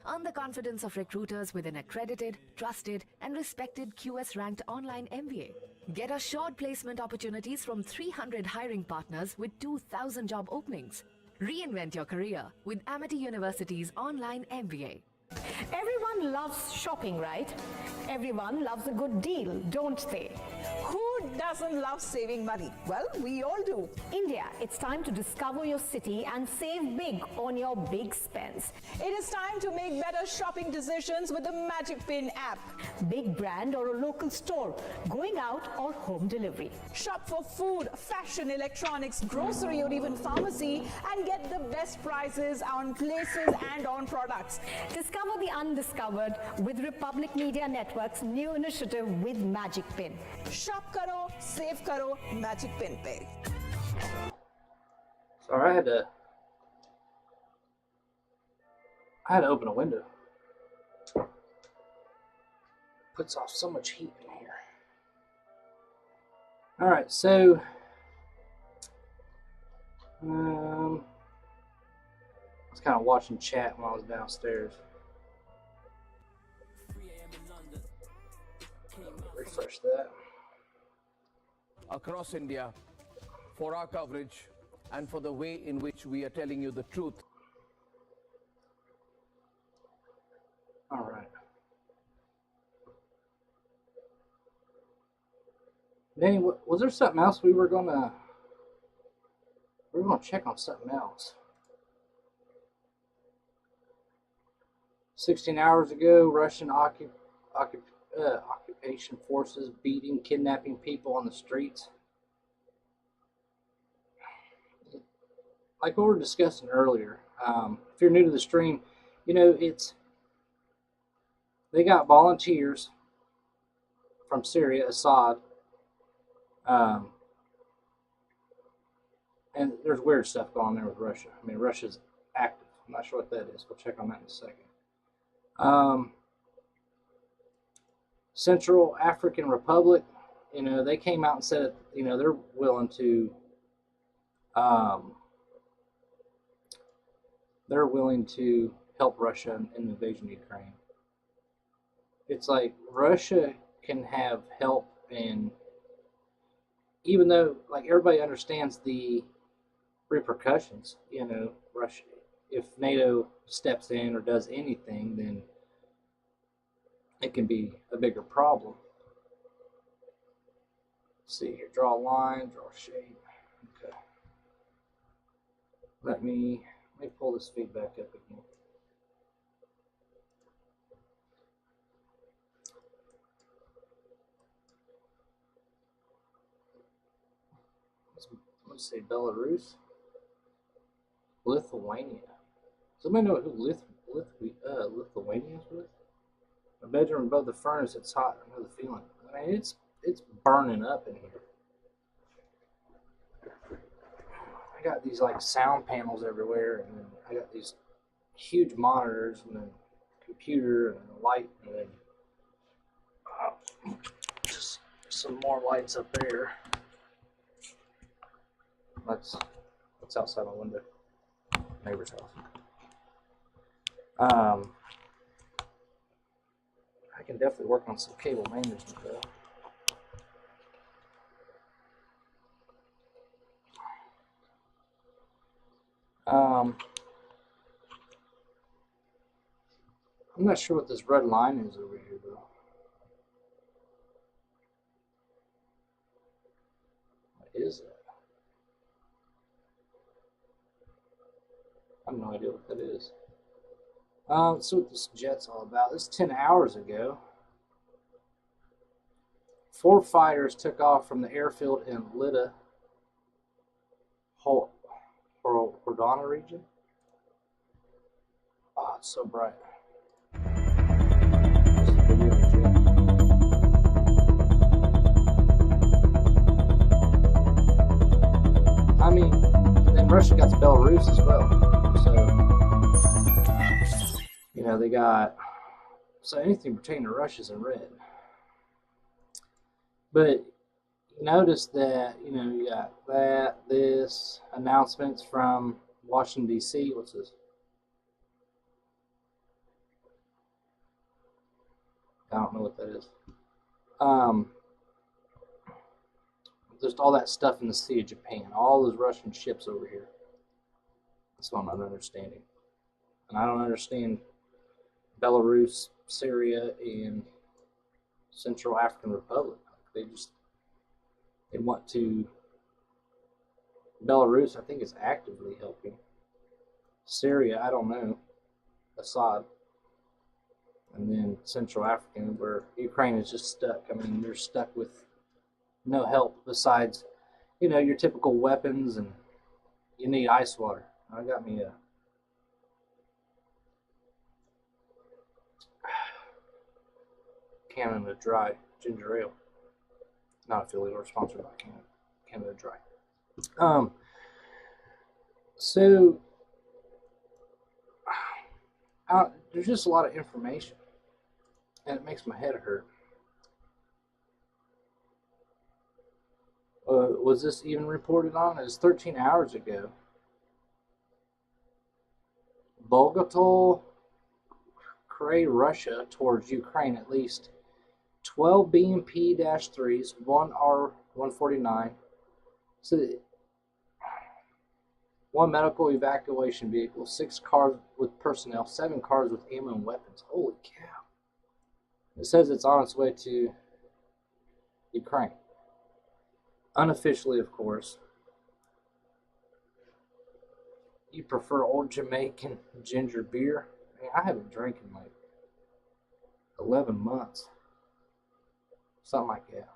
Earn the confidence of recruiters with an accredited, trusted, and respected QS-ranked online MBA. Get assured placement opportunities from 300 hiring partners with 2,000 job openings. Reinvent your career with Amity University's online MBA. Everyone loves shopping, right? Everyone loves a good deal, don't they? Who doesn't love saving money? Well, we all do. India, it's time to discover your city and save big on your big spends. It is time to make better shopping decisions with the Magic Pin app. Big brand or a local store, going out or home delivery. Shop for food, fashion, electronics, grocery or even pharmacy and get the best prices on places and on products. Discover the undiscovered with Republic Media Network's new initiative with Magic Pin. Shop karo, save karo, Magic Pin pe. Sorry, I had to open a window. Puts off so much heat in here. All right, so I was kind of watching chat when I was downstairs. Refresh that. Across India, for our coverage and for the way in which we are telling you the truth. All right. Danny, was there something else we were gonna check on something else? 16 hours ago, Russian occupation forces beating, kidnapping people on the streets. Like what we were discussing earlier, if you're new to the stream, you know, they got volunteers from Syria, Assad, and there's weird stuff going on there with Russia. I mean, Russia's active. I'm not sure what that is. We'll check on that in a second. Central African Republic, you know, they came out and said, you know, they're willing to, help Russia in the invasion of Ukraine. It's like Russia can have help, and even though, like, everybody understands the repercussions, you know, Russia, if NATO steps in or does anything, then it can be a bigger problem. Let's see here, draw a line, draw a shape. Okay. Let me pull this feedback up again. Let's see, Belarus, Lithuania. Does anybody know who Lithuania is with? My bedroom above the furnace, it's hot. I know the feeling. I mean, it's burning up in here. I got these like sound panels everywhere, and then I got these huge monitors, and then a computer, and a light, and then just some more lights up there. That's outside my window. Neighbor's house. I can definitely work on some cable management though. I'm not sure what this red line is over here though. What is it? I have no idea what that is. Let's see what this jet's all about. This is 10 hours ago. 4 fighters took off from the airfield in Lida, Hordana region. Oh, it's so bright. I mean, and then Russia got to Belarus as well. So, you know, they got, so anything pertaining to Russia's in red. But notice that, you know, you got this, announcements from Washington, D.C. What's this? I don't know what that is. Just all that stuff in the Sea of Japan, all those Russian ships over here. That's what I'm not understanding. And I don't understand Belarus, Syria, and Central African Republic. They want to. Belarus, I think, is actively helping. Syria, I don't know. Assad. And then Central African, where Ukraine is just stuck. I mean, they're stuck with no help besides, you know, your typical weapons, and you need ice water. I got me a Canada Dry ginger ale. Not affiliated or sponsored by Canada Dry. So there's just a lot of information, and it makes my head hurt. Was this even reported on? It was 13 hours ago. Bogatol, Russia towards Ukraine, at least 12 BMP-3s, 1 R-149. So 1 medical evacuation vehicle, 6 cars with personnel, 7 cars with ammo and weapons. Holy cow. It says it's on its way to Ukraine. Unofficially, of course. You prefer old Jamaican ginger beer? I mean, I haven't drank in like 11 months. Something like that.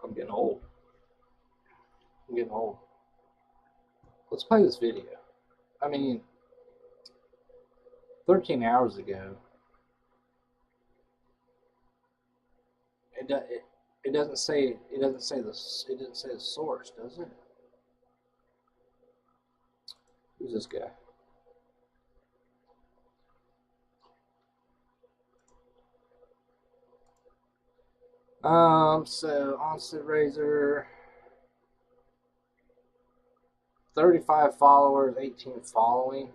I'm getting old. Let's play this video. I mean, 13 hours ago, it doesn't say the source, does it? Who's this guy? So onslaught razor, 35 followers, 18 following.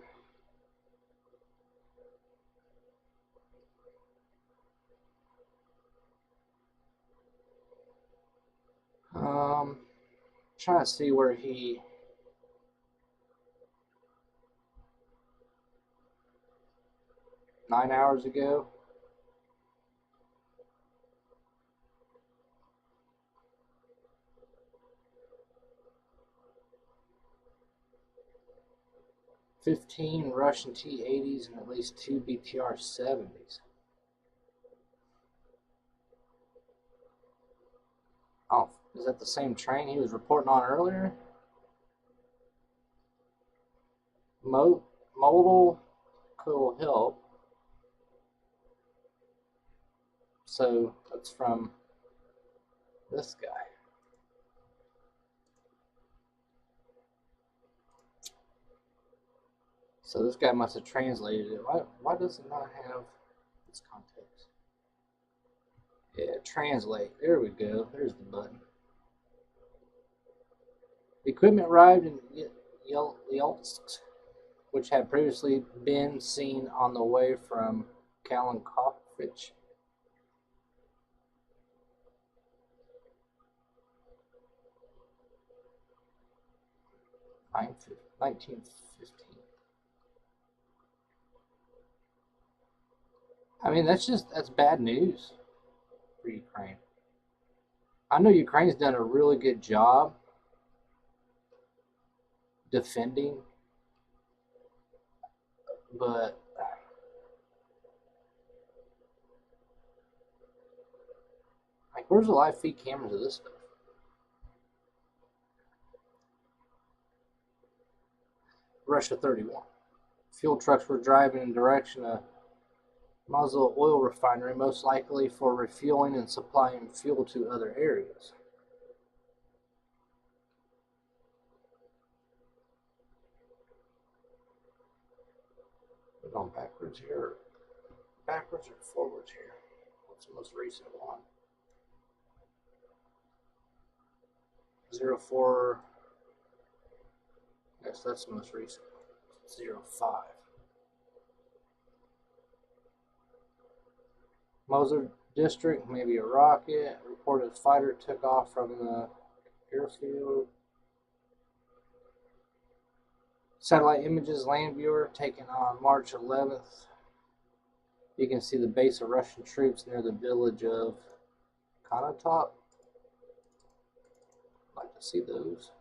Trying to see where he 9 hours ago. $15 Russian T-80s and at least 2 BTR-70s. Oh, is that the same train he was reporting on earlier? Modal could help. So that's from this guy. So this guy must have translated it. Why does it not have its context? Yeah, translate. There we go. There's the button. The equipment arrived in Yeltsk, which had previously been seen on the way from Kalinkovich. In 1915. I mean, that's bad news for Ukraine. I know Ukraine's done a really good job defending, but like, where's the live feed cameras of this stuff? Russia 31. Fuel trucks were driving in direction of Mosul oil refinery, most likely for refueling and supplying fuel to other areas. We're going backwards here. Backwards or forwards here? What's the most recent one? 04. Yes, that's the most recent. 05. Mosul district, maybe a rocket. Reported fighter took off from the airfield. Satellite images, land viewer, taken on March 11th. You can see the base of Russian troops near the village of Konotop. I'd like to see those.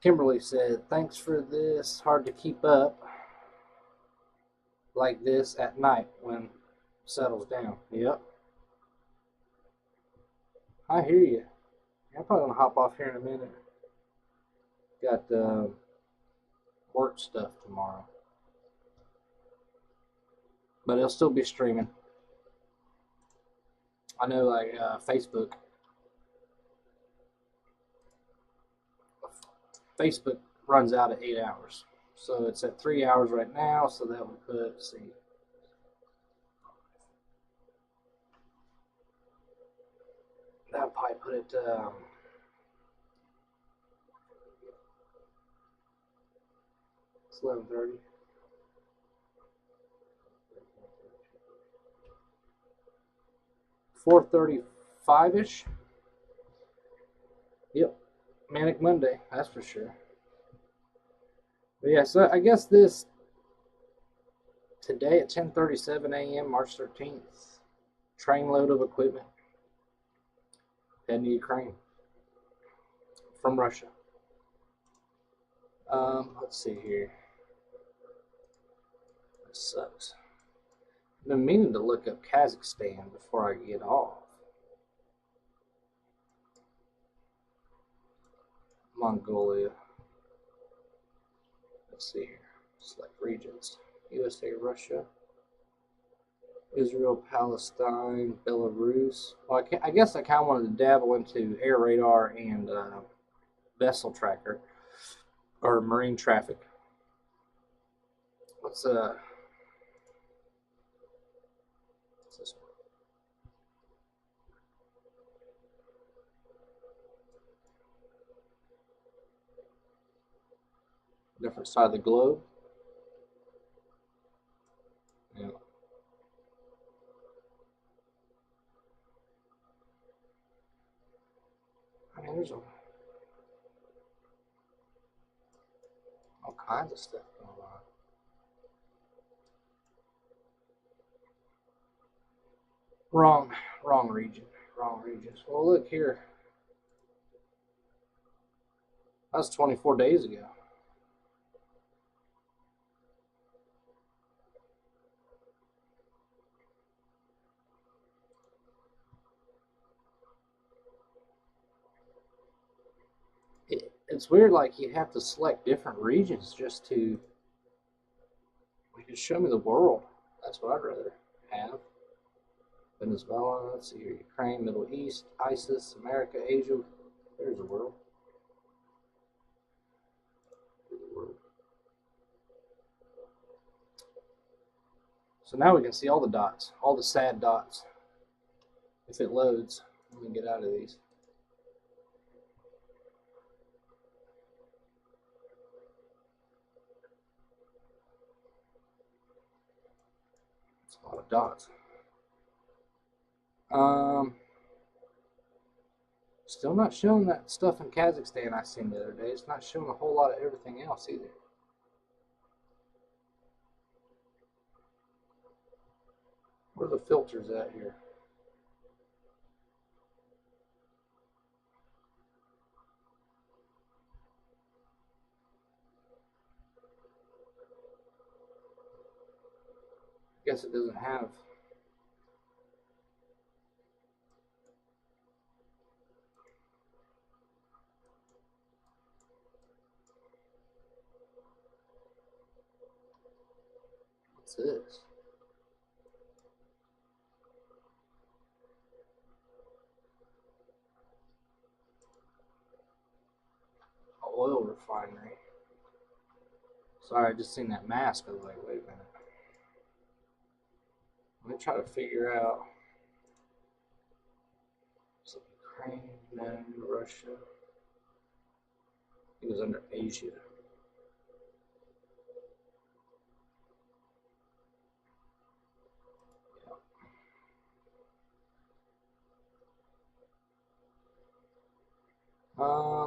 Kimberly said, thanks for this. Hard to keep up like this at night when it settles down. Yep. I hear you. I'm probably going to hop off here in a minute. Got work stuff tomorrow. But it'll still be streaming. I know, like, Facebook runs out at 8 hours. So it's at 3 hours right now, so that would put, let's see. That would probably put it, it's 11:30. 4:35-ish. Yep. Manic Monday, that's for sure. But yeah, so I guess this today at 10:37 a.m. March 13th, trainload of equipment heading to Ukraine from Russia. Let's see here. This sucks. I've been meaning to look up Kazakhstan before I get off. Mongolia. Let's see here. Select regions. USA, Russia, Israel, Palestine, Belarus. Well, I guess I kind of wanted to dabble into air radar and vessel tracker or marine traffic. What's this one? Different side of the globe. Yeah. I mean, there's all kinds of stuff going on. Wrong region. Wrong region. Well, look here. That was 24 days ago. It's weird, like you have to select different regions just to show me the world. That's what I'd rather have. Venezuela, let's see here, Ukraine, Middle East, ISIS, America, Asia. There's the world. So now we can see all the dots, all the sad dots. If it loads, let me get out of these. It's a lot of dots. Still not showing that stuff in Kazakhstan I seen the other day. It's not showing a whole lot of everything else either. Where are the filters at here? Guess it doesn't have. What's this? Oil refinery. Sorry, I just seen that mask. I was like, wait a minute. Let me try to figure out. So Ukraine, then Russia. It was under Asia.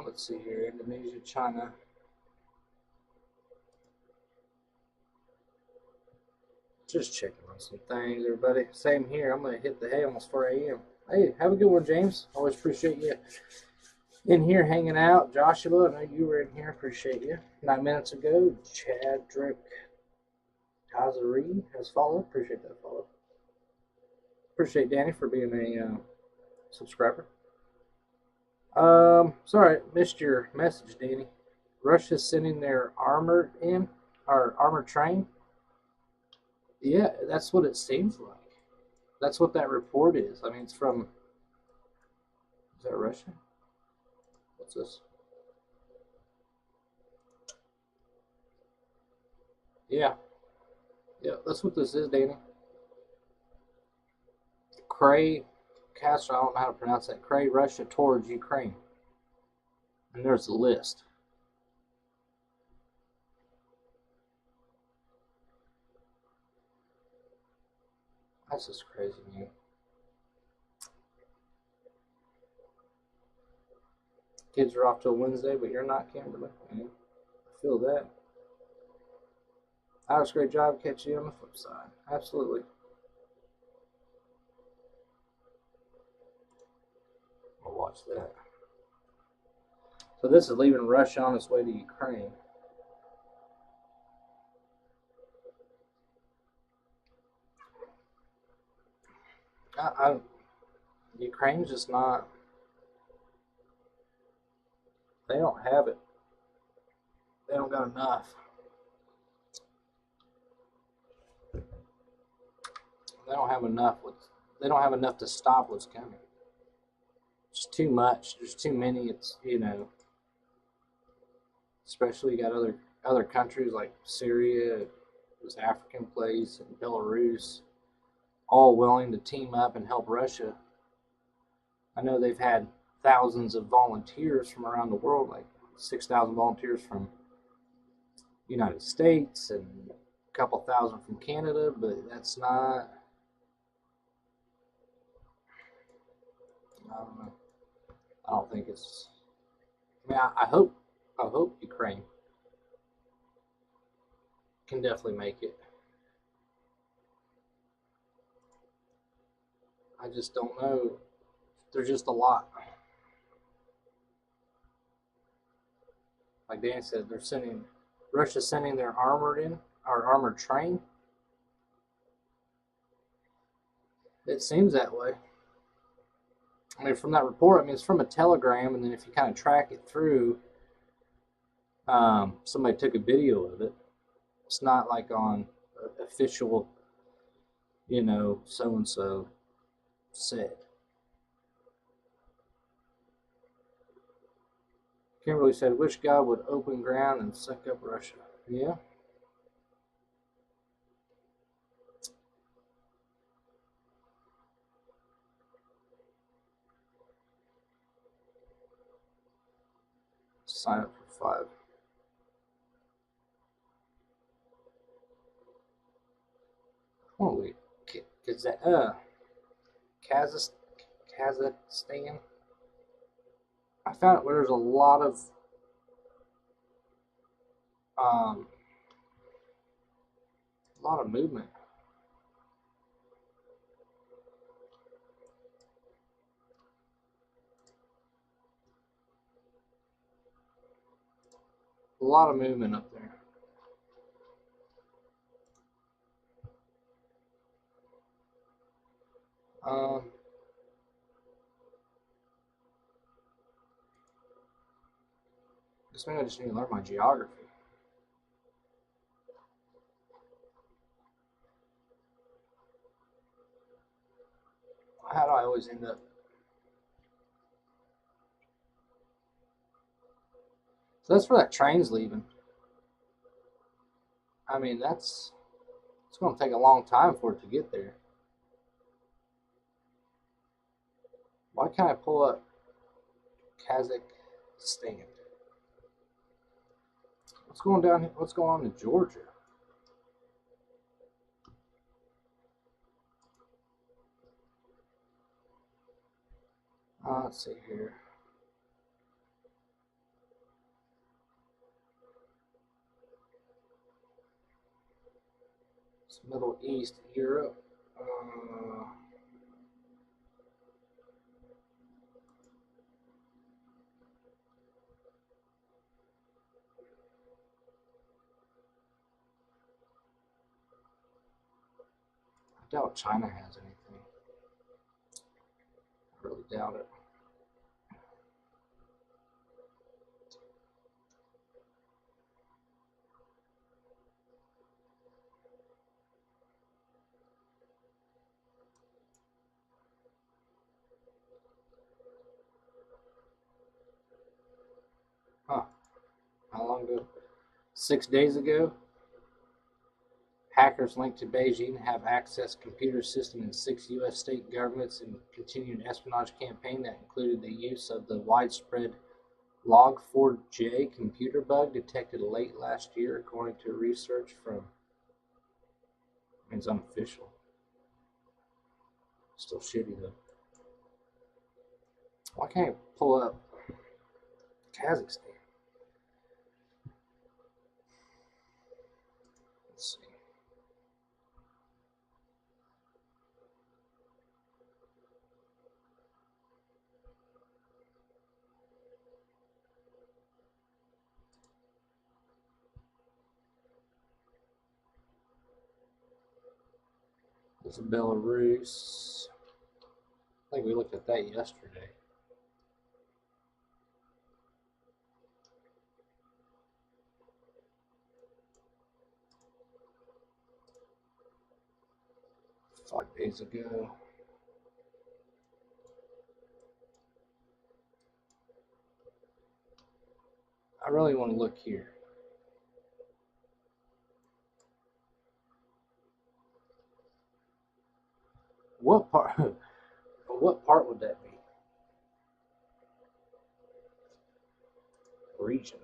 Let's see here. Indonesia, China. Just checking on some things, everybody. Same here. I'm going to hit the hay almost 4 a.m. Hey, have a good one, James. Always appreciate you in here hanging out. Joshua, I know you were in here. Appreciate you. 9 minutes ago, Chadrick Tazari has followed. Appreciate that follow. Appreciate Danny for being a subscriber. Sorry, missed your message, Danny. Russia's sending their armored train. Yeah, that's what it seems like. That's what that report is. I mean, it's from... Is that Russia? What's this? Yeah. Yeah, that's what this is, Danny. Cray, Castro, I don't know how to pronounce that. Cray, Russia towards Ukraine. And there's the list. That's just crazy, man. Kids are off till Wednesday, but you're not, Kimberly. Yeah, I feel that. Alex, great job. Catch you on the flip side. Absolutely. We'll watch that. So this is leaving Russia on its way to Ukraine. Ukraine's just not... They don't have it. They don't got enough. They don't have enough. They don't have enough to stop what's coming. It's too much. There's too many. It's, you know, especially you got other countries like Syria, this African place, and Belarus, all willing to team up and help Russia. I know they've had thousands of volunteers from around the world, like 6,000 volunteers from the United States and a couple thousand from Canada, but that's not... I don't know. I don't think it's... I mean, I hope Ukraine can definitely make it. I just don't know. There's just a lot. Like Dan said, Russia's sending their armored train. It seems that way. I mean, from that report, I mean, it's from a telegram, and then if you kind of track it through, somebody took a video of it. It's not like on official, you know, so-and-so said. Kimberly said, wish God would open ground and suck up Russia. Yeah. Sign up for 5. Holy, Kazakhstan. I found where there's a lot of movement. A lot of movement up there. This maybe I just need to learn my geography. How do I always end up? So that's where that train's leaving. I mean, it's going to take a long time for it to get there. Why can't I pull up Kazakhstan? What's going down here? What's going on in Georgia? Let's see here. Middle East, Europe. I doubt China has anything. I really doubt it. Huh. How long ago? 6 days ago. Hackers linked to Beijing have accessed computer systems in 6 U.S. state governments and continued an espionage campaign that included the use of the widespread Log4j computer bug detected late last year, according to research from. It's unofficial. Still shitty though. Why can't I pull up Kazakhstan? Let's see. This is Belarus. I think we looked at that yesterday. Five days ago. I really want to look here. What part? What part would that be? Region.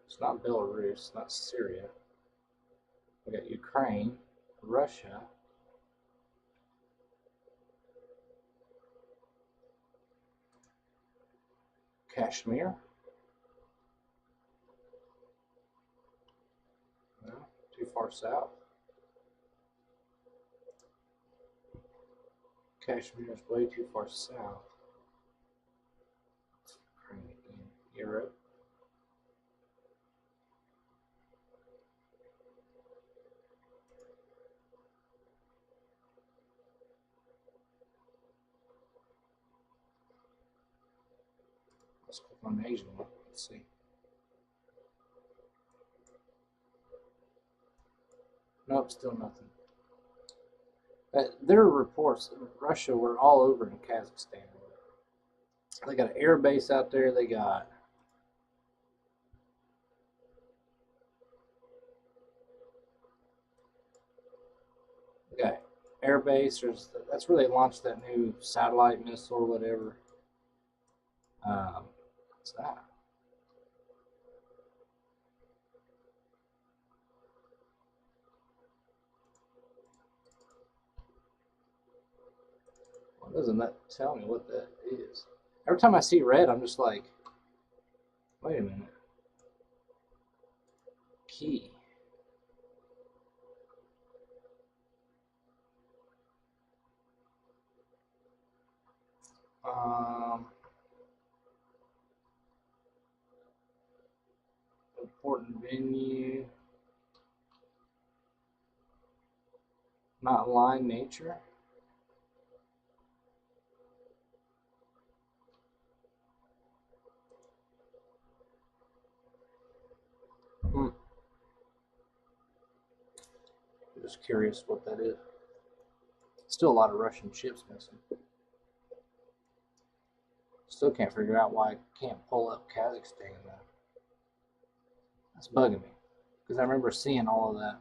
It's not Belarus. It's not Syria. We got Ukraine, Russia. Kashmir. No, too far south. Kashmir is way too far south. Europe. Let's click on the Asian one. Let's see. Nope, still nothing. There are reports that Russia were all over in Kazakhstan. They got an air base out there. They got air base. That's where they launched that new satellite missile or whatever. What's that? Why doesn't that tell me what that is? Every time I see red, I'm just like, wait a minute. Key. Important venue. Not line nature. I'm just curious what that is. Still a lot of Russian ships missing. Still can't figure out why I can't pull up Kazakhstan though. That's bugging me. Because I remember seeing all of that.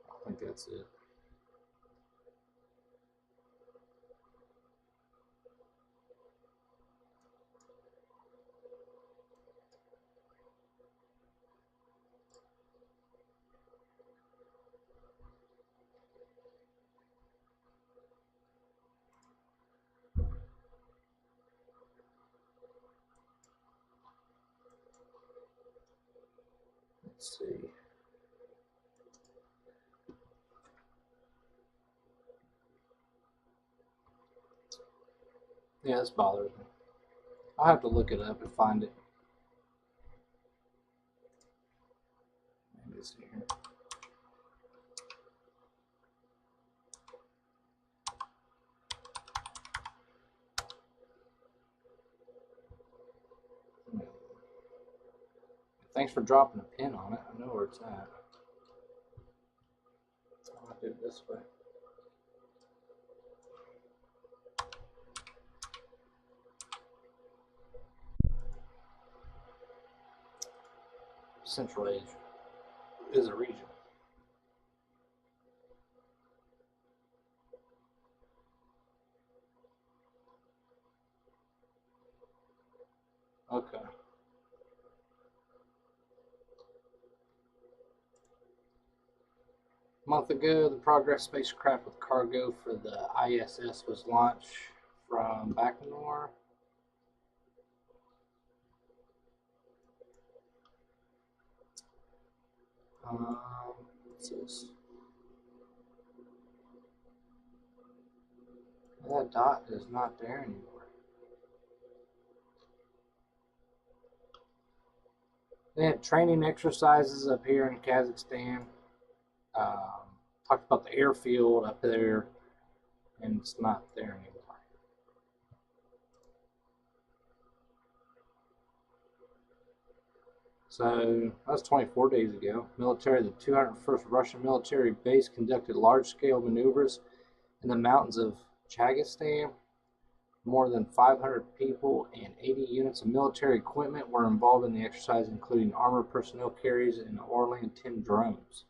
I think that's it. Let's see. Yeah, this bothers me. I'll have to look it up and find it. Maybe it's here. Thanks for dropping a pin on it. I know where it's at. I'll do it this way. Central Asia is a region. Okay. A month ago, the Progress spacecraft with cargo for the ISS was launched from Baikonur. What's this? That dot is not there anymore. They had training exercises up here in Kazakhstan. Talked about the airfield up there, and it's not there anymore. So that was 24 days ago. Military, the 201st Russian military base conducted large-scale maneuvers in the mountains of Chagistan. More than 500 people and 80 units of military equipment were involved in the exercise, including armored personnel carriers and Orlan-10 drones.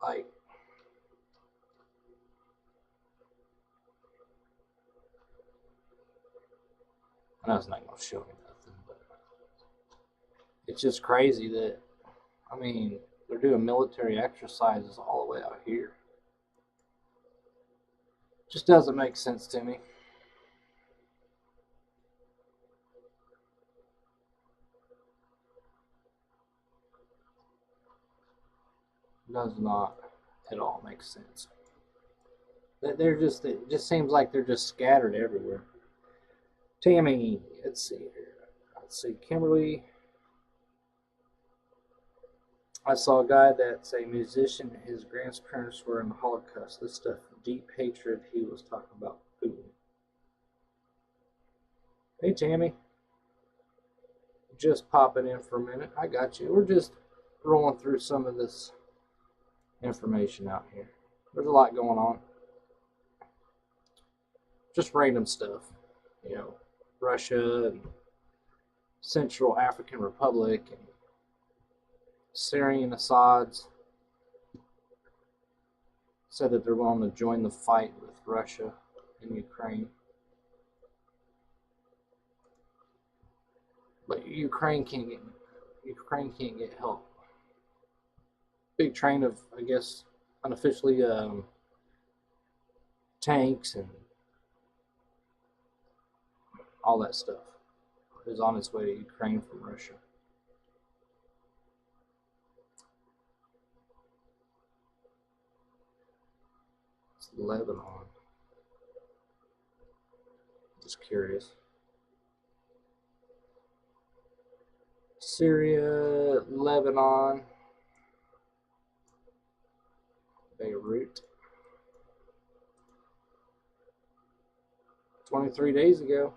Like, I know it's not going to show me nothing, but it's just crazy that, I mean, they're doing military exercises all the way out here. Just doesn't make sense to me. Does not at all make sense. They're just, it just seems like they're just scattered everywhere. Tammy, let's see here. Let's see, Kimberly. I saw a guy that's a musician. His grandparents were in the Holocaust. This stuff, deep hatred. He was talking about Putin. Hey, Tammy. Just popping in for a minute. I got you. We're just rolling through some of this information out here. There's a lot going on. Just random stuff. You know, Russia and Central African Republic and Syrian Assads said that they're willing to join the fight with Russia and Ukraine. But Ukraine can't get help. Big train of, I guess, unofficially tanks and all that stuff is on its way to Ukraine from Russia. It's Lebanon. Just curious. Syria, Lebanon, Beirut. 23 days ago,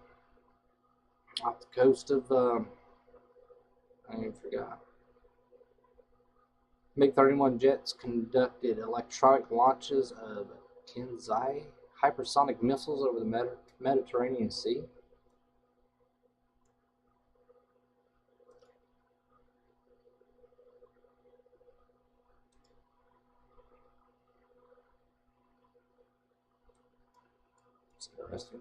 off the coast of, I even forgot. MiG-31 jets conducted electronic launches of Kinzhai hypersonic missiles over the Mediterranean Sea. It's interesting.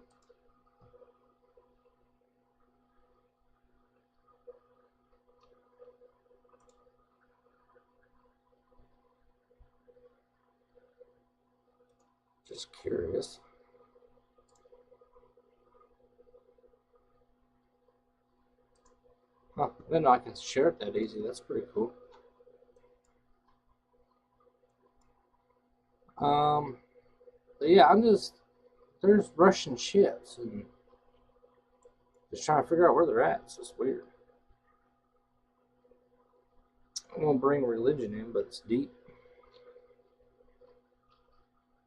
Just curious. Huh, I didn't know I can share it that easy. That's pretty cool. But yeah, there's Russian ships, and just trying to figure out where they're at. It's just weird. I won't bring religion in, but it's deep.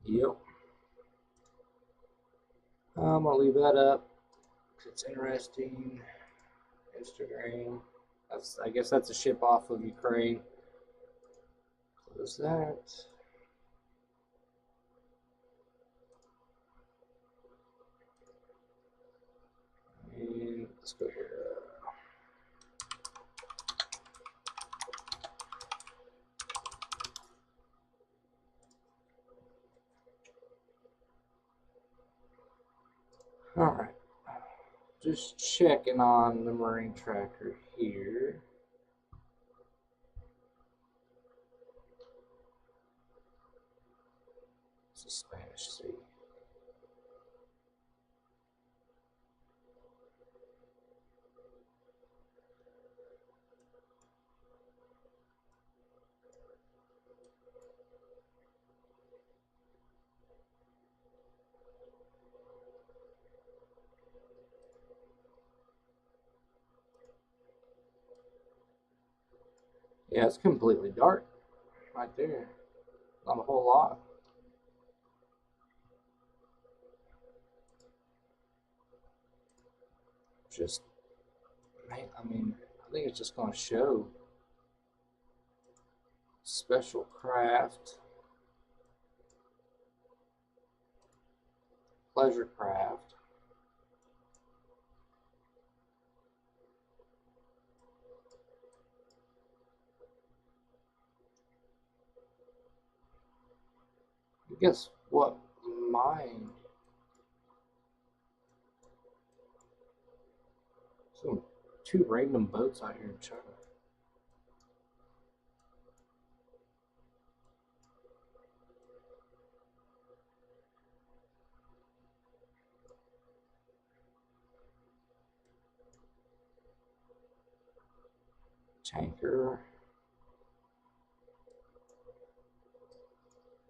Yep. I'm gonna leave that up. It's interesting. Instagram. I guess that's a ship off of Ukraine. Close that. And let's go here. All right. Just checking on the Marine tracker here. It's a Spanish Sea. Yeah, it's completely dark right there. Not a whole lot. Just, man, I mean, I think it's just going to show special craft, pleasure craft. Guess what? Mine. Some two random boats out here in China. Tanker.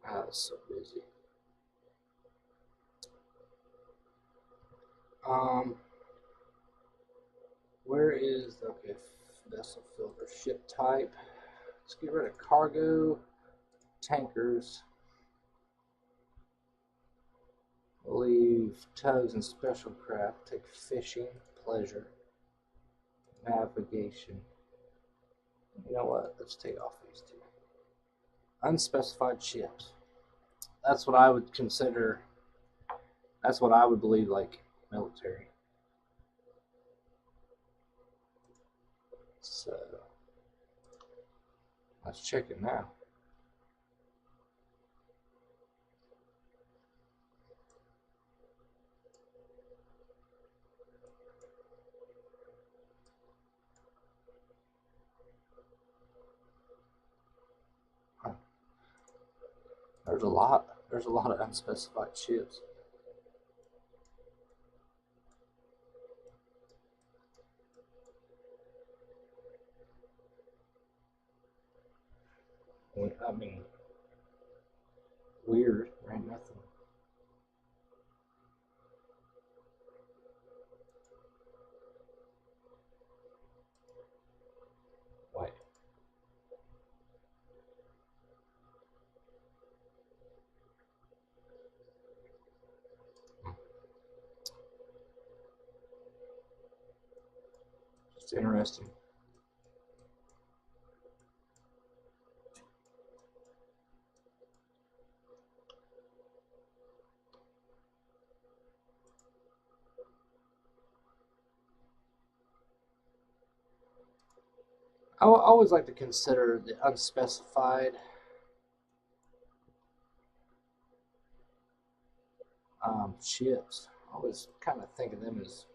Ah, it's so busy. Where is the vessel filter ship type? Let's get rid of cargo, tankers. We'll leave tugs and special craft. Take fishing, pleasure, navigation. You know what? Let's take off these two. Unspecified ships. That's what I would consider. That's what I would believe like military. So let's check it now. There's a lot. There's a lot of unspecified ships. I mean, weird, right? Nothing. Wait. It's interesting. I always like to consider the unspecified ships. I always kind of think of them as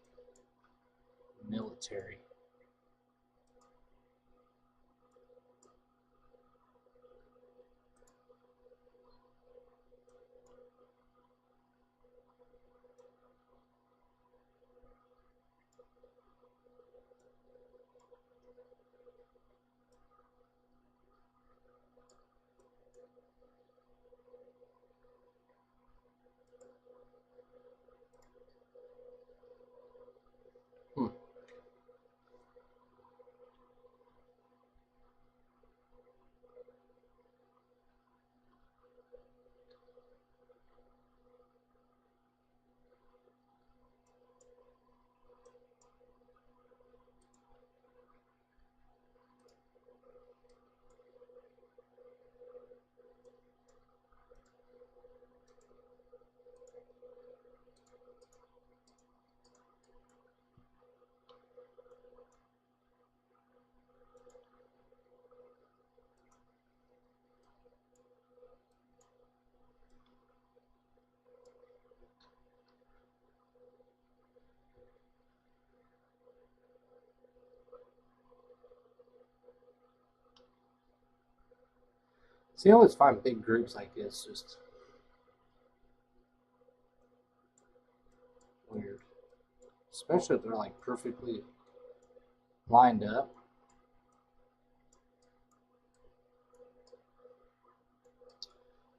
military. See, I always find big groups like this just weird. Especially if they're like perfectly lined up.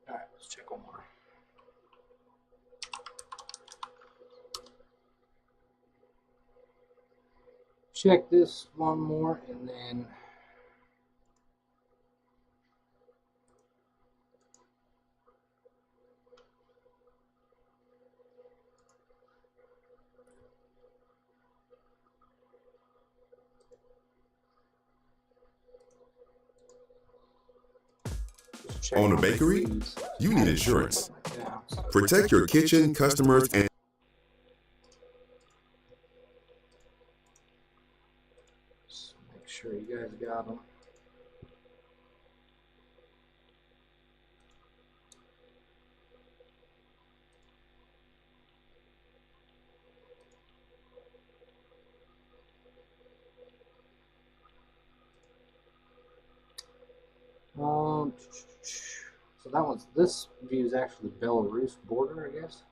Alright, let's check one more. Check this one more and then Own a bakery? You need insurance. Protect your kitchen, customers, and just make sure you guys got them. So that one's, this view is actually the Belarus border, I guess.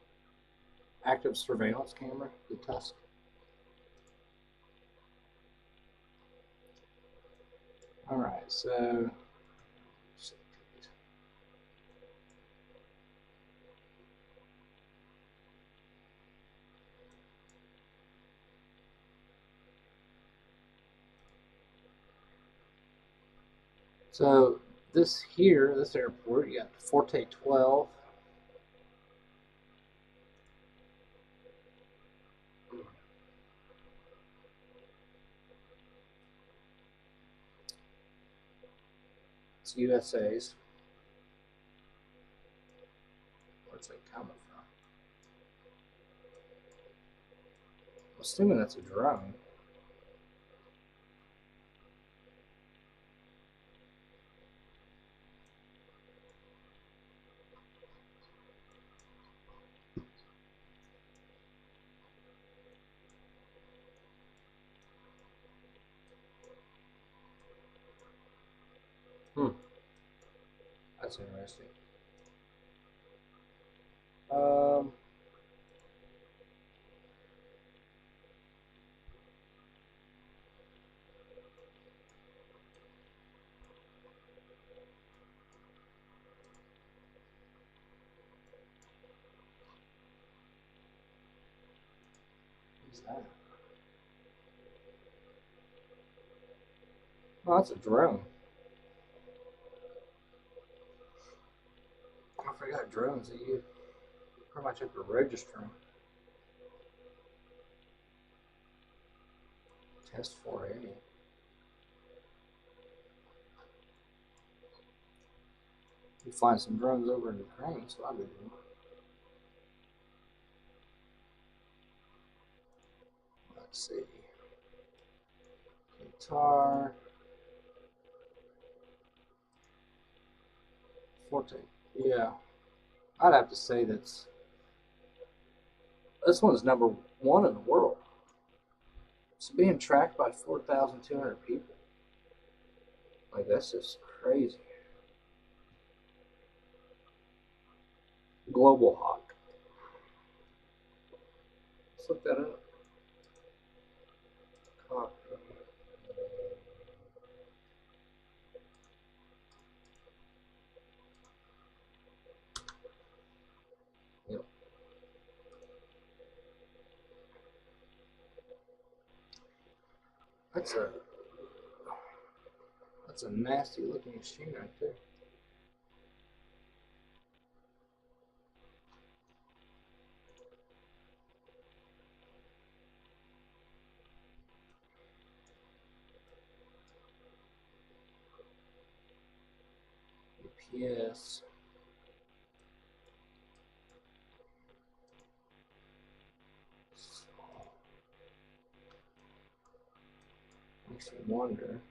Active surveillance camera, the Tusk. Alright, so this here, this airport, you got Forte 12. It's USA's. Where's it coming from? I'm assuming that's a drone. That's interesting. What's that? Oh, that's a drone. I forgot drones that you pretty much have to register them. Test 4A. You find some drones over in Ukraine, so I've been doing. Let's see. Guitar. Forte. Yeah. I'd have to say this one's number one in the world. It's being tracked by 4,200 people. Like, that's just crazy. Global Hawk. Let's look that up. Hawk. Yep. That's a nasty looking machine right there. Yes. Makes me wonder.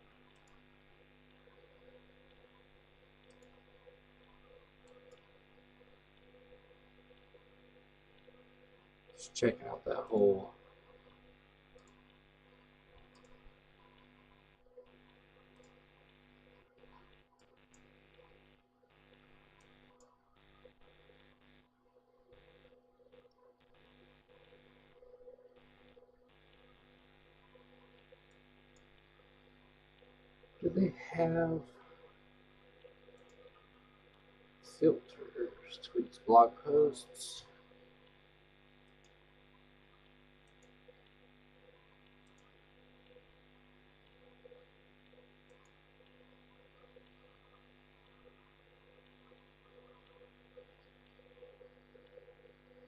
Just checking out that whole. Do they have filters? Tweets, blog posts.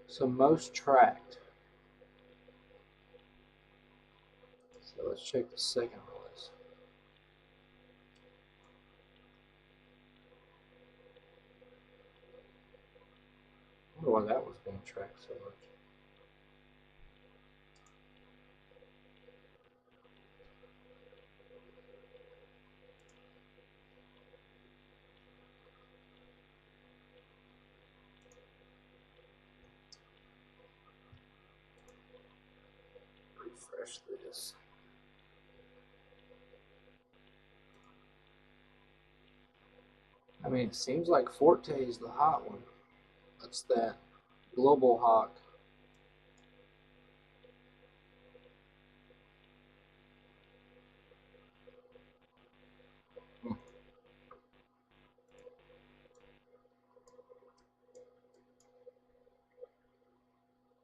So most tracked. So let's check the second list. I wonder why that was being tracked so much. Refresh this. I mean, it seems like Forte is the hot one. That's that global hawk.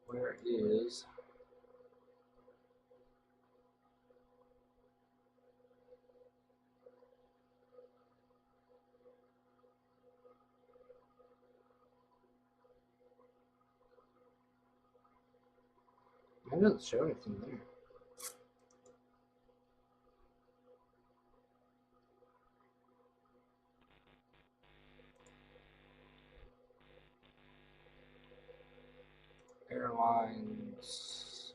Where is it doesn't show anything there. Airlines.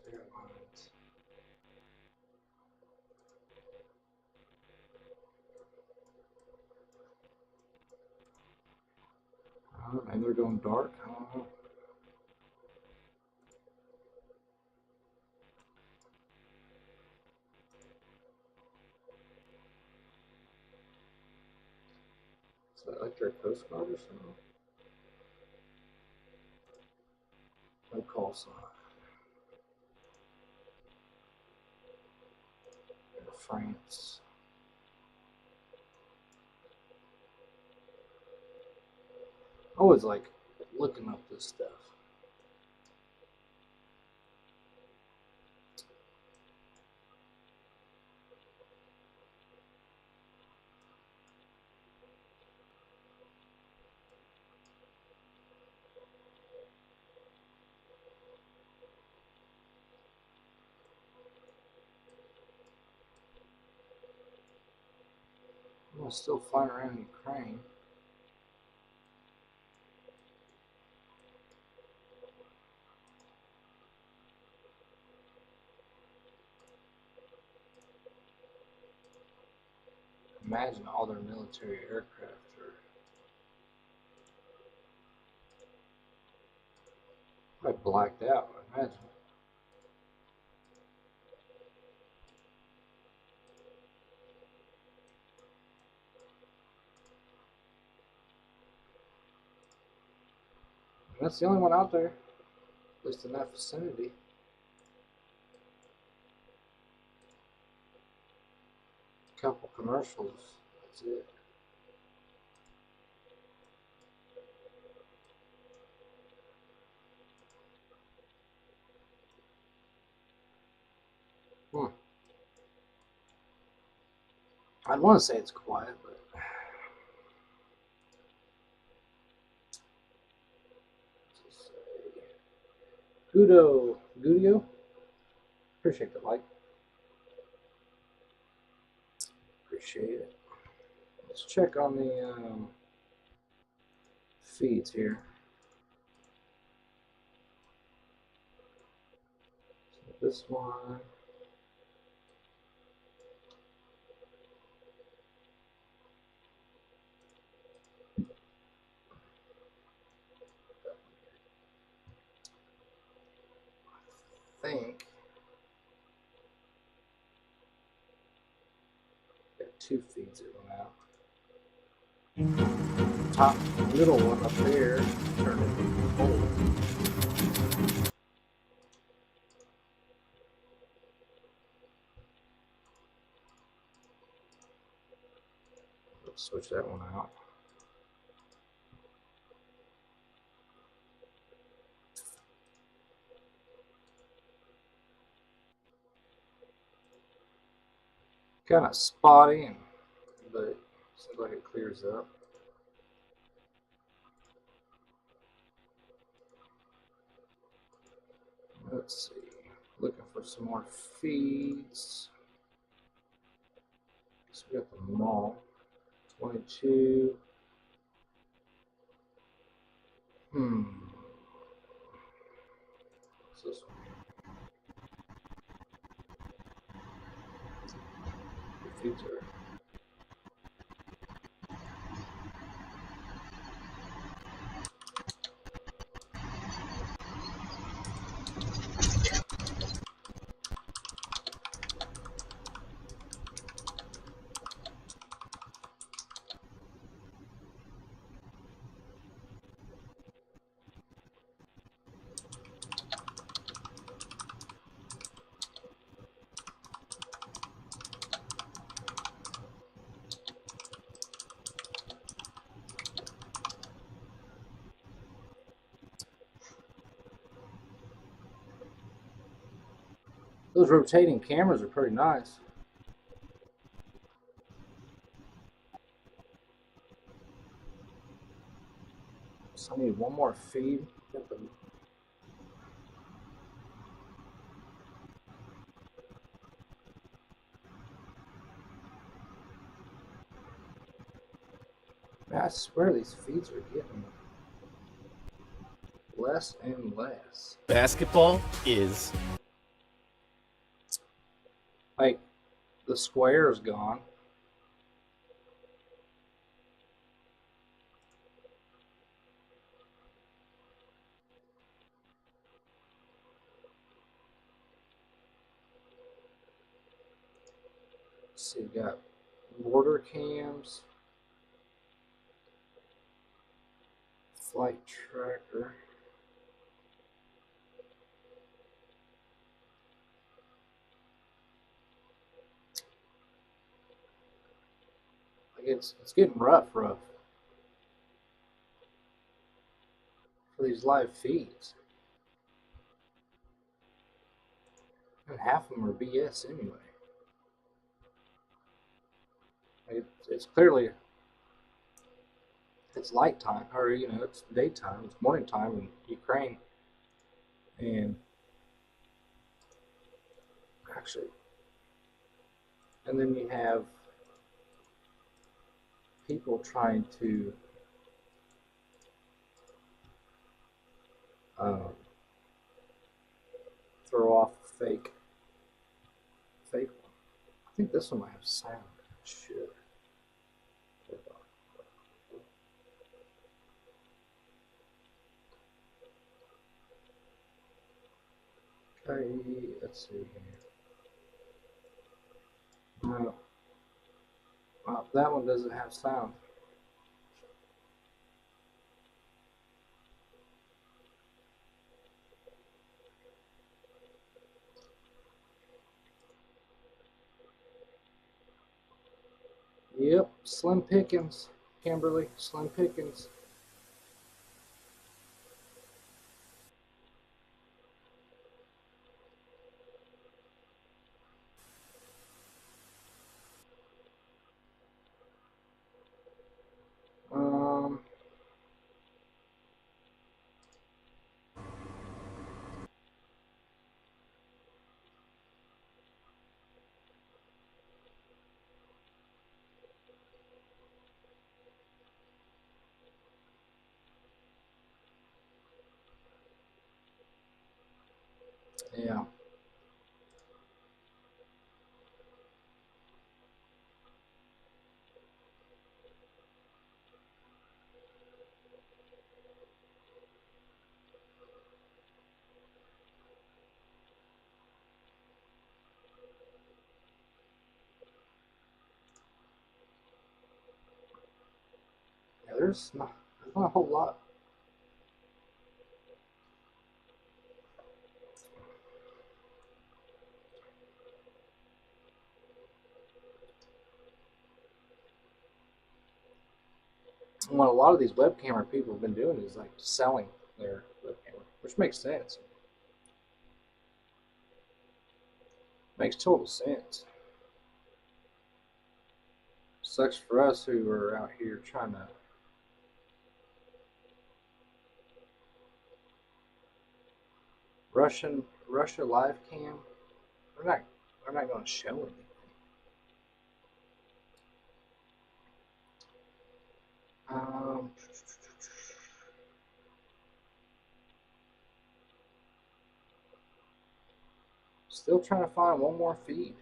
Maybe they're going dark. I don't know. Is that like their Coast Guard or something? No call sign. Air France. Always like looking up this stuff. I'm still flying around Ukraine. Imagine all their military aircraft are probably blacked out, I imagine. And that's the only one out there, at least in that vicinity. A couple commercials, that's it. I'd want to say it's quiet, but Gudio, appreciate the like. Appreciate it. Let's check on the feeds here. So this one. I think got two feeds that went out. Top middle one up there turned into gold. Switch that one out. Kind of spotty, but seems like it clears up. Let's see. Looking for some more feeds. So we got the mall. 22. What's this one? The feeds are. Those rotating cameras are pretty nice. So I need one more feed. Man, I swear these feeds are getting less and less. Basketball is like the square is gone. Let's see, we got border cams, flight tracker. Like it's getting rough for these live feeds. And half of them are BS anyway. It's clearly, it's light time, or it's daytime, it's morning time in Ukraine. And actually, and then you have people trying to throw off a fake one. I think this one might have sound. Sure. Okay, let's see here. No. Well, that one doesn't have sound. Yep, slim pickings, Kimberly, slim pickings. Yeah. Yeah, there's not a whole lot. what a lot of these web camera people have been doing is like selling their web camera, which makes sense. Makes total sense. Sucks for us who are out here trying to Russia live cam. They're not going to show anything. Still trying to find one more feed.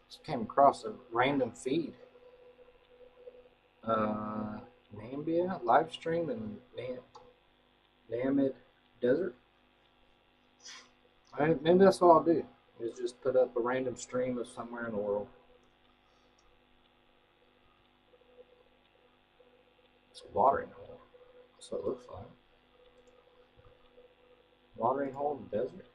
Just came across a random feed. Nambia live stream in Namib Desert. Maybe that's what I'll do. Is just put up a random stream of somewhere in the world. It's a watering hole. That's what it looks like. Watering hole in the desert.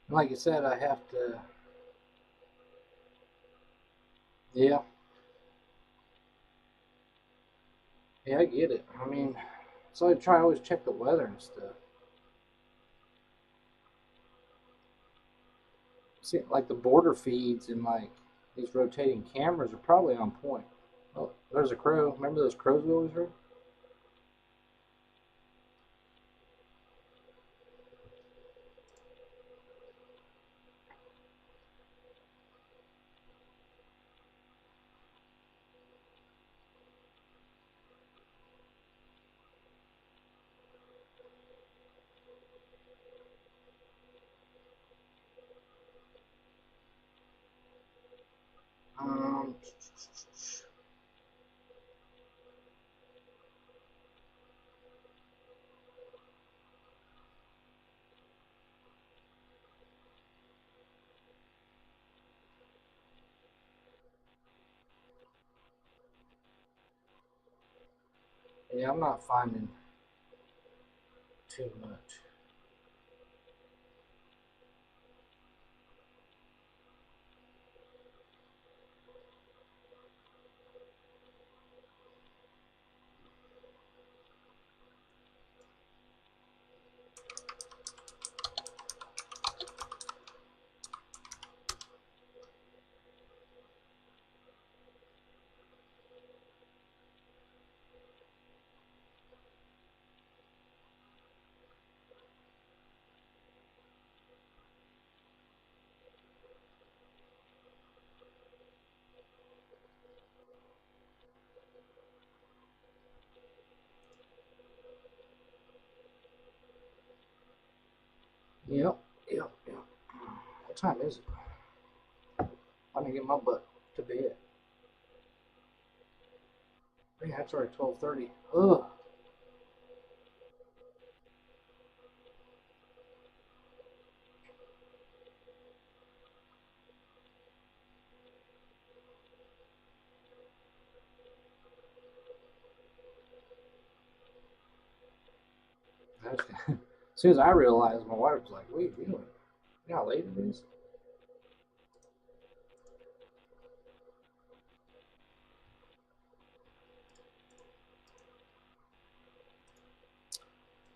Like you said, I have to. Yeah. Yeah, I get it. I mean, so I try to always check the weather and stuff. See, like the border feeds and like these rotating cameras are probably on point. Oh, there's a crow. Remember those crows we always heard? Um, yeah, I'm not finding too much. Yep. What time is it? I'm gonna get my butt to bed. Yeah, it's already 12:30. Ugh. As soon as I realized, my wife was like, "Wait, you know how late it is?"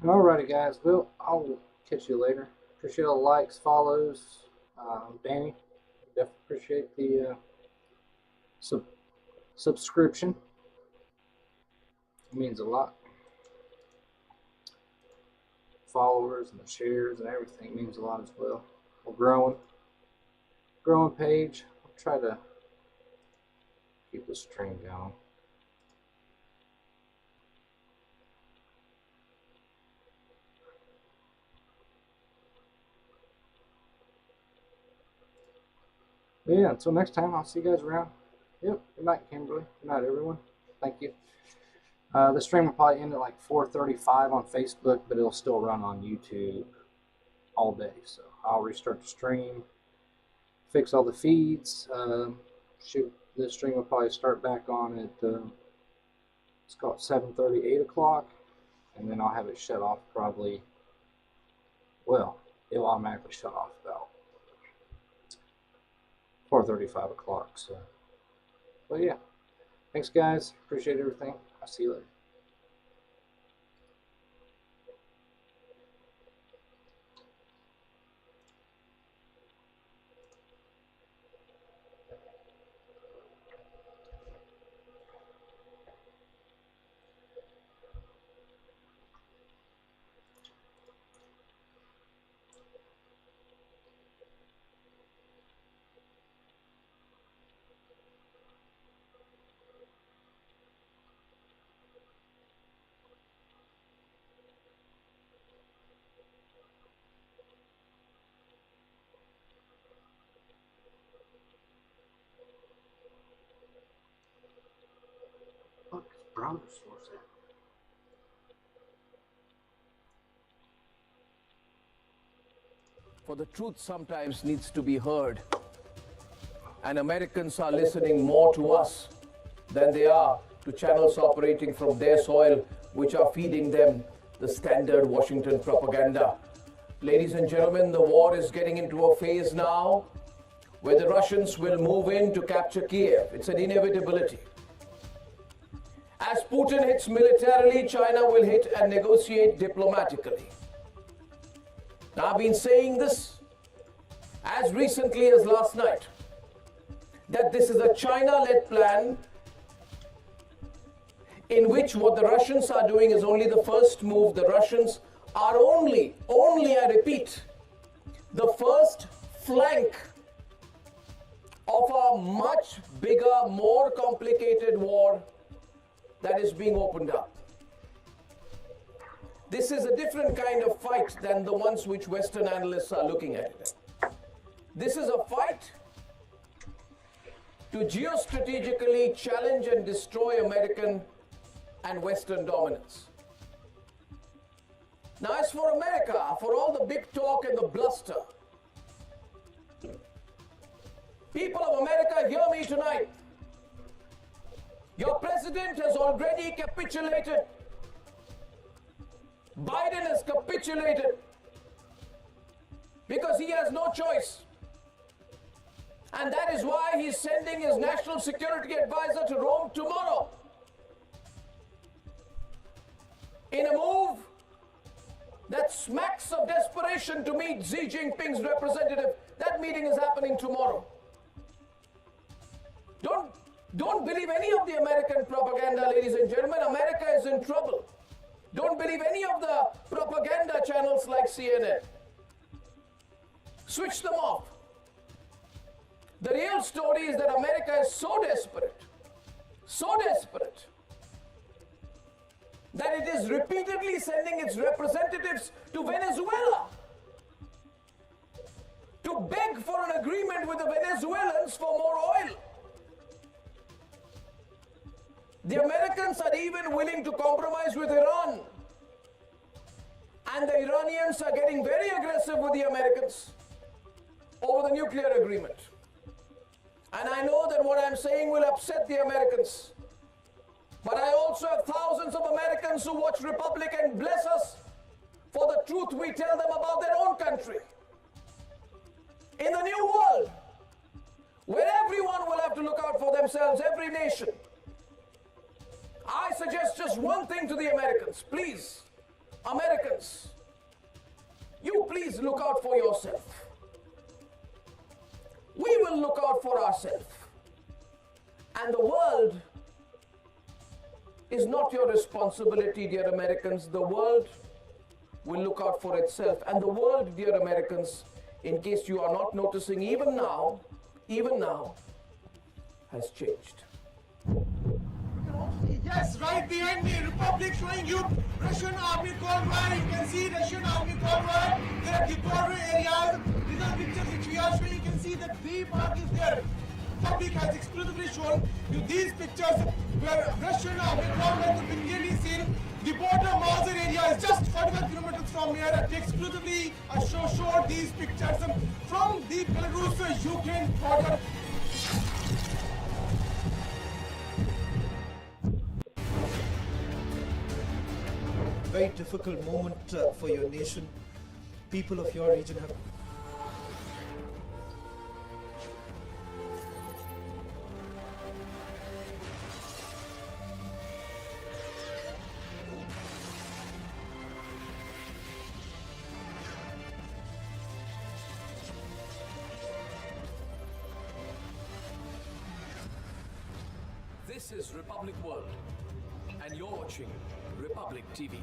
Alrighty, guys. Well, I'll catch you later. Appreciate all the likes, follows. Danny, definitely appreciate the subscription. It means a lot. Followers and the shares and everything means a lot as well. We're growing page. I'll try to keep the stream going. But yeah, until next time, I'll see you guys around. Yep, good night, Kimberly. Good night, everyone. Thank you. The stream will probably end at like 4:35 on Facebook, but it'll still run on YouTube all day. So I'll restart the stream, fix all the feeds. The stream will probably start back on at it's called 7:30, 8 o'clock, and then I'll have it shut off probably. Well, it'll automatically shut off about 4:30, 5 o'clock. So, but yeah, thanks guys. Appreciate everything. I'll see you later. For the truth sometimes needs to be heard. And Americans are listening more to us than they are to channels operating from their soil, which are feeding them the standard Washington propaganda. Ladies and gentlemen, the war is getting into a phase now where the Russians will move in to capture Kyiv. It's an inevitability. As Putin hits militarily, China will hit and negotiate diplomatically. Now, I've been saying this as recently as last night, that this is a China-led plan in which what the Russians are doing is only the first move. The Russians are only, I repeat, the first flank of a much bigger, more complicated war that is being opened up. This is a different kind of fight than the ones which Western analysts are looking at. This is a fight to geostrategically challenge and destroy American and Western dominance. Now, as for America, for all the big talk and the bluster, people of America, hear me tonight. Your president has already capitulated. Biden has capitulated because he has no choice. And that is why he's sending his national security advisor to Rome tomorrow in a move that smacks of desperation to meet Xi Jinping's representative. That meeting is happening tomorrow. Don't believe any of the American propaganda, ladies and gentlemen. America is in trouble. Don't believe any of the propaganda channels like CNN. Switch them off. The real story is that America is so desperate, that it is repeatedly sending its representatives to Venezuela to beg for an agreement with the Venezuelans for more oil. The Americans are even willing to compromise with Iran. And the Iranians are getting very aggressive with the Americans over the nuclear agreement. And I know that what I'm saying will upset the Americans. But I also have thousands of Americans who watch Republic and bless us for the truth we tell them about their own country. In the new world, where everyone will have to look out for themselves, every nation, I suggest just one thing to the Americans. Please, Americans, you please look out for yourself. We will look out for ourselves. And the world is not your responsibility, dear Americans. The world will look out for itself. And the world, dear Americans, in case you are not noticing, even now, has changed. Yes, right behind me, Republic showing you Russian army convoy. You can see Russian army convoy. There are the border areas. These are pictures which we are showing. You can see the B mark is there. Republic has exclusively shown you these pictures where Russian army convoy could be clearly seen. The border Mazar area is just 45 kilometers from here. They exclusively showed these pictures from the Belarus-Ukraine border. Very difficult moment for your nation. People of your region have This is Republic World, and you're watching Republic TV.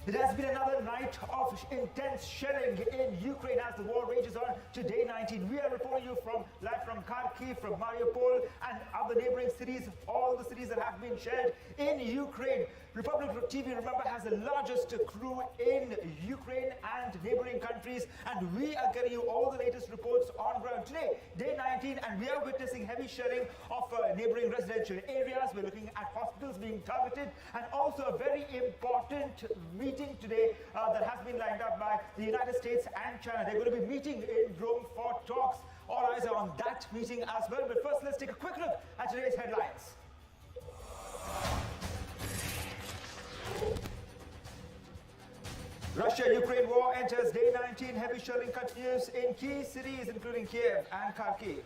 It has been another night of intense shelling in Ukraine as the war rages on to day 19. We are reporting you live from Kyiv, from Mariupol and other neighboring cities, all the cities that have been shelled in Ukraine. Republic TV, remember, has the largest crew in Ukraine and neighboring countries, and we are getting you all the latest reports on ground. Today, day 19, and we are witnessing heavy shelling of neighboring residential areas. We're looking at hospitals being targeted, and also a very important meeting today that has been lined up by the United States and China. They're going to be meeting in Rome for talks. All eyes are on that meeting as well. But first, let's take a quick look at today's headlines. Russia-Ukraine war enters day 19. Heavy shelling continues in key cities, including Kyiv and Kharkiv.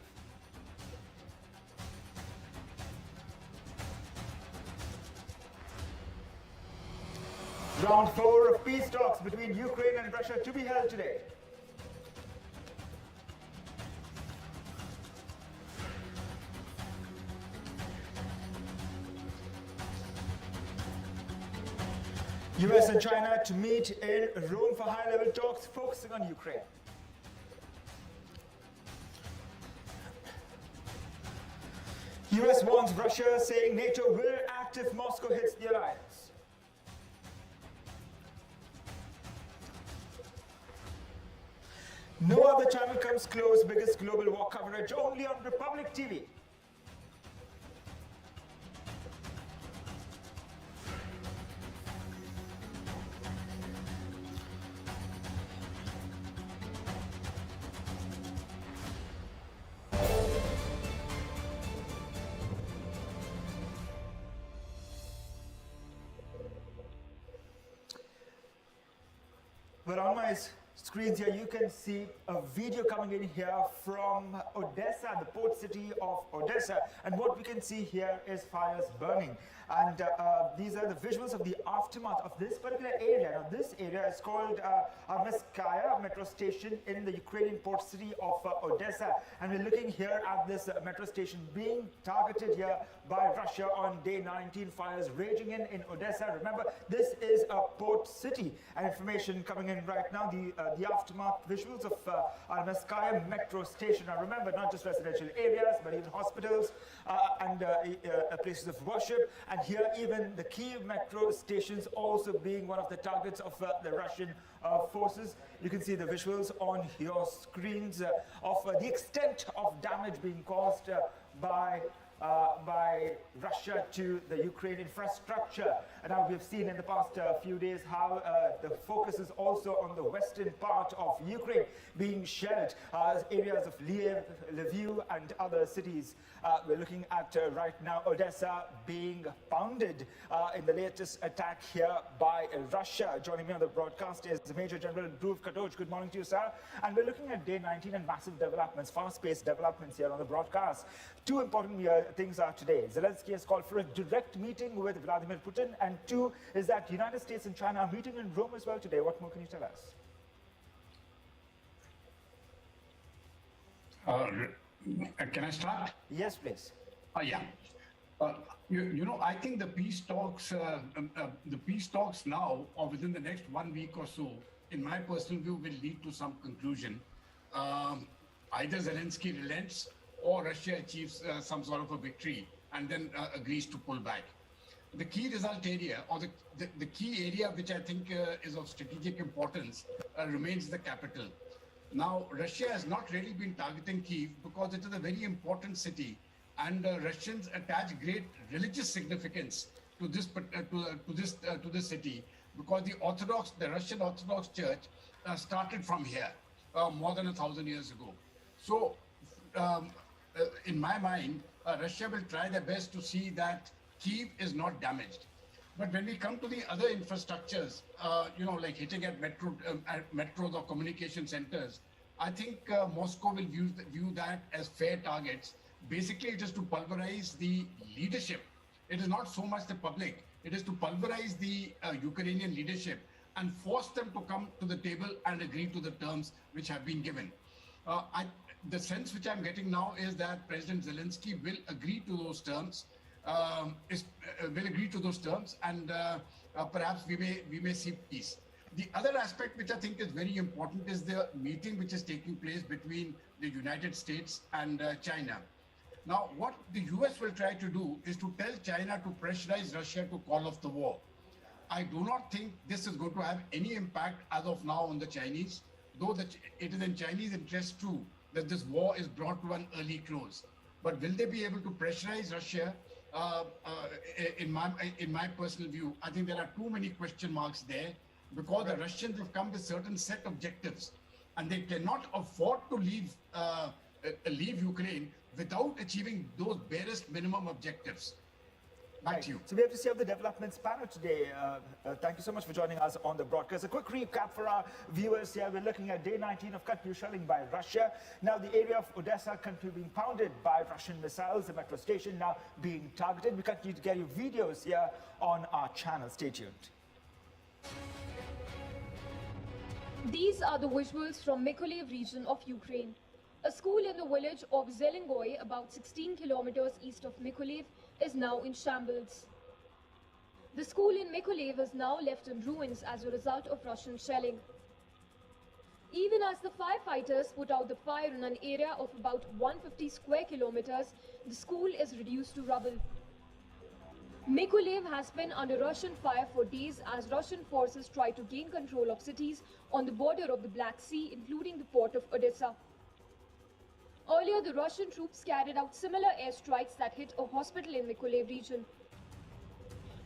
Round 4 of peace talks between Ukraine and Russia to be held today. US and China to meet in Rome for high-level talks focusing on Ukraine. US warns Russia, saying NATO will act if Moscow hits the alliance. No other channel comes close, biggest global war coverage only on Republic TV. Well, on my screens here, you can see a video coming in here from Odessa, the port city of Odessa. And what we can see here is fires burning. And these are the visuals of the aftermath of this particular area. Now, this area is called Armeskaya metro station in the Ukrainian port city of Odessa. And we're looking here at this metro station being targeted here by Russia on day 19. Fires raging in Odessa. Remember, this is a port city. And information coming in right now, the aftermath visuals of Armeskaya metro station. Now, remember, not just residential areas, but even hospitals and places of worship. And here, even the Kyiv metro stations also being one of the targets of the Russian forces. You can see the visuals on your screens of the extent of damage being caused by by Russia to the Ukraine infrastructure. And now we've seen in the past few days how the focus is also on the western part of Ukraine being shelled, areas of Lviv and other cities. We're looking at right now Odessa being pounded in the latest attack here by Russia. Joining me on the broadcast is Major General Dhruv Katoj. Good morning to you, sir. And we're looking at day 19 and massive developments, fast-paced developments here on the broadcast. Two important things are today. Zelensky has called for a direct meeting with Vladimir Putin, and two is that United States and China are meeting in Rome as well today. What more can you tell us? Can I start? Yes, please. Yeah. You know, I think the peace talks now, or within the next 1 week or so, in my personal view, will lead to some conclusion. Either Zelensky relents or Russia achieves some sort of a victory and then agrees to pull back. The key result area, or the key area which I think is of strategic importance, remains the capital. Now, Russia has not really been targeting Kyiv because it is a very important city, and Russians attach great religious significance to this city because the Russian Orthodox Church started from here more than 1,000 years ago. So, in my mind, Russia will try their best to see that Kyiv is not damaged. But when we come to the other infrastructures, you know, like hitting at metros or communication centers, I think Moscow will view that as fair targets. Basically, it is to pulverize the leadership. It is not so much the public. It is to pulverize the Ukrainian leadership and force them to come to the table and agree to the terms which have been given. The sense which I'm getting now is that President Zelensky will agree to those terms. And perhaps we may see peace. The other aspect which I think is very important is the meeting which is taking place between the United States and China. Now, what the US will try to do is to tell China to pressurize Russia to call off the war. I do not think this is going to have any impact as of now on the Chinese, though it is in Chinese interest too that this war is brought to an early close. But will they be able to pressurize Russia? In my personal view, I think there are too many question marks there because the Russians have come with certain set objectives, and they cannot afford to leave Ukraine without achieving those barest minimum objectives. Back to you. So we have to see how the developments pan out today. Thank you so much for joining us on the broadcast. A quick recap for our viewers here. We're looking at day 19 of continued shelling by Russia. Now the area of Odessa continue being pounded by Russian missiles. The metro station now being targeted. We continue to get you videos here on our channel. Stay tuned. These are the visuals from Mykolaiv region of Ukraine. A school in the village of Zelengoy, about 16 kilometers east of Mykolaiv, is now in shambles. The school in Mykolaiv is now left in ruins as a result of Russian shelling. Even as the firefighters put out the fire in an area of about 150 square kilometers, the school is reduced to rubble. Mykolaiv has been under Russian fire for days as Russian forces try to gain control of cities on the border of the Black Sea, including the port of Odessa. Earlier, the Russian troops carried out similar airstrikes that hit a hospital in Mykolaiv region.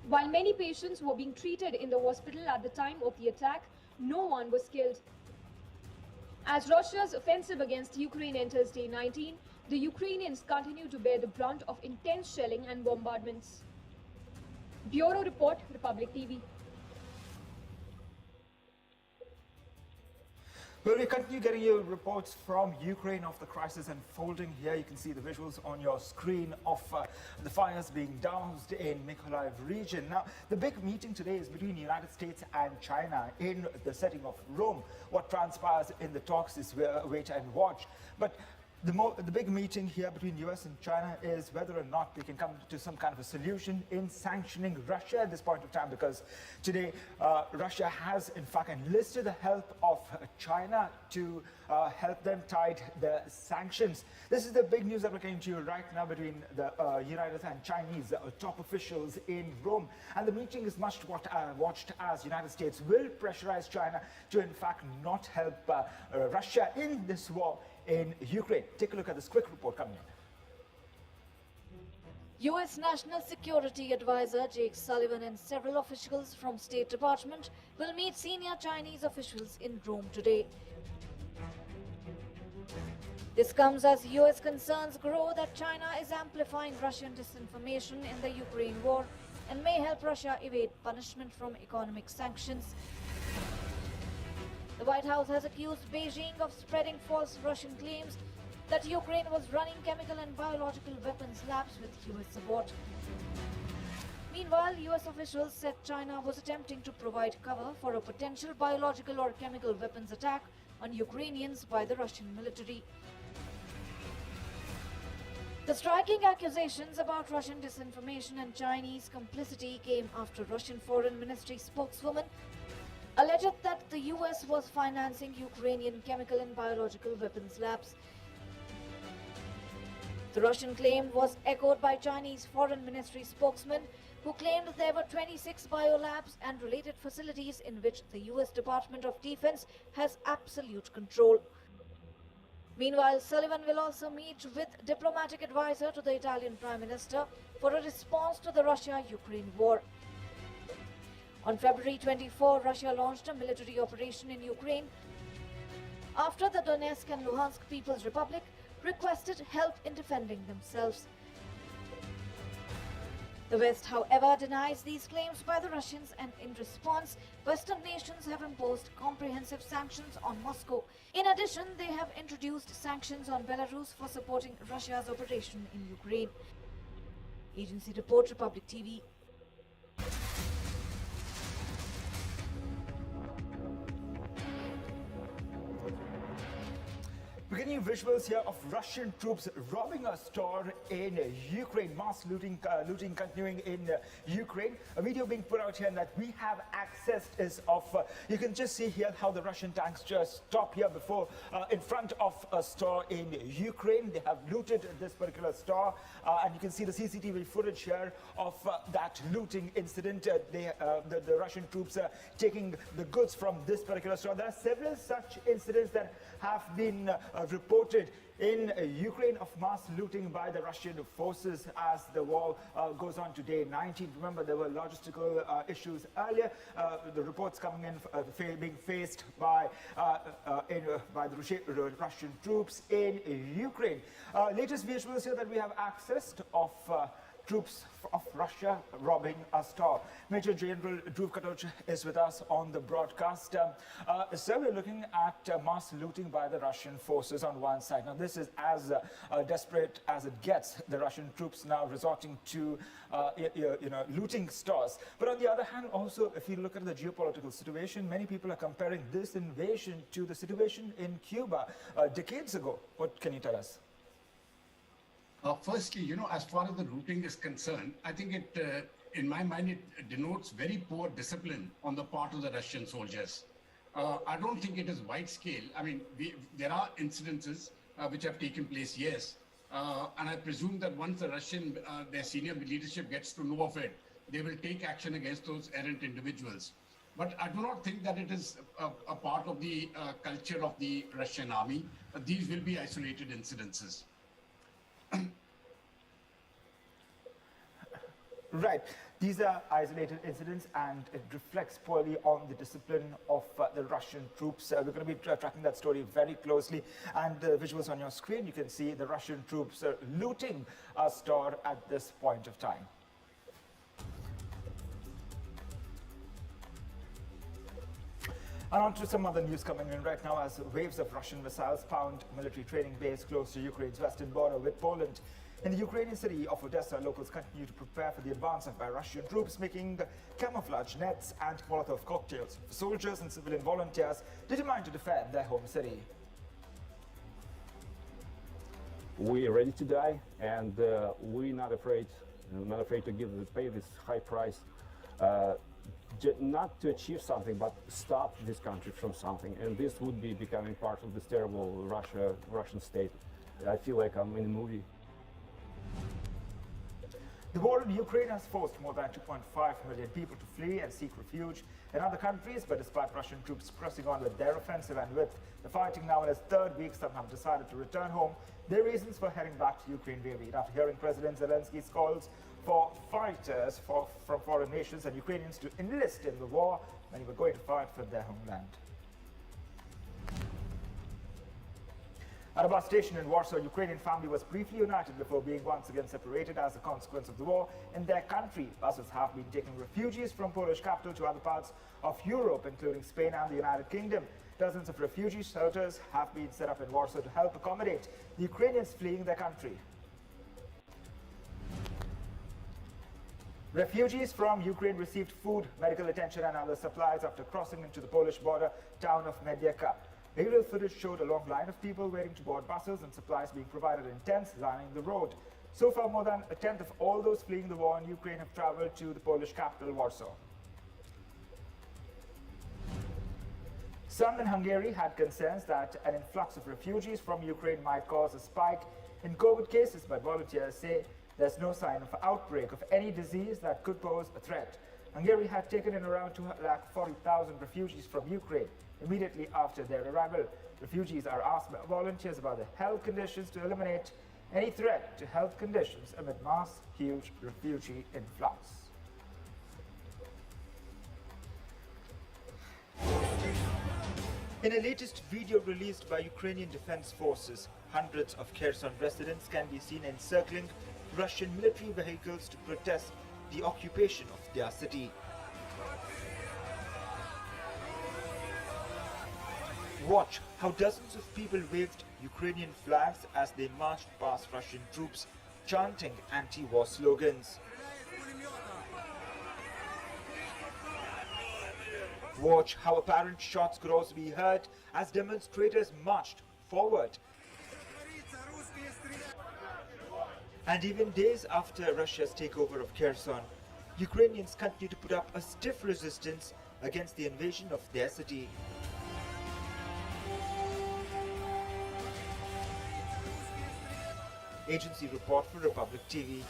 While many patients were being treated in the hospital at the time of the attack, no one was killed. As Russia's offensive against Ukraine enters day 19, the Ukrainians continue to bear the brunt of intense shelling and bombardments. Bureau Report, Republic TV. Well, we continue getting you reports from Ukraine of the crisis unfolding here. You can see the visuals on your screen of the fires being doused in Mykolaiv region. Now, the big meeting today is between the United States and China in the setting of Rome. What transpires in the talks is wait and watch. But the big meeting here between US and China is whether or not they can come to some kind of a solution in sanctioning Russia at this point of time, because today Russia has in fact enlisted the help of China to help them tide the sanctions. This is the big news that we're getting to you right now between the United and Chinese top officials in Rome. And the meeting is much watched as United States will pressurize China to in fact not help Russia in this war in Ukraine. Take a look at this quick report coming in. U.S. National Security Advisor Jake Sullivan and several officials from State Department will meet senior Chinese officials in Rome today. This comes as U.S. concerns grow that China is amplifying Russian disinformation in the Ukraine war and may help Russia evade punishment from economic sanctions. The White House has accused Beijing of spreading false Russian claims that Ukraine was running chemical and biological weapons labs with U.S. support. Meanwhile, U.S. officials said China was attempting to provide cover for a potential biological or chemical weapons attack on Ukrainians by the Russian military. The striking accusations about Russian disinformation and Chinese complicity came after Russian Foreign Ministry spokeswoman alleged that the U.S. was financing Ukrainian chemical and biological weapons labs. The Russian claim was echoed by Chinese Foreign Ministry spokesman who claimed there were 26 biolabs and related facilities in which the U.S. Department of Defense has absolute control. Meanwhile, Sullivan will also meet with diplomatic advisor to the Italian Prime Minister for a response to the Russia-Ukraine war. On February 24, Russia launched a military operation in Ukraine after the Donetsk and Luhansk People's Republic requested help in defending themselves. The West, however, denies these claims by the Russians, and in response, Western nations have imposed comprehensive sanctions on Moscow. In addition, they have introduced sanctions on Belarus for supporting Russia's operation in Ukraine. Agency Report, Republic TV. We're getting visuals here of Russian troops robbing a store in Ukraine. Mass looting continuing in Ukraine. A video being put out here that we have accessed is of, you can just see here how the Russian tanks just stop here before, in front of a store in Ukraine. They have looted this particular store, and you can see the CCTV footage here of that looting incident. The Russian troops taking the goods from this particular store. There are several such incidents that have been reported in Ukraine of mass looting by the Russian forces as the war goes on to day 19. Remember, there were logistical issues earlier. The reports coming in being faced by the Russian troops in Ukraine. Latest visuals here that we have accessed of troops of Russia robbing a store. Major General Dhruv Katoch is with us on the broadcast. So we're looking at mass looting by the Russian forces on one side. Now this is as desperate as it gets. The Russian troops now resorting to looting stores. But on the other hand, also, if you look at the geopolitical situation, many people are comparing this invasion to the situation in Cuba decades ago. What can you tell us? Firstly, as far as the looting is concerned, I think it, in my mind, it denotes very poor discipline on the part of the Russian soldiers. I don't think it is wide scale. I mean, there are incidences which have taken place, yes. And I presume that once the Russian, their senior leadership gets to know of it, they will take action against those errant individuals. But I do not think that it is a part of the culture of the Russian army. These will be isolated incidences. Right. These are isolated incidents, and it reflects poorly on the discipline of the Russian troops. We're going to be tracking that story very closely. And the visuals on your screen, you can see the Russian troops looting a store at this point of time. And on to some other news coming in right now as waves of Russian missiles pound military training base close to Ukraine's western border with Poland. In the Ukrainian city of Odessa, locals continue to prepare for the advance by Russian troops, making camouflage nets and Molotov cocktails for soldiers and civilian volunteers determined to defend their home city. We are ready to die, and we're not afraid to pay this high price. Not to achieve something, but stop this country from something. And this would be becoming part of this terrible Russian state. I feel like I'm in a movie. The war in Ukraine has forced more than 2.5 million people to flee and seek refuge in other countries, but despite Russian troops pressing on with their offensive and with the fighting now in its third week, some have decided to return home. Their reasons for heading back to Ukraine varied. After hearing President Zelensky's calls for fighters from foreign nations and Ukrainians to enlist in the war, many were going to fight for their homeland. At a bus station in Warsaw, a Ukrainian family was briefly united before being once again separated as a consequence of the war in their country. Buses have been taking refugees from Polish capital to other parts of Europe, including Spain and the United Kingdom. Dozens of refugee shelters have been set up in Warsaw to help accommodate the Ukrainians fleeing their country. Refugees from Ukraine received food, medical attention and other supplies after crossing into the Polish border town of Medieka. Aerial footage showed a long line of people waiting to board buses and supplies being provided in tents lining the road. So far, more than a tenth of all those fleeing the war in Ukraine have traveled to the Polish capital, Warsaw. Some in Hungary had concerns that an influx of refugees from Ukraine might cause a spike in COVID cases, but volunteers say there's no sign of an outbreak of any disease that could pose a threat. Hungary had taken in around 240,000 refugees from Ukraine immediately after their arrival. Refugees are asked by volunteers about the health conditions to eliminate any threat to health conditions amid huge refugee influx. In a latest video released by Ukrainian Defense Forces, hundreds of Kherson residents can be seen encircling Russian military vehicles to protest the occupation of their city. Watch how dozens of people waved Ukrainian flags as they marched past Russian troops, chanting anti-war slogans. Watch how apparent shots could also be heard as demonstrators marched forward. And even days after Russia's takeover of Kherson, Ukrainians continue to put up a stiff resistance against the invasion of their city. Agency report for Republic TV.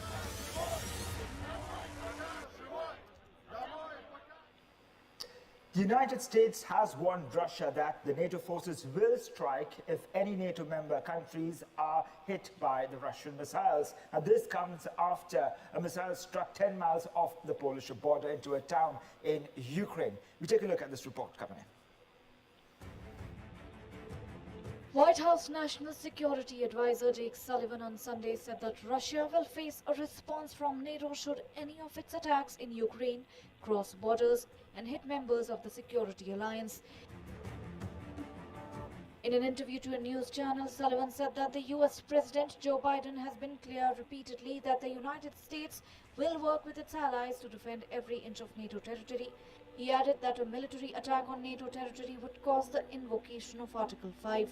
The United States has warned Russia that the NATO forces will strike if any NATO member countries are hit by the Russian missiles. Now, this comes after a missile struck 10 miles off the Polish border into a town in Ukraine. We take a look at this report coming in. White House National Security Advisor Jake Sullivan on Sunday said that Russia will face a response from NATO should any of its attacks in Ukraine cross borders and hit members of the security alliance. In an interview to a news channel, Sullivan said that the US President Joe Biden has been clear repeatedly that the United States will work with its allies to defend every inch of NATO territory. He added that a military attack on NATO territory would cause the invocation of Article 5.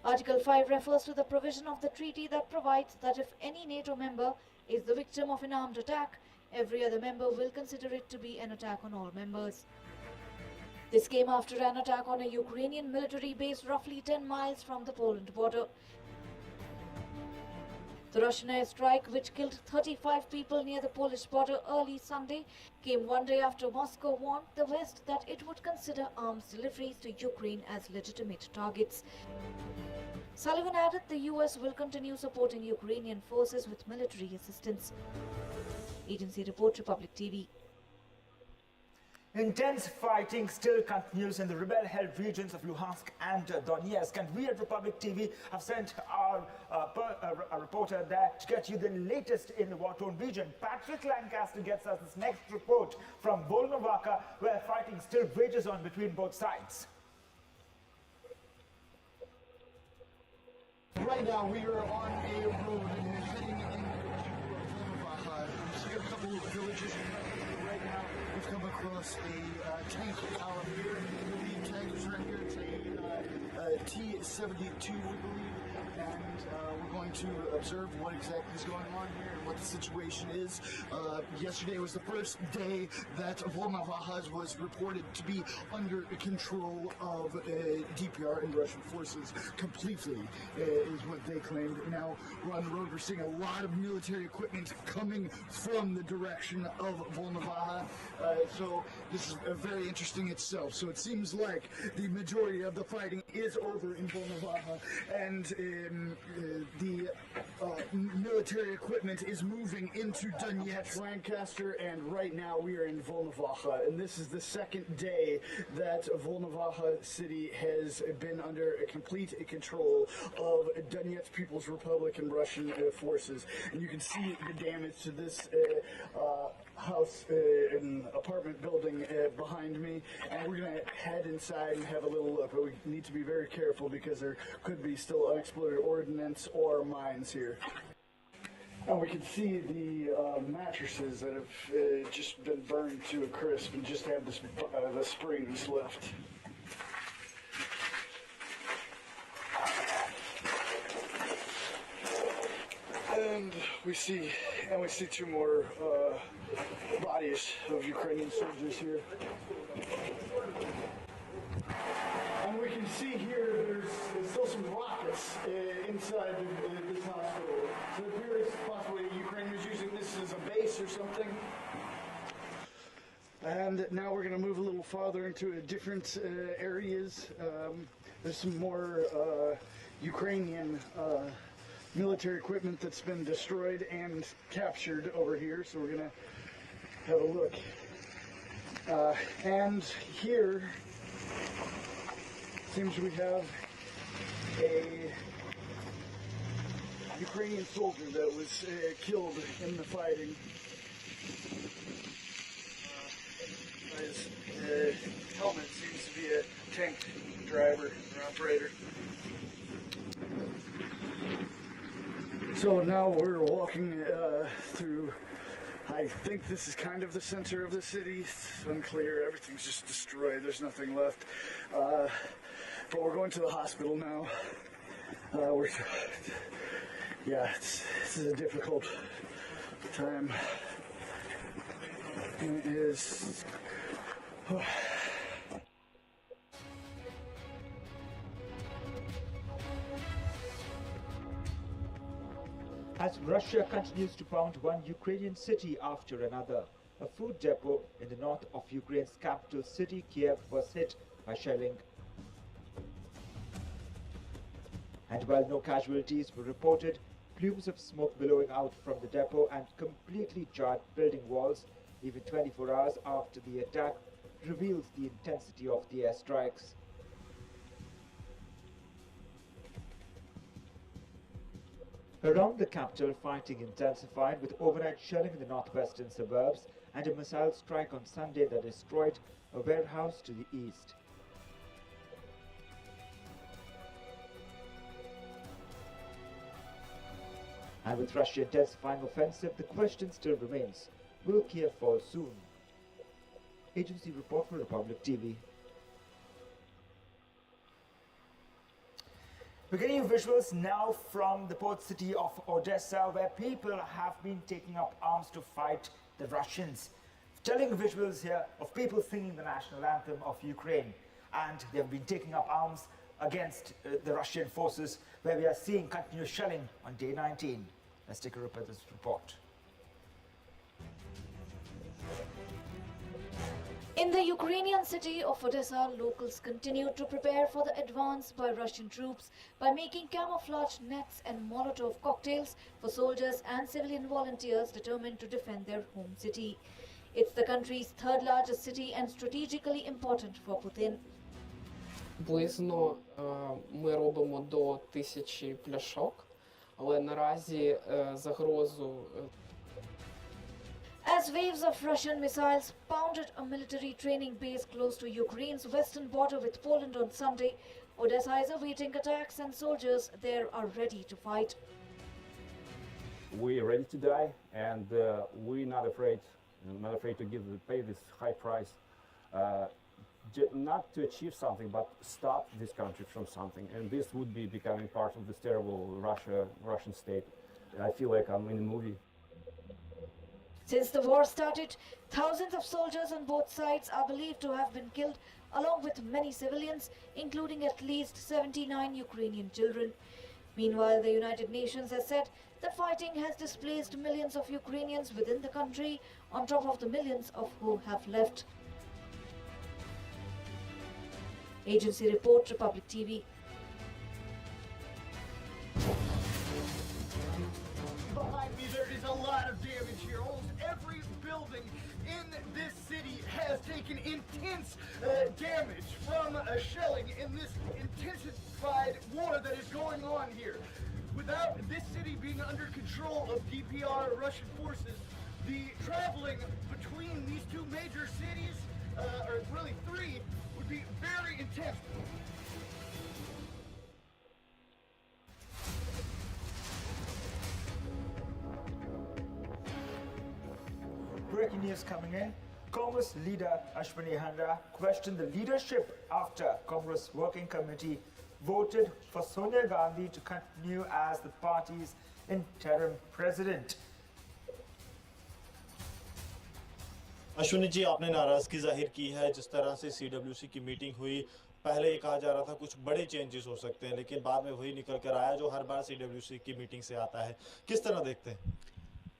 Article 5 refers to the provision of the treaty that provides that if any NATO member is the victim of an armed attack, every other member will consider it to be an attack on all members. This came after an attack on a Ukrainian military base roughly 10 miles from the Poland border. The Russian airstrike, which killed 35 people near the Polish border early Sunday, came one day after Moscow warned the West that it would consider arms deliveries to Ukraine as legitimate targets. Sullivan added the US will continue supporting Ukrainian forces with military assistance. Agency report, Republic TV. Intense fighting still continues in the rebel-held regions of Luhansk and Donetsk, and we at Republic TV have sent our reporter there to get you the latest in the war-torn region. Patrick Lancaster gets us this next report from Volnovakha, where fighting still rages on between both sides. Right now we are on a road and we're heading into Volnovakha. We see a couple of villages. Right now we've come across a tank column here. The tank is right here. It's a T-72, we believe, and we're going to observe what exactly is going on here and what the situation is. Yesterday was the first day that Volnovakha was reported to be under control of DPR and Russian forces completely, is what they claimed. Now we're on the road, we're seeing a lot of military equipment coming from the direction of Volnovakha, so this is very interesting itself. So it seems like the majority of the fighting is over in Volnovakha, and the military equipment is moving into Donetsk, Lancaster, and right now we are in Volnovakha, and this is the second day that Volnovakha city has been under a complete control of Donetsk People's Republic and Russian forces, and you can see the damage to this house and apartment building behind me, and we're gonna head inside and have a little look, but we need to be very careful because there could be still unexploded ordnance or mines here. And we can see the mattresses that have just been burned to a crisp and just have this, the springs left. And we see two more bodies of Ukrainian soldiers here. And we can see here there's still some rockets inside this hospital. So it appears possibly Ukraine was using this as a base or something. And now we're going to move a little farther into different areas. There's some more Ukrainian military equipment that's been destroyed and captured over here, so we're gonna have a look. And here seems we have a Ukrainian soldier that was killed in the fighting. His helmet seems to be a tank driver or operator. So now we're walking through, I think this is kind of the center of the city. It's unclear, everything's just destroyed, there's nothing left. But we're going to the hospital now. This is a difficult time. It is. As Russia continues to pound one Ukrainian city after another, a food depot in the north of Ukraine's capital city, Kyiv, was hit by shelling. And while no casualties were reported, plumes of smoke billowing out from the depot and completely charred building walls, even 24 hours after the attack, reveals the intensity of the airstrikes. Around the capital, fighting intensified with overnight shelling in the northwestern suburbs and a missile strike on Sunday that destroyed a warehouse to the east. And with Russia intensifying offensive, the question still remains, will Kyiv fall soon? Agency report for Republic TV. We're getting visuals now from the port city of Odessa, where people have been taking up arms to fight the Russians. Telling visuals here of people singing the national anthem of Ukraine, and they've been taking up arms against the Russian forces, where we are seeing continuous shelling on day 19. Let's take a look at this report. In the Ukrainian city of Odessa, locals continue to prepare for the advance by Russian troops by making camouflage nets and Molotov cocktails for soldiers and civilian volunteers determined to defend their home city. It's the country's third largest city and strategically important for Putin. Приблизно ми робимо до 1000 пляшок, але наразі загрозу. As waves of Russian missiles pounded a military training base close to Ukraine's western border with Poland on Sunday, Odessa is awaiting attacks and soldiers there are ready to fight. We're ready to die, and we're not afraid to pay this high price not to achieve something, but stop this country from something. And this would be becoming part of this terrible Russian state. I feel like I'm in a movie. Since the war started, thousands of soldiers on both sides are believed to have been killed, along with many civilians, including at least 79 Ukrainian children. Meanwhile, the United Nations has said the fighting has displaced millions of Ukrainians within the country, on top of the millions of who have left. Agency report, Republic TV. Behind me, there is a lot of damage here. Almost every building in this city has taken intense damage from shelling in this intensified war that is going on here. Without this city being under control of DPR Russian forces, the traveling between these two major cities, or really three, would be very intense. Breaking news coming in. Congress leader Ashwini Handa questioned the leadership after Congress Working Committee voted for Sonia Gandhi to continue as the party's interim president. Ashwini ji, आपने नाराजगी जाहिर की है जिस तरह से CWC की meeting हुई। पहले ये कहा जा रहा था कुछ बड़े चेंजेस हो सकते हैं, लेकिन बाद में वही निकल कर आया जो हर बार CWC की मीटिंग से आता है। किस तरह देखते हैं?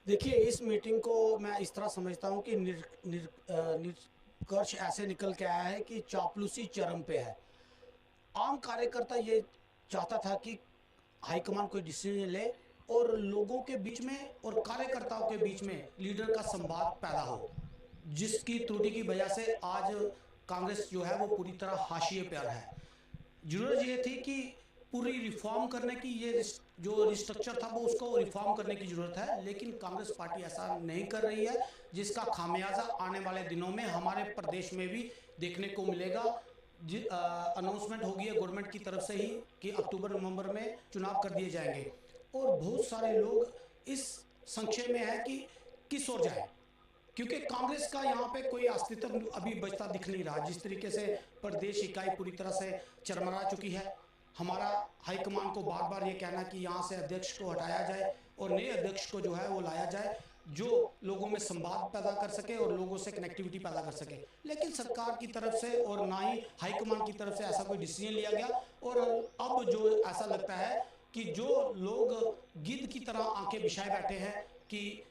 देखिए, इस मीटिंग को मैं इस तरह समझता हूं कि निष्कर्ष ऐसे निकल के आया है कि चापलूसी चरम पे है। आम कार्यकर्ता ये चाहता था कि हाईकमान कोई डिसीजन ले और लोगों के बीच में और कार्यकर्ताओं के बीच में लीडर का संवाद पैदा हो, जिसकी त्रुटि की वजह से आज कांग्रेस जो है वो पूरी तरह हाशिए पर है। जरूरत ये थी कि पूरी रिफॉर्म करने की, ये जो रिस्ट्रक्चर था वो उसको रिफॉर्म करने की जरूरत है, लेकिन कांग्रेस पार्टी ऐसा नहीं कर रही है, जिसका खामियाजा आने वाले दिनों में हमारे प्रदेश में भी देखने को मिलेगा। अनाउंसमेंट होगी है गवर्नमेंट की तरफ से ही कि अक्टूबर-नवंबर में चुनाव कर दिए जाएंगे और बहुत सारे लोग इस संशय में है कि किस ओर जाए, क्योंकि कांग्रेस का यहाँ पे कोई अस्तित्व अभी बचता दिख नहीं रहा। जिस तरीके से प्रदेश इकाई पूरी तरह से चरमरा चुकी है, हमारा हाईकमान को बार बार ये कहना कि यहाँ से अध्यक्ष को हटाया जाए और नए अध्यक्ष को जो है वो लाया जाए, जो लोगों में संवाद पैदा कर सके और लोगों से कनेक्टिविटी पैदा कर सके। लेकिन सरकार की तरफ से और ना ही हाईकमान की तरफ से ऐसा कोई डिसीजन लिया गया और अब जो ऐसा लगता है कि जो लोग गिद्ध की तरह आंखें बिछाए बैठे हैं कि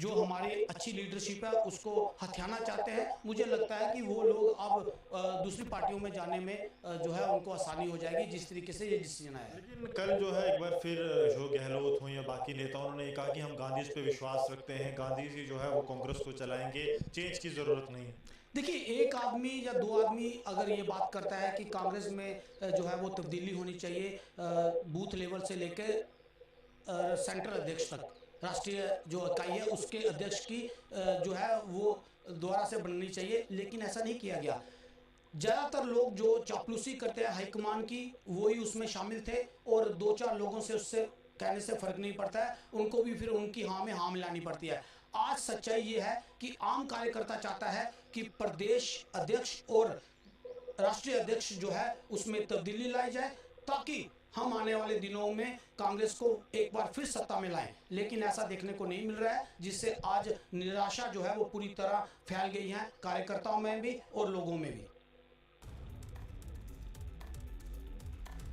जो हमारी अच्छी लीडरशिप है उसको हथियाना चाहते हैं, मुझे लगता है कि वो लोग अब दूसरी पार्टियों में जाने में जो है उनको आसानी हो जाएगी, जिस तरीके से ये डिसीजन आया है। लेकिन कल जो है एक बार फिर जो गहलोत हो या बाकी नेताओं ने कहा कि हम गांधी पे विश्वास रखते हैं, गांधी जी जो है वो कांग्रेस को चलाएंगे, चेंज की जरूरत नहीं है। देखिए, एक आदमी या दो आदमी अगर ये बात करता है कि कांग्रेस में जो है वो तब्दीली होनी चाहिए बूथ लेवल से लेकर सेंट्रल अध्यक्ष तक, राष्ट्रीय जो इकाई है उसके अध्यक्ष की जो है वो दोबारा से बननी चाहिए, लेकिन ऐसा नहीं किया गया। ज़्यादातर लोग जो चापलूसी करते हैं हाईकमान की वो ही उसमें शामिल थे और दो चार लोगों से उससे कहने से फर्क नहीं पड़ता है, उनको भी फिर उनकी हाँ में हाँ मिलानी पड़ती है। आज सच्चाई ये है कि आम कार्यकर्ता चाहता है कि प्रदेश अध्यक्ष और राष्ट्रीय अध्यक्ष जो है उसमें तब्दीली लाई जाए, ताकि हम आने वाले दिनों में कांग्रेस को एक बार फिर सत्ता में लाएं, लेकिन ऐसा देखने को नहीं मिल रहा है, जिससे आज निराशा जो है वो पूरी तरह फैल गई है कार्यकर्ताओं में भी और लोगों में भी।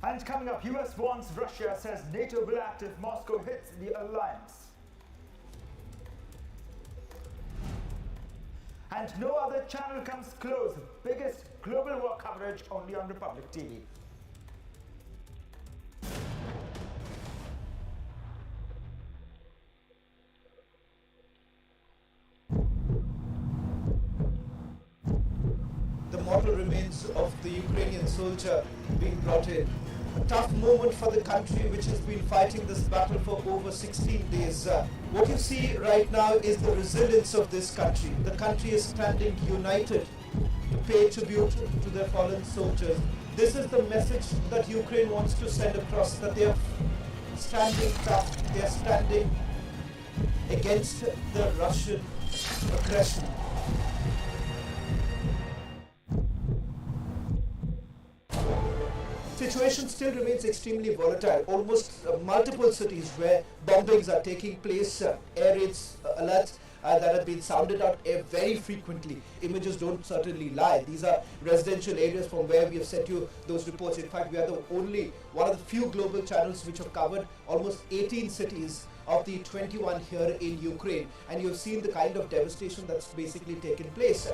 And coming up, US warns Russia, says NATO will act if Moscow hits the alliance. And no other channel comes close. Biggest global war coverage only on Republic TV. The mortal remains of the Ukrainian soldier being brought in. A tough moment for the country which has been fighting this battle for over 16 days. What you see right now is the resilience of this country. The country is standing united to pay tribute to their fallen soldiers. This is the message that Ukraine wants to send across, that they are standing tough, they are standing against the Russian aggression. situation still remains extremely volatile. Almost multiple cities where bombings are taking place, air raids, alerts that have been sounded out very frequently. Images don't certainly lie. These are residential areas from where we have sent you those reports. In fact, we are the only one of the few global channels which have covered almost 18 cities of the 21 here in Ukraine, and you have seen the kind of devastation that's basically taken place.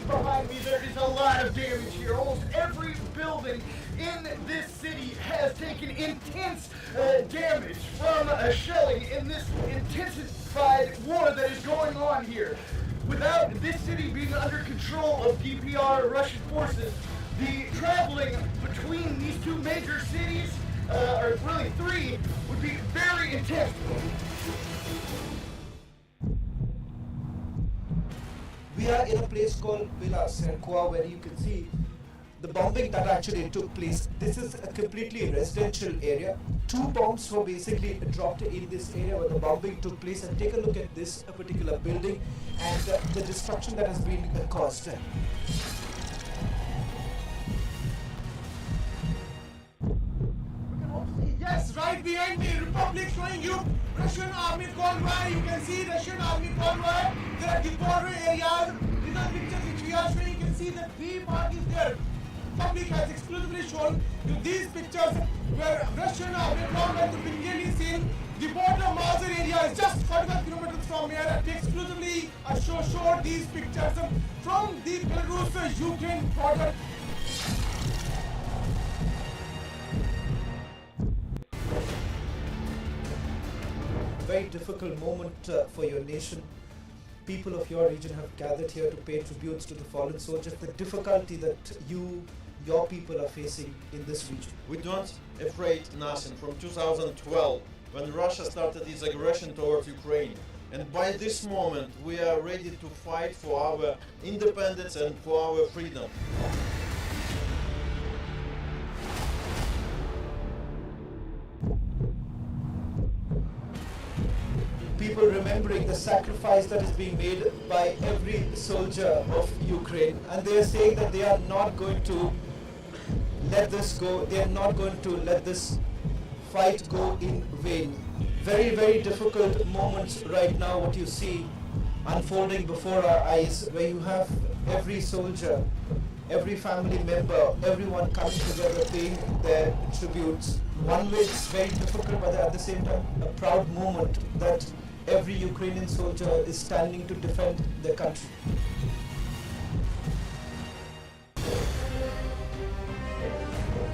Behind me, there is a lot of damage here. Almost every building in this city has taken intense damage from shelling in this intensified war that is going on here. Without this city being under control of DPR Russian forces, the traveling between these two major cities, or really three, would be very intense. We are in a place called Villa Serkoa, where you can see the bombing that actually took place. This is a completely residential area. 2 bombs were basically dropped in this area where the bombing took place, and take a look at this particular building and the destruction that has been caused. Yes, right behind me, Republic showing you Russian army convoy. You can see Russian army convoy. There are the border areas. These are pictures which we are showing. You can see that B mark is there. Public has exclusively shown you these pictures where Russian army convoy could be clearly seen. The border Mazar area is just 45 kilometers from here. We exclusively showed these pictures from the Belarus-Ukraine border. Very difficult moment for your nation. People of your region have gathered here to pay tributes to the fallen soldiers. The difficulty that your people are facing in this region. We don't afraid nothing from 2012 when Russia started its aggression towards Ukraine. And by this moment we are ready to fight for our independence and for our freedom. People remembering the sacrifice that is being made by every soldier of Ukraine, and they are saying that they are not going to let this go. They are not going to let this fight go in vain. Very, very difficult moments right now, what you see unfolding before our eyes, where you have every soldier, every family member, everyone coming together paying their tributes. One way it's very difficult, but at the same time a proud moment that every Ukrainian soldier is standing to defend their country.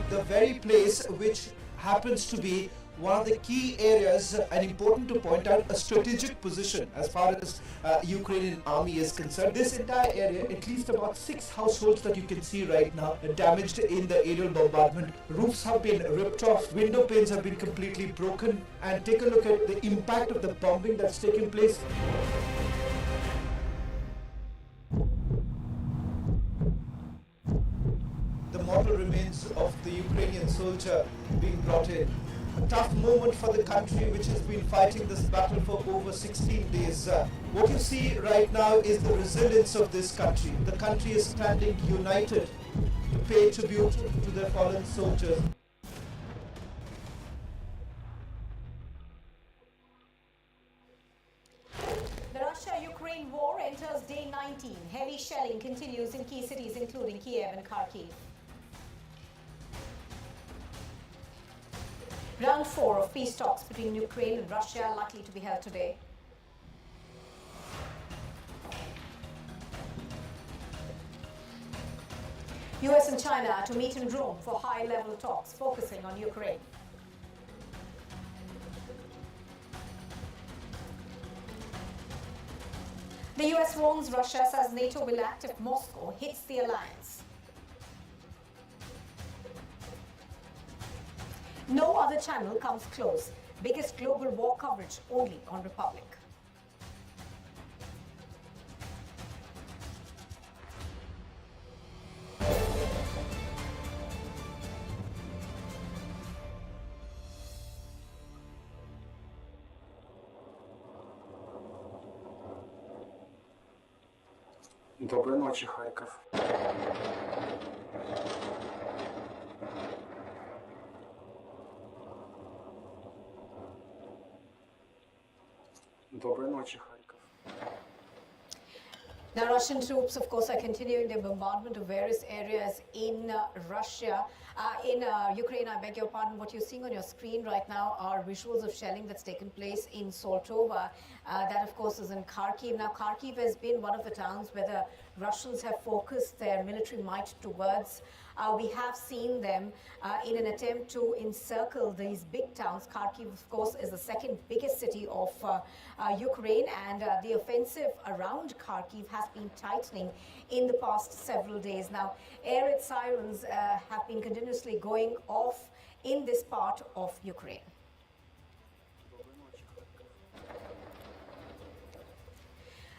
The very place which happens to be one of the key areas, and important to point out, a strategic position as far as Ukrainian army is concerned. This entire area, at least about 6 households that you can see right now, are damaged in the aerial bombardment. Roofs have been ripped off, window panes have been completely broken, and take a look at the impact of the bombing that's taken place. The mortal remains of the Ukrainian soldier being brought in. A tough moment for the country which has been fighting this battle for over 16 days. What you see right now is the resilience of this country. The country is standing united to pay tribute to their fallen soldiers. The Russia-Ukraine war enters day 19. Heavy shelling continues in key cities including Kyiv and Kharkiv. Round 4 of peace talks between Ukraine and Russia are likely to be held today. US and China are to meet in Rome for high-level talks focusing on Ukraine. The US warns Russia, says NATO will act if Moscow hits the alliance. No other channel comes close. Biggest global war coverage only on Republic. Доброй ночи, Харьков. Доброй ночи, Харьков. Now, Russian troops, of course, are continuing their bombardment of various areas in Ukraine. I beg your pardon. What you're seeing on your screen right now are visuals of shelling that's taken place in Soltova. That, of course, is in Kharkiv. Now, Kharkiv has been one of the towns where the Russians have focused their military might towards. We have seen them in an attempt to encircle these big towns. Kharkiv, of course, is the second biggest city of Ukraine, and the offensive around Kharkiv has been tightening in the past several days. Now, air raid sirens have been continuously going off in this part of Ukraine.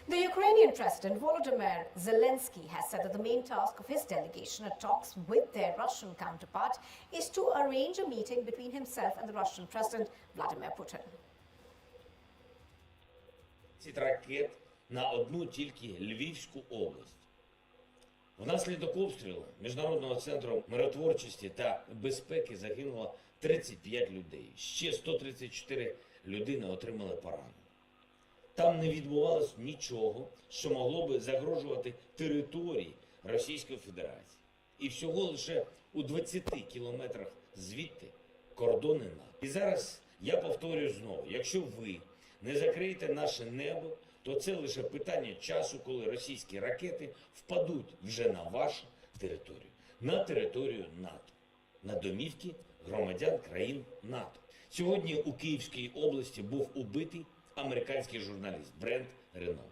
The Ukrainian President Volodymyr Zelensky has said that the main task of his delegation at talks with their Russian counterpart is to arrange a meeting between himself and the Russian President Vladimir Putin. Ракет на одну тільки Львівську область. Внаслідок обстрілу Міжнародного центру миротворчості та безпеки загинуло 35 людей. Ще 134 людини отримали поранення. Там не відбувалось нічого, що могло би загрожувати території Російської Федерації. І всього лише у 20 кілометрах звідти кордони НАТО. І зараз я повторюю знову, якщо ви не закриєте наше небо, то це лише питання часу, коли російські ракети впадуть вже на вашу територію, на територію НАТО, на домівки громадян країн НАТО. Сьогодні у Київській області був убитий американський журналіст Брент Рено.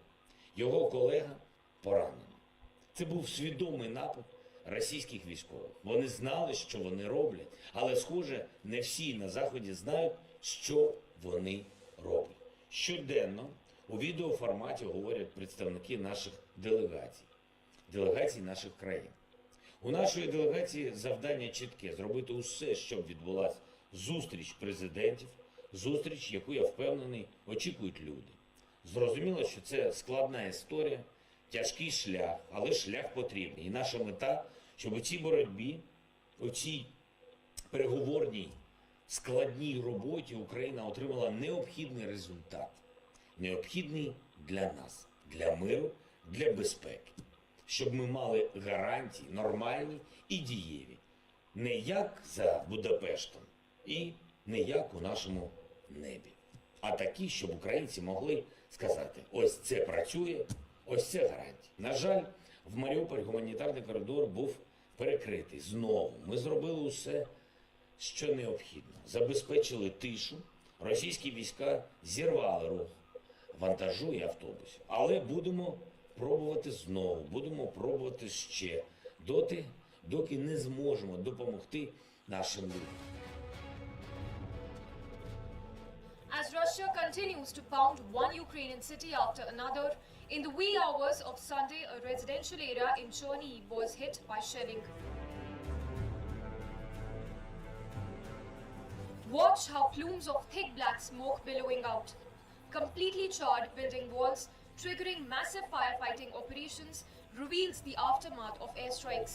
Його колега поранений. Це був свідомий напад російських військових. Вони знали, що вони роблять, але, схоже, не всі на Заході знають, що вони роблять. Щоденно у відеоформаті говорять представники наших делегацій наших країн. У нашої делегації завдання чітке – зробити усе, щоб відбулася зустріч президентів, зустріч, яку, я впевнений, очікують люди. Зрозуміло, що це складна історія, тяжкий шлях, але шлях потрібний. І наша мета, щоб у цій боротьбі, у цій переговорній, складній роботі Україна отримала необхідний результат. Необхідний для нас, для миру, для безпеки. Щоб ми мали гарантії нормальні і дієві. Не як за Будапештом і не як у нашому небі. А такі, щоб українці могли сказати, ось це працює, ось це гарантія. На жаль, в Маріуполь гуманітарний коридор був перекритий. Знову ми зробили усе, що необхідно. Забезпечили тишу, російські війська зірвали рух вантажу і автобусів. Але будемо пробувати знову, будемо пробувати ще, доки не зможемо допомогти нашим людям. As Russia continues to pound one Ukrainian city after another, in the wee hours of Sunday, a residential area in Chernihiv was hit by shelling. Watch how plumes of thick black smoke billowing out. Completely charred building walls, triggering massive firefighting operations, reveals the aftermath of airstrikes.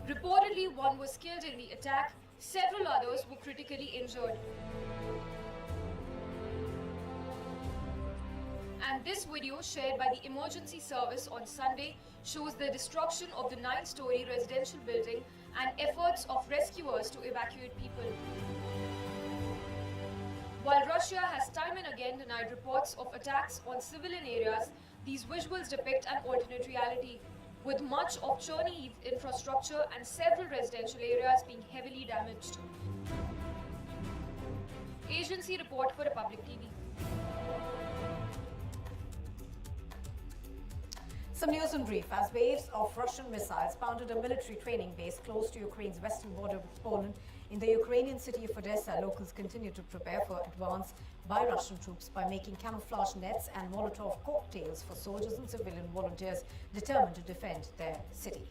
Reportedly, one was killed in the attack. Several others were critically injured. And this video, shared by the emergency service on Sunday, shows the destruction of the 9-story residential building and efforts of rescuers to evacuate people. While Russia has time and again denied reports of attacks on civilian areas, these visuals depict an alternate reality, with much of Chernihiv's infrastructure and several residential areas being heavily damaged. Agency report for Republic TV. Some news in brief. As waves of Russian missiles pounded a military training base close to Ukraine's western border with Poland, in the Ukrainian city of Odessa, locals continue to prepare for advance by Russian troops by making camouflage nets and Molotov cocktails for soldiers and civilian volunteers determined to defend their city.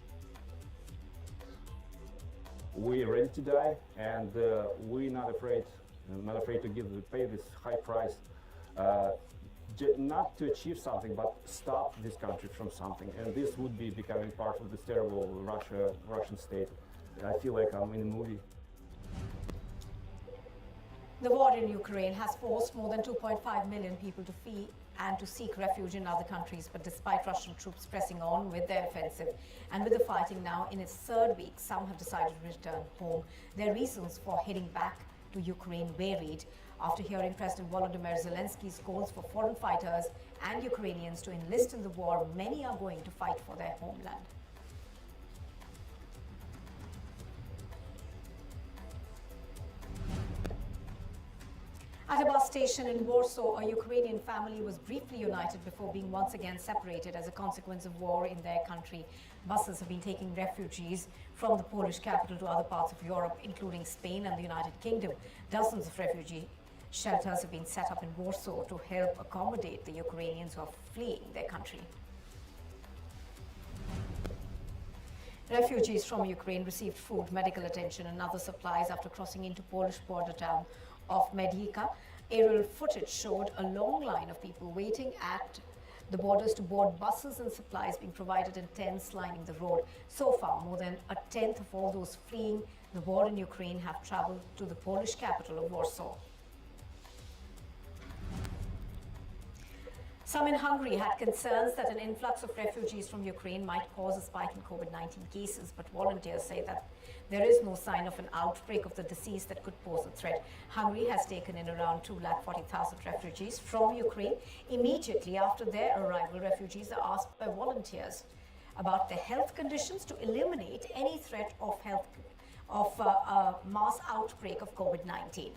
We're ready to die, and we're not afraid to pay this high price. not to achieve something, but stop this country from something. And this would be becoming part of this terrible Russian state. I feel like I'm in a movie. The war in Ukraine has forced more than 2.5 million people to flee and to seek refuge in other countries. But despite Russian troops pressing on with their offensive and with the fighting now in its third week, some have decided to return home. Their reasons for heading back to Ukraine varied. After hearing President Volodymyr Zelensky's calls for foreign fighters and Ukrainians to enlist in the war, many are going to fight for their homeland. At a bus station in Warsaw, a Ukrainian family was briefly united before being once again separated as a consequence of war in their country. Buses have been taking refugees from the Polish capital to other parts of Europe, including Spain and the United Kingdom. Dozens of refugee shelters have been set up in Warsaw to help accommodate the Ukrainians who are fleeing their country. Refugees from Ukraine received food, medical attention and other supplies after crossing into Polish border town of Medica. Aerial footage showed a long line of people waiting at the borders to board buses and supplies being provided in tents lining the road. So far, more than a tenth of all those fleeing the war in Ukraine have traveled to the Polish capital of Warsaw. Some in Hungary had concerns that an influx of refugees from Ukraine might cause a spike in COVID-19 cases, but volunteers say that there is no sign of an outbreak of the disease that could pose a threat. Hungary has taken in around 240,000 refugees from Ukraine. Immediately after their arrival, refugees are asked by volunteers about their health conditions to eliminate any threat of a mass outbreak of COVID-19.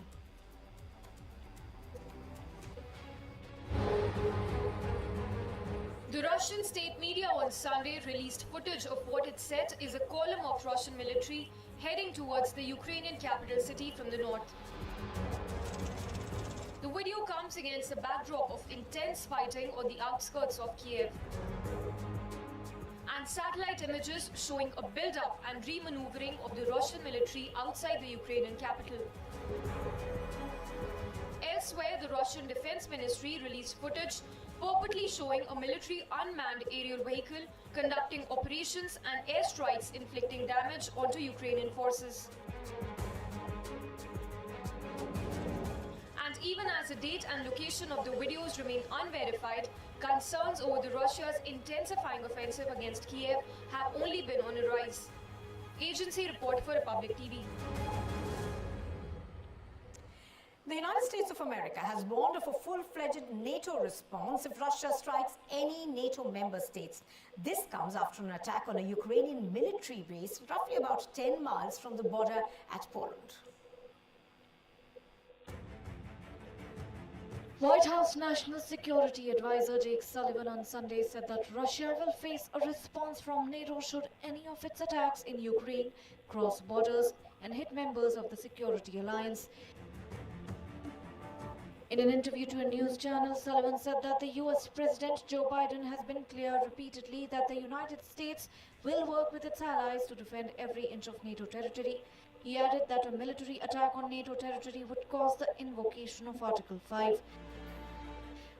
The Russian state media on Sunday released footage of what it said is a column of Russian military heading towards the Ukrainian capital city from the north. The video comes against a backdrop of intense fighting on the outskirts of Kyiv, and satellite images showing a build-up and re-maneuvering of the Russian military outside the Ukrainian capital. Elsewhere, the Russian Defense Ministry released footage purportedly showing a military unmanned aerial vehicle conducting operations and airstrikes inflicting damage onto Ukrainian forces. And even as the date and location of the videos remain unverified, concerns over Russia's intensifying offensive against Kyiv have only been on a rise. Agency report for Republic TV. The United States of America has warned of a full-fledged NATO response if Russia strikes any NATO member states. This comes after an attack on a Ukrainian military base roughly about 10 miles from the border at Poland. White House National Security Advisor Jake Sullivan on Sunday said that Russia will face a response from NATO should any of its attacks in Ukraine cross borders and hit members of the security alliance. In an interview to a news channel, Sullivan said that the US President Joe Biden has been clear repeatedly that the United States will work with its allies to defend every inch of NATO territory. He added that a military attack on NATO territory would cause the invocation of Article 5.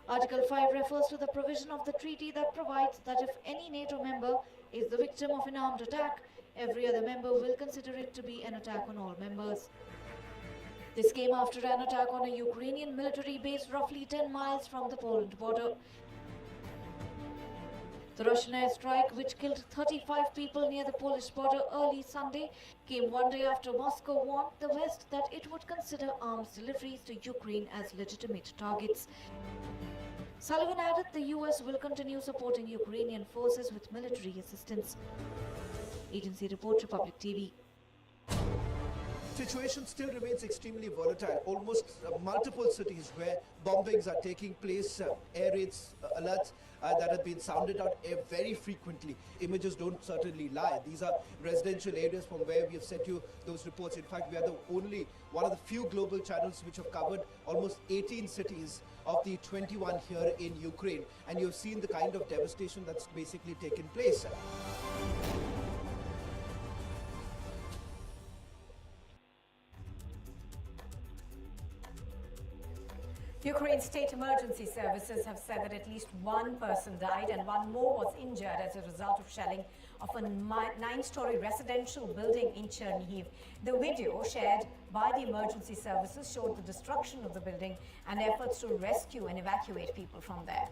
Article 5 refers to the provision of the treaty that provides that if any NATO member is the victim of an armed attack, every other member will consider it to be an attack on all members. This came after an attack on a Ukrainian military base roughly 10 miles from the Poland border. The Russian airstrike, which killed 35 people near the Polish border early Sunday, came one day after Moscow warned the West that it would consider arms deliveries to Ukraine as legitimate targets. Sullivan added the US will continue supporting Ukrainian forces with military assistance. Agency report, Republic TV. Situation still remains extremely volatile. Almost multiple cities where bombings are taking place, air raids alerts that have been sounded out very frequently. Images don't certainly lie. These are residential areas from where we have sent you those reports. In fact, we are one of the few global channels which have covered almost 18 cities of the 21 here in Ukraine. And you've seen the kind of devastation that's basically taken place. Ukraine's state emergency services have said that at least one person died and one more was injured as a result of shelling of a 9-story residential building in Kyiv. The video shared by the emergency services showed the destruction of the building and efforts to rescue and evacuate people from there.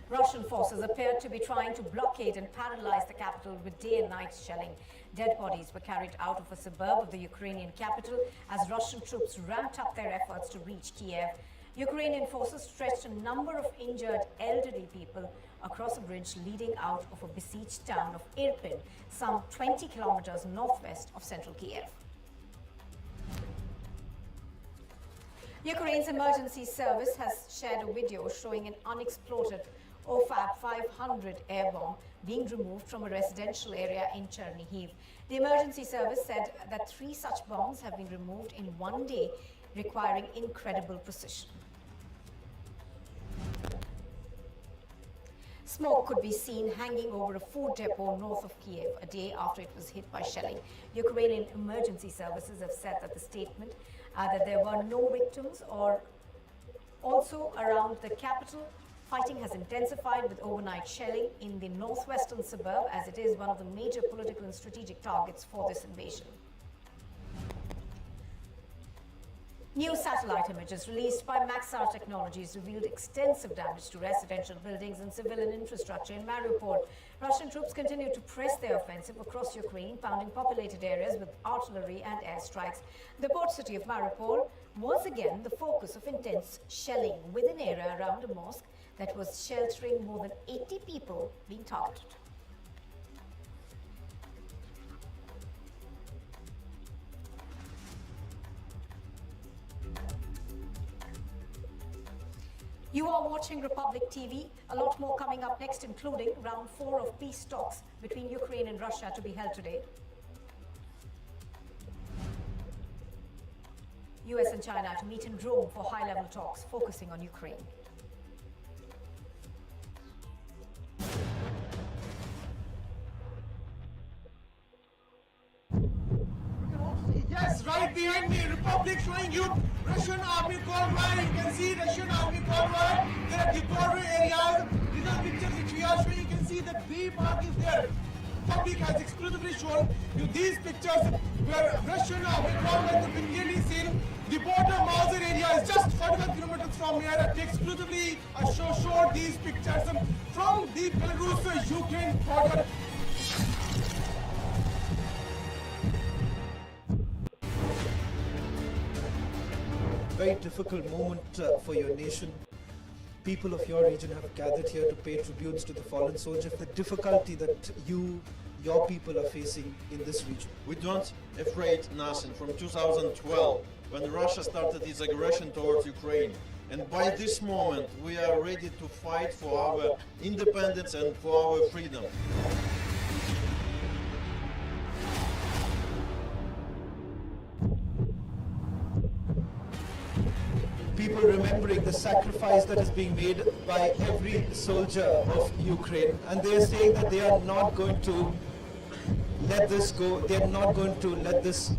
Russian forces appeared to be trying to blockade and paralyze the capital with day and night shelling. Dead bodies were carried out of a suburb of the Ukrainian capital as Russian troops ramped up their efforts to reach Kyiv. Ukrainian forces stretched a number of injured elderly people across a bridge leading out of a besieged town of Irpin, some 20 kilometers northwest of central Kyiv. Ukraine's emergency service has shared a video showing an unexploded OFAB 500 air bomb being removed from a residential area in Chernihiv. The emergency service said that 3 such bombs have been removed in one day, requiring incredible precision. Smoke could be seen hanging over a food depot north of Kyiv a day after it was hit by shelling. Ukrainian emergency services have said that the statement that there were no victims or also around the capital. Fighting has intensified with overnight shelling in the northwestern suburb as it is one of the major political and strategic targets for this invasion. New satellite images released by Maxar Technologies revealed extensive damage to residential buildings and civilian infrastructure in Mariupol. Russian troops continue to press their offensive across Ukraine, pounding populated areas with artillery and airstrikes. The port city of Mariupol was again the focus of intense shelling, with an area around a mosque that was sheltering more than 80 people being targeted. You are watching Republic TV. A lot more coming up next, including round 4 of peace talks between Ukraine and Russia to be held today. US and China to meet in Rome for high-level talks focusing on Ukraine. Yes, right behind me, Republic showing you Russian army convoy. You can see Russian army convoy. There are the border areas. These are pictures which we are showing. You can see that B mark is there. Public has exclusively shown you these pictures where Russian army convoy could be clearly seen. The border Mauser area is just 41 kilometers from here. They exclusively showed these pictures from the Belarus-Ukraine border. Very difficult moment for your nation. People of your region have gathered here to pay tributes to the fallen soldier. The difficulty that your people are facing in this region. We don't afraid nothing from 2012 when Russia started its aggression towards Ukraine. And by this moment we are ready to fight for our independence and for our freedom. People remembering the sacrifice that is being made by every soldier of Ukraine, and they are saying that they are not going to let this go, they are not going to let this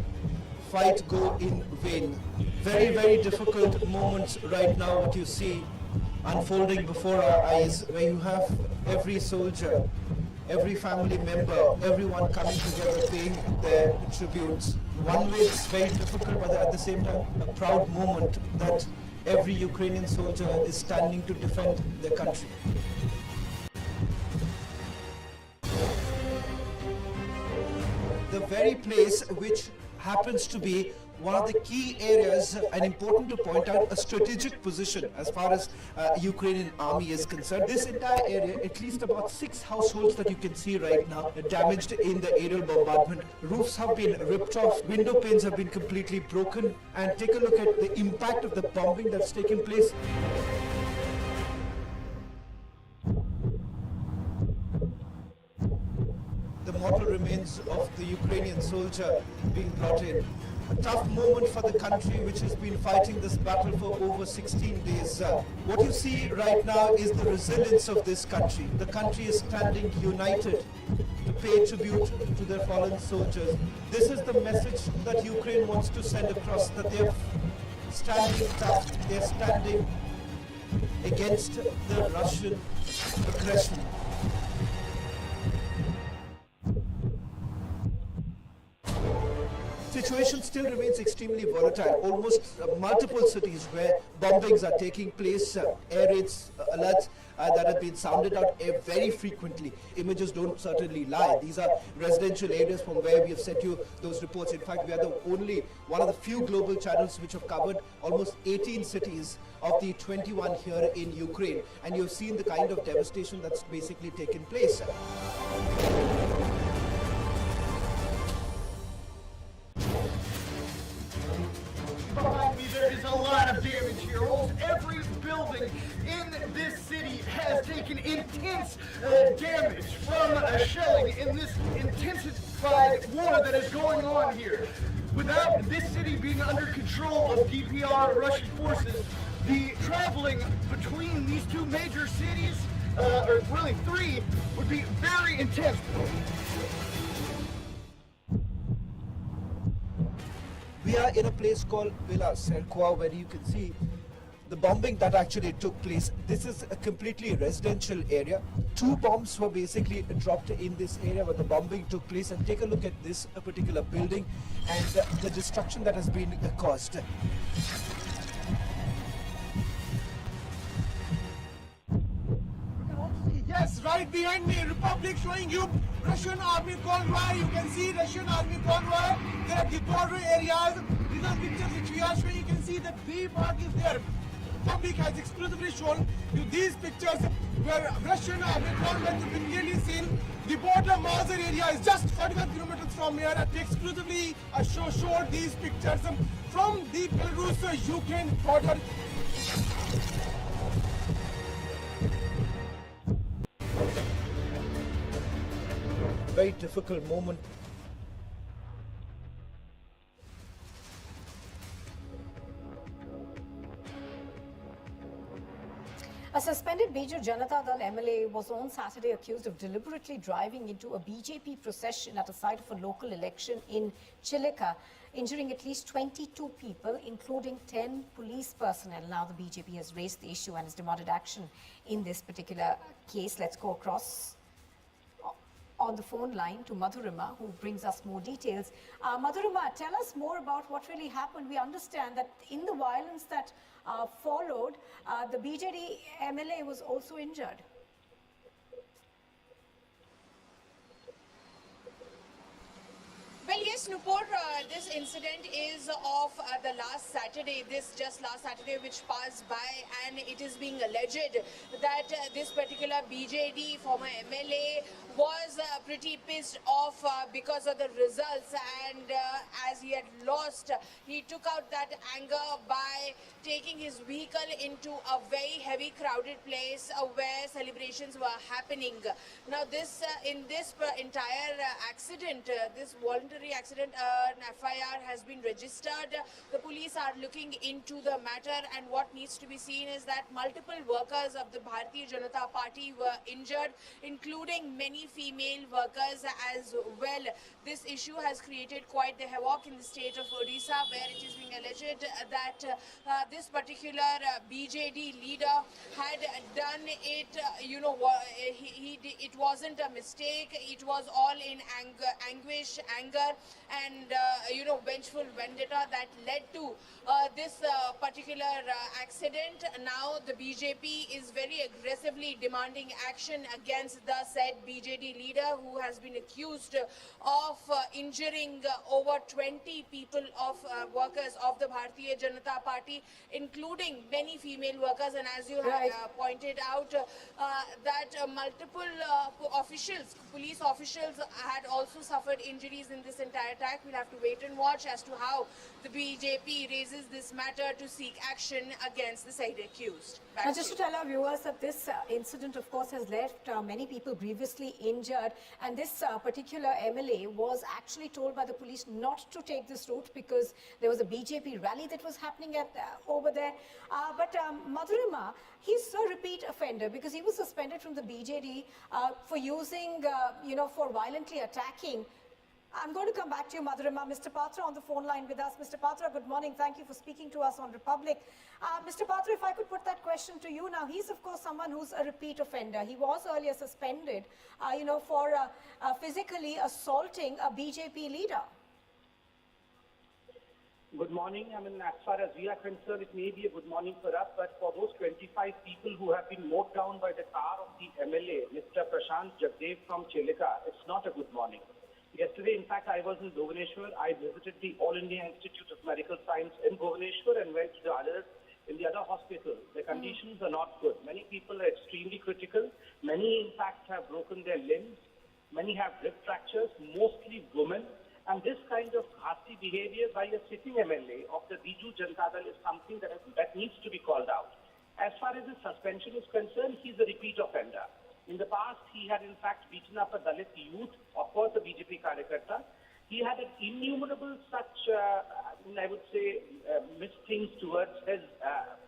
fight go in vain. Very, very difficult moments right now, what you see unfolding before our eyes, where you have every soldier, every family member, everyone coming together paying their tributes. One way it's very difficult, but at the same time a proud moment that every Ukrainian soldier is standing to defend their country. The very place which happens to be one of the key areas, and important to point out, a strategic position as far as Ukrainian army is concerned. This entire area, at least about 6 households that you can see right now, damaged in the aerial bombardment. Roofs have been ripped off, window panes have been completely broken, and take a look at the impact of the bombing that's taken place. The mortal remains of the Ukrainian soldier being brought in. A tough moment for the country which has been fighting this battle for over 16 days. What you see right now is the resilience of this country. The country is standing united to pay tribute to their fallen soldiers. This is the message that Ukraine wants to send across, that they're standing tough, they're standing against the Russian aggression. Situation still remains extremely volatile. Almost multiple cities where bombings are taking place, air raids, alerts that have been sounded out very frequently. Images don't certainly lie. These are residential areas from where we have sent you those reports. In fact, we are the only one of the few global channels which have covered almost 18 cities of the 21 here in Ukraine. And you've seen the kind of devastation that's basically taken place. Behind me, there is a lot of damage here. Almost every building in this city has taken intense damage from shelling in this intensified war that is going on here. Without this city being under control of DPR Russian forces, the traveling between these two major cities, or really three, would be very intense. We are in a place called Villa Serkoa, where you can see the bombing that actually took place. This is a completely residential area. 2 bombs were basically dropped in this area where the bombing took place. And take a look at this particular building and the destruction that has been caused. Yes, right behind me, Republic showing you Russian army convoy. You can see Russian army convoy. There are the border areas. These are pictures which we are showing. You can see that B mark is there. Public has exclusively shown you these pictures where Russian army convoy to be clearly seen. The border Mazar area is just 45 kilometers from here. And exclusively showed these pictures from the Belarus-Ukraine border. Very difficult moment. A suspended Biju Janata Dal MLA was on Saturday accused of deliberately driving into a BJP procession at a site of a local election in Chilika, injuring at least 22 people, including 10 police personnel. Now the BJP has raised the issue and has demanded action in this particular case. Let's go across on the phone line to Madhurima, who brings us more details. Madhurima, tell us more about what really happened. We understand that in the violence that followed, the BJD MLA was also injured. Well, yes, Nupur, this incident is of the last Saturday, just last Saturday, which passed by, and it is being alleged that this particular BJD former MLA was pretty pissed off because of the results, and as he had lost, he took out that anger by taking his vehicle into a very heavy crowded place where celebrations were happening. Now this in this entire accident, this voluntary accident, an FIR has been registered. The police are looking into the matter, and what needs to be seen is that multiple workers of the Bharatiya Janata Party were injured, including many female workers as well. This issue has created quite the havoc in the state of Odisha, where it is being alleged that this particular BJD leader had done it, it wasn't a mistake, it was all in anguish, anger, and vengeful vendetta that led to this particular accident. Now the BJP is very aggressively demanding action against the said BJD leader, who has been accused of injuring over 20 people of workers of the Bharatiya Janata Party, including many female workers. And as you have pointed out, that multiple officials, police officials, had also suffered injuries in this this entire attack. We'll have to wait and watch as to how the BJP raises this matter to seek action against the said accused. Now, just to tell our viewers that this incident, of course, has left many people grievously injured, and this particular MLA was actually told by the police not to take this route because there was a BJP rally that was happening over there. But Madhurima, he's a repeat offender because he was suspended from the BJD for using, for violently attacking. I'm going to come back to you, Madhurima. Mr. Patra on the phone line with us. Mr. Patra, good morning. Thank you for speaking to us on Republic. Mr. Patra, if I could put that question to you now, he's of course someone who's a repeat offender. He was earlier suspended, for physically assaulting a BJP leader. Good morning. I mean, as far as we are concerned, it may be a good morning for us, but for those 25 people who have been mowed down by the car of the MLA, Mr. Prashant Jagdev from Chelika, it's not a good morning. Yesterday, in fact, I was in Bhubaneswar. I visited the All India Institute of Medical Science in Bhubaneswar and went to the other hospitals. The conditions are not good. Many people are extremely critical. Many, in fact, have broken their limbs. Many have rib fractures, mostly women. And this kind of ghastly behavior by a sitting MLA of the Biju Janata Dal is something that needs to be called out. As far as his suspension is concerned, he's a repeat offender. In the past, he had in fact beaten up a Dalit youth, of course a BJP Karyakarta. He had an innumerable such, missed things towards his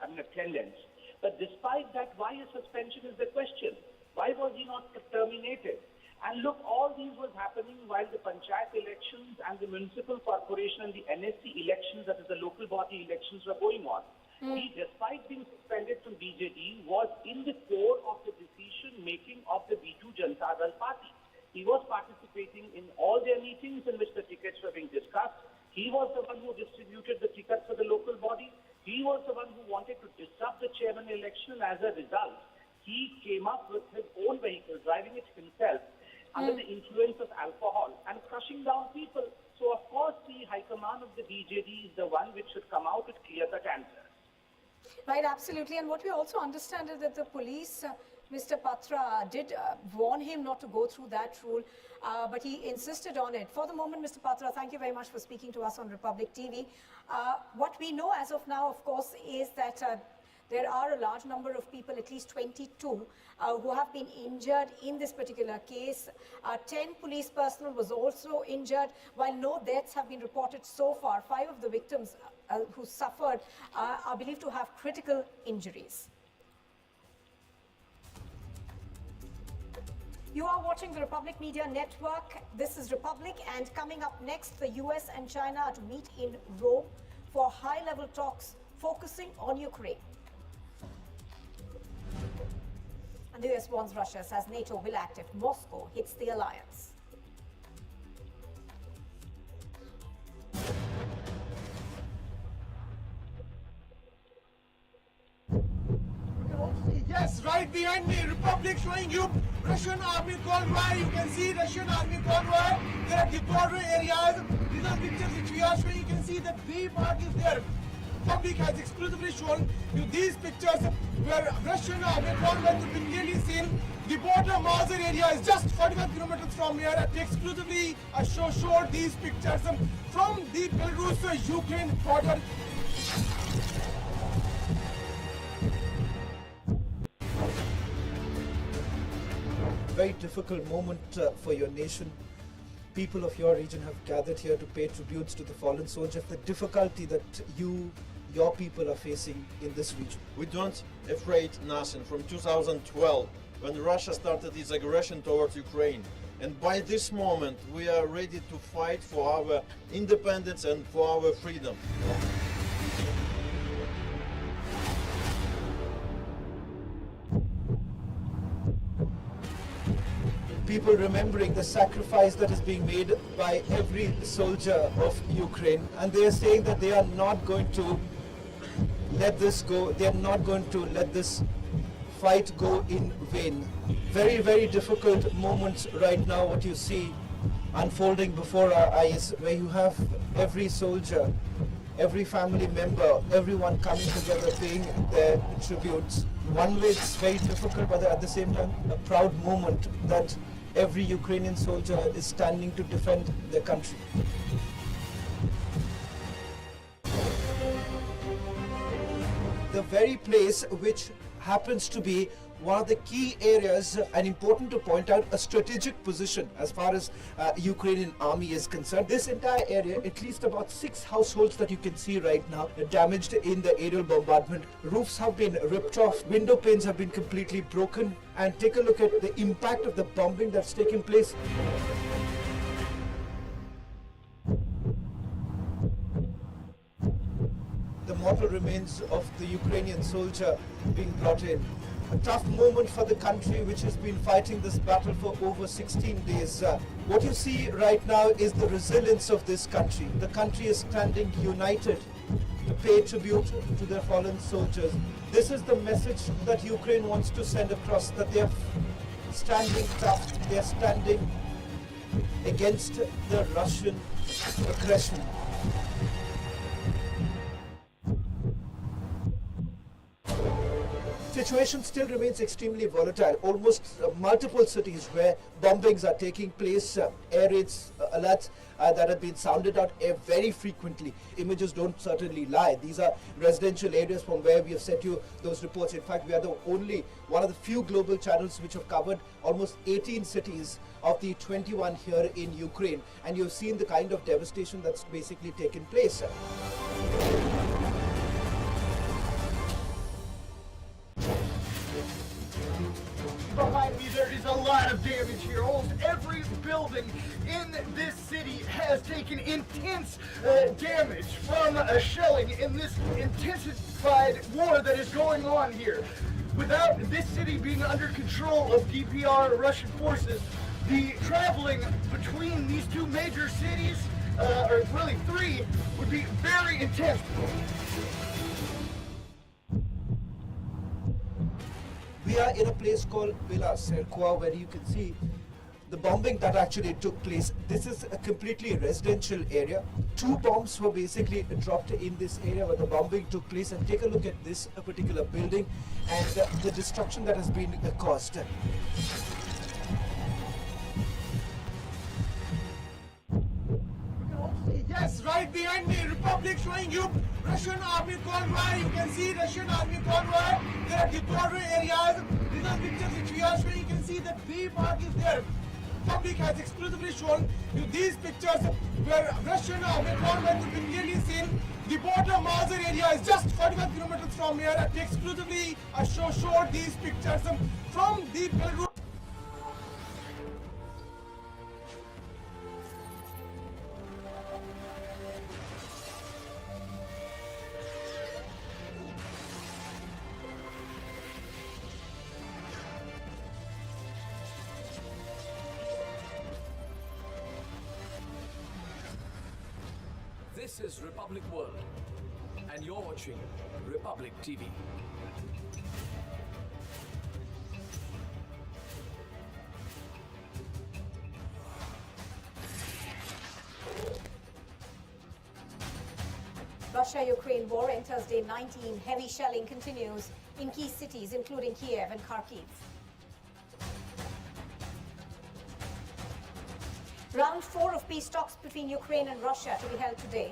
attendance. But despite that, why a suspension is the question? Why was he not terminated? And look, all these was happening while the Panchayat elections and the municipal corporation and the NSC elections, that is the local body elections, were going on. He, despite being suspended from BJD, was in the core of the decision-making of the Biju Janata Dal party. He was participating in all their meetings in which the tickets were being discussed. He was the one who distributed the tickets for the local body. He was the one who wanted to disrupt the chairman election. As a result, he came up with his own vehicle, driving it himself, under the influence of alcohol and crushing down people. So, of course, the High Command of the BJD is the one which should come out with clear-cut answers. Right, absolutely. And what we also understand is that the police, Mr. Patra, did warn him not to go through that rule, but he insisted on it. For the moment, Mr. Patra, thank you very much for speaking to us on Republic TV. What we know as of now, of course, is that there are a large number of people, at least 22, who have been injured in this particular case. 10 police personnel was also injured, while no deaths have been reported so far. 5 of the victims who suffered are believed to have critical injuries. You are watching the Republic Media Network. This is Republic, and coming up next, the US and China are to meet in Rome for high-level talks focusing on Ukraine. And the US warns Russia, says NATO will act if Moscow hits the alliance. Yes, right behind me, Republic showing you Russian army convoy. You can see Russian army convoy. There are the border areas. These are pictures which we are showing. You can see that the mark is there. Public has exclusively shown you these pictures where Russian army convoy has been clearly seen. The border Mazar area is just 45 kilometers from here. I exclusively showed these pictures from the Belarus-Ukraine border. Very difficult moment for your nation. People of your region have gathered here to pay tributes to the fallen soldiers. The difficulty that your people are facing in this region. We don't afraid nothing. From 2012, when Russia started its aggression towards Ukraine, and by this moment we are ready to fight for our independence and for our freedom. People remembering the sacrifice that is being made by every soldier of Ukraine, and they are saying that they are not going to let this go. They are not going to let this fight go in vain. Very, very difficult moments right now, what you see unfolding before our eyes, where you have every soldier, every family member, everyone coming together paying their tributes. One way it's very difficult, but at the same time a proud moment that every Ukrainian soldier is standing to defend their country. The very place which happens to be one of the key areas, and important to point out, a strategic position as far as Ukrainian army is concerned. This entire area, at least about 6 households that you can see right now, are damaged in the aerial bombardment. Roofs have been ripped off, window panes have been completely broken, and take a look at the impact of the bombing that's taken place. The mortal remains of the Ukrainian soldier being brought in. A tough moment for the country which has been fighting this battle for over 16 days. What you see right now is the resilience of this country. The country is standing united to pay tribute to their fallen soldiers. This is the message that Ukraine wants to send across, that they are standing tough, they are standing against the Russian aggression. Situation still remains extremely volatile. Almost multiple cities where bombings are taking place, air raids alerts that have been sounded out very frequently. Images don't certainly lie. These are residential areas from where we have sent you those reports. In fact, we are the only one of the few global channels which have covered almost 18 cities of the 21 here in Ukraine, and you've seen the kind of devastation that's basically taken place. Behind me, there is a lot of damage here. Almost every building in this city has taken intense damage from shelling in this intensified war that is going on here. Without this city being under control of DPR Russian forces, the traveling between these two major cities, or really three, would be very intense. We are in a place called Villa Serkoa, where you can see the bombing that actually took place. This is a completely residential area. 2 bombs were basically dropped in this area where the bombing took place. And take a look at this particular building and the destruction that has been caused. Yes, right behind me, Republic showing you Russian army convoy. You can see Russian army convoy. There are the border areas. These are pictures which we are showing. You can see that B mark is there. Public has exclusively shown you these pictures where Russian army convoy could be clearly seen. The border Mazar area is just 45 kilometers from here. I exclusively showed these pictures from the Belarus. This is Republic World, and you're watching Republic TV. Russia-Ukraine war enters day 19. Heavy shelling continues in key cities, including Kyiv and Kharkiv. Round 4 of peace talks between Ukraine and Russia to be held today.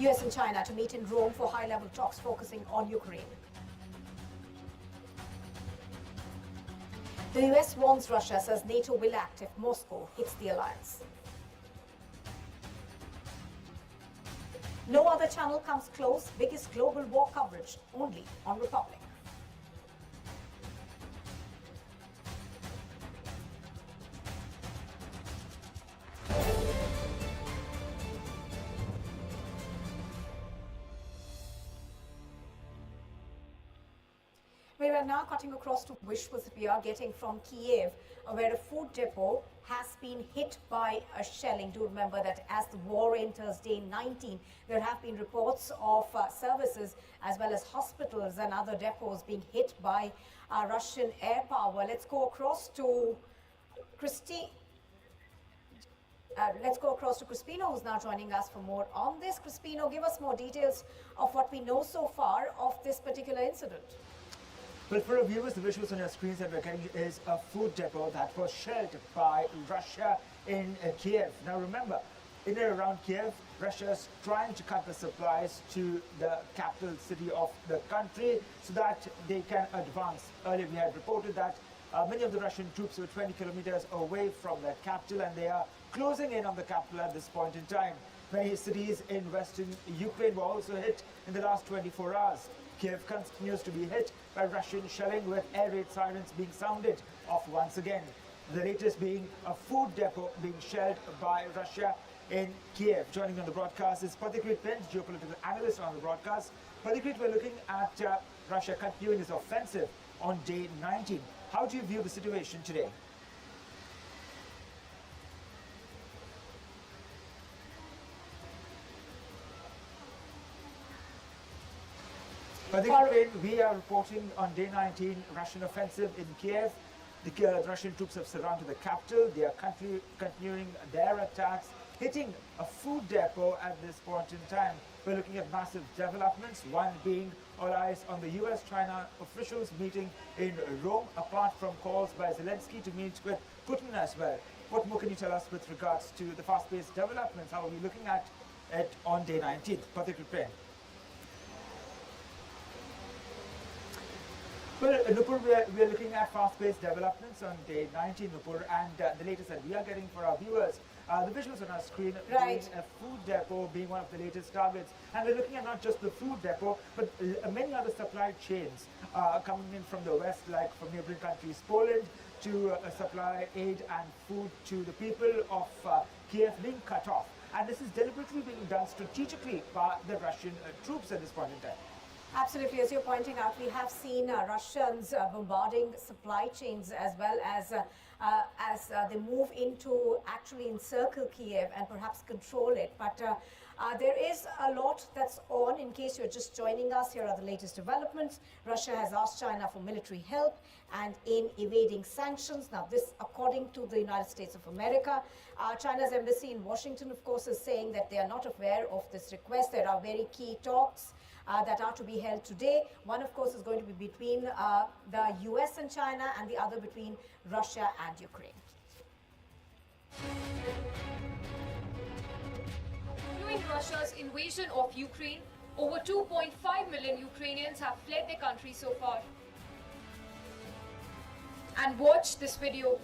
US and China to meet in Rome for high-level talks focusing on Ukraine. The US warns Russia, says NATO will act if Moscow hits the alliance. No other channel comes close. Biggest global war coverage only on Republic. We are now cutting across to visuals that we are getting from Kyiv, where a food depot has been hit by a shelling. Do remember that as the war enters day 19, there have been reports of services as well as hospitals and other depots being hit by Russian air power. Let's go across to Christy. let's go across to Crispino, who's now joining us for more on this. Crispino, give us more details of what we know so far of this particular incident. Well, for our viewers, the visuals on your screens that we're getting is a food depot that was shelled by Russia in Kyiv. Now remember, in and around Kyiv, Russia is trying to cut the supplies to the capital city of the country so that they can advance. Earlier we had reported that many of the Russian troops were 20 kilometers away from their capital, and they are closing in on the capital at this point in time. Many cities in western Ukraine were also hit in the last 24 hours. Kyiv continues to be hit by Russian shelling, with air raid sirens being sounded off once again. The latest being a food depot being shelled by Russia in Kyiv. Joining on the broadcast is Pathikrit Pent, geopolitical analyst on the broadcast. Pathikrit, we're looking at Russia continuing its offensive on day 19. How do you view the situation today? We are reporting on day 19 Russian offensive in Kiev. The Russian troops have surrounded the capital. They are continuing their attacks, hitting a food depot at this point in time. We're looking at massive developments, one being all eyes on the US-China officials meeting in Rome, apart from calls by Zelensky to meet with Putin as well. What more can you tell us with regards to the fast-paced developments? How are we looking at it on day 19? Pathikrit Pent. Well, Nupur, we are looking at fast-paced developments on day 19, Nupur, and the latest that we are getting for our viewers. The visuals on our screen, right, a food depot being one of the latest targets. And we're looking at not just the food depot, but many other supply chains coming in from the west, like from neighboring countries, Poland, to supply aid and food to the people of Kiev being cut off. And this is deliberately being done strategically by the Russian troops at this point in time. Absolutely, as you're pointing out, we have seen Russians bombarding supply chains as well as they move into actually encircle Kiev and perhaps control it. But there is a lot that's on. In case you're just joining us, here are the latest developments. Russia has asked China for military help and in evading sanctions. Now, this according to the United States of America. China's embassy in Washington, of course, is saying that they are not aware of this request. There are very key talks that are to be held today. One, of course, is going to be between the US and China, and the other between Russia and Ukraine. Following Russia's invasion of Ukraine, over 2.5 million Ukrainians have fled their country so far. And watch this video.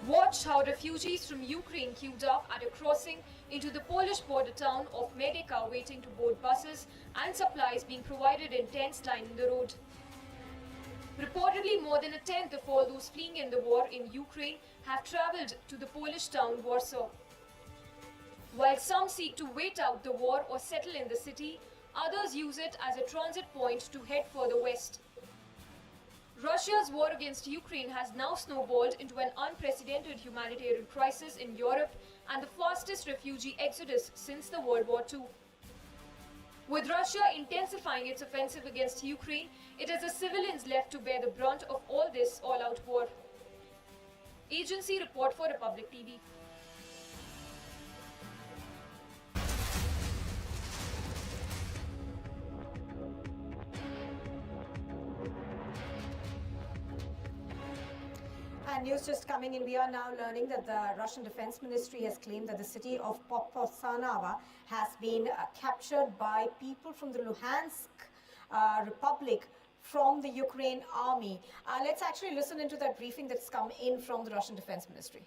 Watch how refugees from Ukraine queued up at a crossing into the Polish border town of Medyka, waiting to board buses and supplies being provided in tents lining the road. Reportedly, more than a tenth of all those fleeing in the war in Ukraine have travelled to the Polish town Warsaw. While some seek to wait out the war or settle in the city, others use it as a transit point to head further west. Russia's war against Ukraine has now snowballed into an unprecedented humanitarian crisis in Europe and the fastest refugee exodus since the World War II. With Russia intensifying its offensive against Ukraine, it is the civilians left to bear the brunt of all this all-out war. Agency report for Republic TV. News just coming in. We are now learning that the Russian Defense Ministry has claimed that the city of Popasnava has been captured by people from the Luhansk Republic from the Ukraine army. Let's actually listen into that briefing that's come in from the Russian Defense Ministry.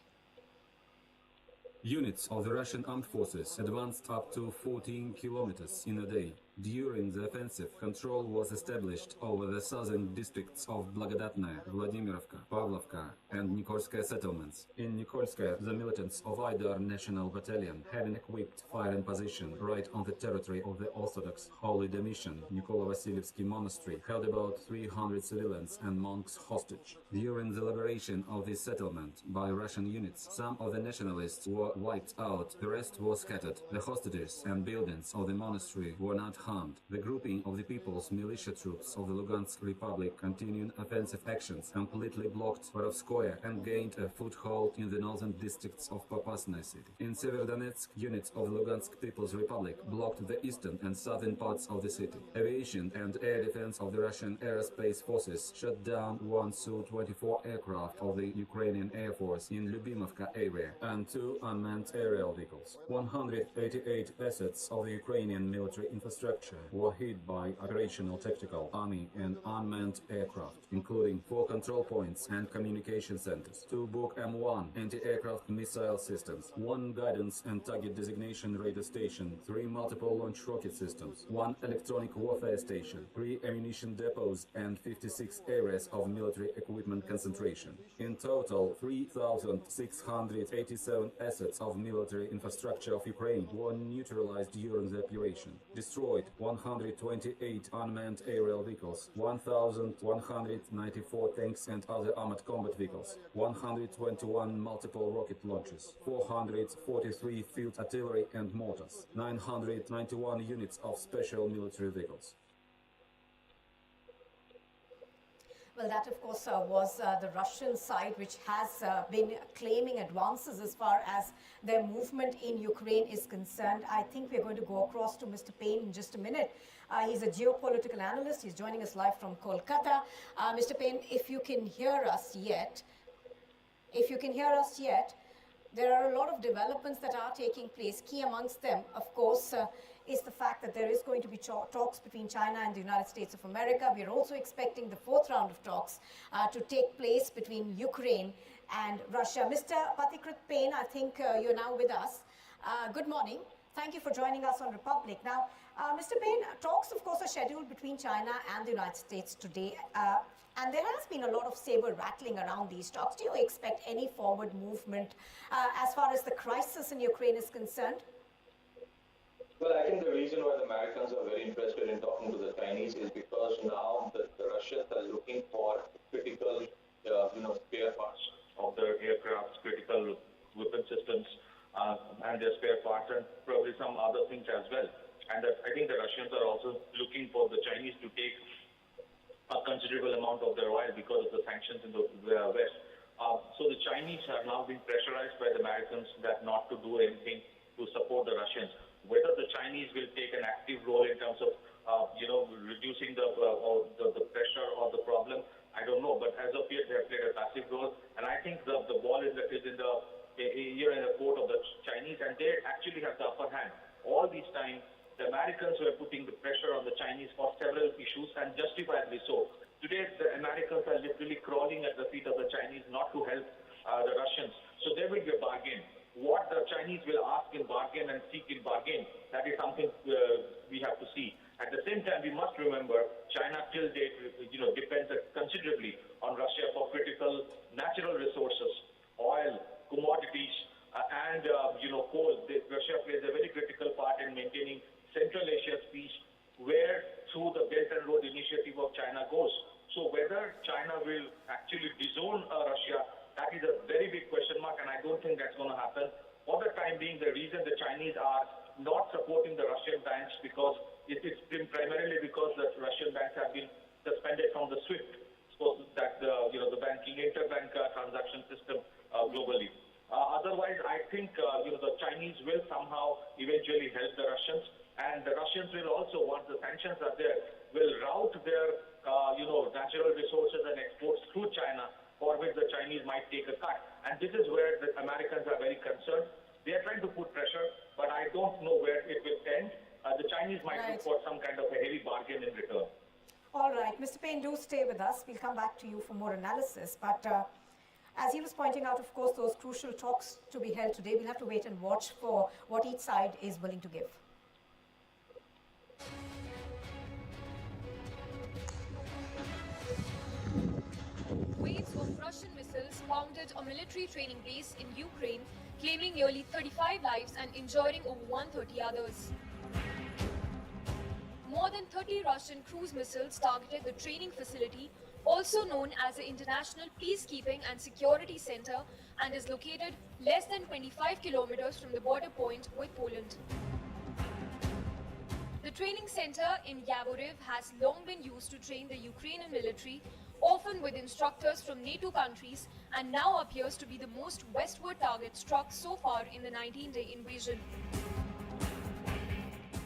Units of the Russian armed forces advanced up to 14 kilometers in a day. During the offensive, control was established over the southern districts of Blagodatnaya, Vladimirovka, Pavlovka and Nikolskaya settlements. In Nikolskaya, the militants of Aidar National Battalion had an equipped firing position right on the territory of the Orthodox Holy Domitian Nikolo-Vasilievsky Monastery, held about 300 civilians and monks hostage. During the liberation of this settlement by Russian units, some of the nationalists were wiped out, the rest was scattered. The hostages and buildings of the monastery were not unharmed. The grouping of the People's Militia Troops of the Lugansk Republic continuing offensive actions completely blocked Vorovskoye and gained a foothold in the northern districts of Popasная city. In Severodonetsk, units of the Lugansk People's Republic blocked the eastern and southern parts of the city. Aviation and air defense of the Russian aerospace forces shot down one Su-24 aircraft of the Ukrainian Air Force in Lyubimovka area and 2 unmanned aerial vehicles. 188 assets of the Ukrainian military infrastructure were hit by operational tactical, army and unmanned aircraft, including 4 control points and communication centers, 2 Buk M1 anti-aircraft missile systems, 1 guidance and target designation radar station, 3 multiple launch rocket systems, 1 electronic warfare station, 3 ammunition depots and 56 areas of military equipment concentration. In total, 3,687 assets of military infrastructure of Ukraine were neutralized during the operation. Destroyed 128 unmanned aerial vehicles, 1,194 tanks and other armored combat vehicles, 121 multiple rocket launchers, 443 field artillery and mortars, 991 units of special military vehicles. Well, that of course was the Russian side, which has been claiming advances as far as their movement in Ukraine is concerned. I think we're going to go across to Mr. Payne in just a minute. He's a geopolitical analyst. He's joining us live from Kolkata. Mr. Payne, if you can hear us yet, there are a lot of developments that are taking place. Key amongst them, of course, is the fact that there is going to be talks between China and the United States of America. We are also expecting the 4th round of talks to take place between Ukraine and Russia. Mr. Patikrit Payne, I think you're now with us. Good morning. Thank you for joining us on Republic. Now, Mr. Payne, talks, of course, are scheduled between China and the United States today. And there has been a lot of saber rattling around these talks. Do you expect any forward movement as far as the crisis in Ukraine is concerned? Well, I think the reason why the Americans are very interested in talking to the Chinese is because now the Russians are looking for critical, spare parts of their aircraft, critical weapon systems, and their spare parts, and probably some other things as well. And I think the Russians are also looking for the Chinese to take a considerable amount of their oil because of the sanctions in the West. So the Chinese have now been pressurized by the Americans that not to do anything to support the Russians. Whether the Chinese will take an active role in terms of, reducing the pressure or the problem, I don't know. But as of yet, they have played a passive role, and I think the ball is in the court of the Chinese, and they actually have the upper hand. All these time, the Americans were putting the pressure on the Chinese for several issues, and justifiably so. Today, the Americans are literally crawling at the feet of the Chinese not to help the Russians. So there will be a bargain. What the Chinese will ask in bargain and seek in bargain, that is something we have to see. At the same time, we must remember China till date, depends considerably on Russia for critical natural resources, oil, commodities, and coal. Russia plays a very critical part in maintaining Central Asia's peace, where through the Belt and Road Initiative of China goes. So whether China will actually disown Russia, that is a very big question mark, and I don't think that's going to happen. For the time being, the reason the Chinese are not supporting the Russian banks because it's primarily because the Russian banks have been suspended from the SWIFT, so that the banking interbank transaction system globally. Otherwise, I think the Chinese will somehow eventually help the Russians, and the Russians will also, once the sanctions are there, will route their natural resources and exports through China, for which the Chinese might take a cut. And this is where the Americans are very concerned. They are trying to put pressure, but I don't know where it will end. The Chinese might look for some kind of a heavy bargain in return. All right, Mr. Payne, do stay with us. We'll come back to you for more analysis. But as he was pointing out, of course, those crucial talks to be held today, we'll have to wait and watch for what each side is willing to give. Waves of Russian missiles pounded a military training base in Ukraine, claiming nearly 35 lives and injuring over 130 others. More than 30 Russian cruise missiles targeted the training facility, also known as the International Peacekeeping and Security Center, and is located less than 25 kilometers from the border point with Poland. The training center in Yavoriv has long been used to train the Ukrainian military, often with instructors from NATO countries, and now appears to be the most westward target struck so far in the 19-day invasion.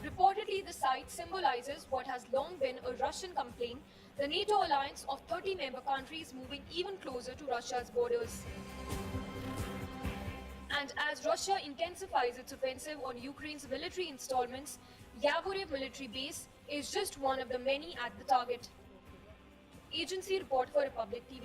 Reportedly, the site symbolizes what has long been a Russian complaint, the NATO alliance of 30 member countries moving even closer to Russia's borders. And as Russia intensifies its offensive on Ukraine's military installments, Yavoriv military base is just one of the many at the target. Agency report for Republic TV.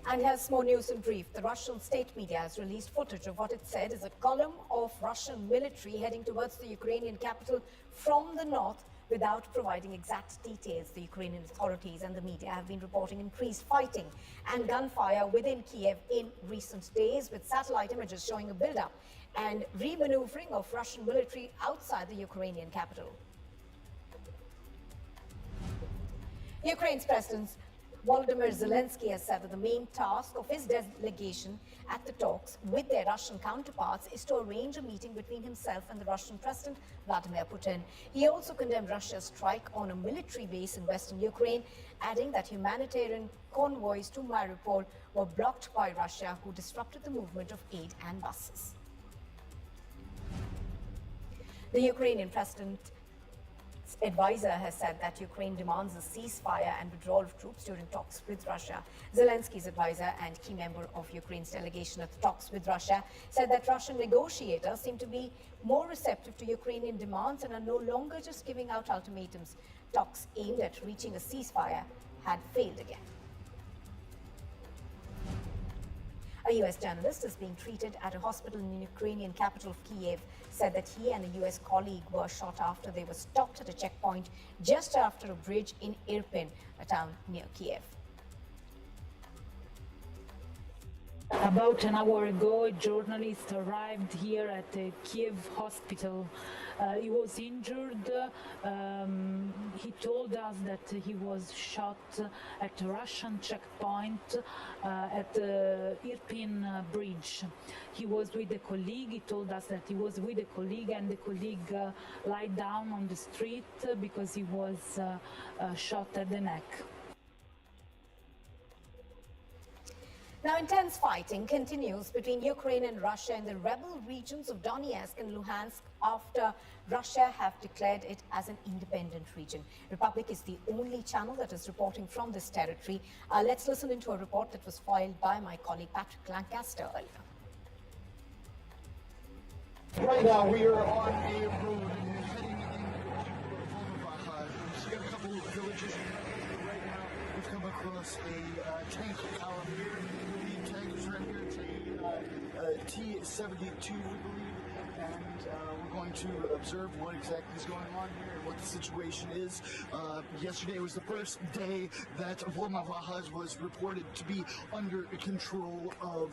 And here's more news in brief. The Russian state media has released footage of what it said is a column of Russian military heading towards the Ukrainian capital from the north without providing exact details. The Ukrainian authorities and the media have been reporting increased fighting and gunfire within Kyiv in recent days, with satellite images showing a build-up and re-maneuvering of Russian military outside the Ukrainian capital. Ukraine's President Volodymyr Zelensky has said that the main task of his delegation at the talks with their Russian counterparts is to arrange a meeting between himself and the Russian President Vladimir Putin. He also condemned Russia's strike on a military base in western Ukraine, adding that humanitarian convoys to Mariupol were blocked by Russia, who disrupted the movement of aid and buses. The Ukrainian President's advisor has said that Ukraine demands a ceasefire and withdrawal of troops during talks with Russia. Zelensky's advisor and key member of Ukraine's delegation at the talks with Russia said that Russian negotiators seem to be more receptive to Ukrainian demands and are no longer just giving out ultimatums. Talks aimed at reaching a ceasefire had failed again. A US journalist is being treated at a hospital in the Ukrainian capital of Kyiv said that he and a US colleague were shot after they were stopped at a checkpoint just after a bridge in Irpin, a town near Kyiv. About an hour ago, a journalist arrived here at the Kyiv hospital. He was injured. He told us that he was shot at a Russian checkpoint at the Irpin bridge. He was with a colleague. He told us that he was with a colleague, and the colleague lied down on the street because he was shot at the neck. Now, intense fighting continues between Ukraine and Russia in the rebel regions of Donetsk and Luhansk after Russia have declared it as an independent region. Republic is the only channel that is reporting from this territory. Let's listen into a report that was filed by my colleague Patrick Lancaster earlier. Right now, we are on a road heading into Volnovakha. We've got a couple of villages right now. We've come across a tank column here. The tank is right here. It's a T-72, we believe. And we're going to observe what exactly is going on here and what the situation is. Yesterday was the first day that Volnovakha was reported to be under control of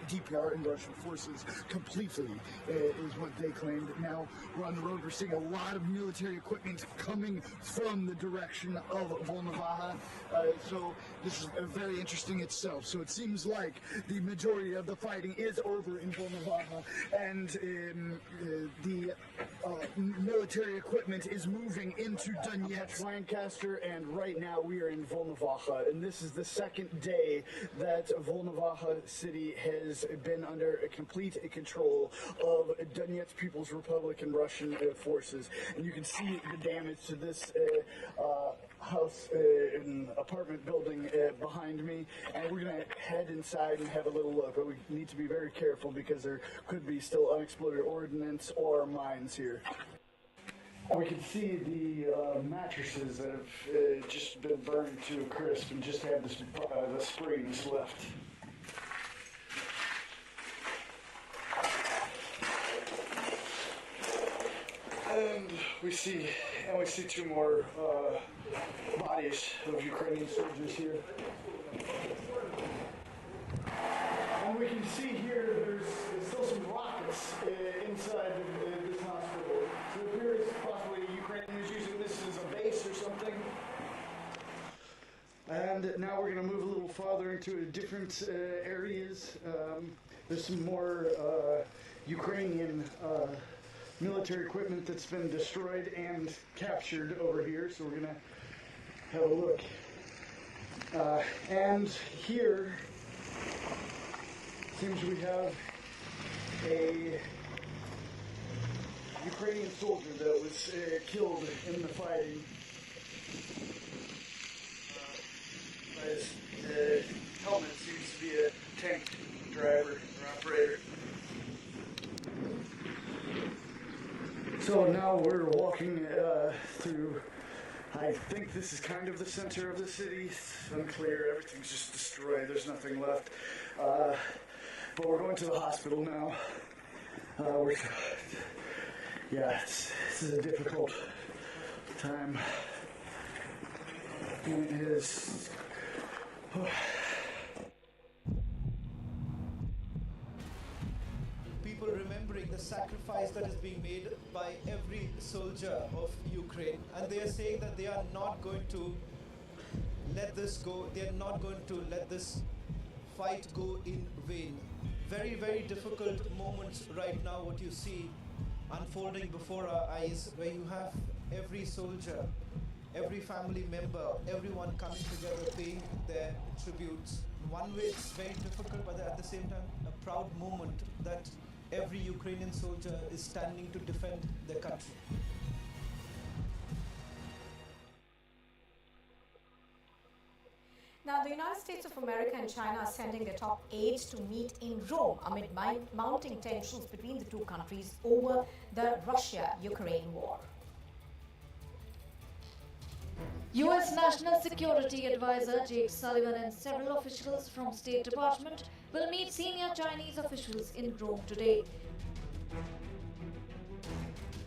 DPR and Russian forces completely, is what they claimed. Now we're on the road. We're seeing a lot of military equipment coming from the direction of Volnovakha. So this is very interesting itself. So it seems like the majority of the fighting is over in Volnovakha, and the military equipment is moving into Donetsk. Lancaster, and right now we are in Volnovakha, and this is the second day that Volnovakha city has been under complete control of Donetsk People's Republic and Russian forces. And you can see the damage to this house and apartment building behind me, and we're going to head inside and have a little look, but we need to be very careful because there could be still unexploded ordnance or mines here. And we can see the mattresses that have just been burned to a crisp and just have the springs left. And we see two more bodies of Ukrainian soldiers here. And we can see here there's still some rockets inside this hospital. So it appears possibly Ukraine is using this as a base or something. And now we're going to move a little farther into different areas. There's some more Ukrainian military equipment that's been destroyed and captured over here. So we're gonna have a look. And here seems we have a Ukrainian soldier that was killed in the fighting. His helmet seems to be a tank driver or operator. So now we're walking through, I think this is kind of the center of the city. It's unclear, everything's just destroyed, there's nothing left. But we're going to the hospital now. This is a difficult time. It is. People remembering the sacrifice that is being made by every soldier of Ukraine, and they are saying that they are not going to let this go, they are not going to let this fight go in vain. Very, very difficult moments right now, what you see unfolding before our eyes, where you have every soldier, every family member, everyone coming together paying their tributes. In one way it's very difficult, but at the same time a proud moment that every Ukrainian soldier is standing to defend their country. Now, the United States of America and China are sending their top aides to meet in Rome amid mounting tensions between the two countries over the Russia-Ukraine war. U.S. National Security Advisor Jake Sullivan and several officials from State Department will meet senior Chinese officials in Rome today.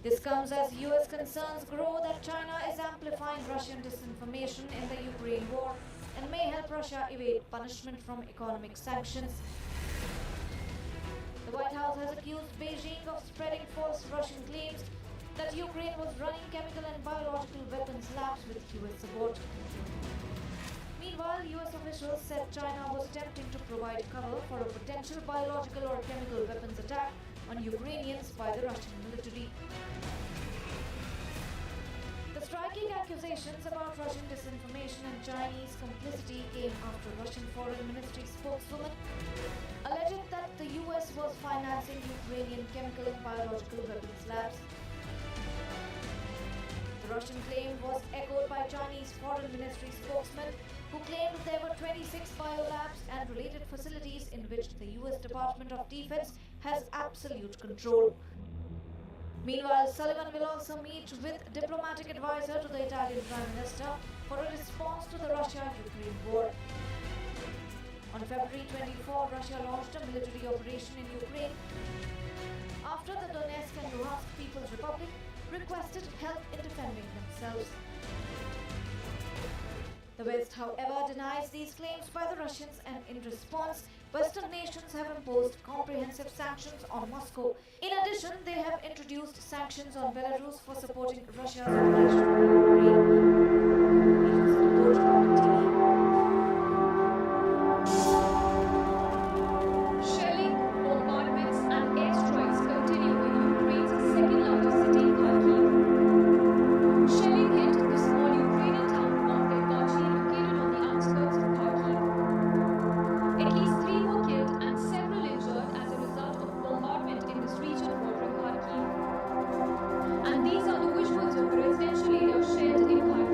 This comes as U.S. concerns grow that China is amplifying Russian disinformation in the Ukraine war and may help Russia evade punishment from economic sanctions. The White House has accused Beijing of spreading false Russian claims that Ukraine was running chemical and biological weapons labs with US support. Meanwhile, US officials said China was attempting to provide cover for a potential biological or chemical weapons attack on Ukrainians by the Russian military. The striking accusations about Russian disinformation and Chinese complicity came after Russian Foreign Ministry spokeswoman alleged that the US was financing Ukrainian chemical and biological weapons labs. The Russian claim was echoed by Chinese Foreign Ministry spokesman who claimed there were 26 biolabs and related facilities in which the US Department of Defense has absolute control. Meanwhile, Sullivan will also meet with diplomatic advisor to the Italian Prime Minister for a response to the Russia-Ukraine war. On February 24, Russia launched a military operation in Ukraine after the Donetsk and Luhansk People's Republic requested help in defending themselves. The West, however, denies these claims by the Russians, and in response, Western nations have imposed comprehensive sanctions on Moscow. In addition, they have introduced sanctions on Belarus for supporting Russia's operation in Ukraine. Shelling, bombardments and airstrikes continue in Ukraine's second largest city, Kyiv. Shelling hit the small Ukrainian town of located on the outskirts of Kyiv. At least 3 were killed and several injured as a result of bombardment in this region bordering Kyiv. And these are the visuals of the residential area shared in Kyiv.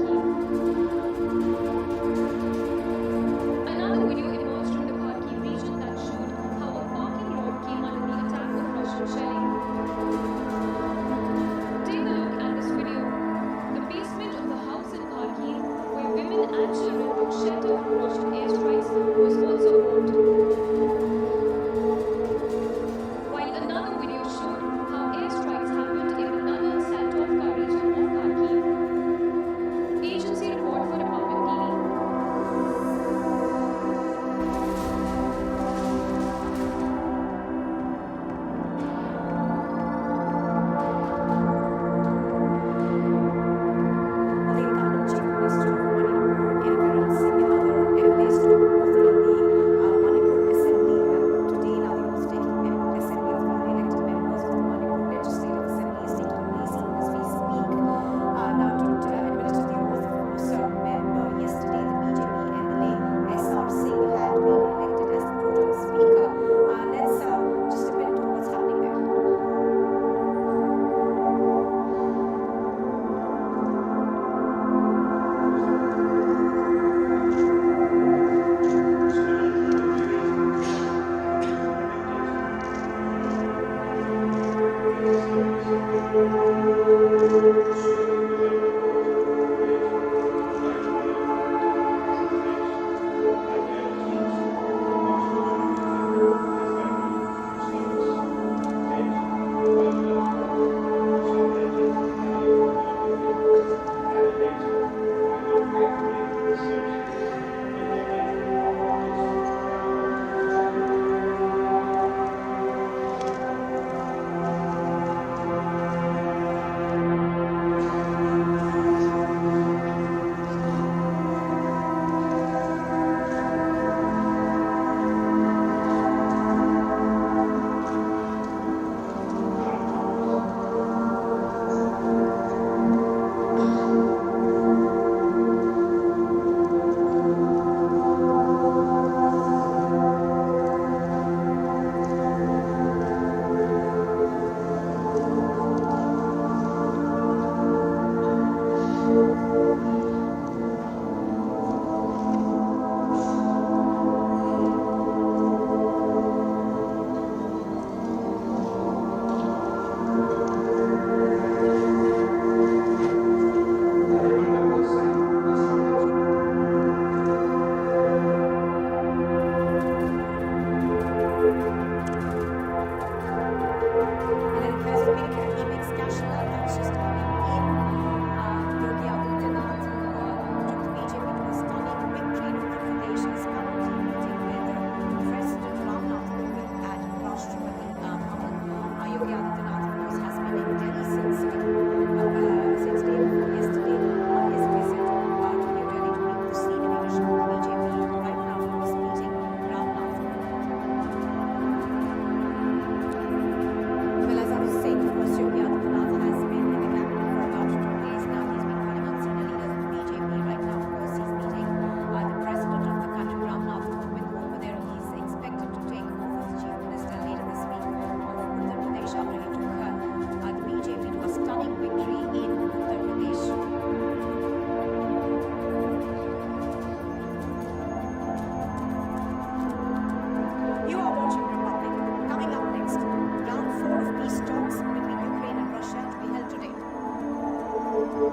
And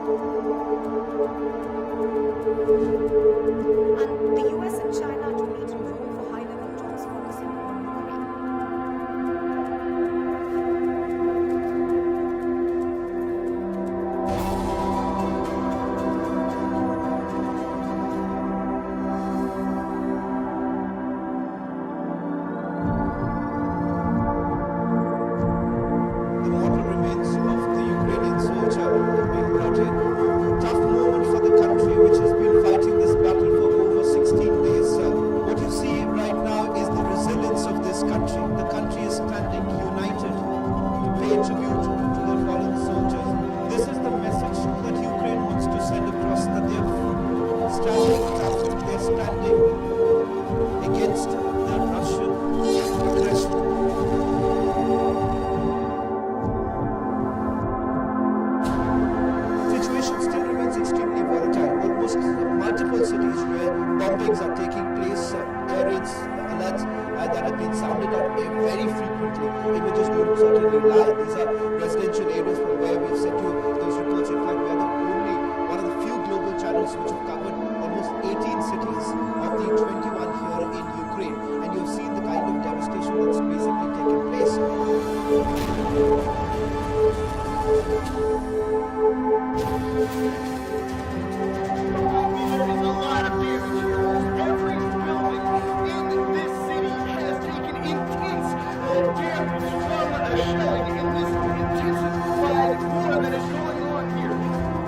the US and China to meet in Rome for high-level talks focusing on Ukraine. The mortal remains of the Ukrainian soldier being brought in. Tough moment for the country which has been fighting this battle for over 16 days. What you see right now is the resilience of this country. The country is standing united to pay tribute to their fallen soldiers. This is the message that Ukraine wants to send across, that they're standing tough, they're standing against the Russian aggression. Situation still remains extremely volatile. Almost multiple cities where bombings are taking place, air raids, alerts that have been sounded out very frequently. Images don't certainly lie. These are residential areas from where we've sent you those reports. In fact, we are one of the few global channels which have covered almost 18 cities of the 21 here in Ukraine. And you've seen the kind of devastation that's basically taken place. There is a lot of damage here. Every building in this city has taken intense damage from shelling in this intensified war that is going on here.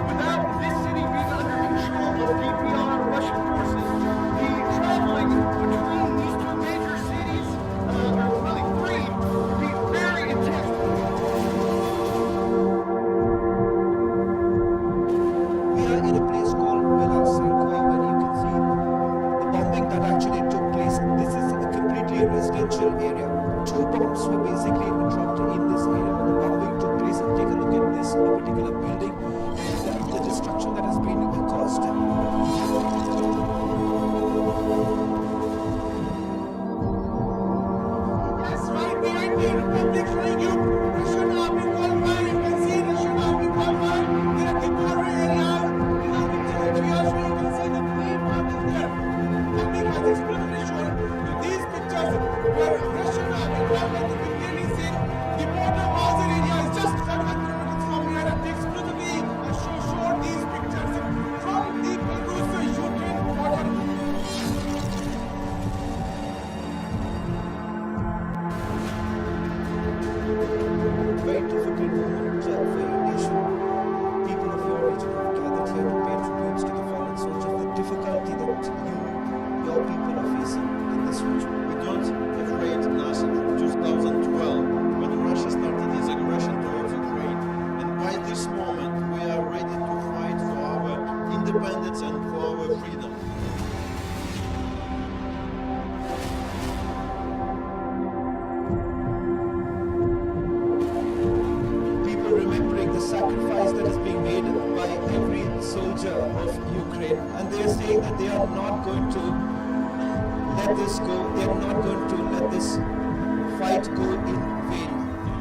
Without this city being under control of DPR Russian forces, the traveling between these two major cities, or really three, would be very intense. We are in a place called Belarus, where you can see the bombing that actually took place. This is a completely residential area. 2 bombs were basically dropped in this area when the bombing took place. And take a look at this particular building and the destruction that has been caused. Yes, right behind the Republic showing you Russian army worldwide. You can see Russian army worldwide. They are the border areas. These are the territories where you can see the main part is there. Public has explicitly shown you these pictures where Russian army worldwide, you can clearly see the border Mazar area is just 7 kilometers from here, and they exclusively showed these pictures from the Belarus-Ukraine border. Very difficult moment for your nation. People of your region have gathered here to pay tributes to the fallen soldiers. The difficulty that your people are facing in this region. We don't afraid nothing from 2012 when Russia started its aggression towards Ukraine. And by this moment we are ready to fight for our independence and for our freedom. People remembering the sacrifice that is being made by every soldier of Ukraine, and they are saying that they are not going to let this go. They are not going to let this fight go in vain.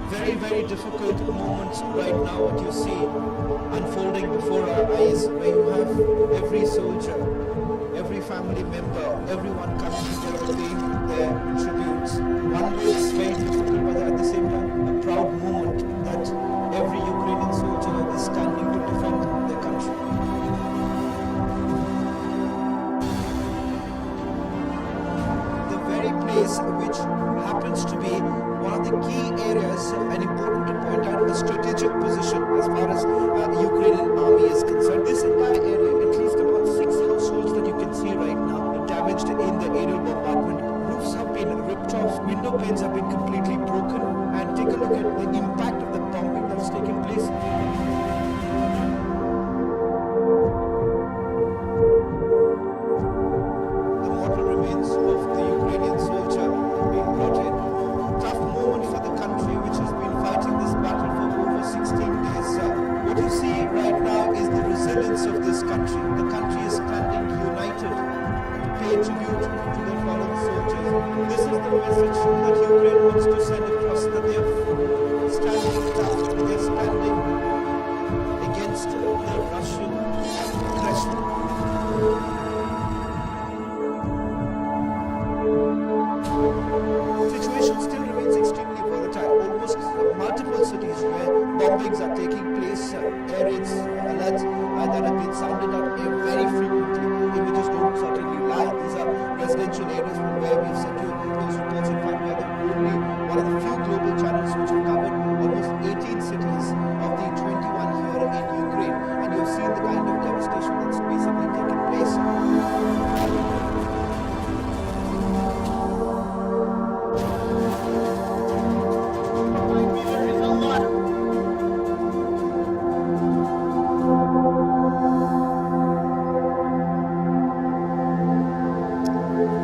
Very, very difficult moments right now what you see unfolding before our eyes, where you have every soldier, every family member, everyone coming together paying their tributes. One way it's very difficult, but at the same time a proud moment that every Ukrainian soldier is standing to defend their country. The very place which happens to be one of the key areas and important to point out a strategic position as far as the Ukrainian army is concerned. This entire area, at least about 6 households that you can see right now, damaged in the aerial bombardment. Roofs have been ripped off, window panes have been completely broken, and take a look at the impact of the bombing that's taken place. The mortal remains of the Ukrainian soldier being brought in. Tough moment for the country which has been fighting this battle for over 16 days. What you see right now is the resilience of this country. The country is standing united to pay tribute to their fallen soldiers. This is the message that Ukraine wants to send across, that they're standing tough, they're standing against the air raids alerts that have been sounded out very frequently. Images don't certainly lie. These are residential areas from where we've sent you those reports. In fact, we are only one of the few global channels which have covered almost 18 cities of the 21 here in Ukraine, and you've seen the kind of devastation that's basically taken place. There is a lot of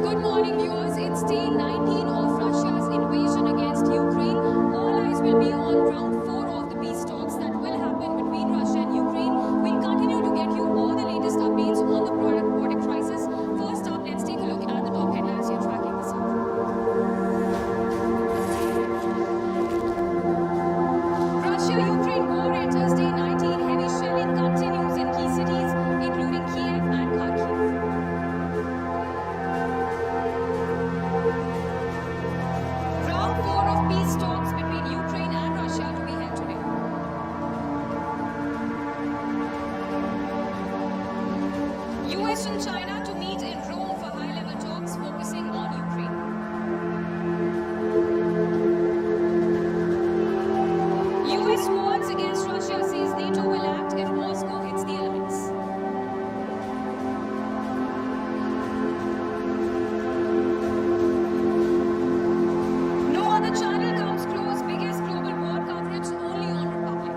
Good morning, viewers. It's day 19 of Russia's invasion against Ukraine. All eyes will be on round 4 of the peace talks that will happen between Russia and Ukraine. We'll continue to get you all the latest updates on the border crisis. First up, let's take a look at the top headlines you're tracking this hour. Russia-Ukraine war enters day 19. Heavy shelling continues in key cities, including Kyiv and Kharkiv. Round 4 of peace talks between Ukraine and Russia to be held today. US and China to meet in Rome for high-level talks focusing on Ukraine. US warns against Russia, says NATO will act if Moscow hits the elements. No other channel comes close. Biggest global war coverage only on Republic.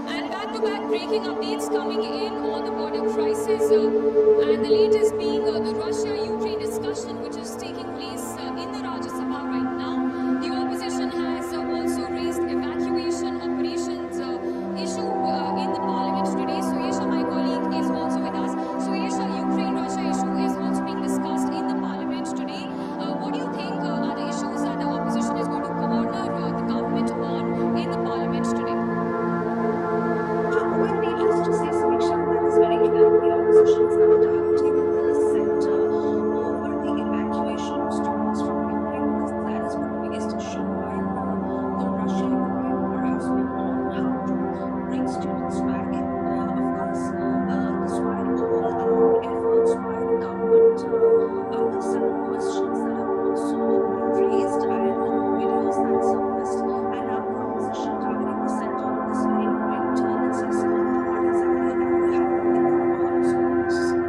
And back-to-back breaking updates coming in on the border crisis, and the latest being the Russia-Ukraine discussion, which is taking place in the Rajya Sabha right now. The opposition has also raised evacuation operations issue in the parliament today. Suesha, my colleague, is also with us. Suesha, Ukraine-Russia issue is also being discussed in the parliament today. What do you think are the issues that the opposition is going to corner the government on in the parliament today? Well, needless to say, Samisha, that is very clear. The opposition is now targeting the center over the evacuation of students from Ukraine, because that has been the biggest issue while the Russia-Ukraine war has been on how to bring students back. And of course, despite all our efforts by the government, certain questions that have also been raised and videos that surfaced, and now the opposition targeting the center on this very point. Let's see some of what exactly will happen in the schools.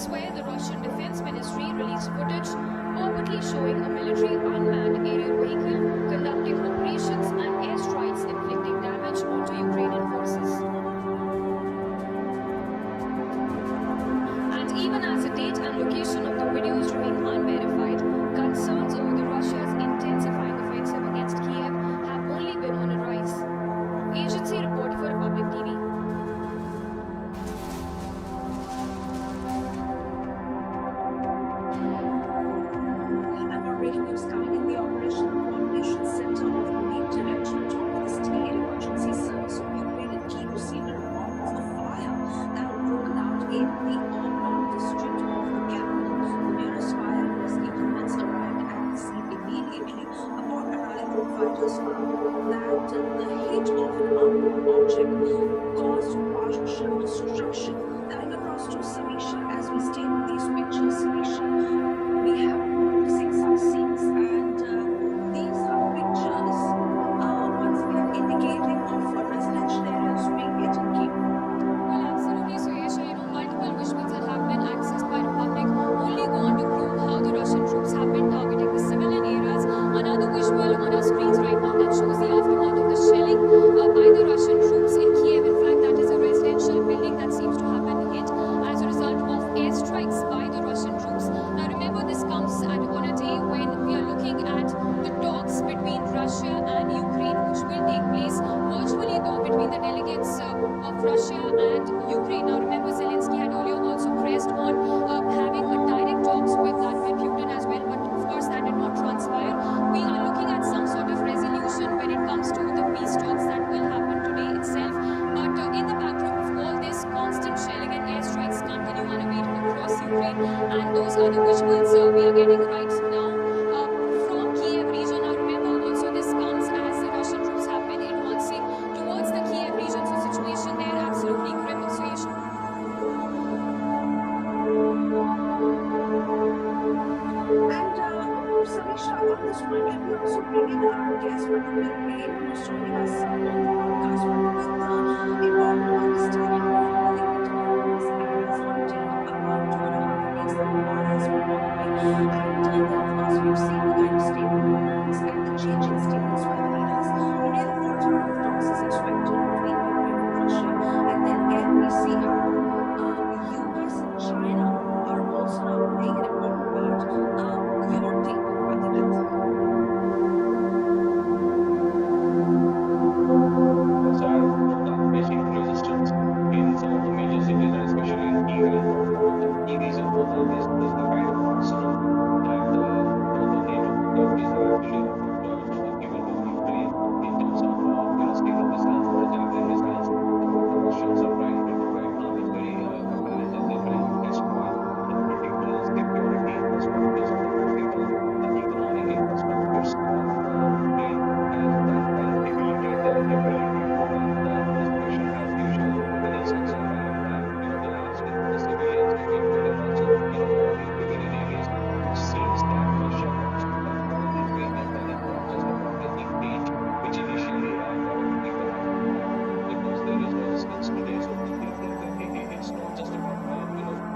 Elsewhere, the Russian Defense Ministry released footage openly showing a military unmanned aerial vehicle conducting operations and airstrikes inflicting damage onto Ukrainian forces. And even as the date and location of the videos remain unverified, concerns over the Russia's intensifying offensive against Kyiv have only been on a rise. Agency reported for Republic TV. And more breaking news coming in. The Operations Center of the main directorate of the State Emergency Service of Ukraine in Kyiv received a report of a fire that had broken out in the onslaught district of the capital. The nearest fire rescue units arrived at the scene immediately. Upon arrival, fighters found that the hit of an unknown object caused partial destruction. Coming across to Samisha as we stay with these pictures, Samisha, we have seen some scenes, and these are pictures once again indicating of residential areas being hit in Kyiv. Well, absolutely, Suyesh. Multiple visuals that have been accessed by the public only go on to prove how the Russian troops have been targeting the civilian areas. Another visual on our screens right now that shows the aftermath of the shelling by the Russian troops in Kyiv. In fact, that is a residential building that seems to have been hit as a result of airstrikes by the Russian troops. Now, remember, this comes on a day when we are looking at the talks between Russia and Ukraine, which will take place virtually, though, between the delegates of Russia and Ukraine. Now, remember, Zelensky had earlier also pressed on having a direct talks with Vladimir Putin as well, but of course that did not transpire. We are looking at some sort of resolution when it comes to the peace talks that will happen today itself. But in the backdrop of all this, constant shelling and airstrikes continue unabated across Ukraine, and those are the visuals we are getting right now from Kyiv region. Now, remember, also this comes as the Russian troops have been advancing towards the Kyiv region, so situation there absolutely grim. Situation. And Samisha, on this point, let me also bring in our guest, Manipal Pain, who's joining us on the podcast with important to understand how the developments as until about 2.5 weeks the war has been ongoing. And then, of course, we've seen the kind of statements and the changing statements from the leaders. Today, the fourth round of talks is expected between Ukraine and Russia. And then again, we see how US and China are also now playing an important part. Your take on the event? Are facing resistance in some of the major cities, and especially in Kyiv. The key reason for that is the kind of arsenal that the NATO countries have actually given to Ukraine in terms of stable missiles, or javelin missiles. What the Russians are trying to do right now is very apparent that they're trying to destroy the critical security infrastructures and the critical economic infrastructures of Ukraine, and that can debilitate their ability to run the administration as usual. And it's also apparent that they're asking for the civilians to be put in also bombing civilian areas. It seems that Russia wants to control Ukraine, and then it's not just about the range, which initially a lot of people have because there is resistance today. So it's not just about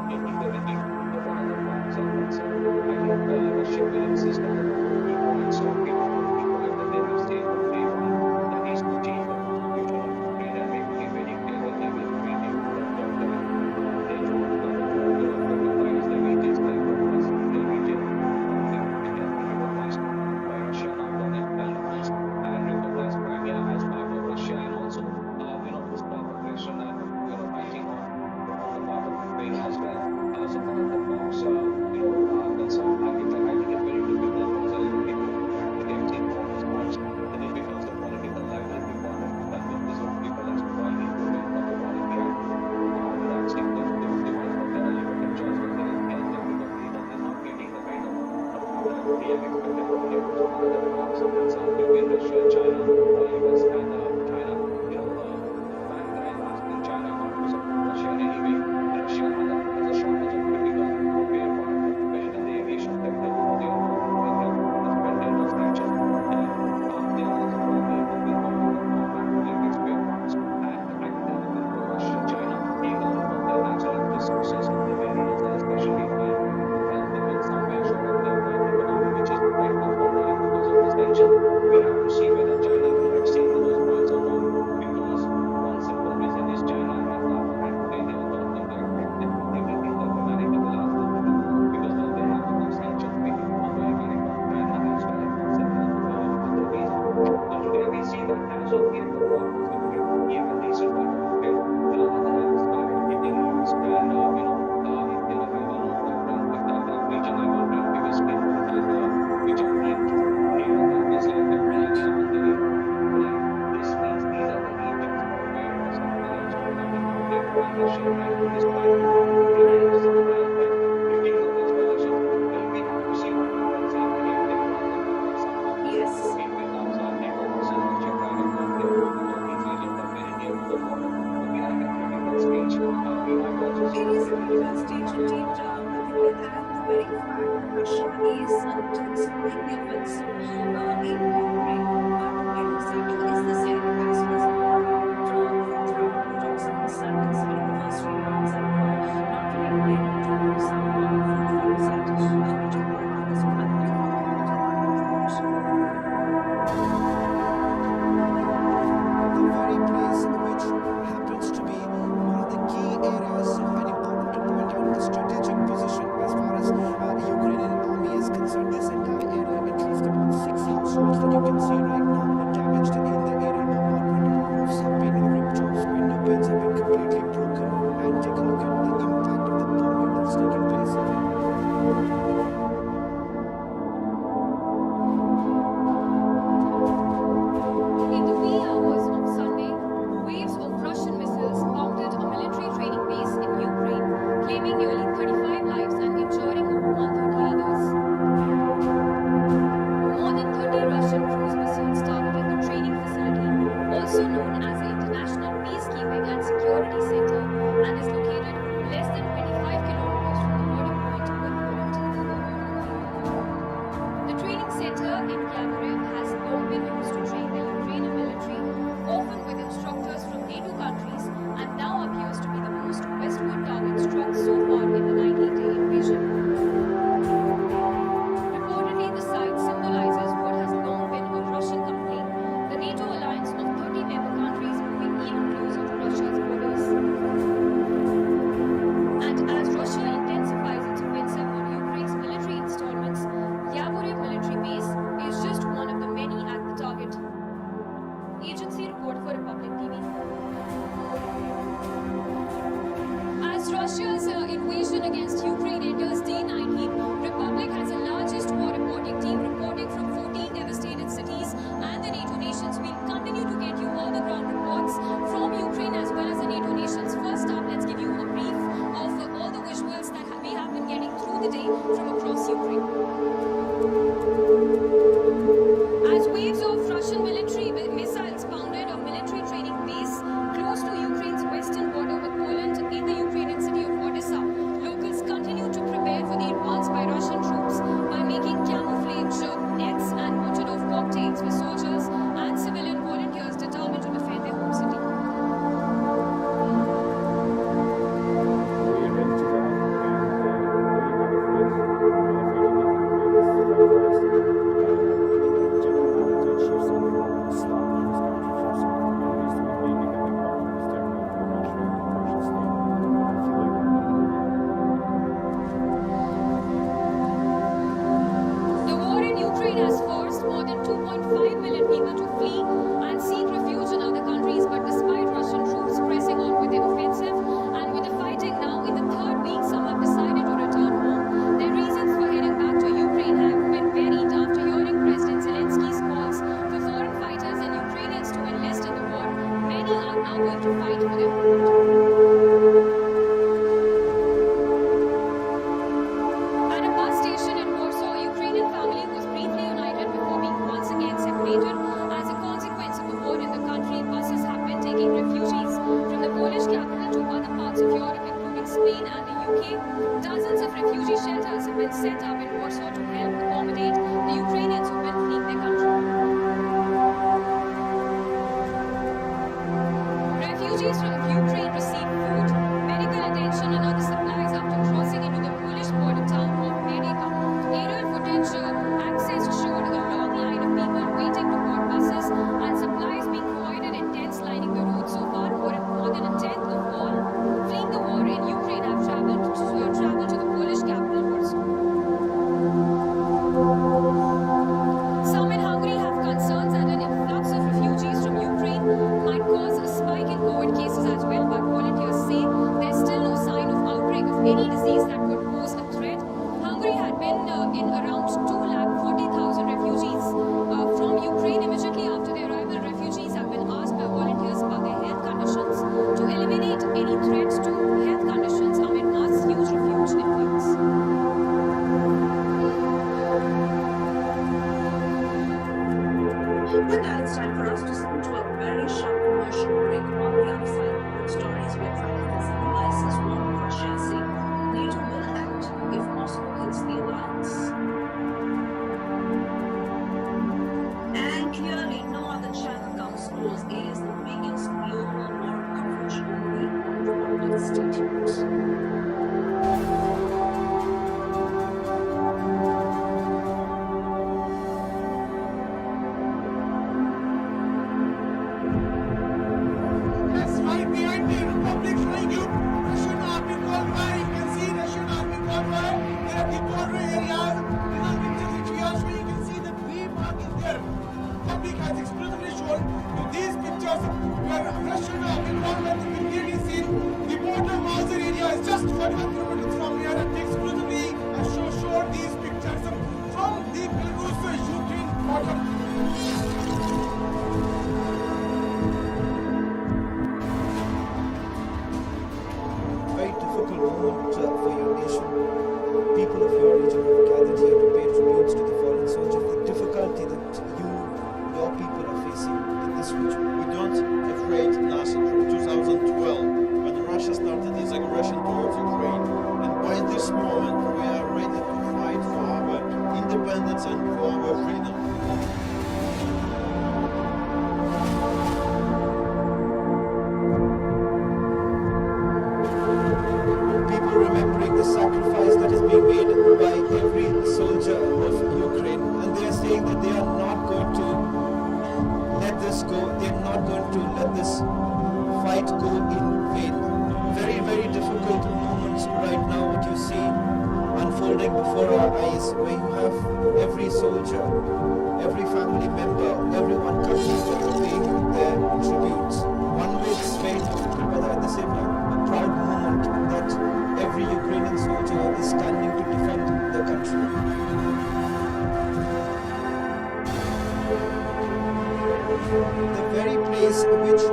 taking the region, but other parts are concerned. I think Russia will insist on the key points, or key point that they have said from day one, that is to change the constitution of Ukraine and making it very clear that they will bring in they don't recognize the regions like the Transnistria region, which has been recognized by Russia now, Belarus, and recognized Crimea as part of Russia, and also this cooperation and fighting on the part of Ukraine as well. So far the talks are concerned. I think it's very difficult for Zelensky to actually exit all these points. Then it becomes a political liability for him to convince these people as to why he is going for the war in Iraq. However, that's the one of the limited choice for Zelensky as well, because he is not getting the kind of he had expected from him. So now that the talks are concerned between Russia, China, US, and China, mankind asking China not to support Russia in any way. Russia has a shortage of critical spare parts, especially in the aviation sector. They are not doing that suspended sanctions, and they are also probably moving on to combat-related spare parts. And Russia, China, being a lot of their natural resources in the areas, and especially Russia and despite denials sometimes that leading of installations will be received let's say any technology or somehow Yes. looking with outside networks which are kind of there these regions are very near to the border. So we are at a critical stage. We might also see It the is a Middle critical East stage indeed, Aditya, and the very fact that Russia is intensifying the offensive in Ukraine. But where exactly is this headed? As far as from travel projects are concerned, considering the first few rounds have not really led to some fruitful result, what do you know about this primary Kharkiv bombardment route? The very place which happens to be one of the key areas and important to point out a strategic position as far as Ukrainian army is concerned. This entire area, at least about 6 households that you can see right now are damaged in the aerial bombardment. Roofs have been ripped off, window panes have been completely broken, and take a look at the impact of the bombing that's taking place here. In the wee hours of Sunday, waves of Russian missiles pounded a military training base in Ukraine, claiming nearly 35 lives and injuring over 130 others. More than 30 Russian cruise missiles targeted the training facility, also known as the International Peacekeeping and Security Center, and is located less than 25 kilometers from the border point with Poland. The training center in Kyiv has long been used to train the Ukrainian military, often with instructors from NATO countries, and now appears to be the most westward target struck so far in the 90-day invasion. Reportedly, the site symbolizes what has long been a Russian complaint, the NATO alliance of 30 member countries moving even closer to Russia's borders. And as Russia intensifies its offensive on Ukraine's military installments, Yavoriv military base is just one of the many at the target. Agency report for Republic TV. As Russia's invasion against Ukraine enters day 19, Republic has the largest war reporting team reporting from 14 devastated cities and the NATO nations. We'll continue to get you all the ground reports from Ukraine as well as the NATO nations. First up, let's give you a brief of all the visuals that we have been getting through the day from across Ukraine. As waves of Russian military missiles pounded a military training base close to Ukraine's western border with Poland in the Ukrainian city of Odessa, locals continue to prepare for the advance by Russian troops by making camouflage nets and Molotov cocktails for soldiers and civilian volunteers determined to defend their home city. We're ready to go, and we are to achieve something that will stop this country from something, and this will be becoming part of the terrible Russian state. I feel like The war in Ukraine has forced more than 2.5 million people to flee and seek refuge in other countries, but despite Russian troops pressing on with their offensive and with the fighting now in the third week, some have decided to return home. Their reasons for heading back to Ukraine have been varied after hearing President Zelensky's calls for foreign fighters and Ukrainians to enlist in the war. Many are now going to fight for their homeland. At a bus station in Warsaw, a Ukrainian family was briefly united before being once again separated. As a consequence of the war in the country, buses have been taking refugees from the Polish capital to other parts of Europe, including Spain and the UK. Dozens of refugee shelters have been set up in Warsaw to help accommodate the Ukrainians who've been fleeing their country. Refugees from Ukraine receive food, medical attention and other supplies after crossing into the Polish border town of Medyka. Aerial footage access showed a long line of people waiting to board buses and supplies being provided in tents lining the road. So far, more than a tenth of all fleeing the war in Ukraine have traveled to the Polish capital Warsaw. Some in Hungary have concerns that an influx of refugees from Ukraine might cause a spike in COVID cases as well, but volunteers say there's still no sign of outbreak of any disease that could pose a threat. Hungary had been in around 240,000 refugees from Ukraine. Immediately after their arrival, refugees have been asked by volunteers about their health conditions to eliminate any threats to troops. Yes, right behind the Republic showing you Russian army convoy. You can see Russian army convoy. There are the border areas. These are pictures which we are showing. You can see the V mark is there. Public has exclusively shown to these pictures where Russian army convoy can be clearly seen. The border Mazar area is just 41 kilometers from here, and exclusively show these pictures from the Belarus-Ukraine border. Very difficult moment for your nation. People of your region have gathered here to pay tributes to the fallen soldiers. The difficulty that your people are facing in this region. We don't afraid nothing from 2012 when Russia started its aggression towards Ukraine. And by this moment we are ready to fight for our independence and for our freedom. People remembering the sacrifice that is being made by every soldier of Ukraine, and they are saying that they are not going to let this go. They are not going to let this fight go in vain. Very, very difficult moments right now. What you see unfolding before our eyes, where you have every soldier, every family member, everyone coming to pay their tributes. One way it's very difficult, but at the same time, a proud moment that every Ukrainian soldier is standing to defend their country. The very place which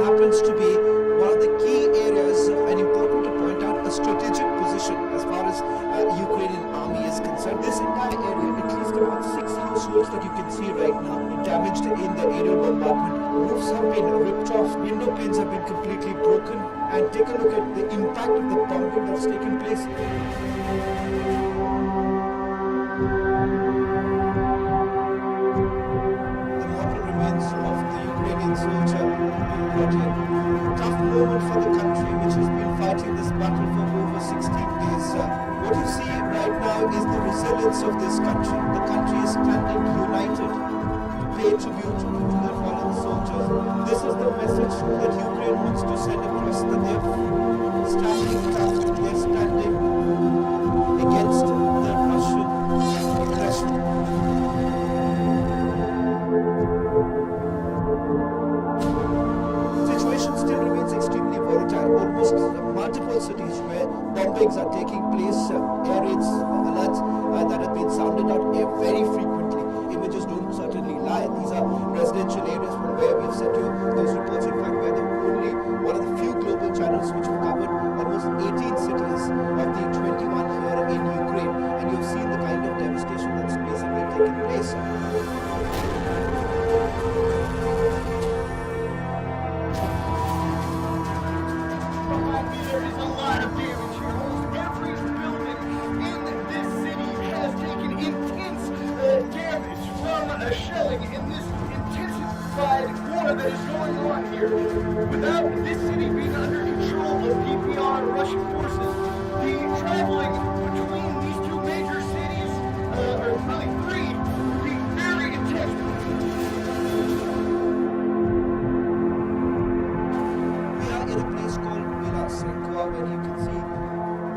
happens to be one of the key areas and important to point out, a strategic position as far as Ukrainian army is concerned. This entire area, at least about 6 households that you can see right now, damaged in the aerial bombardment. Roofs have been ripped off, window panes have been completely broken, and take a look at the impact of the bombing that's taken place. The mortal remains of the Ukrainian soldier being brought in. Tough moment for the country which has been fighting this battle for over 16 days. What you see right now is the resilience of this country. The country is standing united to pay tribute to the fallen soldiers. This is the message that Ukraine wants to send across, that they're standing tough, they're standing against the Russian aggression. Situation still remains extremely volatile. Almost multiple cities where bombings are taking place, air raids, alerts that have been sounded out very frequently. Images don't certainly lie. These are residential areas from where we've sent you those reports. In fact, we're only one of the few global channels which have covered almost 18 cities of the 21 here in Ukraine, and you've seen the kind of devastation that's basically taken place. Behind me, there is a lot of damage here. Almost every building in this city has taken intense damage from shelling in this intensified war that is going on here. Without this city being under control of PPR Russian forces, the traveling between these two major cities, or really three, would be very intense. We are in a place called where you can see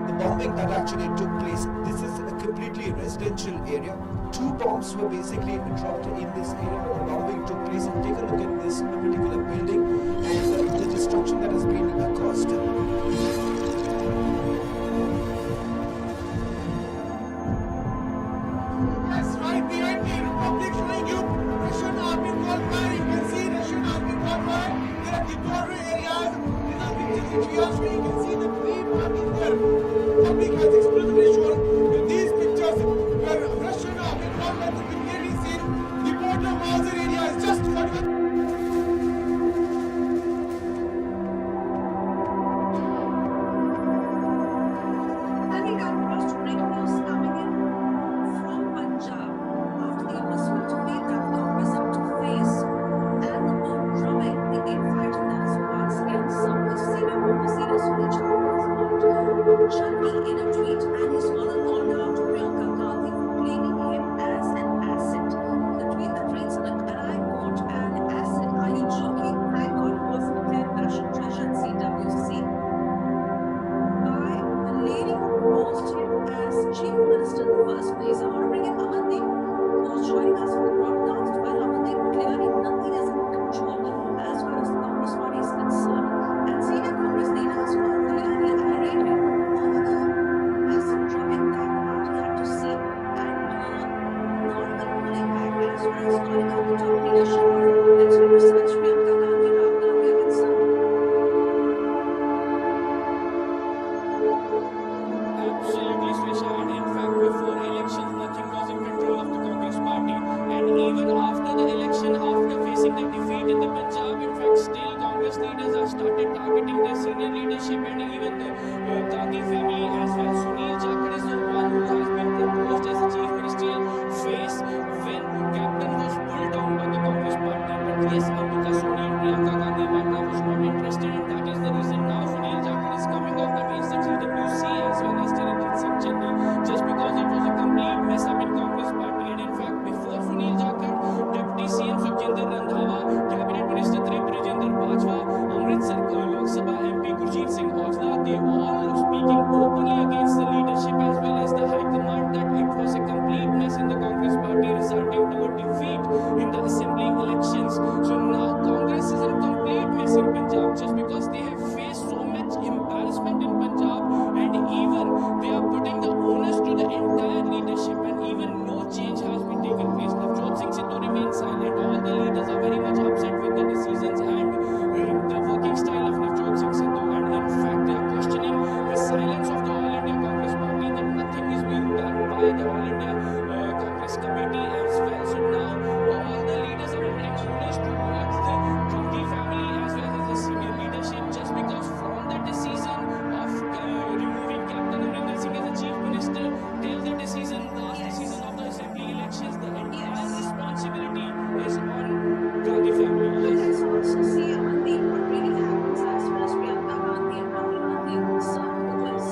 the bombing that actually took place. This is a completely residential area. 2 bombs were basically dropped in this area where the bombing took place. And take a look at this particular building and the destruction that has been caused. Yes, right behind the Republic showing you Russian army convoy. You can see Russian army convoy. There are the border areas. These are pictures which we are showing. You can see the V mark is there. Public has exclusively shown to these pictures where Russian army convoy can be clearly seen. The border Mazar area is just 41. Chutney in a tweet, and his father called out Priyanka Gandhi for claiming him as an asset. In the tweet that reads, and I quote, "An asset? Are you joking? Thank God it wasn't declared national treasure at CWC." By the lady who proposed him as chief minister in the first place. I want to bring in Amandeep, who's joining us for the broadcast. Well, Amandeep, clearly nothing is in control as far as the Congress party is concerned. And senior Congress leaders were clearly irate over the massive drubbing that the party had to see, and not even pulling back as far as calling out the top leadership, or let's be precise, Priyanka Gandhi and Rahul Gandhi are concerned. Absolutely, Swisha. And in fact, before elections, nothing was in control of the Congress party. And even after the election, after facing the defeat in the Punjab, in fact, still Congress leaders have started targeting their senior leadership and even the Gandhi family as well. Sunil Jakhar is the one who has been proposed as the chief ministerial face when captain was pulled down by the Congress party. But yes, Ambika Soni and Priyanka Gandhi Vata was not interested, and that is the reason now Sunil Jakhar is coming out against the GWC as well as Charanjit Singh Channi, just because it was a complete mess up in Congress party. And in fact, before Sunil Jakhar, Deputy CM Sukhjinder Randhawa, Cabinet Minister Trip Rajinder Bajwa, Amritsar Lok Sabha MP Gurjeet Singh Aujla, they all speaking openly against the leadership as well as the High Command that it was a complete mess in the Congress party, resulting to a defeat in the assembly elections. So now Congress is in complete mess in Punjab, just because they have faced so much embarrassment in Punjab, and even they are putting the onus to the entire leadership, and even no change has been taken place. Navjot Singh Sidhu remains silent. All the leaders are very much upset with the decisions and the working style of Navjot Singh Sidhu, and in fact they are questioning the silence of the All India Congress party, that nothing is being done by the All India Congress committee as well. So now all the leaders are putting onus towards the Gandhi family as well as the senior leadership, just because from the decision of removing Captain Amrinder Singh as the chief minister till the decision, last decision of the assembly elections, the entire responsibility is on Gandhi family. And let's also see, Amandeep, what really happens as far as Priyanka Gandhi and Rahul Gandhi are concerned, because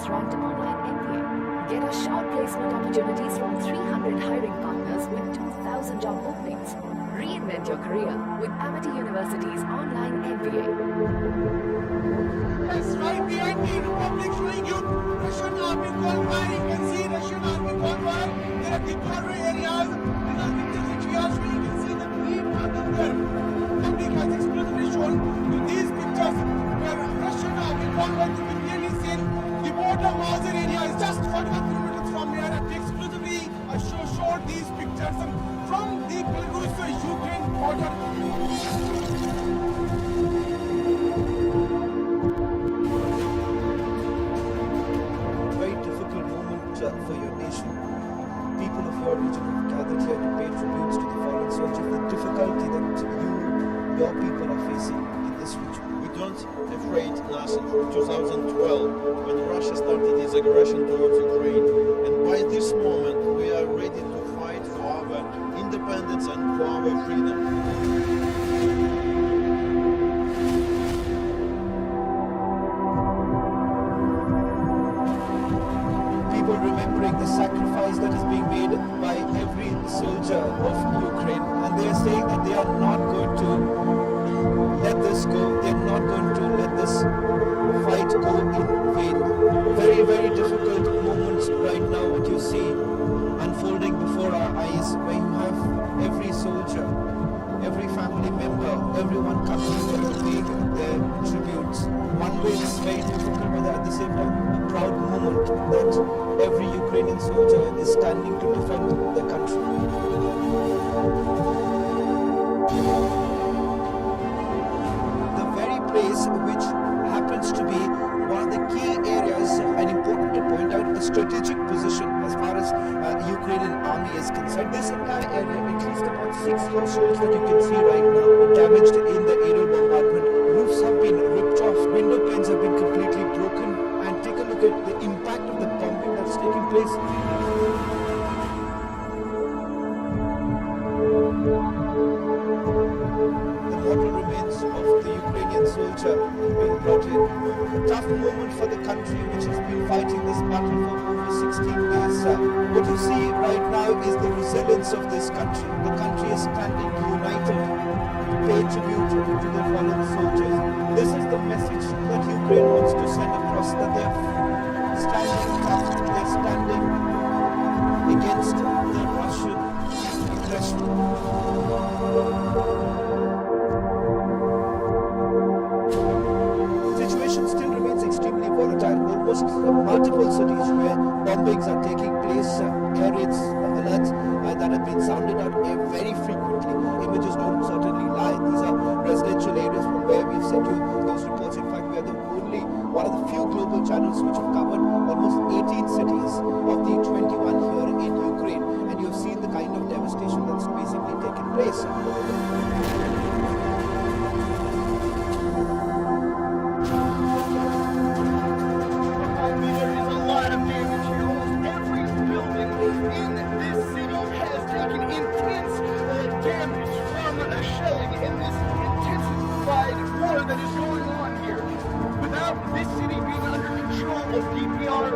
most ranked online MBA. Get assured placement opportunities from 300 hiring partners with 2,000 job openings. Reinvent your career with Amity University's online MBA. Yes, right behind the Republic showing you Russian army convoy. You can see Russian army convoy. There are the border areas. These are pictures which we are showing. You can see the green marker there. Public has exclusively shown you these pictures where Russian army convoy to be clearly seen. The border Mazar area is just 41 kilometers from here, and we exclusively showed these pictures from the Belarus-Ukraine border. Very difficult moment for your nation. People of your region have gathered here to pay tributes to the fallen soldiers. The difficulty that your people are facing in this region. We don't afraid nothing from 2012 when Russia started its aggression towards Ukraine. And by this moment we are ready to fight for our independence and for our freedom. People remembering the sacrifice that is being made by every soldier of Ukraine, and they are saying that they are not going to let this go. They are not going to let this fight go in vain. Very, very difficult moments right now, what you see unfolding before our eyes, where you have every soldier, every family member, everyone coming together to pay their tributes. One way it's very difficult, but at the same time a proud moment that every Ukrainian soldier is standing to defend their country. The very place which happens to be one of the key areas, and important to point out, a strategic position as far as Ukrainian army is concerned. This entire area, at least about 6 households that you can see right now, damaged in the aerial bombardment. Roofs have been ripped off, window panes have been completely broken, and take a look at the impact of the bombing that's taking place. The mortal remains of the Ukrainian soldier being brought in. A tough moment for the country which has been fighting this battle for over 16 days. What you see right now is the resilience of this country. The country is standing united to pay tribute to the fallen soldiers. This is the message that Ukraine wants to send across, that they are standing tough, they are standing against the Russian aggression. Situation still remains extremely volatile. Almost multiple cities where bombings are taking place, air raids, alerts that have been sounded out very frequently. Images don't certainly lie. These are residential areas from where we've sent you those reports. In fact, we are the only one of the few global channels which have covered almost 18 cities of the 21 here in Ukraine, and you've seen the kind of devastation that's basically taken place.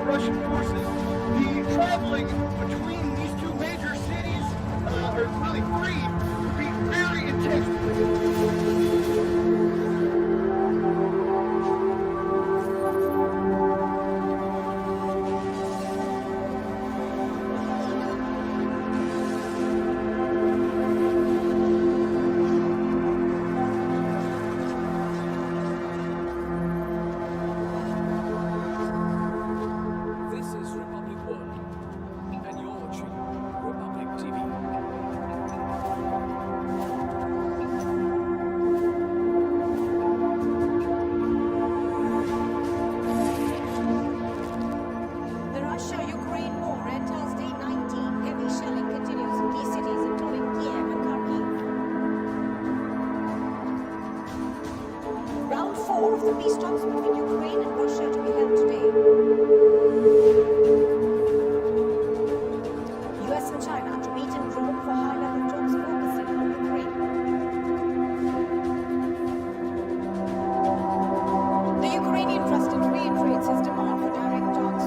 Russian forces. The traveling between these two major cities, or really three, would be very intense. Four of the peace talks between Ukraine and Russia to be held today. US and China to meet in Rome for high-level talks focusing on Ukraine. The Ukrainian president reiterates his demand for direct talks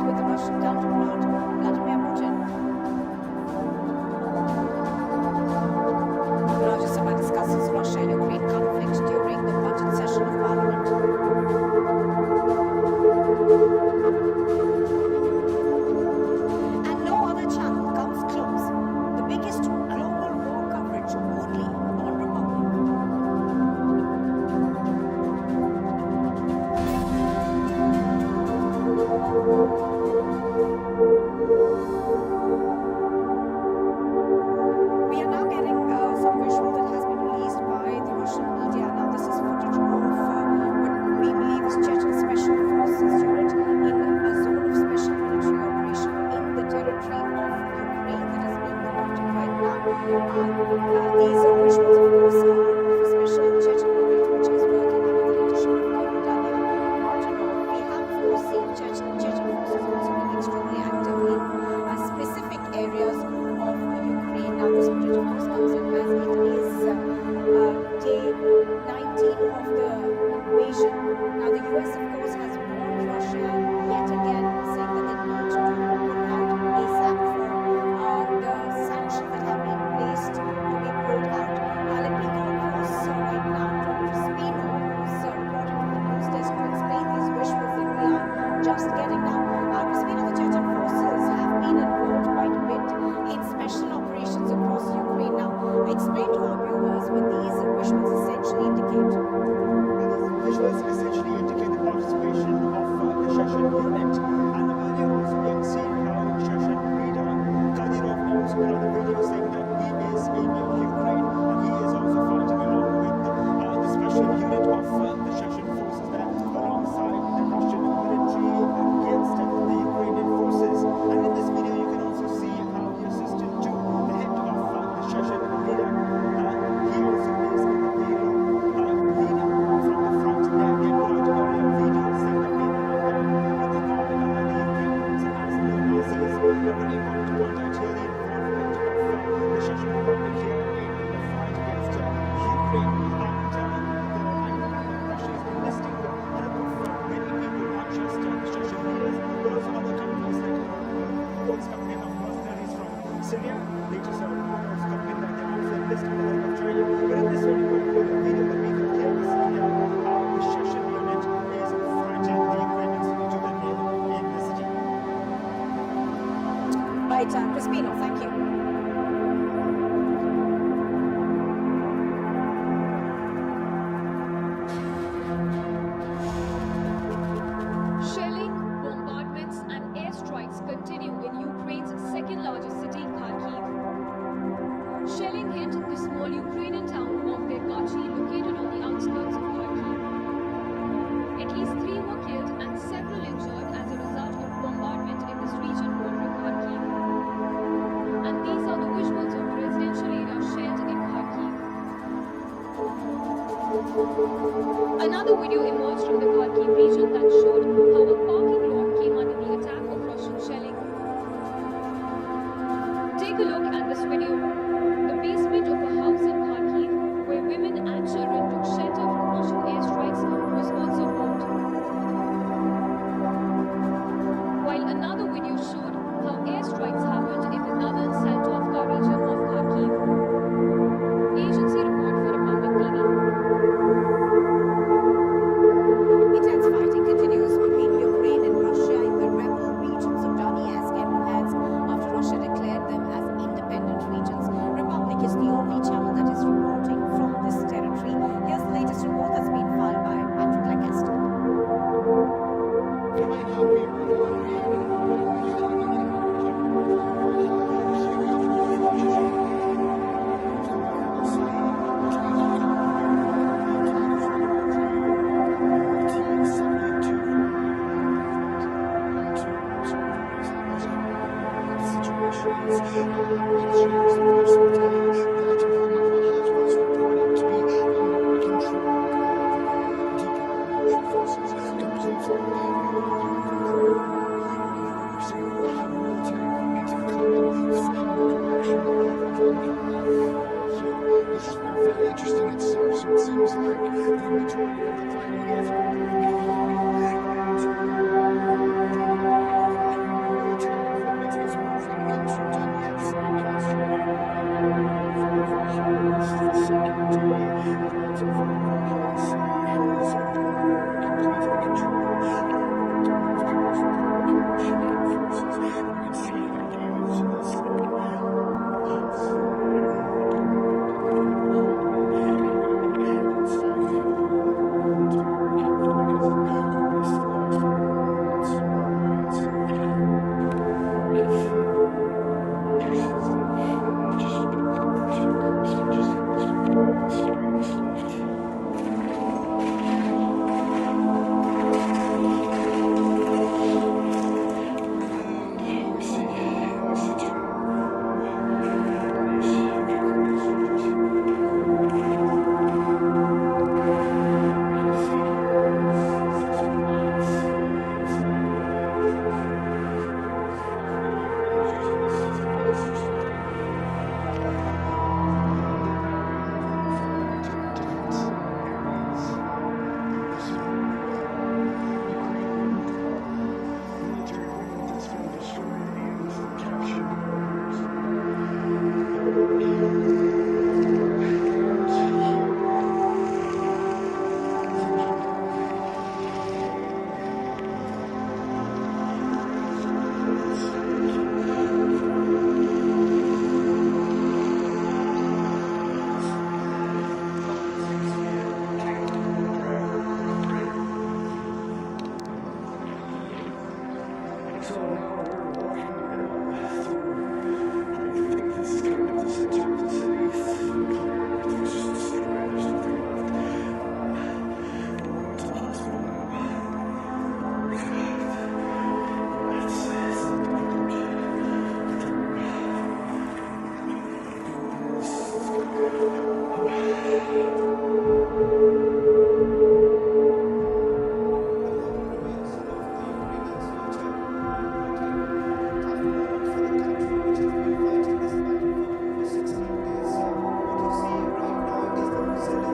biggest global war coverage only on Republic. We are now getting some visual that has been released by the Russian media. Now, this is footage of what we believe is Chechen Special Forces unit in a zone of special military operation in the territory of Ukraine that is being conducted right now. These visuals, of course, are of a special Chechen unit which is working under the leadership of Colonel Martinov. We have, of course, seen Chechen forces also being extremely active in specific areas of Ukraine. Now, this footage, of course, comes in as it is day 19 of the invasion. Now, the US, of course, has warned Russia yet again, saying that they need to pull out ASAP for the sanctions that have been placed to be pulled out. Let me go across right now to Crispino, who's reporting from the news desk to explain these visuals that we are just getting now. Crispino, the Chechen forces have been involved quite a bit in special operations across Ukraine. Now, explain to our viewers what these visuals essentially indicate. Visuals essentially indicate the participation of the Chechen unit. And the earlier also we have seen how Chechen leader Kadyrov also had a video saying that he is in Ukraine and he is also fighting along with the special unit of the Chechen forces there alongside the Russian military against the Ukrainian forces. And in this video you can also see how he assisted to the head of the Chechen leader. He also is in the video leading from the front. They have put out earlier videos saying that they were there with the Ukrainians as neo-Nazis. But what we want to point out here the involvement of the Chechen Republic here in the fight against Ukraine. And Russia is enlisting the help of many people, not just the Chechen leaders, but also other countries like reports coming in of mercenaries from Syria. Latest reports coming in that they're also enlisting the help of China. But in this very particular video that we can clearly see here how the Chechen unit is fighting the Ukrainians to the nil in the city. Right, Crispino, thank you. Shelling, bombardments and airstrikes continue in Ukraine's second largest city, Kyiv. Shelling hit the small Ukrainian town of Dergachi, located on the outskirts of Kyiv. At least 3 were killed and several injured as a result of bombardment in this region bordering Kyiv. And these are the visuals of residential areas shared in Kyiv. Another video emerged from the Kyiv region that showed how a parking lot came under the attack of Russian shelling. Take a look at this video. The basement of a house in Kyiv, where women and children took shelter from Russian airstrikes, was also bombed. While another video showed how airstrikes happened in the northern Saltovka region of Kyiv. Agency report for Republic TV. Intense fighting continues between Ukraine and Russia in the rebel regions of Donetsk and Luhansk after Russia declared them as independent regions. Republic is the only channel that is reporting from this territory. Here's the latest report that's been filed by Patrick Lancaster. Situations.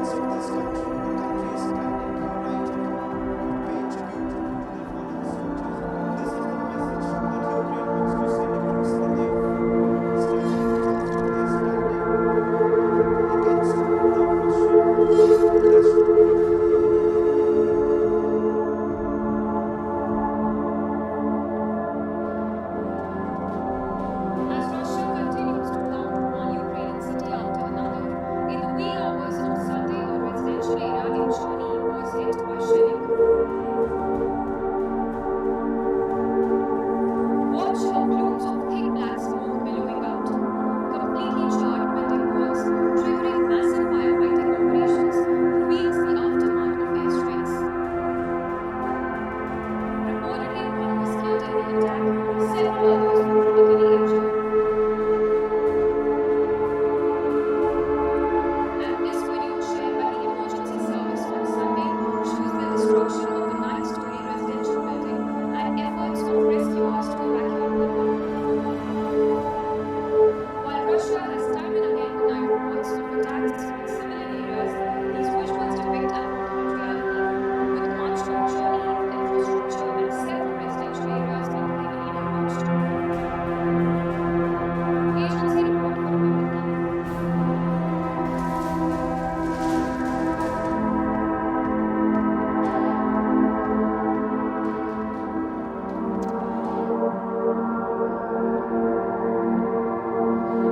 citizens of this country. The country is standing united, prepared to do the fallen soldiers. This is the message that Ukraine wants to send across that they're standing against the Russian aggression. As Russia continues to pound one Ukrainian city after another, in the wee hours of Sunday, a residential area in Chernihiv was hit by shelling. Watch how plumes of thick black smoke billowing out. Completely charred building walls, triggering massive firefighting operations, reveals the aftermath of airstrikes. Reportedly, one was killed in the attack, several others were critically injured. And this video shared by the emergency service on Sunday shows the destruction of the 9-story residential building and efforts of rescuers to evacuate people. While Russia has time and again denied reports of attacks on civilian areas, these visuals depict an alternate reality, with much of Chernihiv infrastructure and several residential areas being heavily damaged. Agency report for Republic TV.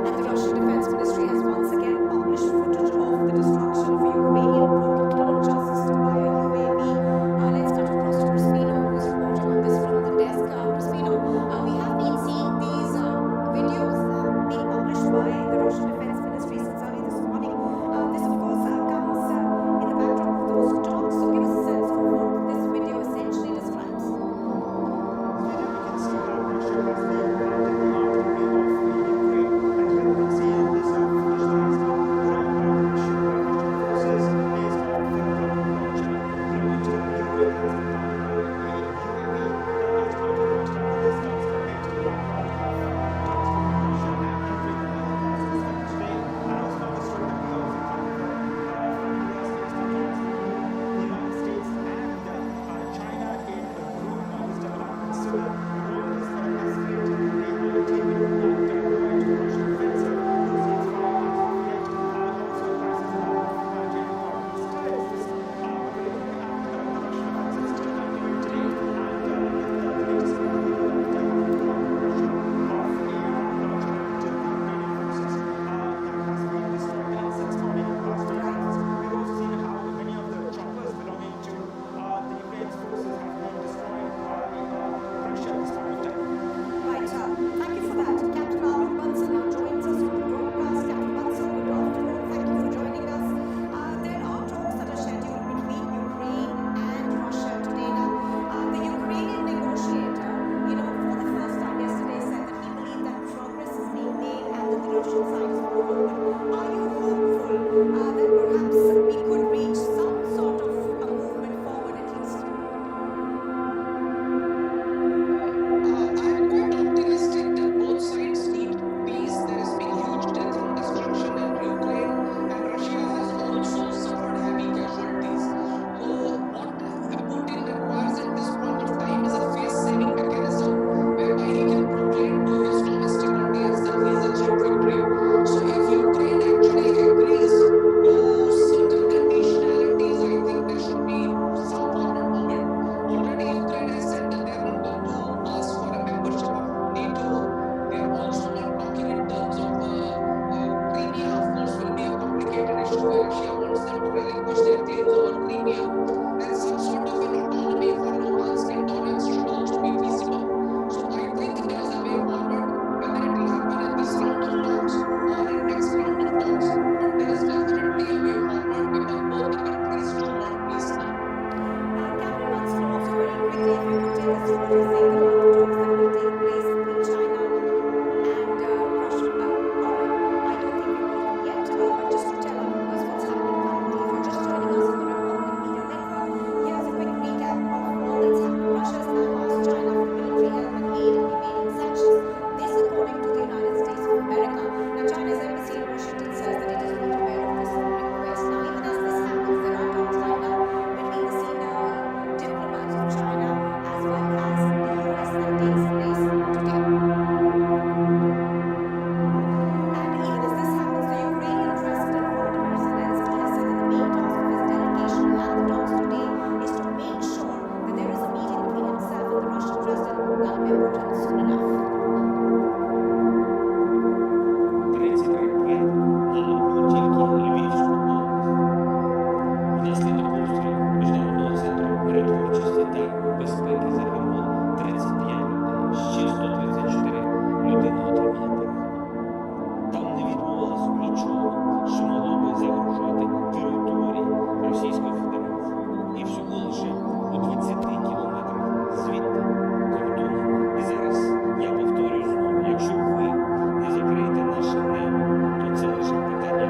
And the Russian Defense Ministry has once again published footage of the destruction of a Ukrainian rocket launcher system by a UAV. Let's cut across to Crispino, who's reporting on this from the desk. Crispino, we have been seeing these videos being published by the Russian Defense Ministry since early this morning. This, of course, comes in the backdrop of those talks. So give us a sense of what this video essentially describes. Right, thank you for that. Captain Arnold Bunsen now joins us from the broadcast. Captain Bunsen, good afternoon. Thank you for joining us. There are talks that are scheduled between Ukraine and Russia today. Now, the Ukrainian negotiator, for the first time yesterday said that he believes that progress is being made and that the Russian side is moving. But are you hopeful that perhaps we could reach some sort of a movement forward at least? I'm quite optimistic that both sides need peace. There has been huge death and destruction in Ukraine, and Russia has also suffered heavy casualties. What Putin requires at this point of time is a face-saving mechanism whereby he can proclaim to his domestic audience that he has achieved victory. So if Ukraine actually agrees to certain conditionalities, I think there should be some forward movement. Already Ukraine has said that they are not going to ask for a membership of NATO. They are also not talking in terms of Crimea. Of course, will be a complicated issue where Russia wants them to relinquish their claims over Crimea. And some sort of an autonomy for Luhansk and Donetsk should also be feasible. So I think there is a way forward, whether it will happen in this round of talks or in next round of talks. But there is definitely a way forward because both the countries do want peace now. Captain Bunsen, also very quickly, if you could take us through what you think about the talks that will take place between China and Russia. All right, I don't think we've got him yet, but just to tell our viewers what's happening currently, if you're just joining us on the Republic Media Network,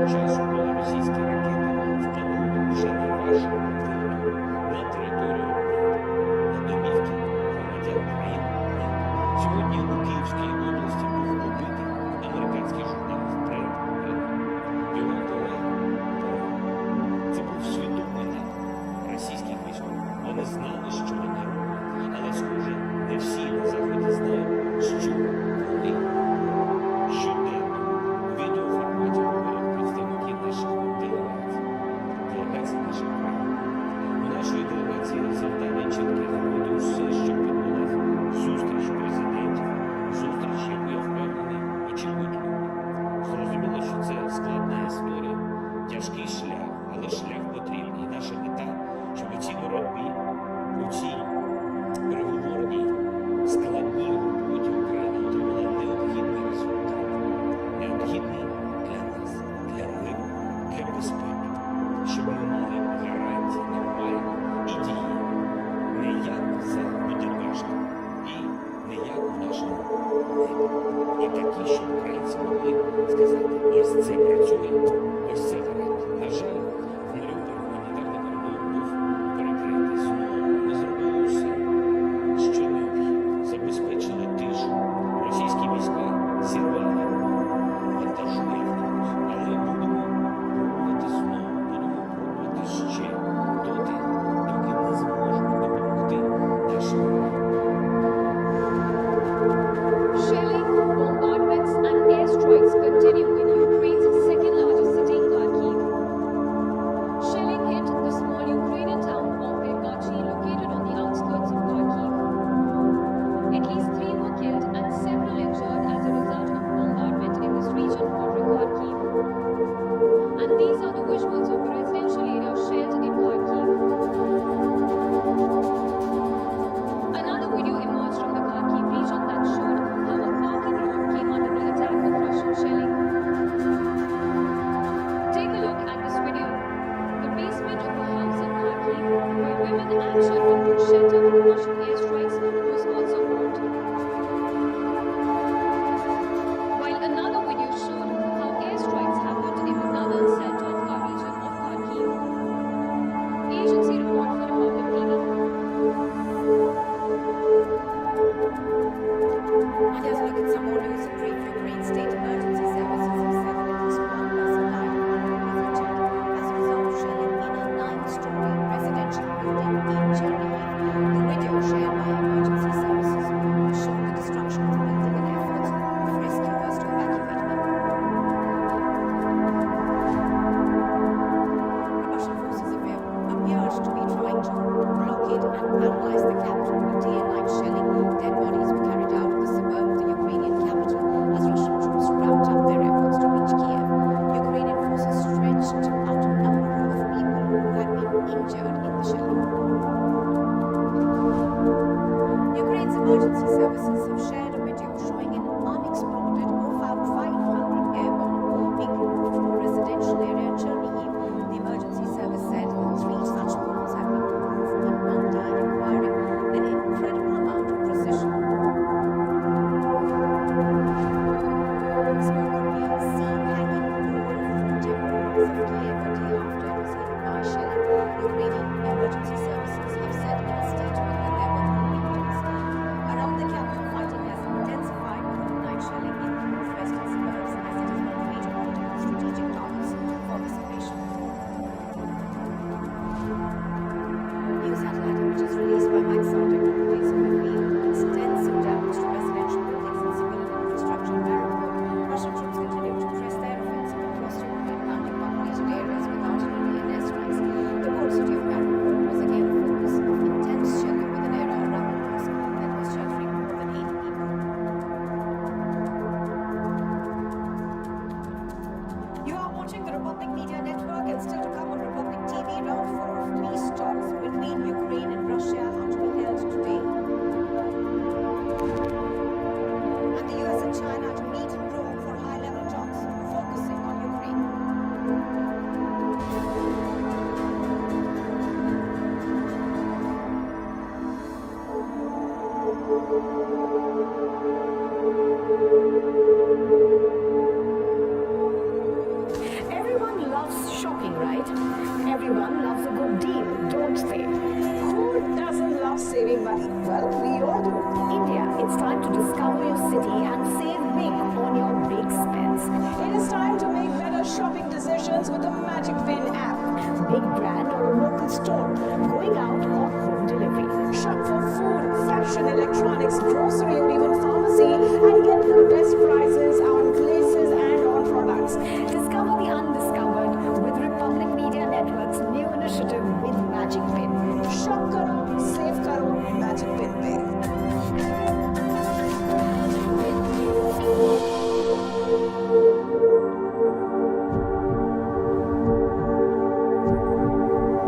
часу, коли російські ракети впали вже на вашу територію, на територію на домівки громадян країн. Сьогодні у Київській області був убитий американський журналіст Брент Його колеги. Це був свідомий напад російських військових. Вони знали, що вони роблять, але, схоже, не всі на Заході знають, що вони щоденно у відеоформаті говорять представники наших делегацій наших країн. У нашої делегації завдання чітке зробити усе, щоб відбулася зустріч президентів, зустріч, яку, я впевнений, очікують люди. Зрозуміло, що це складна історія, тяжкий шлях, але шлях потрібний. І наша мета, щоб у цій боротьбі, у цій переговорній, складній роботі Україна отримала необхідний результат. Необхідний для нас, для миру, для безпеки. Щоб ми мали гарантії нормальні і дієві. Не як за Будапештом і не як у нашому небі. А такі, щоб українці могли сказати, ось це працює, ось це гарантія. На жаль, в Маріуполі гуманітарний коридор був перекритий. Знову ми зробили усе, що необхідно. Забезпечили тишу. Російські війська зірвали вантажу якомусь. Але будемо пробувати знову, будемо пробувати ще доти, доки не зможемо допомогти нашим воїнам. Shelling, bombardments, and airstrikes continue in Ukraine's second largest city, Kyiv. Shelling hit the small Ukrainian town of Airstrike, located on the outskirts of Kyiv. At least 3 were killed and several injured as a result of bombardment in this region bordering Kyiv. And these are the visuals of a residential area shared in Kyiv. Another video emerged from the Kyiv region that showed how a parking lot came under the attack of Russian shelling. Take a look at this video. The basement of a house in Kyiv, where women and children took shelter from Russian airstrikes, was also burnt. While another video showed how airstrikes happened in the northern Saltovka region of Kyiv. Agency report for Republic TV. And here's a look at some more news. A brief Ukraine state emergency services have said that at least one person died and one was injured as a result of shelling in a 9-story residential building in Chernihiv. The video shared by emergency services showed the destruction of the building and efforts of rescuers to evacuate people. Russian forces appeared to be trying to blockade and paralyze the capital with day and night shelling. Dead bodies were carried out of the suburb of the Ukrainian capital as Russian troops ramped up their efforts to reach Kyiv. Ukrainian forces stretched out a number of people who had been injured in the shelling. Ukraine's emergency services have shared a video showing an unexploded OFAB 500 air bomb being removed from a residential area in Chernihiv. The emergency service said 3 such bombs have been removed in one day, requiring an incredible amount of precision. Smoke could be seen hanging over temple of Kyiv a day after it was hit by shelling. Ukrainian emergency services have said in a statement that there were no victims. Around the capital, fighting has intensified with overnight shelling in the northwestern suburbs as it is one of the major political strategic targets for this invasion. New satellite images released by Maxar technologies have revealed extensive damage to residential buildings and civilian infrastructure in Mariupol. Russian troops continue to press their offensive across Ukraine, pounding populated areas with artillery and airstrikes. The port city of Mariupol was again a focus of intense shelling with an area around the mosque that was sheltering more than 80 people. You are watching the Republic Media Network, and still to come on Republic TV, round 4 of peace talks between Ukraine and Russia are to be held today. And the US and China to meet in Rome for high-level talks focusing on Ukraine. Everyone Everyone loves a good deal, don't they? Who doesn't love saving money? Well, we all do. India, it's time to discover your city and save big on your big spends. It is time to make better shopping decisions with the Magic Pin app. Big brand or a local store, going out or home delivery. Shop for food, fashion, electronics, grocery or even pharmacy and get the best prices on places and on products. Discover the undiscovered with Republic Media Network's new initiative with Magic Pin. Shop karo, save karo, Magic Pin pe.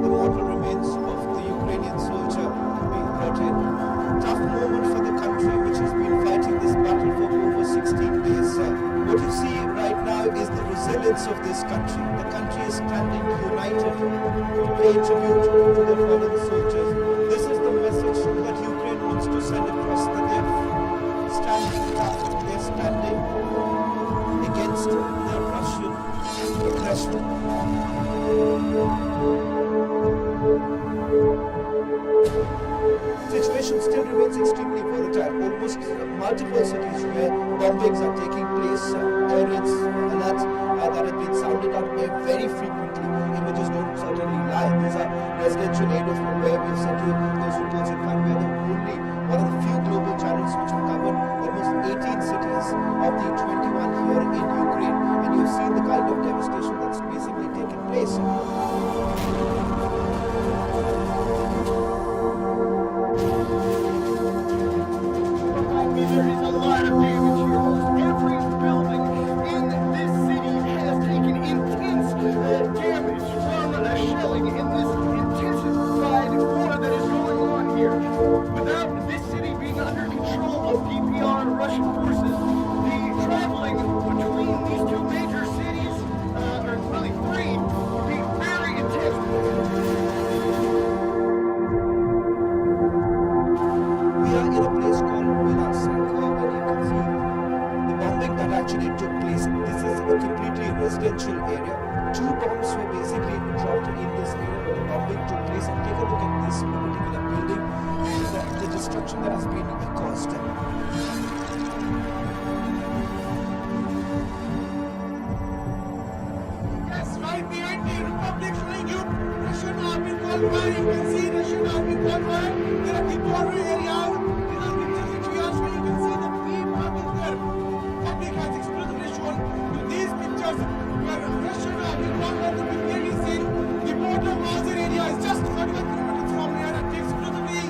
The mortal remains of the Ukrainian soldier being brought in. Tough moment for the country which has been fighting this battle for over 16 days. What you see right now is the resilience of this country. The country is standing united to pay tribute to the fallen soldiers. This is the message that Ukraine wants to send across, that they're standing tough, they're standing against the Russian aggression. Situation still remains extremely volatile. Almost multiple cities where bombings are taking place, air raids alerts that have been sounded out very frequently. Images don't certainly lie. These are residential areas from where we've sent you those reports. In fact, we are the only one of the few global channels which have covered almost 18 cities of the 21 here in Ukraine, and you've seen the kind of devastation that's basically taken place. There is a lot of damage here. Every building in this city has taken intense damage from shelling in this intensified war that is going on here. Without this city being under control of PPR Russian forces, the traveling between these two major cities, or really three, would be very intense. We are in a place called and you can see the bombing that actually took place. This is a completely residential area. 2 bombs were basically dropped in this area where the bombing took place. And take a look at this particular building and the destruction that has been caused. Yes, right behind the Republic showing you Russian army gone by. You can see Russian army gone by. There are the border areas. These are pictures which we are showing. You can see the people there. Public has exclusively shown to these pictures where Russian army gone by. You can clearly see the border Mazar area is just 31 kilometers from here. And exclusively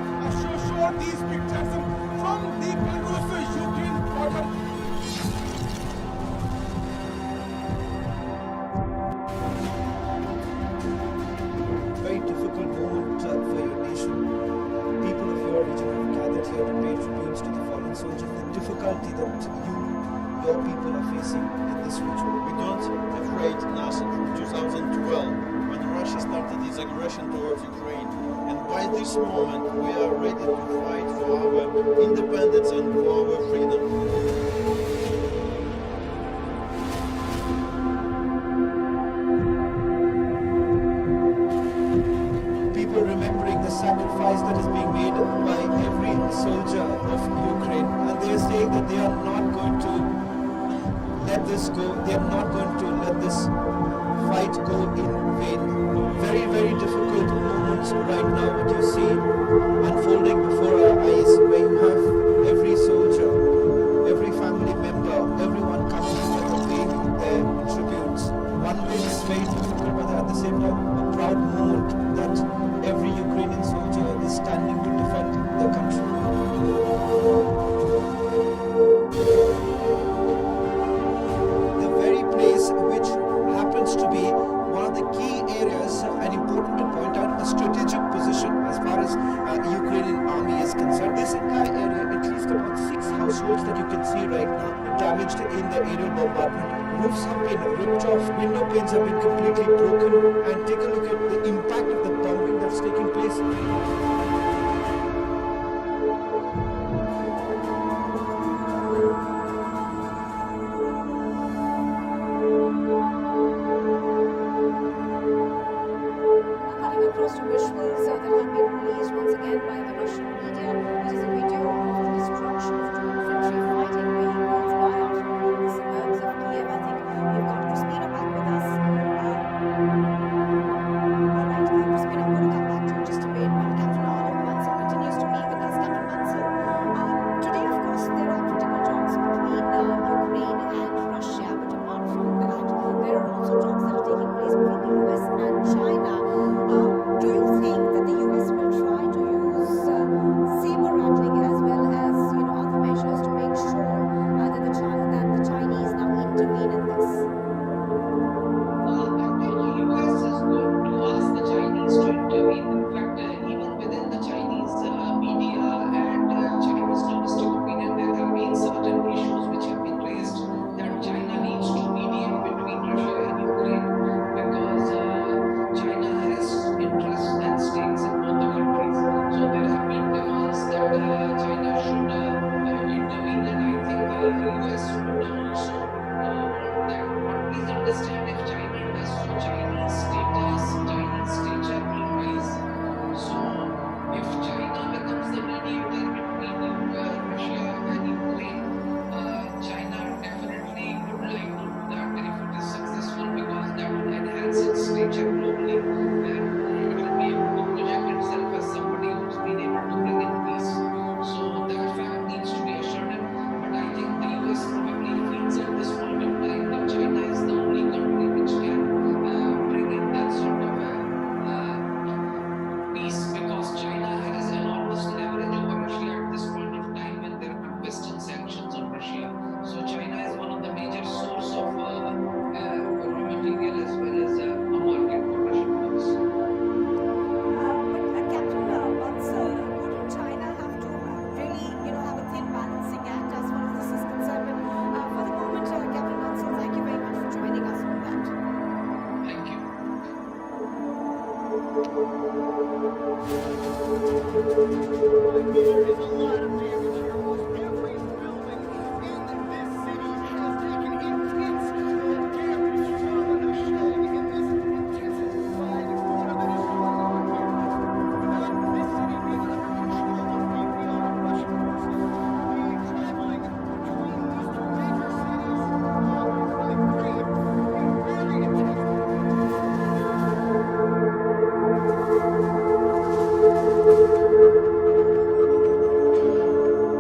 show these pictures from the Belarus-Ukraine border. Very difficult moment for your nation. People of your region have gathered here to pay tributes to the fallen soldiers. The difficulty that your people are facing in this ritual. We don't afraid nothing from 2012 when Russia started its aggression towards Ukraine. And by this moment we are ready to fight for our independence and for our freedom. People remembering the sacrifice that is being made by every soldier of Ukraine, and they are saying that they are not going to let this go, they are not going to let this fight go in vain. Very, very difficult moments right now, what you see unfolding before our eyes, where you have every soldier, every family member, everyone coming together paying their tributes. One way it's very difficult, but at the same time a proud moment that every Ukrainian soldier is standing to defend their country. The very place which happens to be one of the key areas and important to point out, a strategic position as far as the Ukrainian army is concerned. This entire area, at least about 6 households that you can see right now, damaged in the aerial bombardment. Roofs have been ripped off, window panes have been completely broken, and take a look at the impact of the bombing that's taking place. place between the US and China. Do you think that the US will try to use saber rattling as well as other measures to make sure that the Chinese now intervene in this? The US is going to ask the Chinese to intervene. In fact, even within the Chinese media and Chinese domestic opinion, there have been certain issues which have been raised that China needs to mediate between Russia and Ukraine because China has interests and stakes in both the countries. So there have been demands that China should intervene, and I think the US would also want that. But please understand, if China does so, Chinese status, Chinese stature will rise. So if China becomes the mediator between Russia and Ukraine, China definitely would like to do that if it is successful, because that will enhance its stature globally and it will be able to project itself as somebody who's been able to bring in peace. So that fact needs to be assured. But I think the US probably feels at this point of time that China is the only country which can bring in that sort of peace, because China has enormous leverage over Russia at this point of time when there are Western sanctions on Russia. So China is one of the major source of raw material as well as a market for Russian goods. Captain, wouldn't China have to really, have a thin balancing act as far as this is concerned? But for the moment, Captain Mansell, thank you very much for joining us on that. Thank you. There is a lot of damage here. Almost every building in this city has taken intense damage from shelling in this intensified war that is going on here. Without this city being under control of the Russian forces, the traveling between these two major cities will create a very intense.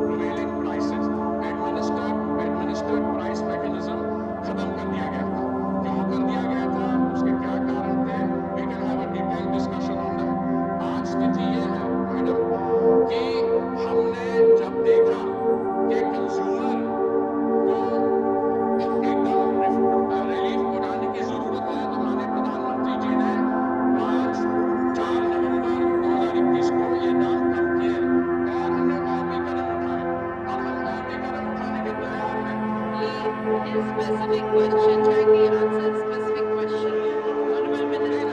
prevailing prices. Administered price mechanism खत्म कर दिया गया था. क्यों कर दिया गया था? उसके क्या कारण थे? We can have a detailed discussion on that. आज स्थिति ये है, मैडम, कि हमने जब देखा कि कंज्यूमर को एकदम रिलीफ उठाने की जरूरत है, तो माननीय प्रधानमंत्री जी ने 4 नवंबर 2021 को ये दाम कम किए और हमने और भी कदम उठाए और हम और भी कदम उठाने के तैयार हैं. Specific question, trying to answer specific question. Honorable Minister.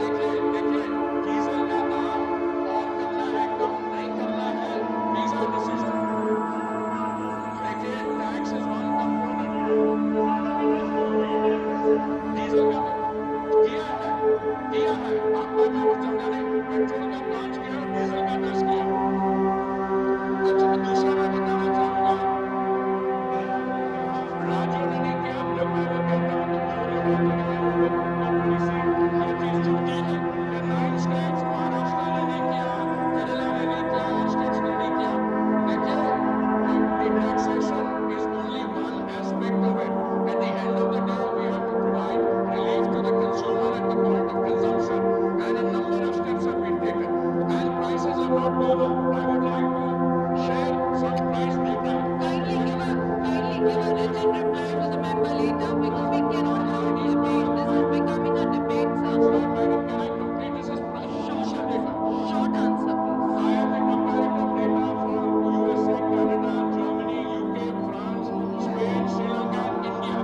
देखिए, डीजल का दाम और करना है, कम नहीं करना है, these are decisions. देखिए, tax is one component. Diesel का किया है. आपको मैं समझाने, पेट्रोल का 5 किया, डीजल का 10 किया. अच्छा, दूसरा मैं बताना चाहूँगा, राज्यों ने नहीं किया, जब मैं वो कहता हूँ तो थोड़ी बहुत जगह थोड़ी सी ये चीज चलती है कि 9 states, महाराष्ट्र ने नहीं किया, केरला ने नहीं किया, और states ने नहीं किया. देखिए, the taxation is only one aspect of it. At the end of the day, we have to provide relief to the consumer at the point of consumption, and a number of steps have been taken. And prices have not gone up. I would like to share some price data. Kindly give a written reply to the member later, because we cannot have a debate. This is becoming a debate, sir. Madam, can I complete? This is short data. Short answer, please. I have the comparative data from USA, Canada, Germany, UK, France, Spain, Sri Lanka, India.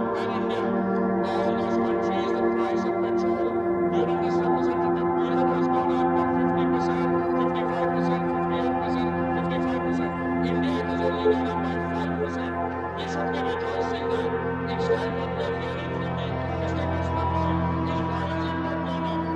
All those countries, the price of petrol during this representative period has gone up by 50%, 55%, 58%, 55%. India has only gone up by 5%. We should be rejoicing that each time what we are hearing from the establishment is why has it not gone up?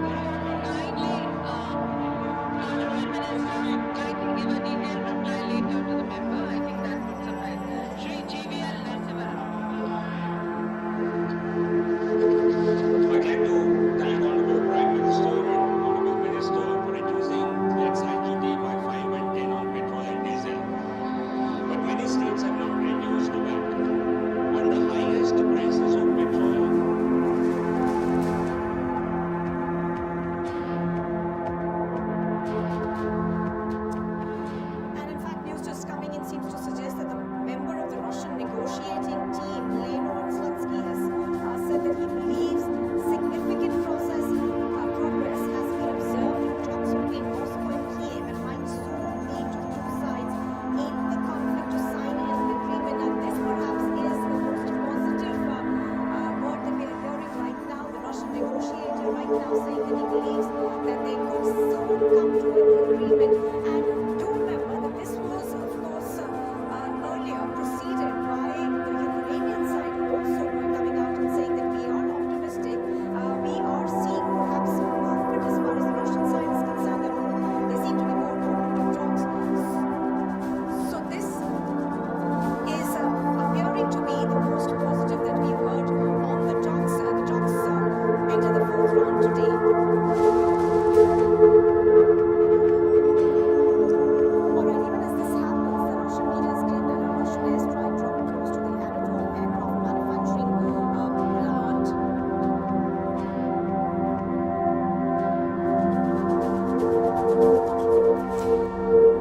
right now saying that he believes that they could soon come to an agreement. And do remember that this was, of course, earlier preceded by the Ukrainian side also coming out and saying that we are optimistic. We are seeing perhaps some movement as far as the Russian side is concerned. There seem to be more movement of talks. So this is appearing to be the most positive that we've heard on the talks. The talks enter the fourth round today. Alright, even as this happens, the Russian media has claimed that a Russian airstrike dropped close to the Anatol aircraft manufacturing plant.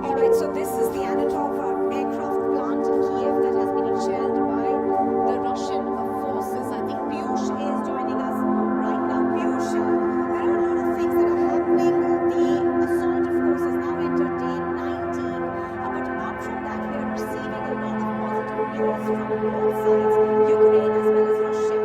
Alright, so this is the Anatol aircraft plant in Kyiv that has been shelled by the Russian forces. I think Piyush is joining us right now. Piyush, there are a lot of things that are happening. The assault, of course, has now entered day 19. But apart from that, we are receiving a lot of positive news from both sides, Ukraine as well as Russia.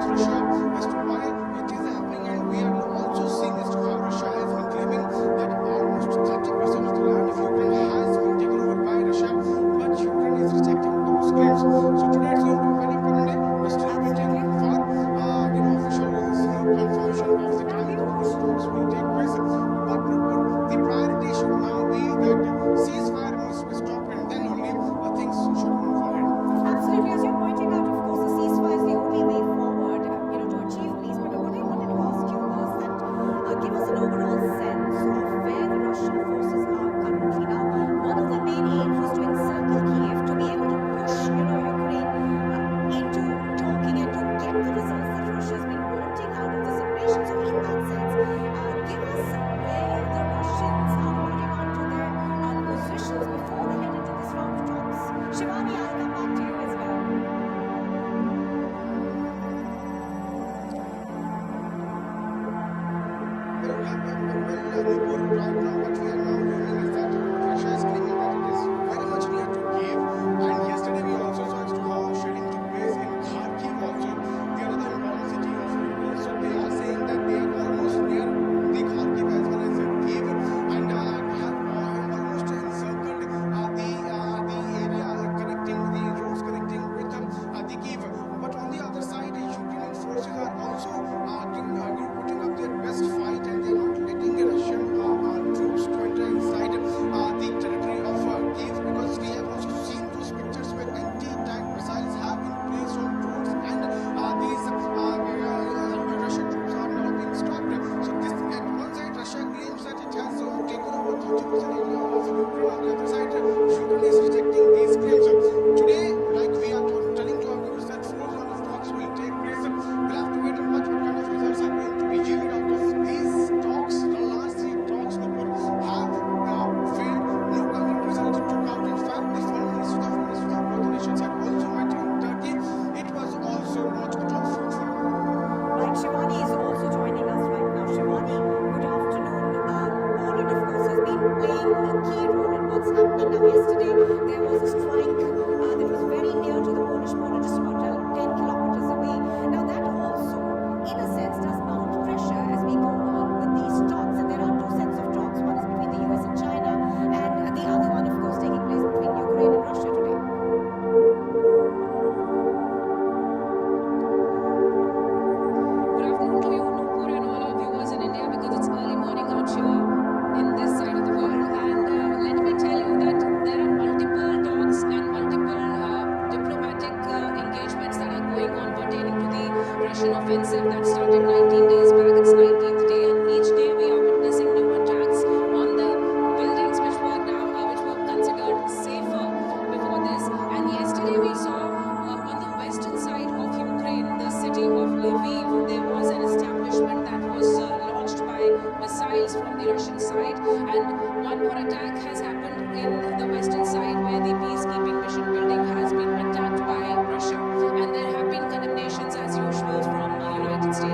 asked Russia as to why it is happening, and we are also seeing as to how Russia has been claiming that almost 30% of the land of Ukraine has been taken over by Russia, but Ukraine is rejecting those claims. So today it's going to be a very important day. We're still waiting for official confirmation of the timing of these talks will take place. But the priority should now be that ceasefire must be stopped, and then only things should move ahead. Absolutely, as you're pointing out, of course, the ceasefire is the only way forward, to achieve peace. But what I wanted to ask you was that give us an overall sense of where the Russian forces are currently now. One of their main aims was to encircle Kyiv to be able to push, Ukraine into talking and to get the results that Russia has been wanting out of this invasion. So, in that sense, give us where the Russians are holding on to their positions before they head into this round of talks. Shivani, I'll come back to you as well. Right now, what we are now learning is that Russia is claiming that it is very much near to Kyiv, and yesterday we also saw as to how shelling took place in Kharkiv also, the other important city of Ukraine. So they are saying that they are almost near the Kharkiv as well as Kyiv, and have almost encircled the area connecting the roads connecting with the Kyiv. But on the other side, the Ukrainian forces are also putting up their best fight, and they are not letting the Russian troops to enter inside the territory of Kyiv, because we have also seen those pictures where anti-tank missiles have been placed on roads, and these Russian troops are now being stopped. So this, at one side, Russia claims that it has taken over 30% area of Ukraine. On the other side, Ukraine is rejecting these claims. Today, like we are telling to our viewers, that fourth round of talks will take place. We'll have to wait and watch what kind of results are going to be yielded out of these talks. The last three talks have failed. No concrete result took out. In fact, the foreign ministers of both nations have also met in Turkey. It was also not at all fruitful. Right, Shivani is also joining us right now. Shivani, good afternoon. Poland, of course, has been playing a key role in what's happening now. Yesterday, there was a strike that was very near to the Polish border, just about 10 kilometers away. Now, that also, in a sense, does mount pressure as we go on with these talks. And there are two sets of talks. One is between the US and China, and the other one, of course, taking place between Ukraine and Russia today. Good afternoon to you, Nupur, and all our viewers in India, because it's early morning out here in this side of the world. And let me tell you that there are multiple talks and multiple diplomatic engagements that are going on pertaining to the Russian offensive that started 19 days back. It's 19th day, and each day we are witnessing new attacks on the buildings which were considered safer before this. And yesterday we saw on the western side of Ukraine, the city of Lviv, there was an establishment that was launched by missiles from the Russian side, and one more attack has happened in the western side where the peacekeeping mission building has been attacked by Russia, and there have been condemnations as usual from United States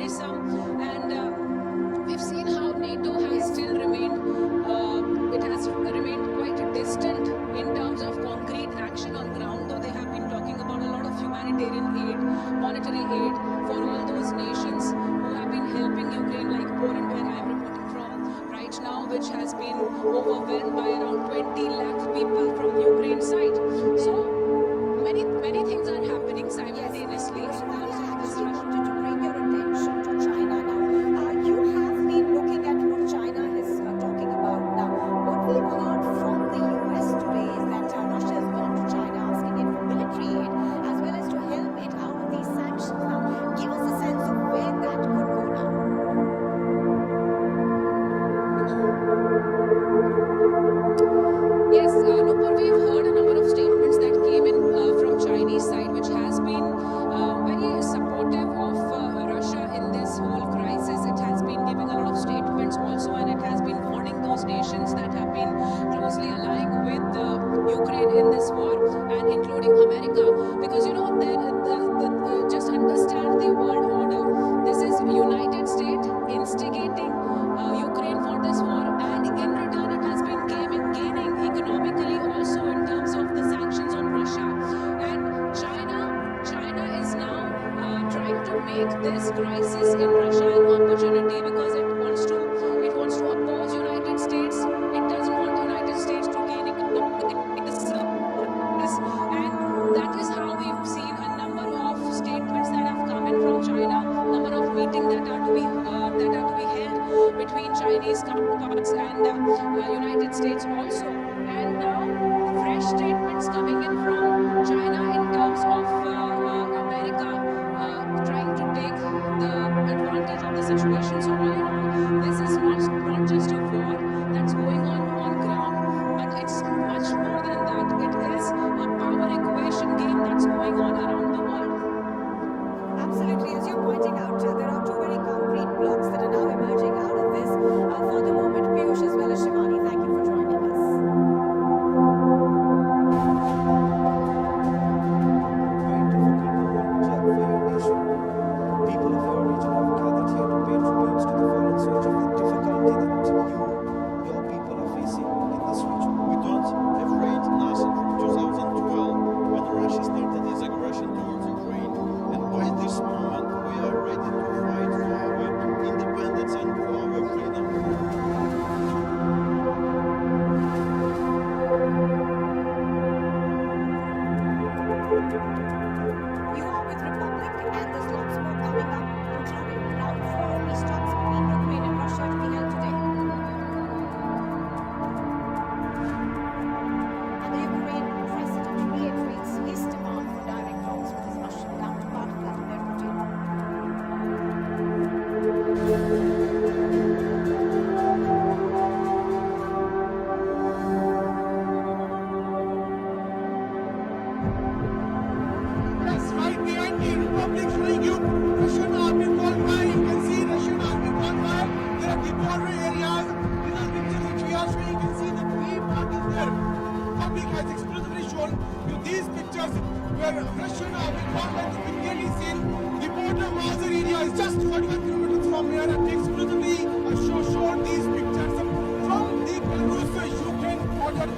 worrisome. And we've seen how NATO has still remained, it has remained quite distant in terms of concrete action on ground, though they have been talking about a lot of humanitarian aid, monetary aid for all those nations who have been helping Ukraine, like Poland, where I am reporting from right now, which has been overwhelmed by around 20 lakh people from Ukraine side. So many things are happening simultaneously. Yes, I just wanted to bring your attention to China now. You have been looking at what China is talking about now. What we've heard from the US today is that Russia has gone to China asking it for military aid as well as to help it out of these sanctions. Now, give us a sense of where that could go now. Yes, Nupur, we've heard a number of statements that came in from Chinese side, which has been very supportive of Russia in this whole crisis. It has been giving a lot of statements also, and it has been warning those nations that have been closely aligned with Ukraine in this war, and including America. Because, you know, just understand the world order. This is United States instigating Ukraine for this war, and in return it has been gaining economically also in terms of the sanctions on Russia. And China is now trying to make this crisis in Russia an opportunity, because it wants to oppose United States. It doesn't want United States to gain economic this, and that is how we've seen a number of statements that have come in from China, number of meetings that are to be held between Chinese counterparts and United States also. And now fresh statements coming in from China in terms of America trying to take the advantage of the situation. So all in all, this is not just a war that's going on ground, but it's much more than that. It is a power equation game that's going on around the world. Absolutely, as you're pointing out, there are two very concrete blocks that are now emerging out of this. For the moment, Piyush as well as Shivani, thank you for joining us. Very difficult moment for your nation. People of your region have gathered here to pay tributes to the fallen soldiers of the difficulty that your people are facing in this region. We don't afraid nothing from 2012 when Russia started its aggression towards Ukraine. And by this moment, we are ready to fight for our independence and for our freedom. You are with Republic, and there's lots more coming up, including round 4 of peace talks between Ukraine and Russia to be held today. And the Ukraine president reiterates his demand for direct talks with his Russian counterpart, Vladimir Putin. Yes, right behind the Republic showing you Russian army gone by. You can see Russian army gone by. There are the border areas. These are pictures which we are showing. You can see the Kyiv mark is there. Public has exclusively shown you these pictures where Russian army gone by. You can clearly see the border Mazar area is just 41 kilometers from here, and they exclusively shown these pictures from the Belarus-Ukraine border.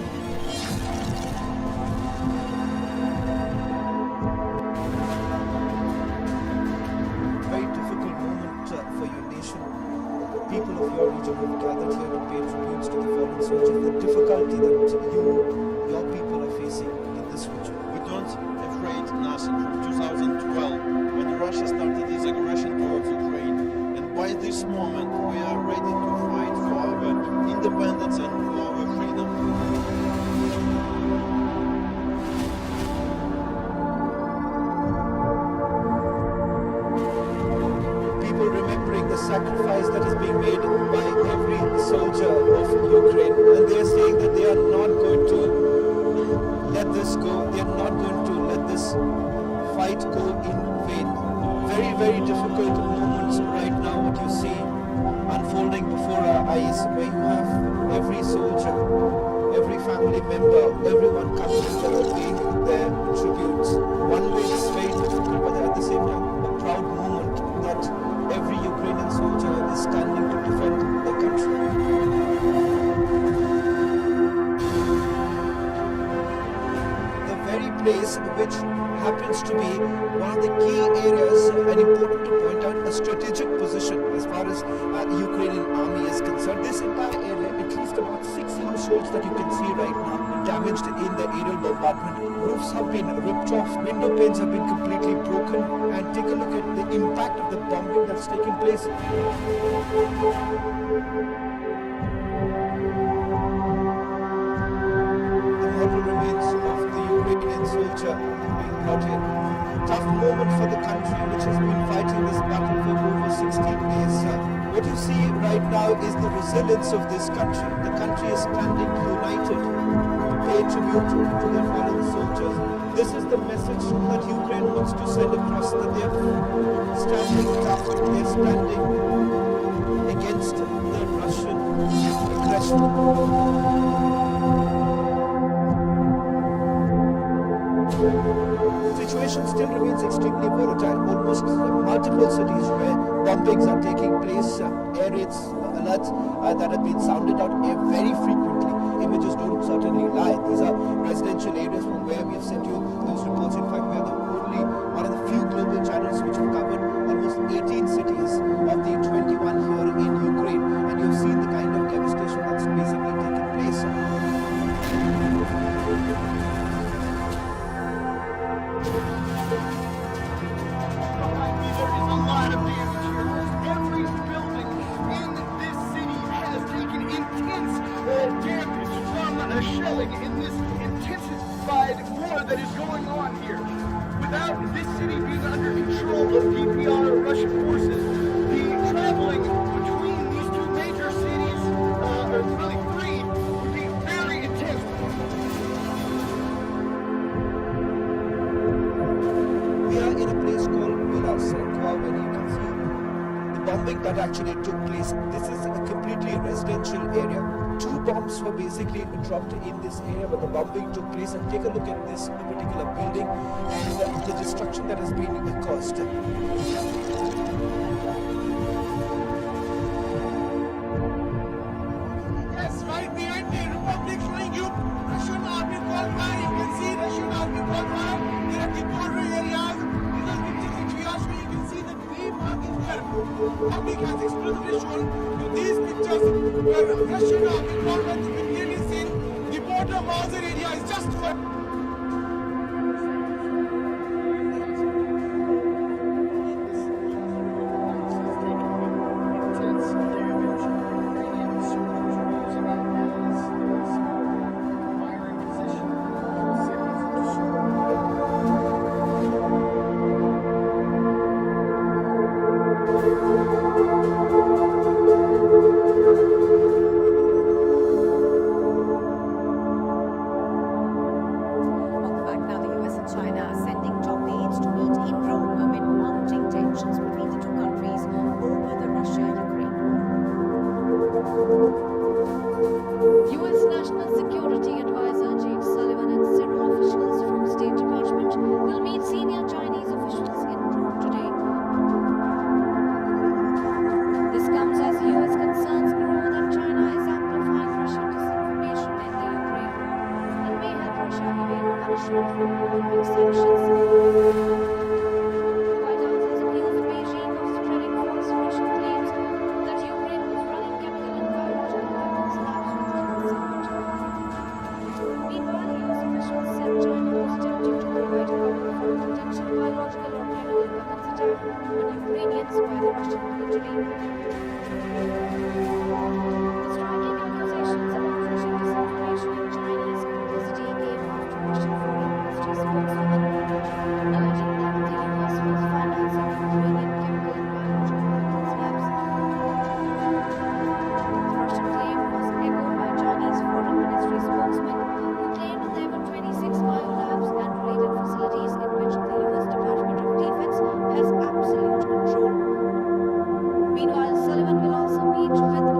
Very difficult moment for your nation. People of your region have gathered here to pay tributes to the fallen soldiers. The difficulty that your people are facing in this region. We don't afraid nothing from 2012 when Russia started its aggression towards Ukraine. And by this moment, we are ready to fight for our independence and for our freedom. People remembering the sacrifice that is being made by every soldier of Ukraine, and they are saying that they are not going to let this go. They are not going to let this fight go in vain. Very, very difficult moments right now. What you see unfolding before our eyes, where you have every soldier, every family member, everyone coming together paying their tributes. One way it's very difficult, but at the same time a proud moment that every place which happens to be one of the key areas and important to point out a strategic position as far as Ukrainian army is concerned. This entire area, at least about 6 households that you can see right now, damaged in the aerial bombardment. Roofs have been ripped off, window panes have been completely broken, and take a look at the impact of the bombing that's taken place. The mortal remains of the Ukrainian soldier being brought in. Tough moment for the country which has been fighting this battle for over 16 days. What you see right now is the resilience of this country. The country is standing united to pay tribute to their fallen soldiers. This is the message that Ukraine wants to send across, that they are standing tough, they are standing against the Russian aggression. Situation still remains extremely volatile. Almost multiple cities where bombings are taking place, air raids alerts that have been sounded out very frequently. Images don't certainly lie. These are residential areas from where we have sent you those reports. In fact, we are one of the few global channels which have covered almost 18 cities of the 21 here in Ukraine, and you've seen the kind of devastation that's basically taken place. Shelling in this intensified war that is going on here. Without this city being under control of DPR Russian forces, the traveling between these two major cities, or really three, would be very intense. We are in a place called Airstrike, where you can see the bombing that actually took place. This is a completely residential area. 2 bombs were basically dropped in this area where the bombing took place, and take a look at this particular building and the destruction that has been caused. Yes, right behind the Republic showing you Russian army called by. You can see Russian army called by. There are the border areas. These are pictures which we are showing. You can see the green markings there. Public has exclusively shown you these pictures where Russian army called by. You can clearly see the border Mauser area is just for. U.S. National Security Advisor Jake Sullivan and several officials from State Department will meet senior Chinese officials in Rome today. This comes as U.S. concerns grow that China is amplifying Russian disinformation in the Ukraine war and may have Russia evade punishment from economic sanctions. The White House has accused Beijing of spreading false Russian claims that Ukraine was running chemical and biological weapons labs within its support. Meanwhile, U.S. officials said China was attempting to provide cover for a potential biological or chemical weapons attack on Ukrainians by the Russian military. The striking accusations about Russian disinformation in Chinese complicity came after Russian Foreign Ministry spokesman alleging that the U.S. was financing Ukrainian chemical and biological weapons labs. The Russian claim was echoed by Chinese Foreign Ministry spokesman who claimed there were 26 biolabs and related facilities in which the U.S. Department of Defense has absolute control. Meanwhile, Sullivan will also meet with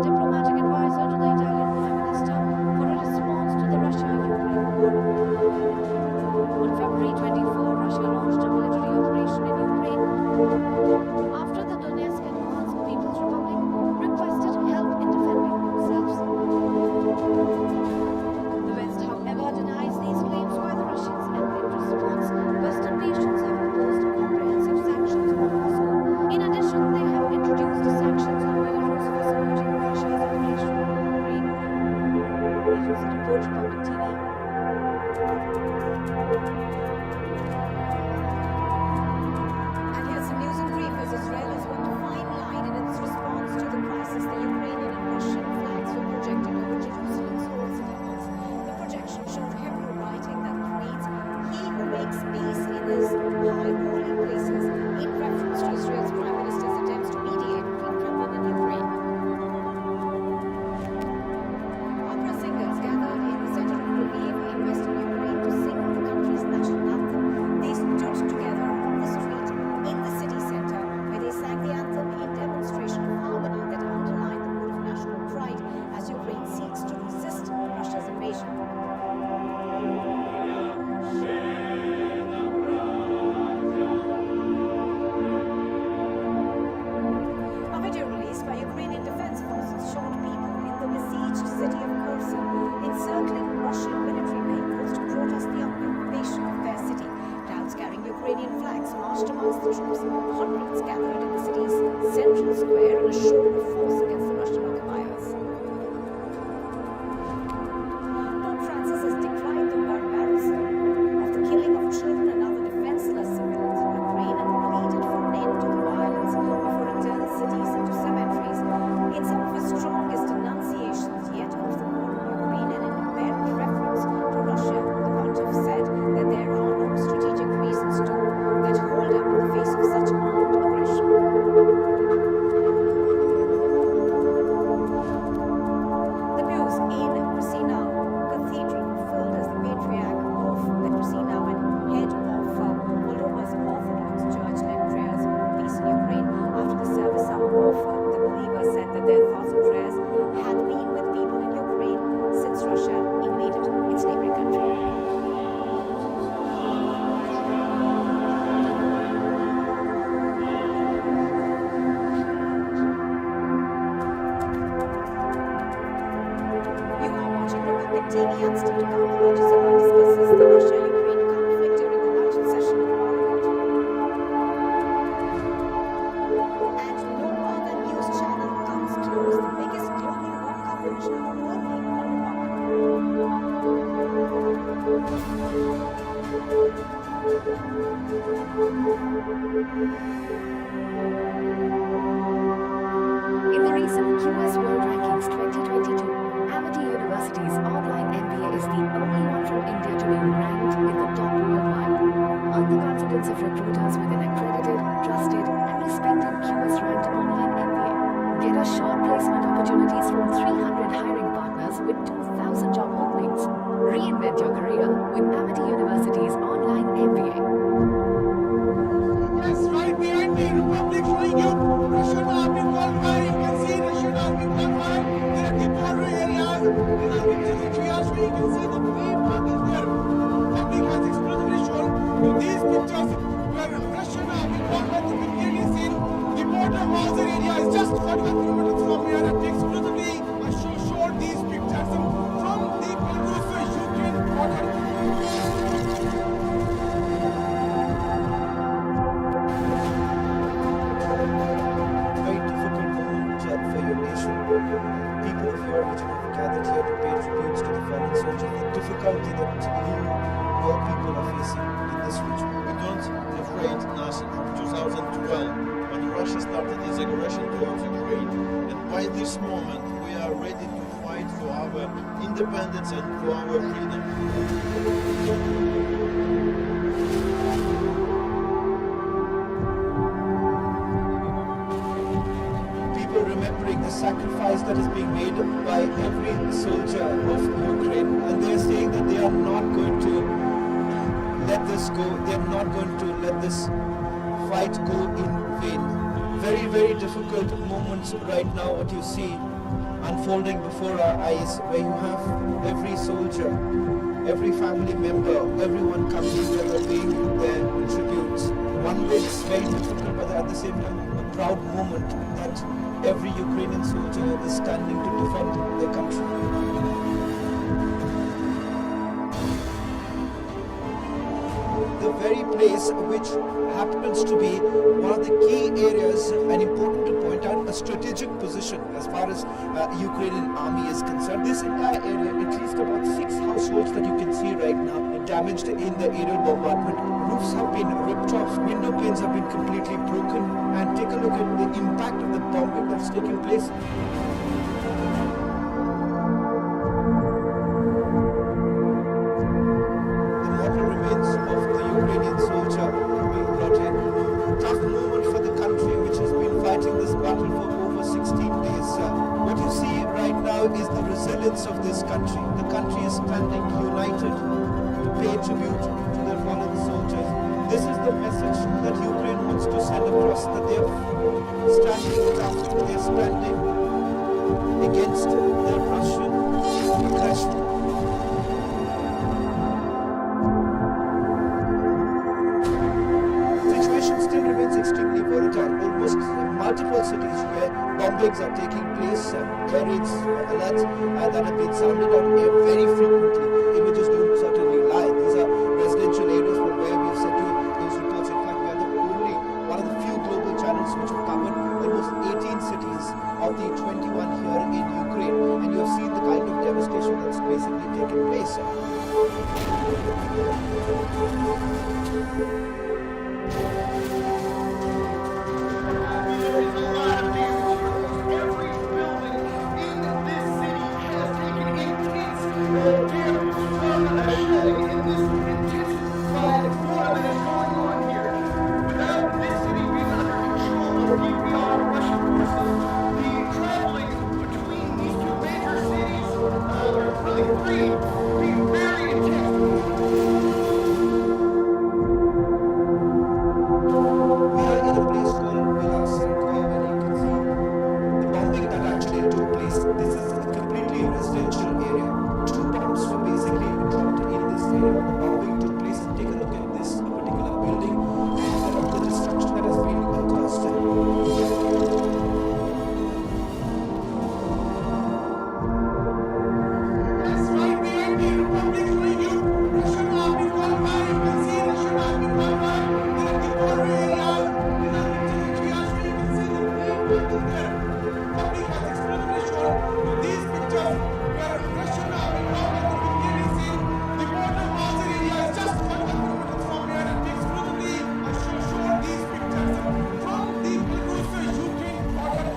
released by Ukrainian defense forces showed people in the besieged city of Kherson encircling Russian military vehicles to protest the occupation of their city. Crowds carrying Ukrainian flags marched amongst the troops. Hundreds gathered in the city's central square in a show of force against the Russian occupiers. Pope Francis has decried the barbarism of the killing of children and other defenseless civilians in Ukraine and pleaded for an end to the violence before it turns cities into cemeteries. In some of his strongest denunciations yet of the war in Ukraine and in apparent reference to Russia, the pontiff said that there are no strategic reasons to that hold up in the face of such armed aggression. The pews in Pristina Cathedral filled as the patriarch of the Pristina and head of Moldova's Orthodox Church led prayers for peace in Ukraine. After the service, some of the believers said that their thoughts and prayers had been with people in Ukraine since Russia invaded its neighboring country. You are watching Republic TV and still to come. Raj Sabha discusses the Russia-Ukraine conflict during the budget session of Parliament. And no other news channel comes close. The biggest global war coverage now only on In the recent QS World Rankings 2022, Amity University's online MBA is the only one from India to be ranked in the top worldwide. Earn the confidence of recruiters with an accredited, trusted, and respected QS-ranked online MBA. Get assured placement opportunities from 300 hiring partners with 2,000 job openings. Reinvent your career with Amity University's online MBA. Yes, right behind me, Republic showing you Russian army worldwide. You can see Russian army worldwide. There are the border areas. There are the which we are showing. You can see the main mark is there. Republic has exclusively shown you these pictures where Russian army worldwide you can clearly see the border Mazar area is just 45 kilometers from here. And exclusively showed these pictures from the Belarus-Ukraine border. Very difficult moment for your nation. People of your region have gathered here to pay tributes to the fallen soldiers. The difficulty that your people are facing in this region. We don't afraid nothing from 2012 when Russia started its aggression towards Ukraine. And by this moment we are ready to fight for our independence and for our freedom. People remembering the sacrifice that is being made by every soldier of Ukraine, and they are saying that they are not going to let this go. They are not going to let this fight go in vain. Very, very difficult moments right now, what you see unfolding before our eyes, where you have every soldier, every family member, everyone coming together paying their tributes. One way it's very difficult, but at the same time a proud moment that every Ukrainian soldier is standing to defend their country. The very place which happens to be one of the key areas and important to point out, a strategic position as far as Ukrainian army is concerned. This entire area, at least about 6 households that you can see right now, damaged in the aerial bombardment. Roofs have been ripped off, window panes have been completely broken, and take a look at the impact of the bombing that's taking place. Ukrainian soldier being brought in. Tough moment for the country which has been fighting this battle for over 16 days. What you see right now is the resilience of this country. The country is standing united to pay tribute to their fallen soldiers. This is the message that Ukraine wants to send across, that they are standing tough, they are standing against the Russian aggression. Extremely volatile. Almost multiple cities where bombing bombings are taking place, alerts that have been sounded out very frequently. Images don't certainly lie. These are residential areas from where we've sent you those reports. In fact, we are one of the few global channels which have covered almost 18 cities of the 21 here in Ukraine, and you have seen the kind of devastation that's basically taken place. There is a lot of damage here. Every building in this city has taken intense damage from shelling, and this intensified war that is going on here. Without this city being under control of PPR Russian forces, the traveling between these two major cities, or really three, will be very intense. We are in a place called where you can see the bombing that actually took place. This is a completely residential area. 2 bombs were basically dropped in this area. The bombing took place, and take a look at this particular building and the destruction that has been caused. That's right there, the Republic showing you Russian army gone by. You can see Russian army gone by. There are the border areas. These are pictures which we are showing. You can see the flame burning there. Public has exclusively shown these pictures where Russian army now at the beginning saying the border Mazar area is just 41 kilometers from here, and exclusively shown these pictures from the Belarus-Ukraine border.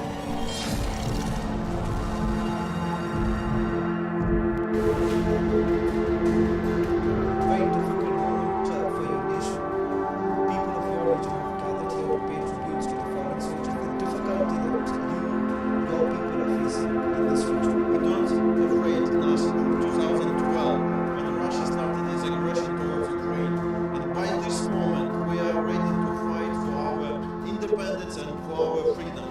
Very difficult moment for your nation. People of your region have gathered here to pay tributes to the fallen soldiers. The difficulty that your people are facing in this region. We don't afraid nothing from 2012 when Russia started its aggression towards Ukraine. And by this moment we are ready to fight for our independence and for our freedom.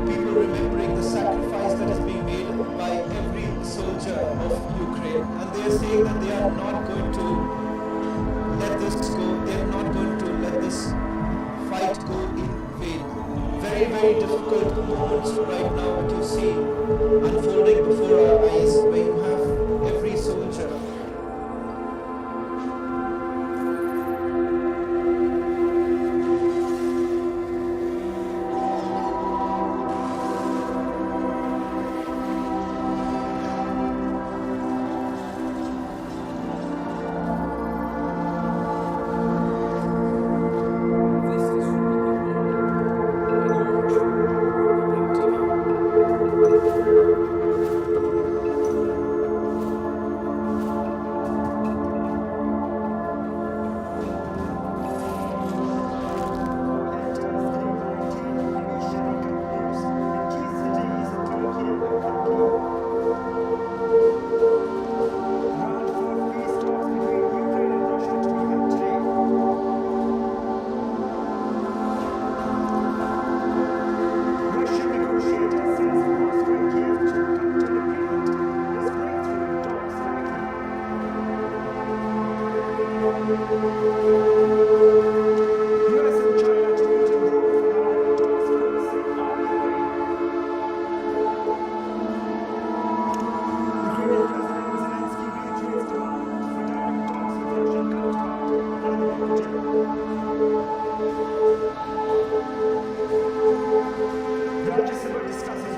People remembering the sacrifice that is being made by every soldier of Ukraine, and they are saying that they are not going to let this go. They are not going to let this fight go in vain. Very, very difficult moments right now that you see unfolding before our eyes, where you have every soldier.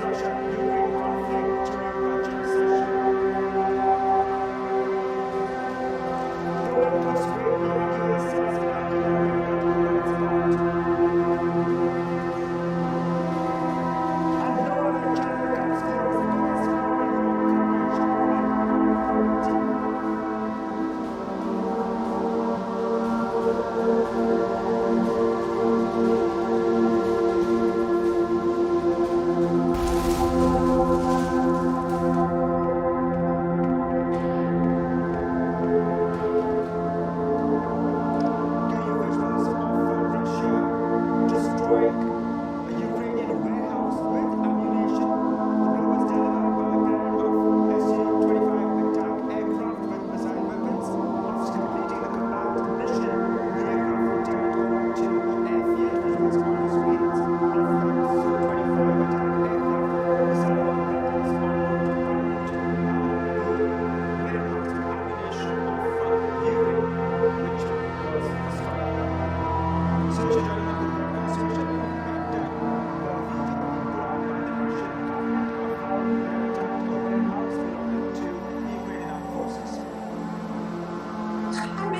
Russia-Ukraine conflict during budget session.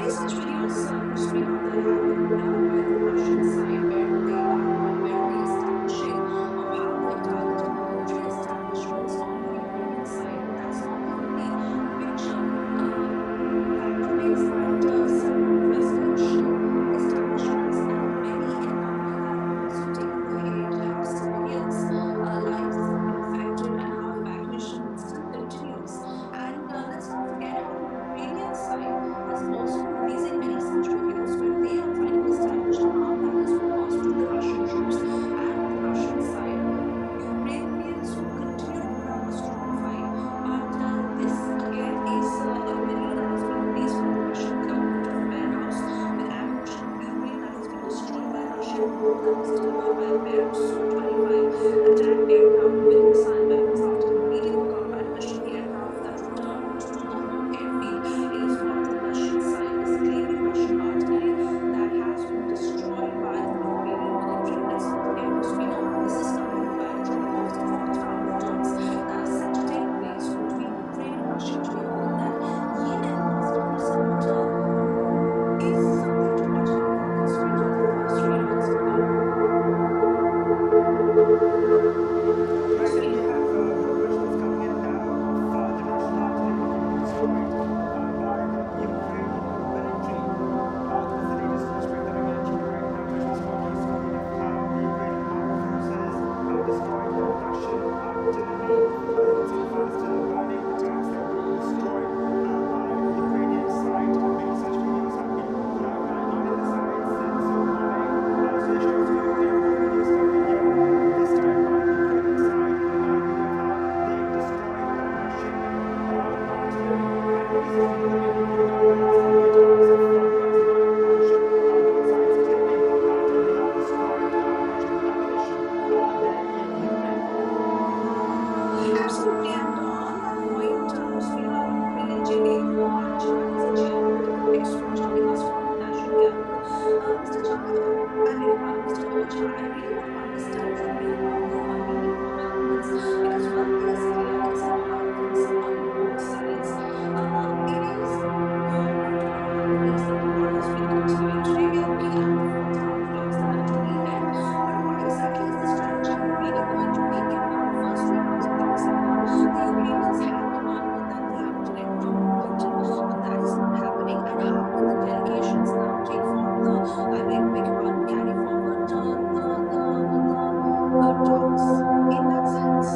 such videos, Christine, have been put out by the Russian side where they establishing how they're targeting military establishments on the Ukrainian side. But that's not the only picture. Fact remains that several residential establishments and many in Mumbai have also taken the hit, how civilians' lives have been affected, and how evacuation still continues. And let's not forget how the Ukrainian side has also been releasing many such videos where they are trying to establish how that is caused to the Russian troops and the Russian side. Ukrainians will continue to put up a strong fight, but this again is a video that has been released from the Russian government of warehouse with ammunition fuel that has been destroyed by Russian drones that was delivered by a pair of Su-25 attack aircraft with missile weapons after completing the combat mission. The aircraft that returned to the home airfield is what the Russian side is claiming. Russian artillery that has been destroyed by the Ukrainian military. Let's not forget, Christina, this is coming in the backdrop of the forthcoming talks that are set to take place between Ukraine and Russia. Do you hold that yin and positive result is something to watch out for, considering how the first readouts have gone? Right, and we have more questions coming in now of the Russian artillery being destroyed by the Ukrainian military. What's the latest aspect that we're getting right now? Questions about this of how the Ukrainian armed forces have destroyed the Russian artillery. You can see the fast burning attacks that were destroyed by the Ukrainian side. Many such videos have been put out by either side since Monday. So it shows you there are more videos coming here. This time by the Ukrainian side, reminding you how they've destroyed the Russian artillery. And this is video that we put out by us from the talks of progress by Russia. Both sides claiming that they have destroyed Russian ammunition there in Ukraine. Absolutely, and on that point, Musfira, brilliant who are Jha is a geopolitical expert joining us from the national capital. Mr. Jha, Mr. Jha, I really want to understand from you about the immediate developments because one thing is clear: it's an armed conflict on both sides. It is multiple happenings that the war has been continuing. Today, we are looking at the fourth round of talks that are to the end. But what exactly is the strategy really going to be, given how the first three rounds of talks have gone? The Ukrainians have demanded that they have to let go of Putin, but that is not happening. And how will the delegations now take forward I beg your pardon, carry forward the talks in that sense?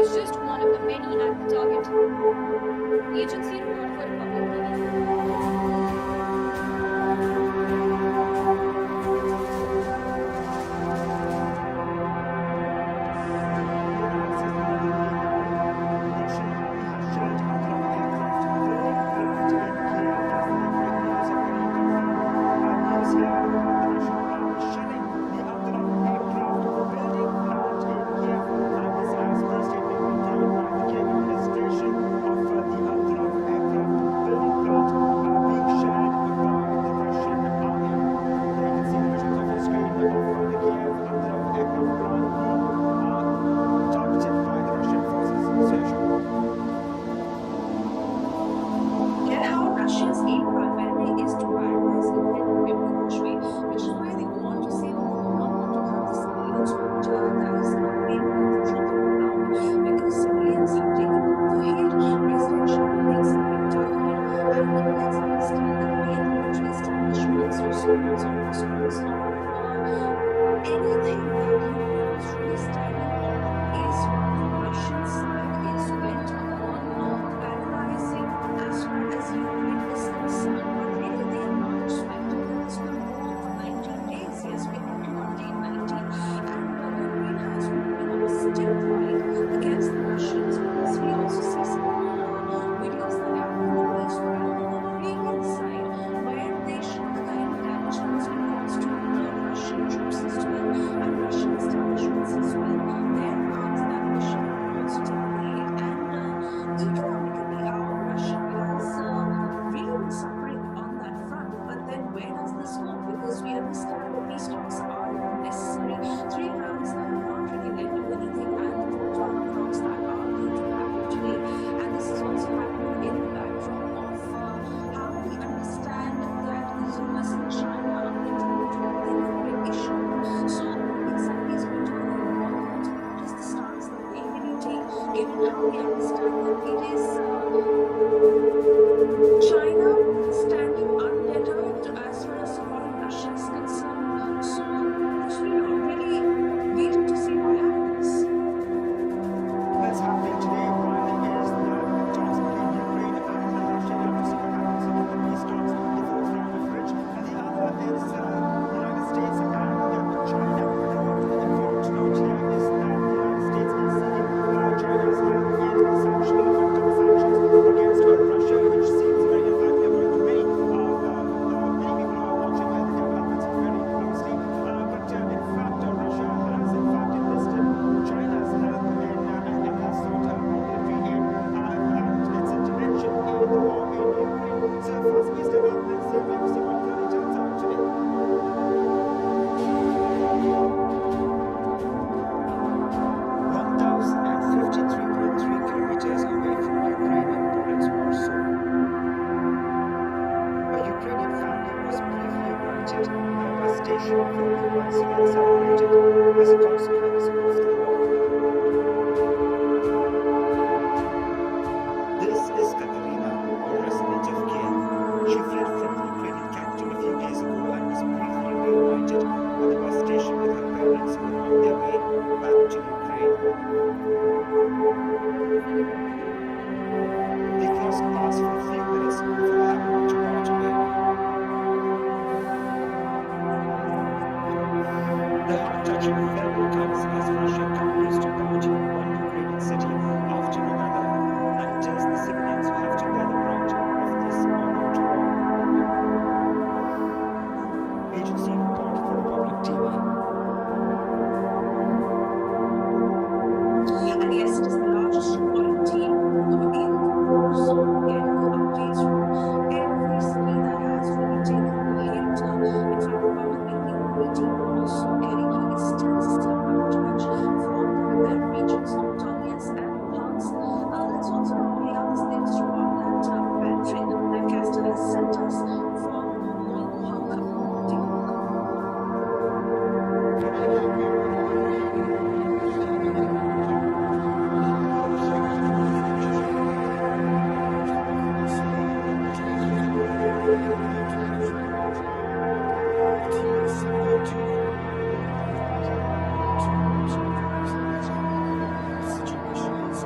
is just one of the many at the target. Agency report for Republic Here, how Russia's aim primarily is to paralyze Ukraine in every which way, which is why they want to save them, do not want to have the civilians, but that is not being truth on the ground because civilians have taken over the hit, residential buildings have been targeted, and let's understand that be it military establishments or schools or hospitals or anything that Ukraine is really standing on is what the Russian side is bent upon paralyzing as far as Ukraine is concerned. But really, the amount of spectacle has been more for 19 days. Yes, we're into on day 19, and Ukraine has been on a sitting fight against the Russians because we also see some videos that have been released from the Ukrainian side where they show the kind of damage that has been caused to the Russian troops as well and Russian establishments as well. Their parts that mission also take the hit, and economically, our Russia has really been suffering on that front. But then, where does this go? Because we understand that these talks are necessary. 3 rounds that are not really led to anything, and the 4th round talks that are going to happen today. And this is also happening in the backdrop of how we understand that the US and China are going to go to the Ukraine issue. So, what exactly is going to go on? What is the stance that they really take, given how we understand that it is China standing undeterred as far as supporting Russia is concerned. So, we are really waiting to see what happens. That's happening today. One is the talks between Ukraine and Russia. We have to see what happens in the peace talks, the 4th round of which. And the other is the United States and China. Important to note here is that the United States is seeking China's help in the sanction, effective sanctions against Russia, which seems very unlikely according to many. Many people are watching the developments very closely. But in fact, Russia has in fact enlisted China's help and has sought military aid and its intervention in the war in Ukraine. So fast-paced developments, we have to see what really turns out today. 1,053.3 kilometers away from Ukraine in Poland's Warsaw, a Ukrainian family was briefly united at a bus station for being once again separated as a consequence of the war. This is Katerina, a resident of Kyiv. She fled from the Ukrainian capital a few days ago and was briefly reunited at the bus station with her parents who were on their way back to Ukraine. They crossed paths for a few minutes before having to part away. The heart-touching film comes as Russia continues to bombard one Ukrainian city after another and tells the civilians who have to bear the brunt of this all-out war. Agency report for Republic TV. And yes, it is the largest reporting team in the war zone. Getting updates from every city that has really taken the hit. In fact, Republic TV will also getting extensive coverage from the rebel regions of Donetsk and Luhansk. Let's also know the other latest report that Patrick Lancaster has sent us from Luhansk. Take a look. Situation is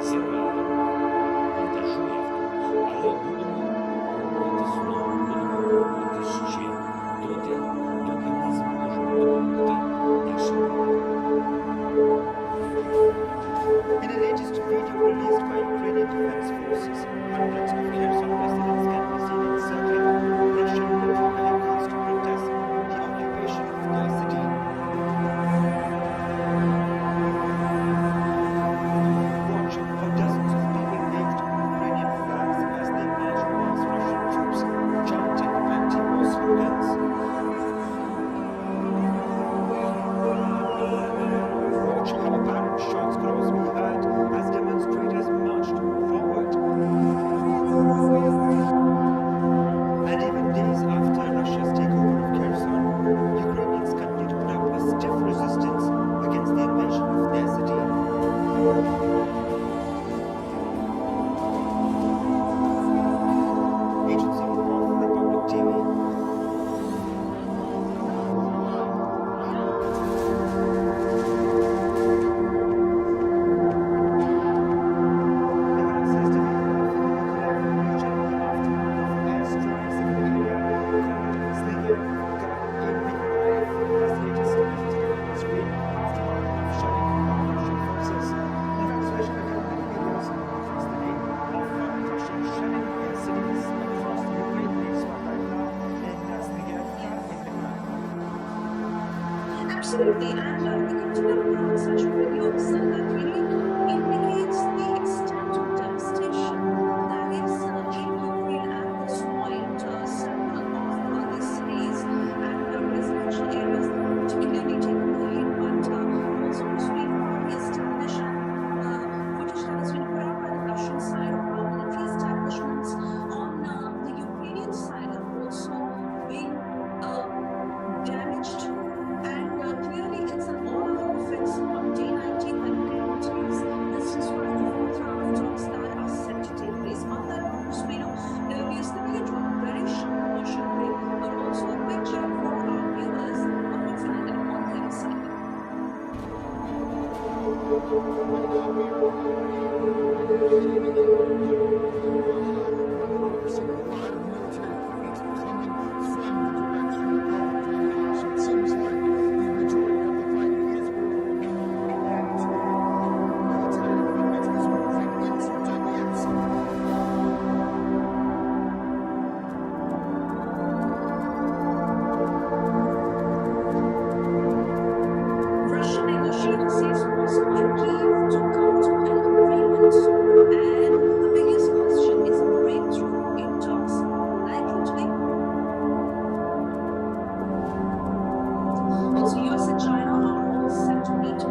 зірвали вантажує автобус, але будемо робити знову. Absolutely, and we got to know such videos that really indicates the extent of devastation that is in Ukraine at this point. Several of these cities and residential areas that are particularly taken the hit, but also to speak about the establishment footage that has been put out by the Russian side of how military establishments on the Ukrainian side are also being damaged. And clearly, it's an all-out offensive on day 19 that continues. This is one of the fourth round of talks that are set to take place. On that note, Spino, we are stepping into a very short commercial break, but also a quick check for our viewers of what's landed on the other side. Russian negotiators say Moscow and Kyiv to come to an agreement, and the biggest question is a breakthrough in talks likely today. Also, US and China are all set to meet for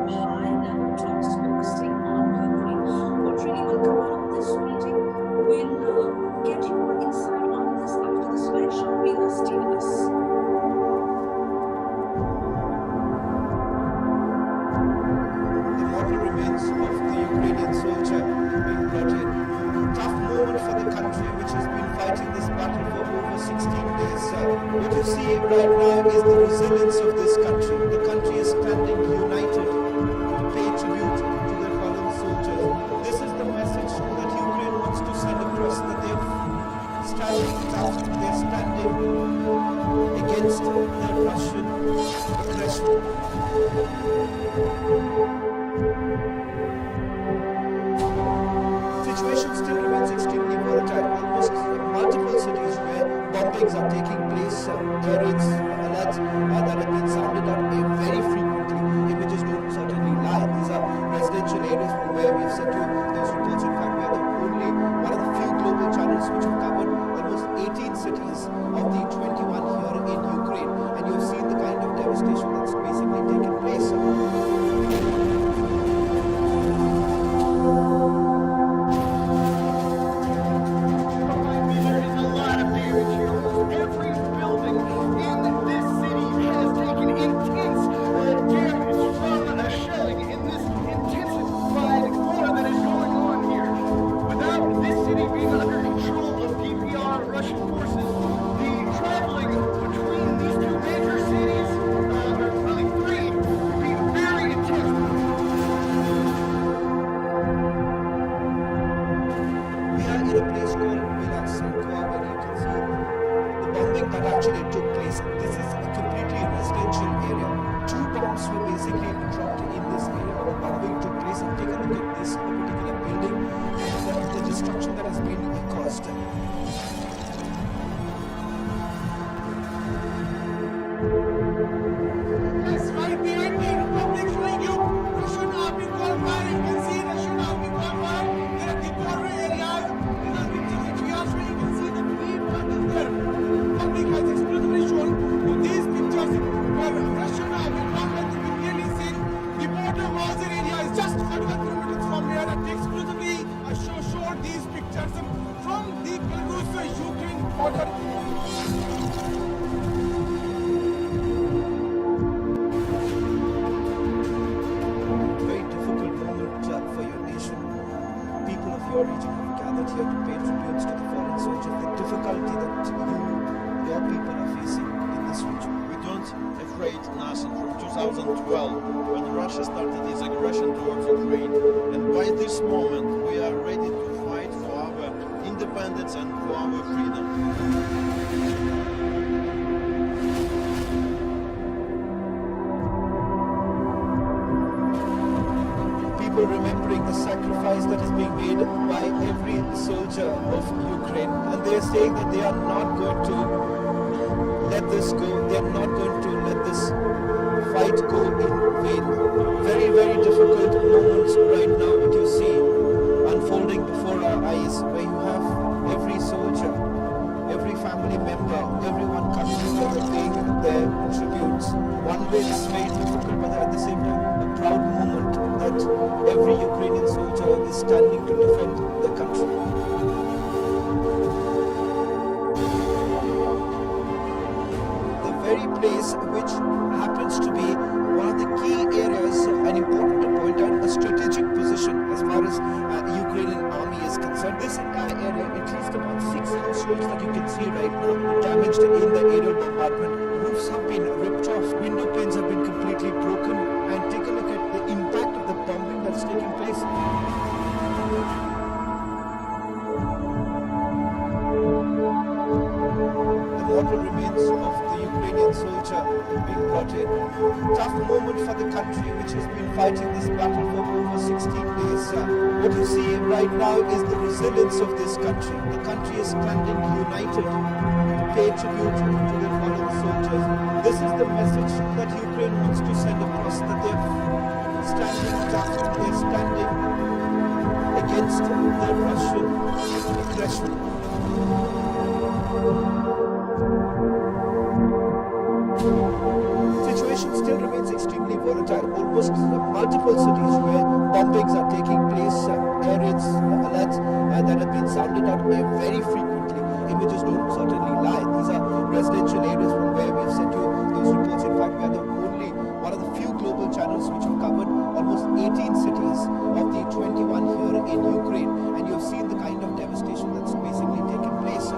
high-level talks focusing on Ukraine. What really will come out of this meeting? We'll get you more insight on this after this very short video. Stay with us. The mortal remains of the Ukrainian soldier being brought in. Tough moment for the country which has been fighting this battle for over 16 days. What you see right now is the resilience of this country. The country is standing united to pay tribute to their fallen soldiers. This is the message that Ukraine wants to send across, that they're standing tough, they're standing against the Russian aggression. Situation still remains extremely volatile. Almost multiple cities where bombings are taking place, air raids alerts that have been sounded out very frequently. Images don't certainly lie. These are residential areas from where we've sent you those reports. In fact, we are the only one of the few global channels which have covered almost 18 cities of the 21 here in Ukraine, and you've seen the kind of devastation that's basically taken place. There is a lot of damage here. Almost every building in this city has taken intense damage from shelling in this intensified war that is going on here. Without this city being under control of DPR Russian forces, the traveling between these two major cities, or really three, would be very intense. We are in a place called Sankoa, where you can see the bombing that actually took place. This is a completely residential area. 2 bombs were basically dropped in this area where the bombing took place. And take a look at this particular building and the destruction that has been caused. Yes, right behind me, Republic showing you Russian army called by. You can see Russian army called by. There are the border areas. These are pictures which we are showing. You can see the green part is there. Public has exclusively shown you these pictures where Russian army called by. You can clearly see the border Mosul area is just 41 kilometers from here. And exclusively show these pictures from the Belarus-Ukraine border. Very difficult moment for your nation. People of your region have gathered here to pay tributes to the fallen soldiers. The difficulty that your people are facing in this region. We don't afraid nothing from 2012 when Russia started its aggression towards Ukraine. And by this moment we are ready to fight for our independence and for our freedom. People remembering the sacrifice that is being made by every soldier of Ukraine, and they are saying that they are not going to let this go. They are not going to let this fight go in vain. Very, very difficult moments right now what you see unfolding before our eyes, where you have every soldier, every family member, everyone coming together paying their tributes. One way it's very difficult, but at the same time a proud moment that every Ukrainian soldier is standing to defend the country. The very place which happens to be one of the key areas and important to point out, a strategic position as far as Ukrainian army is concerned. This entire area, at least about 6 households that you can see right now, damaged in the aerial bombardment. Roofs have been ripped off, window panes have been completely broken, and take a look at the impact of the bombing that's taking place. The mortal remains of the Ukrainian soldier being brought in. Tough moment for the country which has been fighting this battle for over 16 days. What you see right now is the resilience of this country. The country is standing united to pay tribute to the fallen soldiers. This is the message that Ukraine wants to send across, that they're standing tough, they're standing against the Russian aggression. Situation still remains extremely volatile. Almost multiple cities where bombings are taking place, air raids alerts that have been sounded out very frequently. Images don't certainly lie. These are residential areas from where we've sent you those reports. In fact, we are one of the few global channels which have covered almost 18 cities of the 21 here in Ukraine, and you've seen the kind of devastation that's basically taken place.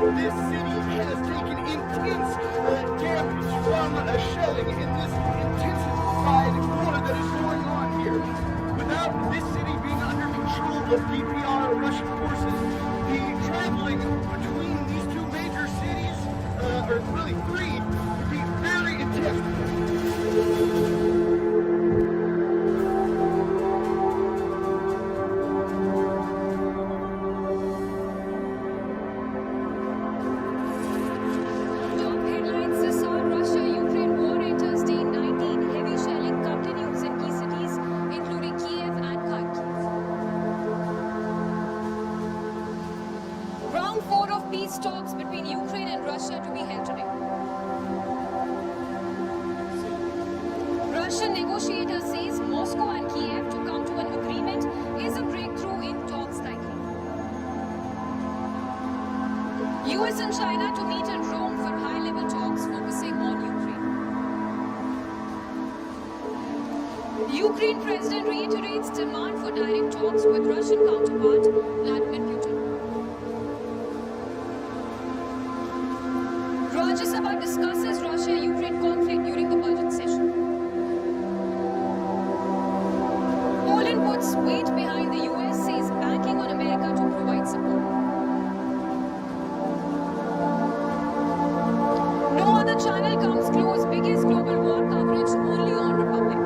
This city has taken intense damage from shelling in this intensified war that is going on here. Without this city being under control of DPR Russian forces, the traveling between these two major cities, or really three, would be very intense. Peace talks between Ukraine and Russia to be held today. Russian negotiator says Moscow and Kyiv to come to an agreement is a breakthrough in talks likely. US and China to meet in Rome for high-level talks focusing on Ukraine. Ukraine president reiterates demand for direct talks with Russian counterpart Vladimir Putin. Rajya Sabha discusses Russia-Ukraine conflict during the budget session. Poland puts weight behind the US, says banking on America to provide support. No other channel comes close, biggest global war coverage only on Republic.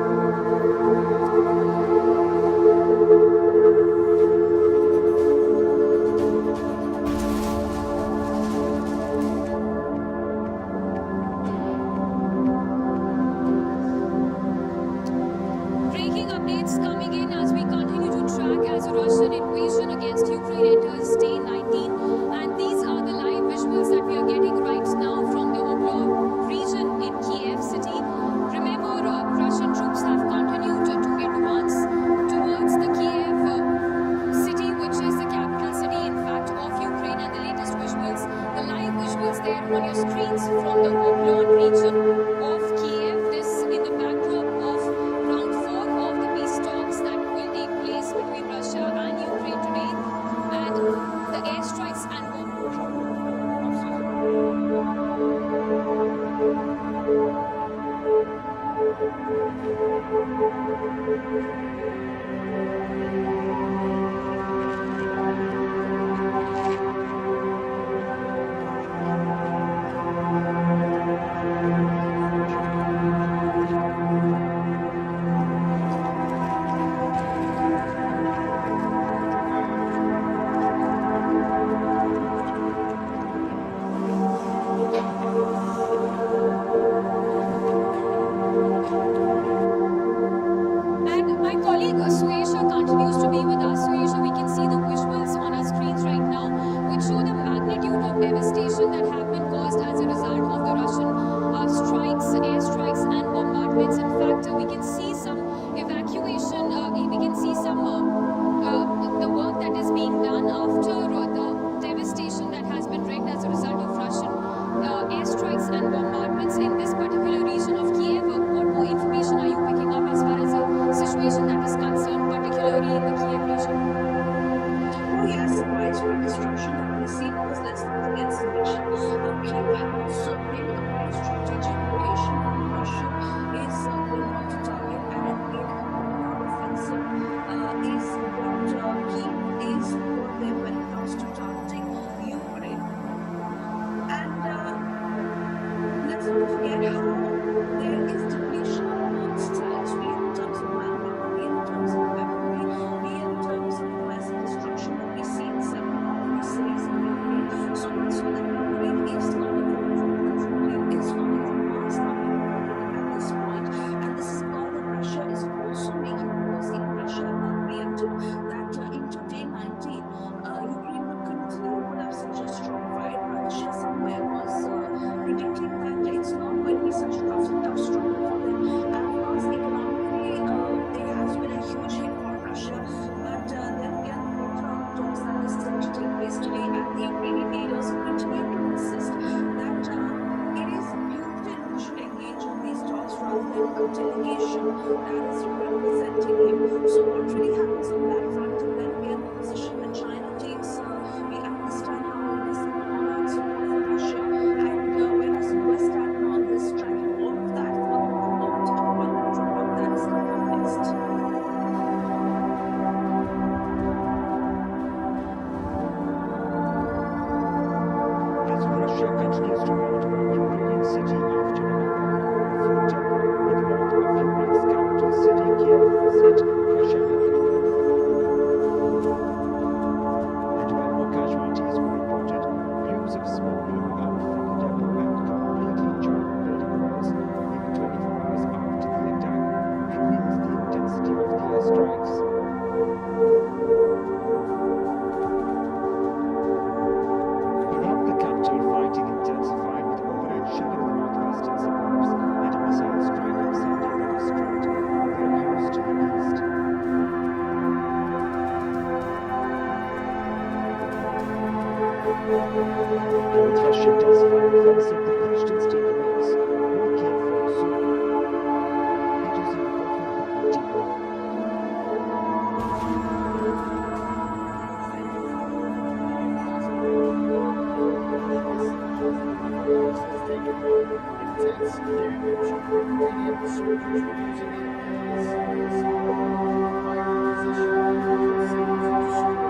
Coming in as we continue to track as a Russian invasion against Ukraine enters day 19, and these are the live visuals that we are getting right now from the Oblast region in Kyiv city. Remember, Russian troops have continued to advance towards the Kyiv city, which is the capital city, in fact, of Ukraine, and the latest visuals, the live visuals there on your screens from the Oblast region of Kyiv. This in the backdrop of round 4 of the peace talks that will take place between Russia and Ukraine today, and the airstrikes and American delegation that is representing him. So what really happens on that front, and then again the position that China takes, we understand how all this fallouts from Russia, and where does the US stand on all this, tracking all of that for the moment. One minute report that is coming up next. As Russia continues to mount one Ukrainian city after another, the frontier in the north of Ukraine's capital city, Kyiv, has hit Russian economy. And while no casualties were reported, plumes of smoke billowing out from the depot and completely charred building walls even 24 hours after the attack reveals the intensity of the airstrikes. Around the capital, fighting intensified with overhead shelling in the northwestern suburbs and a missile strike on Sunday that destroyed a warehouse to the east. And with Russia intensifying offensive, the Christian state remains. More Kyiv from soon. Videos and report from deeper. Intense damage. Ukrainian soldiers were using it as fire position, safe to destroy.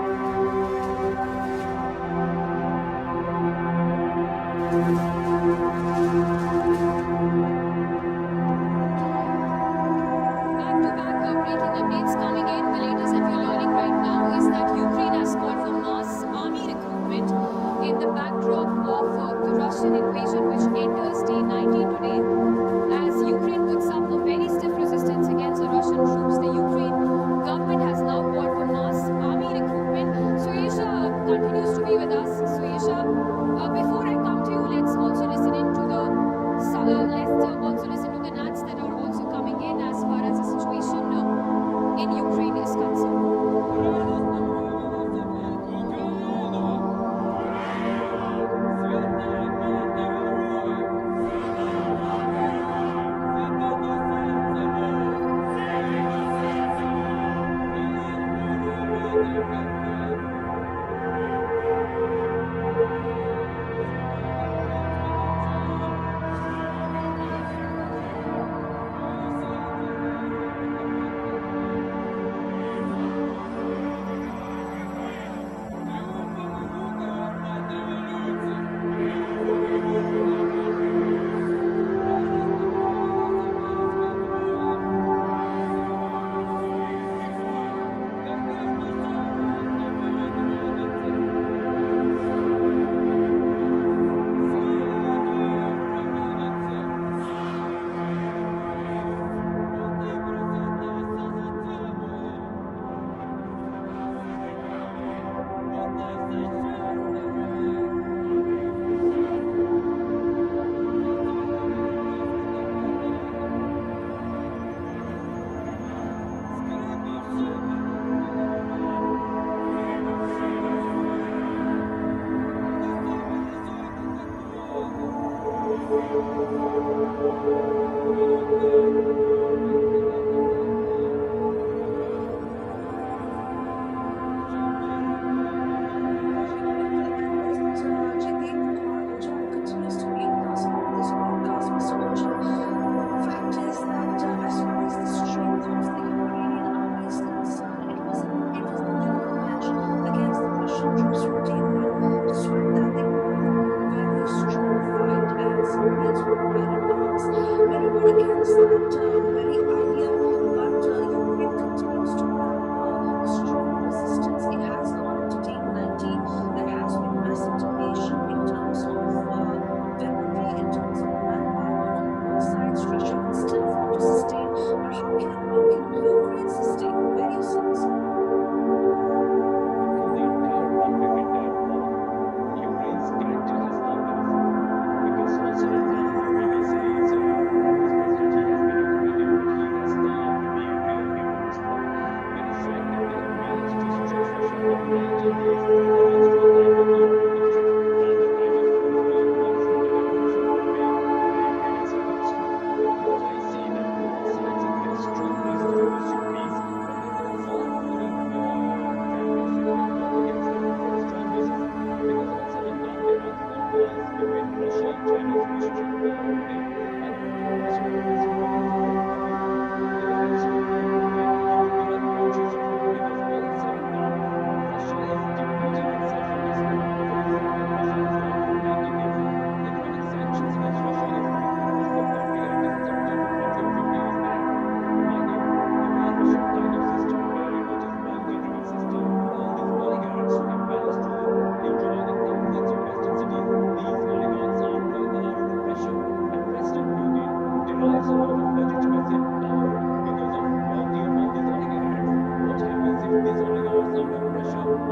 Back-to-back breaking updates coming in. The latest that we're learning right now is that Ukraine has called for mass army recruitment in the backdrop of the Russian invasion, which enters day 19 today. As Ukraine puts up a very stiff resistance against the Russian troops, the Ukraine government has now called for mass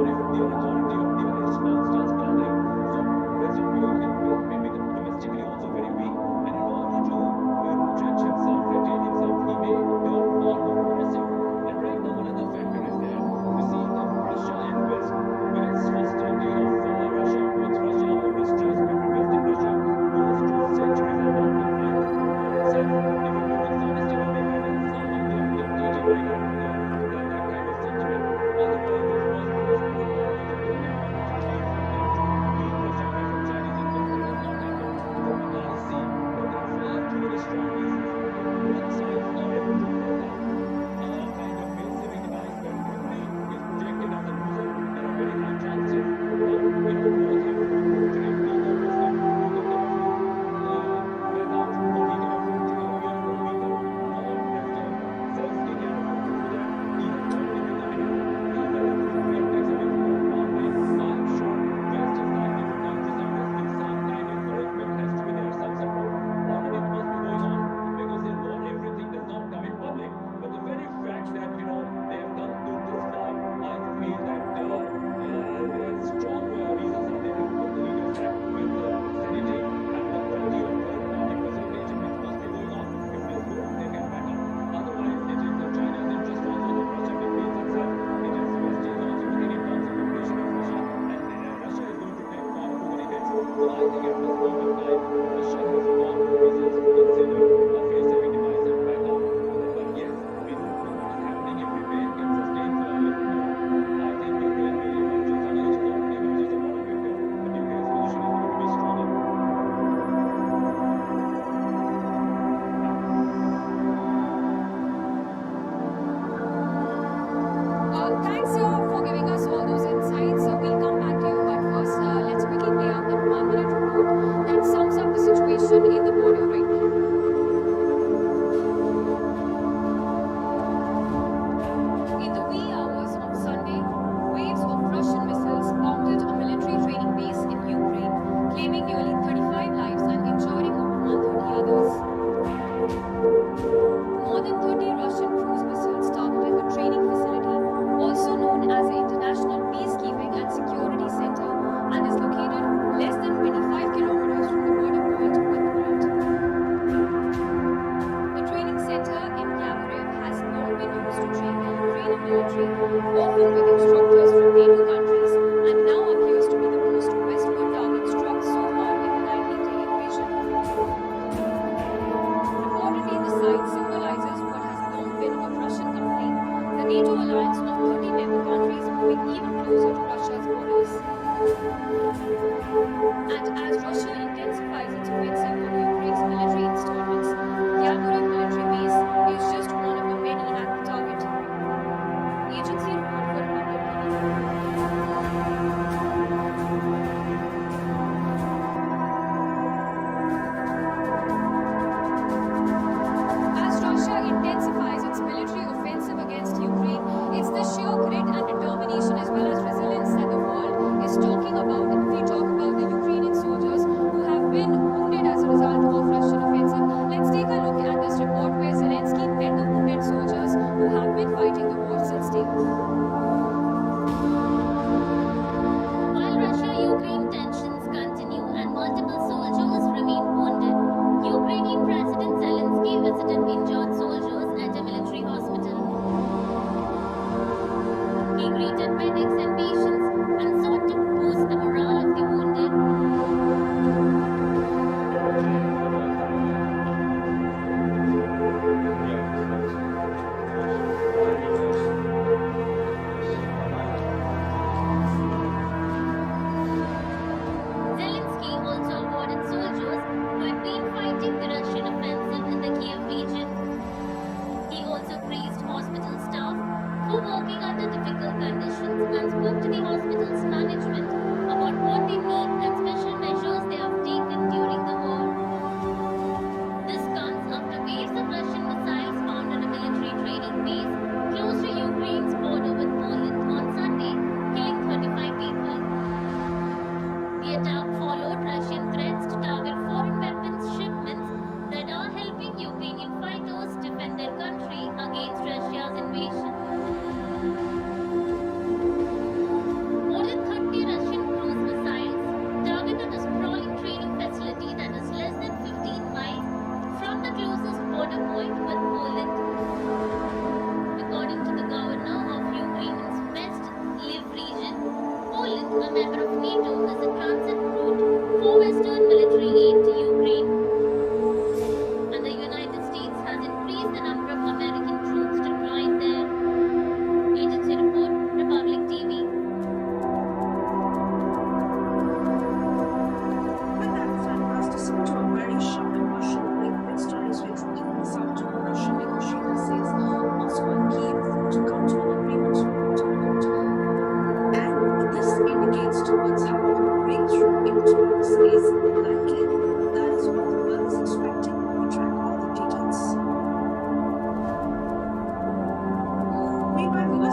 or if the authority of the other spouse starts crumbling. So Western European will maybe domestically also very weak, and in order to entrench himself, retain himself, he may turn far more aggressive. And right now, another factor is there. We see that Russia and West, when it's hostility of Russia towards Russia or distrust between West and Russia goes to centuries and long conflict. War itself, if you look at Afghanistan, or maybe even somehow they are dictated by that kind of sentiment. Otherwise, those wars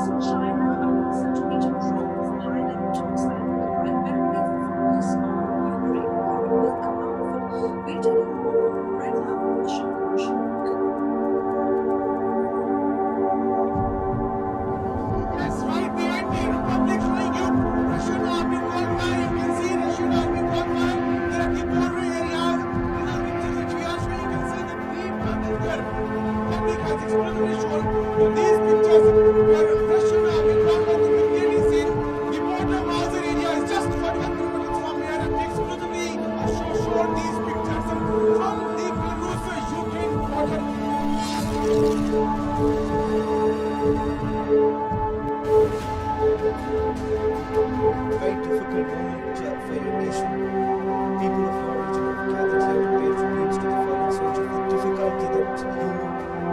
China are set to meet a drop of high-level talks that will primarily focus on Ukraine. What will come out of it? We'll tell you more right now. Yes, right behind me, Republic showing you Russian army gone by. You can see Russian army gone by. There are the border areas. These are pictures which we are showing. You can see the green markers there. Public has exclusively shown these pictures where Russian army gone by. You can clearly see the border Mazar area is just 41 kilometers from here. And exclusively showed these pictures from the Belarus-Ukraine border. Very difficult moment for your nation. People of your region have gathered here to pay tributes to the fallen soldiers. The difficulty that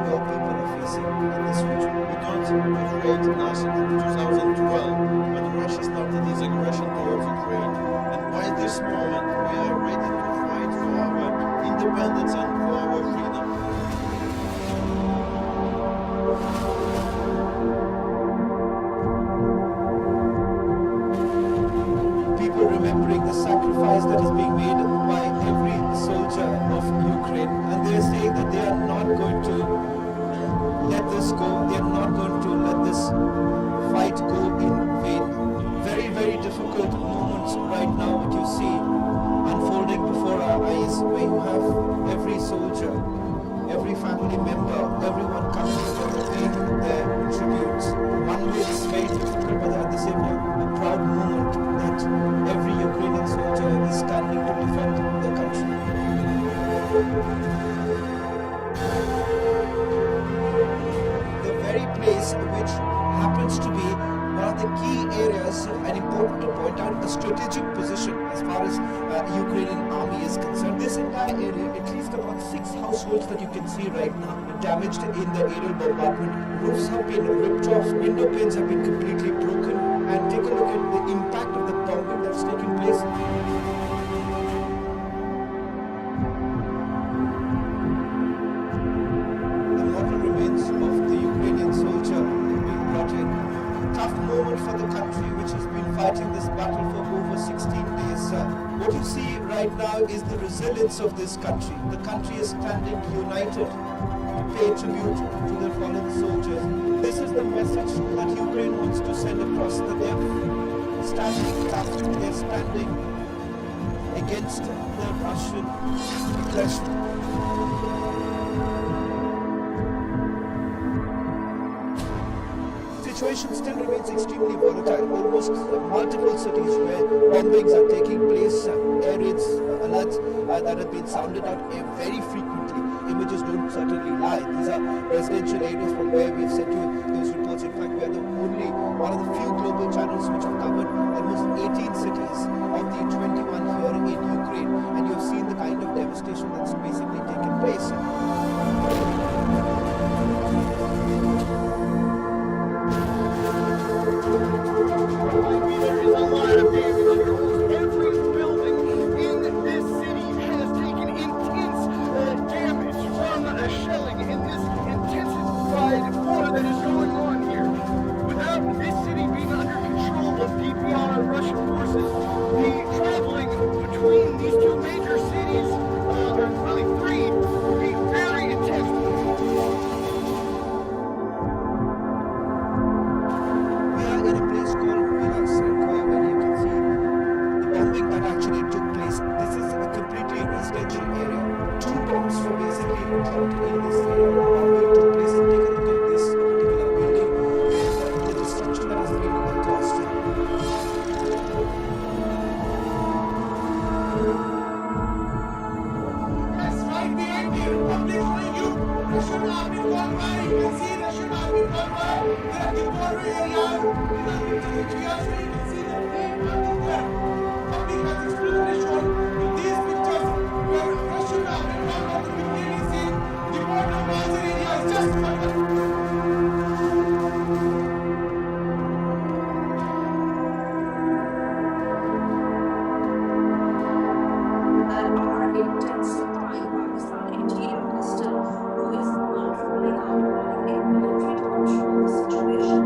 your people are facing in this region. We don't afraid nothing from 2012 when Russia started its aggression towards Ukraine. And by this moment, we are ready to fight for our independence and for our freedom. People remembering the sacrifice that is being made by every soldier of Ukraine, and they are saying that they are not going to let this go. They are not going to let this fight go in vain. Very, very difficult moments right now that you see unfolding before our eyes, where you have every soldier, every family member, everyone coming to pay their tributes. One way it's very difficult, but at the same time, a proud moment that every Ukrainian soldier is standing to defend their country. The very place which happens to be one of the key areas and important to point out, a strategic position as far as Ukrainian army is concerned. This entire area, at least about 6 households that you can see right now, damaged in the aerial bombardment. Roofs have been ripped off, window panes have been completely broken, and take a look at the impact of the bombing that's taking place. The mortal remains of the Ukrainian soldier being brought in. Tough moment for the country which has been fighting this battle for over 16 days. What you see right now is the resilience of this country. The country is standing united to pay tribute to their fallen soldiers. This is the message that Ukraine wants to send across, that they're standing tough, they're standing against the Russian aggression. Situation still remains extremely volatile. Almost multiple cities where bombings are taking place, air raids, alerts that have been sounded out very frequently. Images don't certainly lie. These are residential areas from where we've sent you those reports. In fact, we are one of the few global channels which have covered almost 18 cities of the 21 here in Ukraine, and you've seen the kind of devastation that's basically taken place. There is a lot of damage here. Almost every building in this city has taken intense damage from shelling in this intensified war that is going on here. Without this city being under control of DPR Russian forces, the traveling between these two major cities, or really three, would be very intense. In a place called where you can see the bombing that actually took place. This is a completely residential area. 2 bombs were basically dropped in this area. Bombing took place. Take a look at this particular building and the destruction that has been caused. Yes, right behind me, Republic showing you Russian army gone by. You can see Russian army gone by. There are the border areas. These are pictures which we are showing. You can see the green markers there. Public has exclusively shown these pictures where Russian army gone by. You can clearly see the border Mazar area is just 41. That are intensifying Pakistan interior pistol who is not ruling out calling in military to control the situation.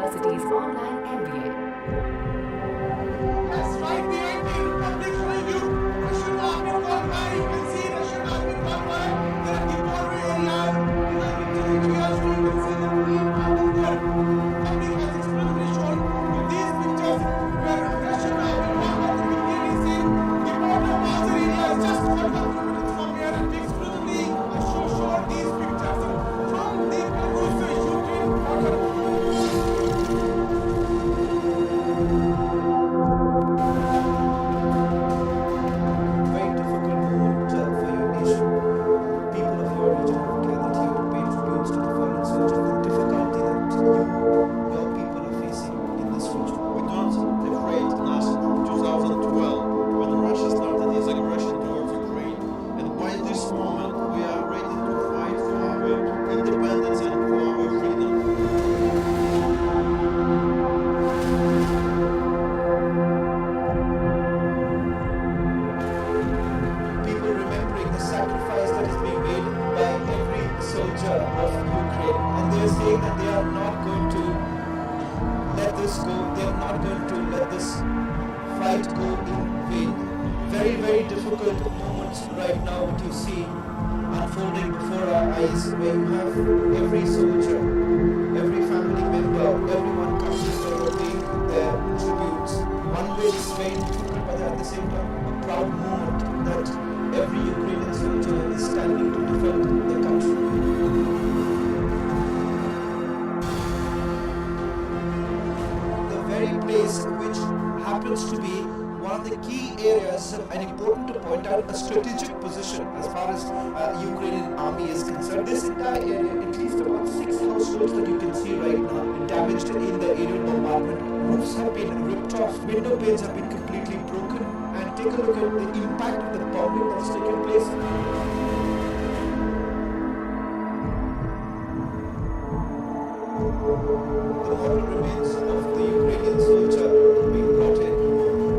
University's online MBA. That's right behind me, Republic showing you Russian army gone by. You can see Russian army gone by. There are the border areas. You can see the Green Mountain there. Public has exclusively shown with these pictures where Russian army gone by. You can clearly see the border Mazar area is just 45 kilometers from here, and we exclusively showed these pictures from the Belarus-Ukraine border. Very difficult moment for your nation. People of your region have gathered here to pay tributes to the fallen soldiers. The difficulty that your people are facing in this region. We don't afraid nothing from 2012 when Russia started its aggression towards Ukraine. And by this moment we are ready to fight for our independence and for our freedom. People remembering the sacrifice that is being made by every soldier of Ukraine, and they are saying that they are not going to let this go. They are not going to let this fight go in vain. Very, very difficult moments right now what you see unfolding before our eyes, where you have every soldier, every family member, everyone coming together paying their tributes. One way it's very difficult, but at the same time a proud moment that every Ukrainian soldier is standing to defend their country. The very place which happens to be one of the key areas and important to point out, a strategic position as far as Ukrainian army is concerned. This entire area, at least about 6 households that you can see right now, damaged in the aerial bombardment. Roofs have been ripped off, window panes have been completely broken, and take a look at the impact of the bombing that's taken place. The mortal remains of the Ukrainian soldier being brought in.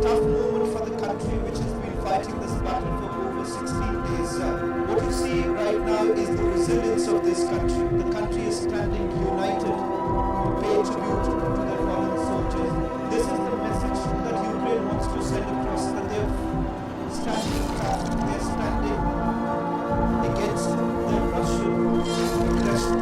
Tough moment for the country which has been fighting this battle for over 16 days. What you see right now is the resilience of this country. The country is standing united to pay tribute to their fallen soldiers. This is the message that Ukraine wants to send across, that they're standing tough, they're standing against the Russian aggression.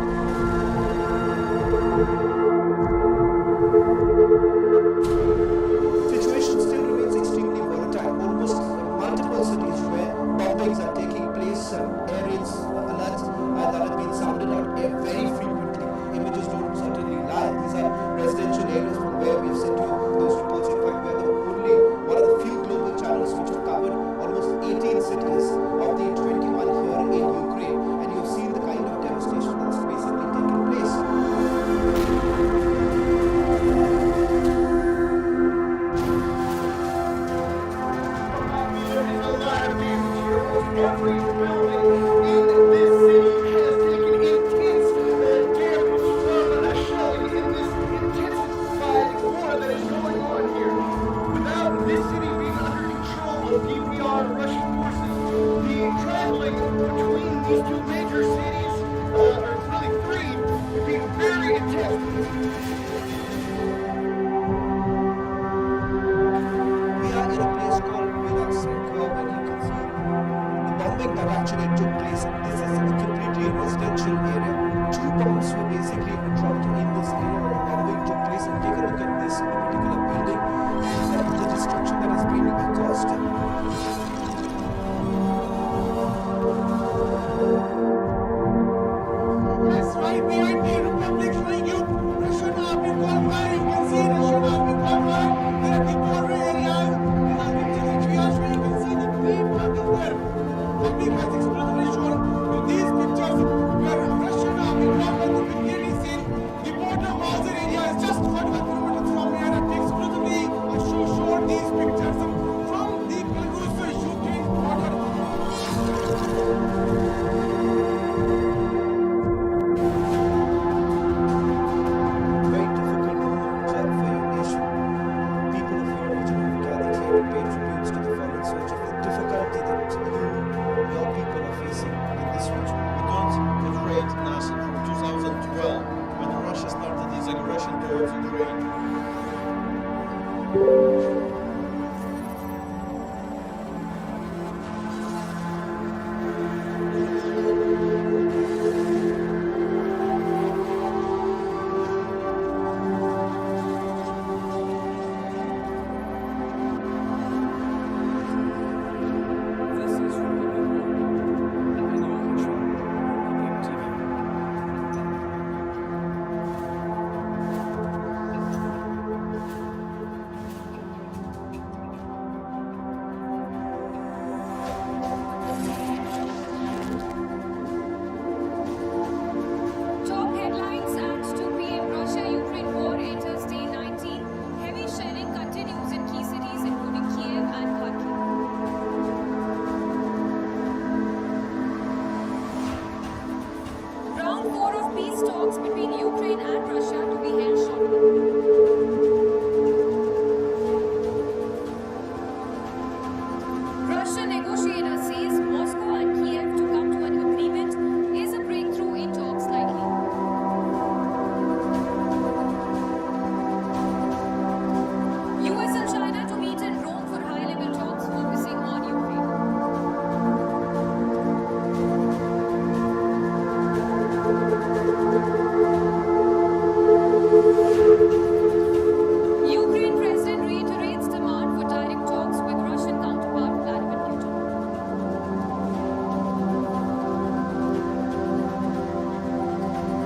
aggression towards Ukraine. This is Republic One, and you're watching Republic TV. Top headlines at 2 p.m. Russia-Ukraine war enters day 19. Heavy shelling continues in key cities including Kyiv and Kharkiv. Round 4 of peace talks between Ukraine and Russia to be held shortly. Russian negotiator says Moscow and Kyiv to come to an agreement. Is a breakthrough in talks likely? US and China to meet in Rome for high-level talks focusing on Ukraine. Ukraine president reiterates demand for direct talks with Russian counterpart Vladimir Putin.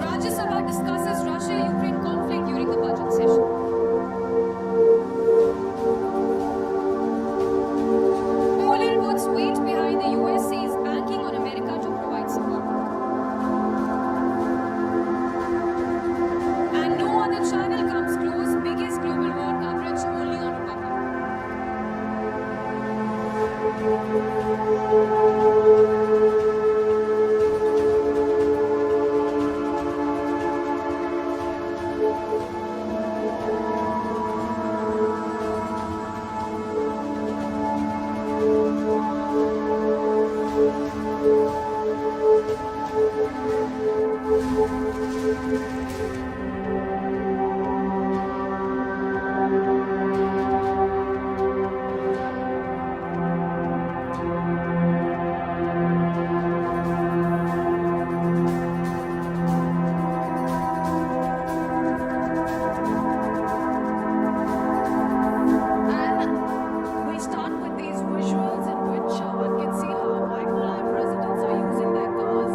Rajya Sabha discusses Russia-Ukraine conflict during the budget session. Poland puts weight behind the US, says banking on America to provide support. And no other channel comes close, biggest global war coverage only on Republic. And we start with these visuals in which one can see how Mykolaiv residents are using their cars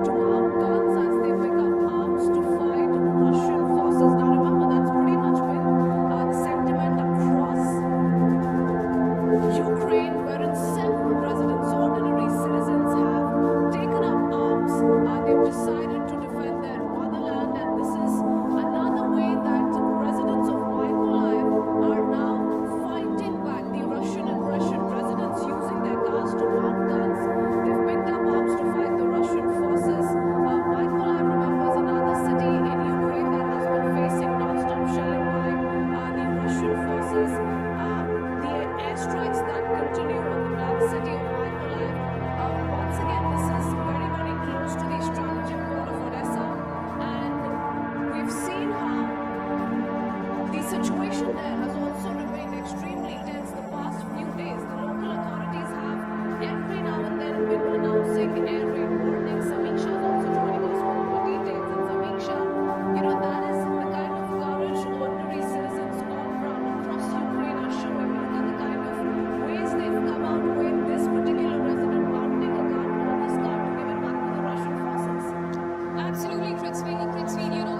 to mount guns as they pick up arms to fight Russian forces. Now remember, that's pretty much been the sentiment across Ukraine, wherein several residents, ordinary citizens, have taken up arms. They've decided to defend their motherland, and this is another way that residents of Mykolaiv are now fighting back the Russian aggression. Residents using their cars to mount guns. They've picked up arms to fight the Russian forces. Mykolaiv, remember, is another city in Ukraine that has been facing non-stop shelling by the Russian forces. The airstrikes that continue on the black city of Mykolaiv. Once again, this is very, very close to the strategic port of Odessa, and we've seen how the situation there has also remained extremely tense the past few days. The local authorities have every now and then been announcing air raid warnings. Samiksha is also joining us with more details. And Samiksha, that is the kind of courage ordinary citizens on ground across Ukraine are showing. Look at the kind of ways they've come out with this particular resident mounting a gun on his car to give it back to the Russian forces. Absolutely, Kritzveen,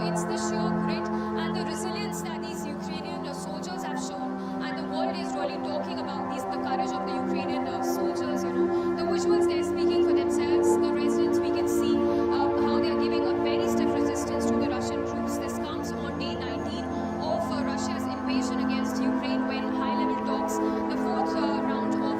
it's the sheer grit and the resilience that these Ukrainian soldiers have shown, and the world is really talking about the courage of the Ukrainian soldiers. The visuals, they're speaking for themselves. The residents, we can see how they're giving a very stiff resistance to the Russian troops. This comes on day 19 of Russia's invasion against Ukraine, when high-level talks, the fourth round of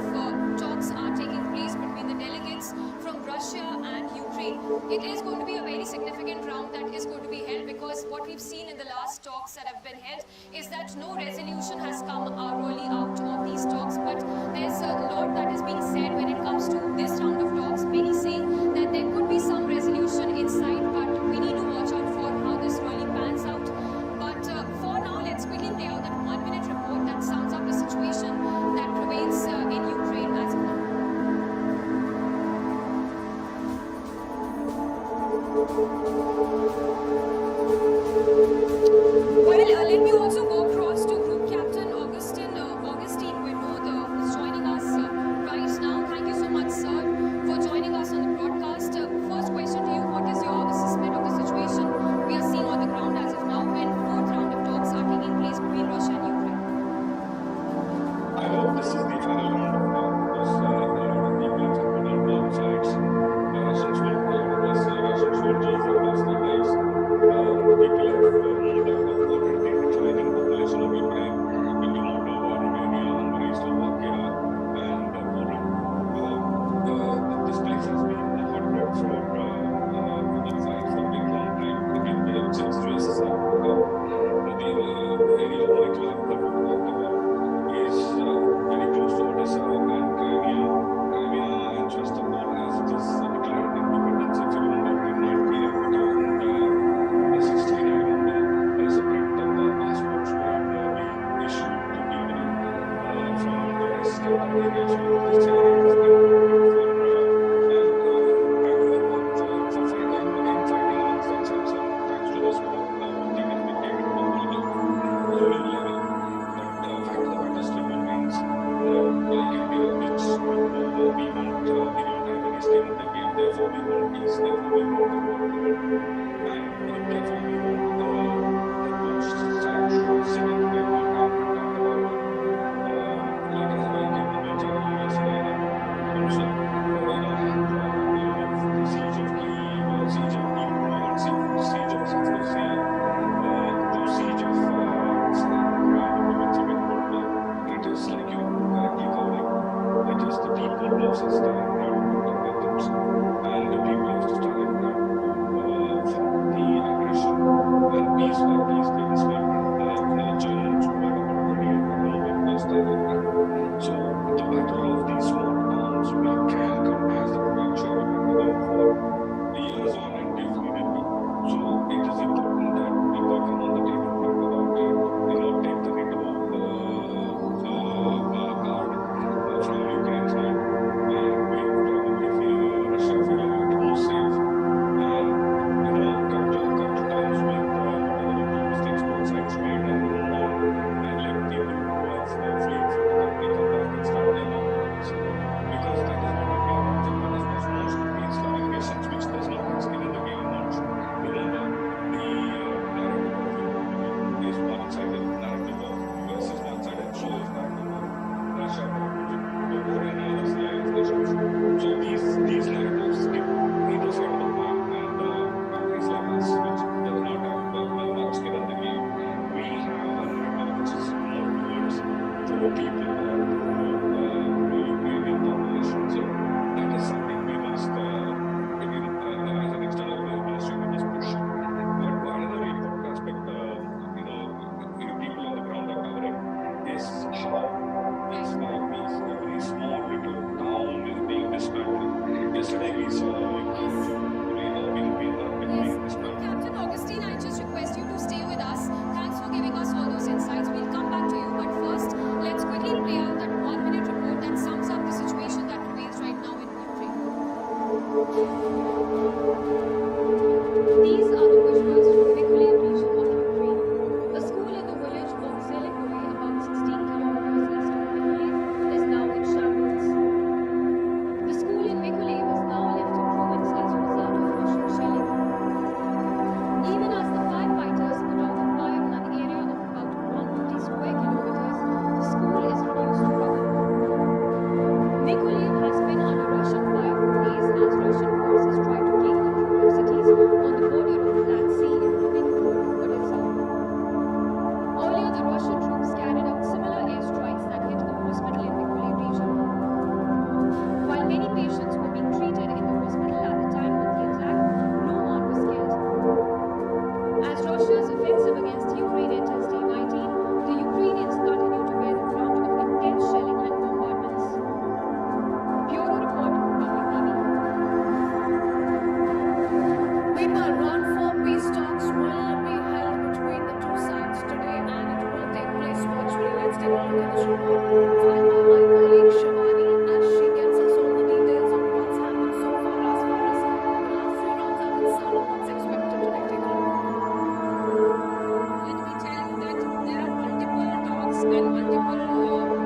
talks are taking place between the delegates from Russia and Ukraine. It is going to be a very significant round that is going to be held, because what we've seen in the last talks that have been held is that no resolution has come really out of these talks. But there's a lot that is being said when it comes to this round of talks. Many saying that there could be some resolution in sight, but we need to watch out for how this really pans out. But areas. So this chilling has been for fighting amongst themselves. And thanks to this war, one thing has been taken to a whole new level. But fact of the matter still remains, like India, which we don't have any skin in the game. Therefore, we want peace. Therefore, we want the war to end. And therefore, we want that both sides should sit at the table and talk about it. Like as I gave the news earlier yesterday, that also, had the siege of Kyiv, siege of Dnipro, siege of Zaporizhzhia, to siege of it is like you correctly covering. It is the people of Stalingrad who took the victims, and the people of Stalingrad who fought the aggression and piece by piece they dismantled Germans who were about 28 million in Stalingrad. So the battle of these small towns has the potential to continue for years on indefinitely. So it is important that people come on the table, talk about it, take the NATO card from Ukraine's hand, and make probably Russia feel a little more safe, and come to terms with whatever the mistakes both sides made and move on, and let people who have fleeing from the country come back and start their own lives. Because that is what India wants, and that is what most of the Islamic nations, which does not have skin in the game, wants. Remember, the narrative of Europe is one-sided. Narrative of US is one-sided. So is narrative of Russia, or any other CIS nations. So these narratives give either side of the point, and countries like us, which does not have much skin in the game, we have a narrative which is more towards pro-people or pro-Ukrainian population. So that is something we must, as an external affairs ministry, we must push. But another important aspect, people on the ground are covering is how piece by piece every small little town is being dismantled. Yesterday we saw being dismantled. Captain Augustine, I just request you to stay with us. Thanks for giving us all those insights. We'll come back to you, but first, let's quickly play out that 1-minute report that sums up the situation that prevails right now in Ukraine. These are the visuals from Mykolaiv region of Ukraine. A school in the village of Zelikoye, about 16 kilometers east of Mykolaiv, is now in shambles. The school in Mykolaiv is now left in ruins as a result of Russian shelling. Even as the firefighters put out a fire on an area of about 150 square kilometers, the school is reduced to rubble. Mykolaiv has been under Russian fire for days as Russian forces try to gain control of cities on the border of the Black Sea, including the port of Odessa. Earlier, the Russian troops carried out similar airstrikes that hit a hospital in Mykolaiv region. While many patients were being treated in the hospital at the time of the attack, no one was killed. As Russia's offensive against Ukraine enters day 19, the Ukrainians continue to bear the brunt of intense shelling and bombardments. Bureau report, Public TV. People, round 4 peace talks will be held between the two sides today, and it will take place virtually. Let's take a look at this report filed by my colleague Shivani as she gets us all the details on what's happened so far as the last few rounds are concerned and what's expected today. Take a look. Let me tell you that there are multiple talks and multiple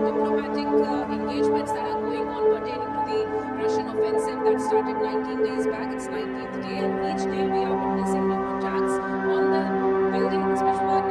diplomatic engagements that are going on pertaining to the Russian offensive that started 19 days back. It's 19th day, and each day we are witnessing new attacks on the buildings which were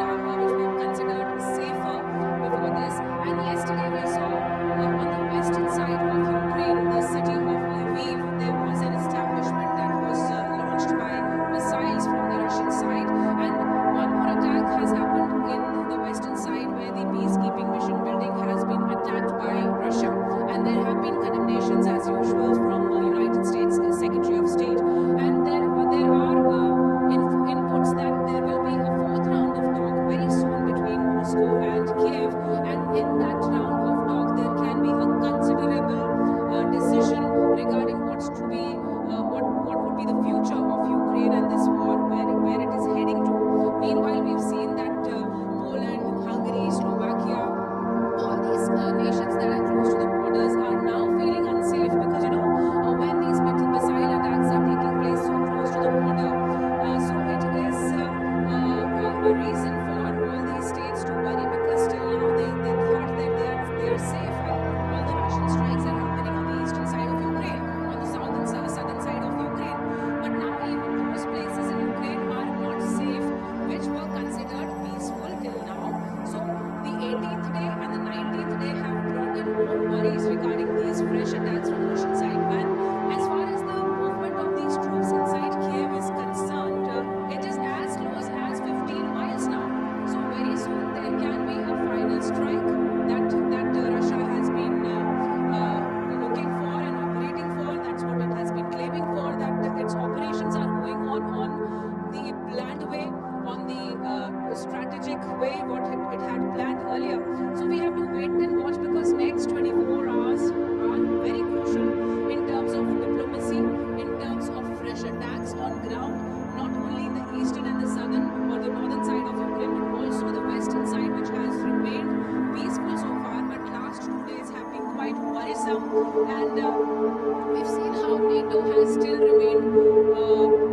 considered safer before this. And yesterday we saw on the western side of Ukraine, the city of Lviv, there was an establishment that was launched by missiles from the Russian side. And one more attack has happened in the western side where the peacekeeping mission building has been attacked by Russia. And there have been condemnations as usual from the United States Secretary of State. And there are inputs that there will be a 4th round of talk very soon between Moscow and Kyiv. And in that round of talk, there can be a considerable decision regarding what's to be, what would be the future of Ukraine and this war, where it is heading to. Meanwhile, we've seen that Poland, Hungary, Slovakia, all these nations that are close to the borders earlier. So we have to wait and watch because next 24 hours are very crucial in terms of diplomacy, in terms of fresh attacks on ground, not only the eastern and the southern or the northern side of Ukraine, but also the western side, which has remained peaceful so far, but last 2 days have been quite worrisome. And we've seen how NATO has still remained,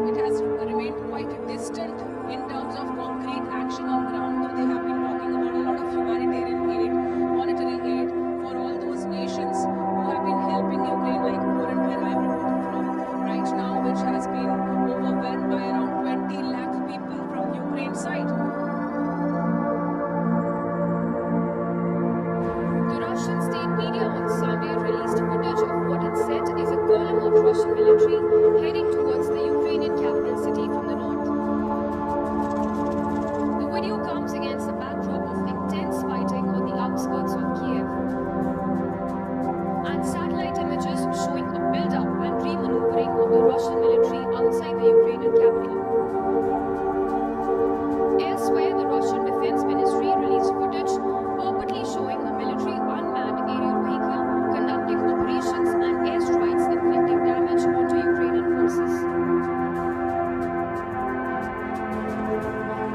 it has remained quite distant in terms of concrete action on ground, though they have been talking about a lot of humanitarian aid, monetary aid for all those nations who have been helping Ukraine, like Poland, where I'm reporting from right now, which has been overwhelmed by around 20 lakh people from Ukraine side. The Russian state media on Sunday released footage of what it said is a column of Russian military heading towards the Ukrainian capital city from the north. The video comes against a backdrop of intense fighting on the outskirts of Kyiv, and satellite images showing a build-up and re-maneuvering of the Russian military outside the Ukrainian capital. Elsewhere, the Russian Defense Ministry released footage purportedly showing a military unmanned aerial vehicle conducting operations and airstrikes inflicting damage onto Ukrainian forces.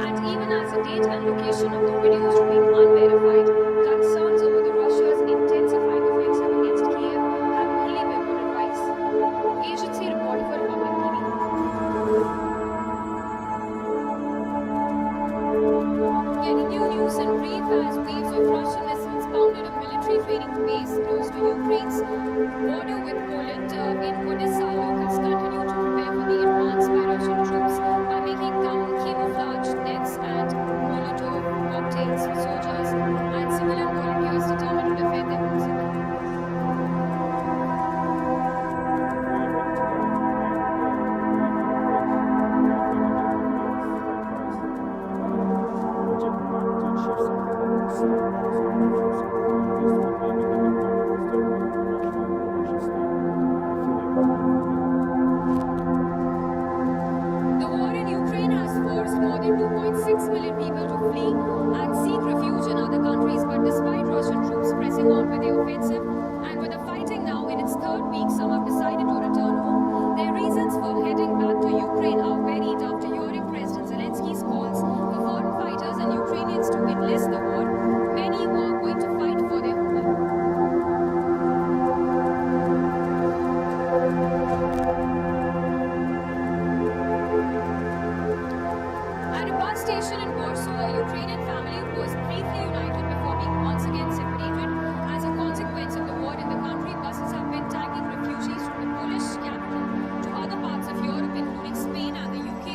And even as the date and location of the videos remain unverified, concerns over the Russia's intensifying offensive against Kyiv have only been on the rise. Agency reported for Republic TV. Getting new news in brief as waves of Russian missiles pounded a military training base close to Ukraine's border with Poland. In Odessa, locals continue to prepare for the advance by Russian troops by making camouflage nets and Molotov cocktails for soldiers and civilian volunteers determined to defend their homes. The war in Ukraine has forced more than 2.6 million people to flee and seek refuge in other countries, but despite Russian troops pressing on with their offensive and with the fighting now in its third week, some have decided to return home. Their reasons for heading back to Ukraine are varied after hearing President Zelensky's calls for foreign fighters and Ukrainians to enlist the war. Many were going to fight for their homeland. At a bus station in Warsaw, a Ukrainian family who was briefly united before being once again separated as a consequence of the war in the country. Buses have been taking refugees from the Polish capital to other parts of Europe, including Spain and the UK.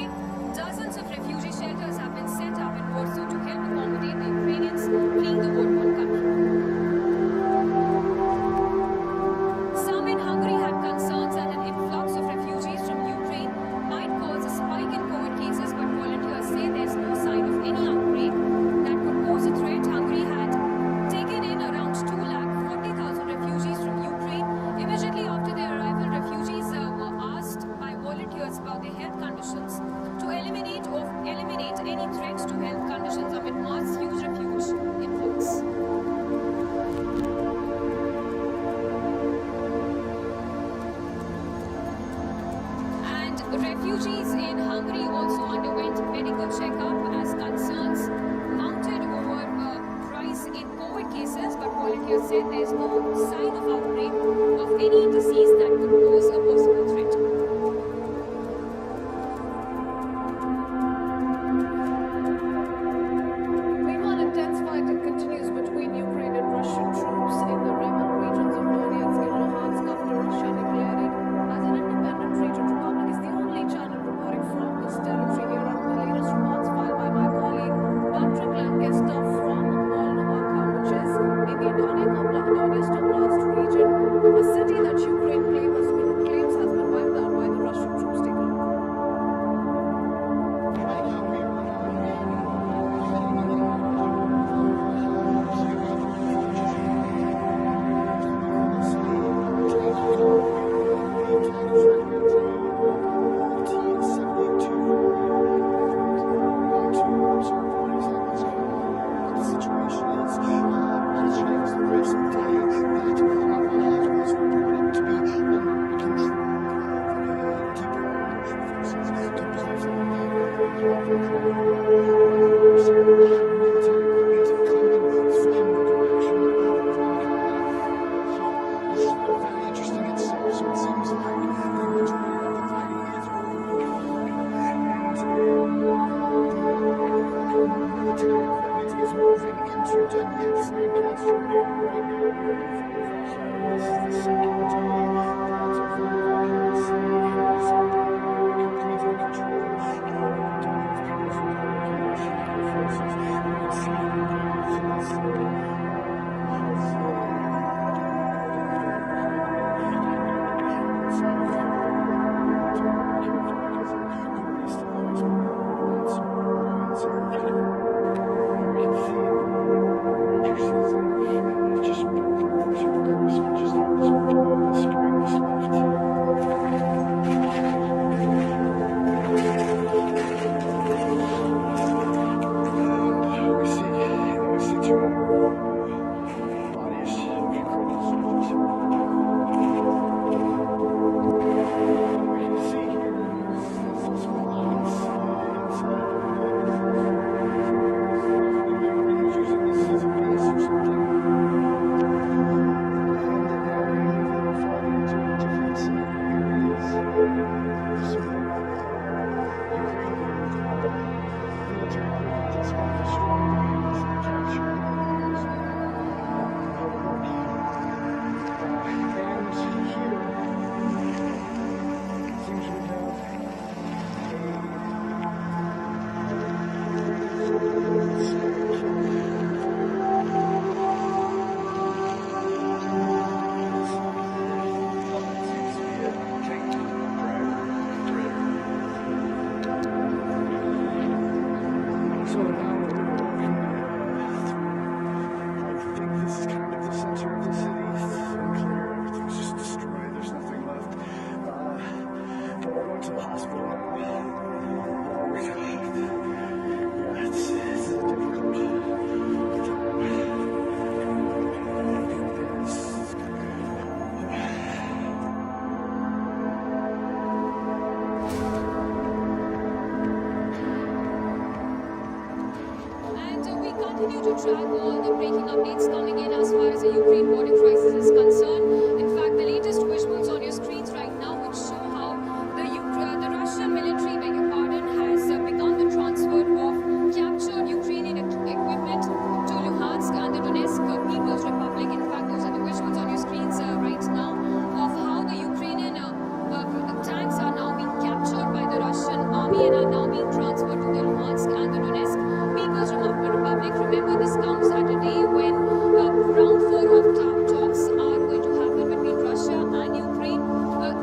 Dozens of refugee shelters have been set up in Warsaw to help accommodate the Ukrainians fleeing the war-torn country. Some in Hungary had concerns that an influx of refugees from Ukraine might cause a spike in COVID cases, but volunteers say there's no sign of any outbreak that could pose a threat. Hungary had taken in around 240,000 refugees from Ukraine. Immediately after their arrival, refugees were asked by volunteers about their health conditions to eliminate any threats to health conditions amid mass huge refuge influx. And refugees in Hungary also underwent medical checkup as concerns mounted over a rise in COVID cases, but volunteers said there's no sign of outbreak of any disease that could pose a possible threat. Meanwhile, intense fighting continues between Ukraine and Russian troops in the rebel regions of Donetsk and Luhansk after Russia declared it as an independent region. Republic is the only channel reporting from this territory. Here are the latest reports filed by my colleague Patrick Lancaster from Volnovakha, which is in the Donetsk Oblast region, a city that Ukraine claims has been wiped out by the Russian troops. Take a look. Situation is to Donetsk and Castro, and right now we're in Russia. This is the second day that the city is completely controlled. Donetsk people's Republic, Russian forces. You can see continue to track all the breaking updates coming in as far as the Ukraine border crisis is concerned. In fact, the latest visuals on your screens right now would show how the Russian military, beg your pardon, has begun the transfer of captured Ukrainian equipment to Luhansk and the Donetsk People's Republic. In fact, those are the visuals on your screens right now of how the Ukrainian tanks are now being captured by the Russian army and are now being transferred to the Luhansk and the Donetsk People's Republic. Remember, this comes at a day when round 4 of talks are going to happen between Russia and Ukraine.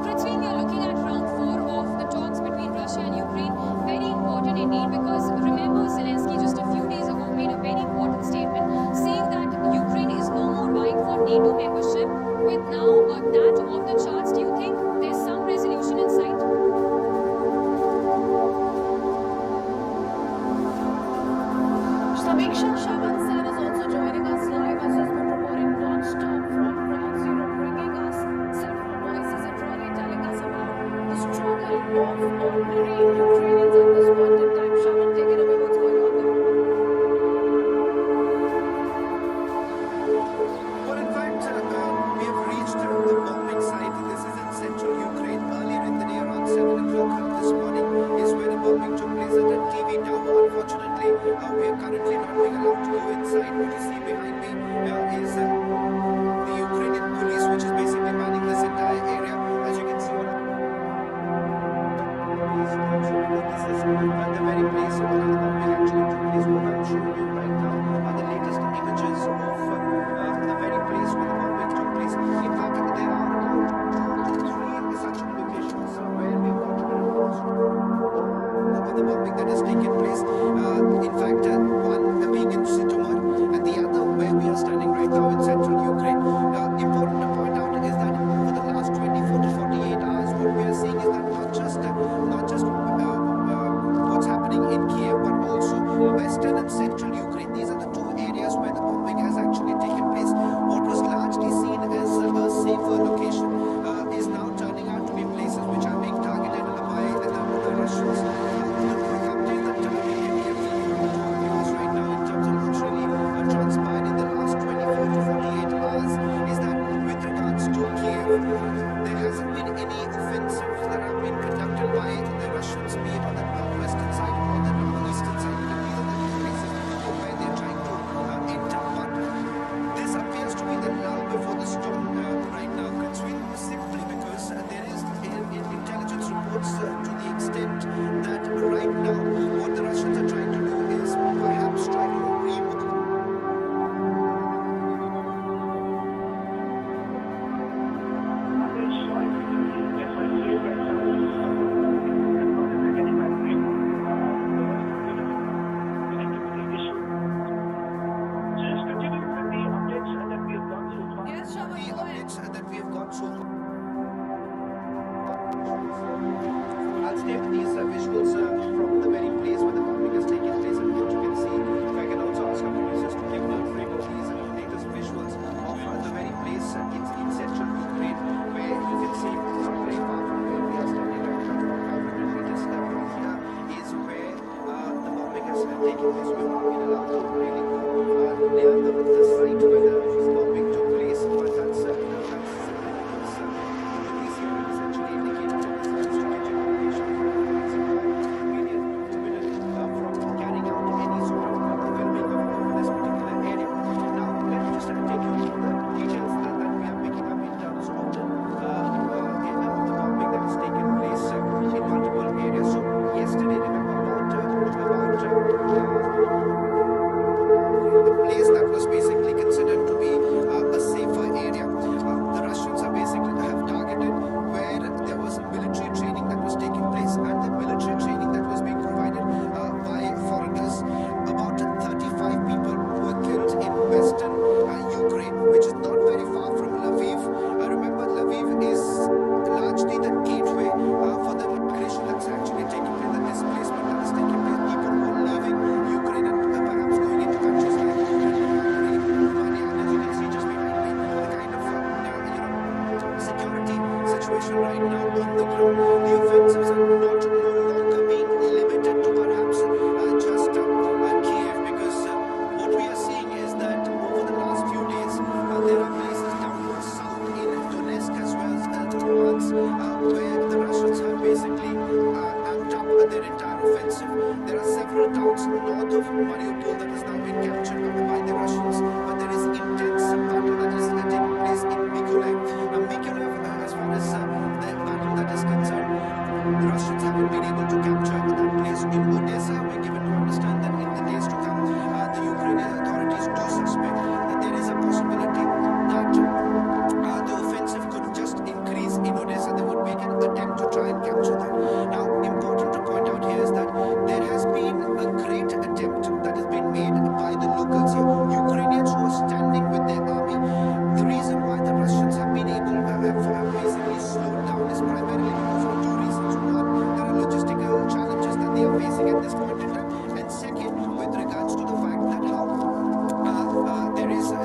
Prithvi, we are looking at round 4 of the talks between Russia and Ukraine. Very important indeed, because remember, Zelensky just a few days ago made a very important statement saying that Ukraine is no more vying for NATO membership. With now that off the charts, do you think there's some resolution in sight? Samiksha Shavan is also joining us live as has been reporting non-stop from ground zero, bringing us several voices and really telling us about the struggle of ordinary Ukrainians at this point in time. Shavan, take it away. What's going on there? Well, in fact, we have reached the bombing site. This is in central Ukraine. Earlier in the day, around 7 o'clock this morning, is where the bombing took place at a TV tower. Unfortunately, we are currently not being allowed to go inside. What you see behind me is the Ukrainian police, which is basically manning this entire area. As you can see, this is the very place where the bombing actually took place. What I'm showing you right now are the latest images of the very place where the bombing took place. In fact, there are about 3 such locations where we got reports of the bombing that has taken place. In fact, one being in Sitomar and the other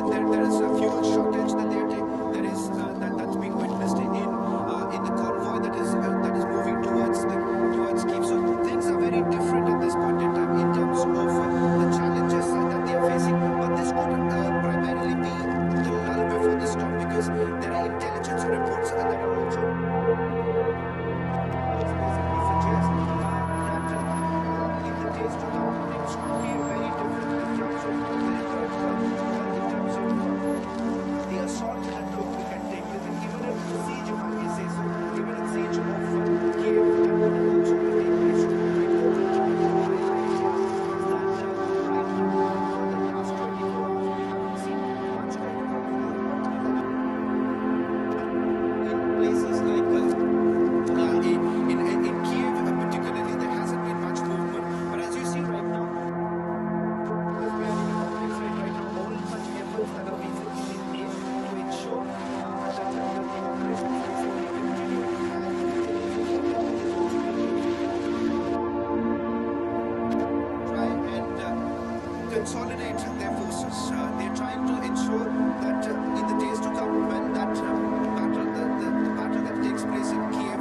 there is a fuel shortage that there is that's being witnessed in the convoy that is moving towards Kyiv. So things are very different at this point in time in terms of the challenges that they are facing. But this could primarily be the lull before the storm, because there are intelligence reports that are also basically suggest that in the days to come things could be very different in terms of the assault that we can take place, and even if the siege, if I may say so, even a siege of Kyiv that could also take place to be important to highlight that right now for the last 24 hours we haven't seen much of in places like in Kyiv particularly there hasn't been much movement, but as you see right now, because we are in a conflict zone right now, all such efforts that are basically made to ensure that the operations basically continue try and consolidate their forces. They're trying to ensure that in the days to come, when that the battle that takes place in Kyiv,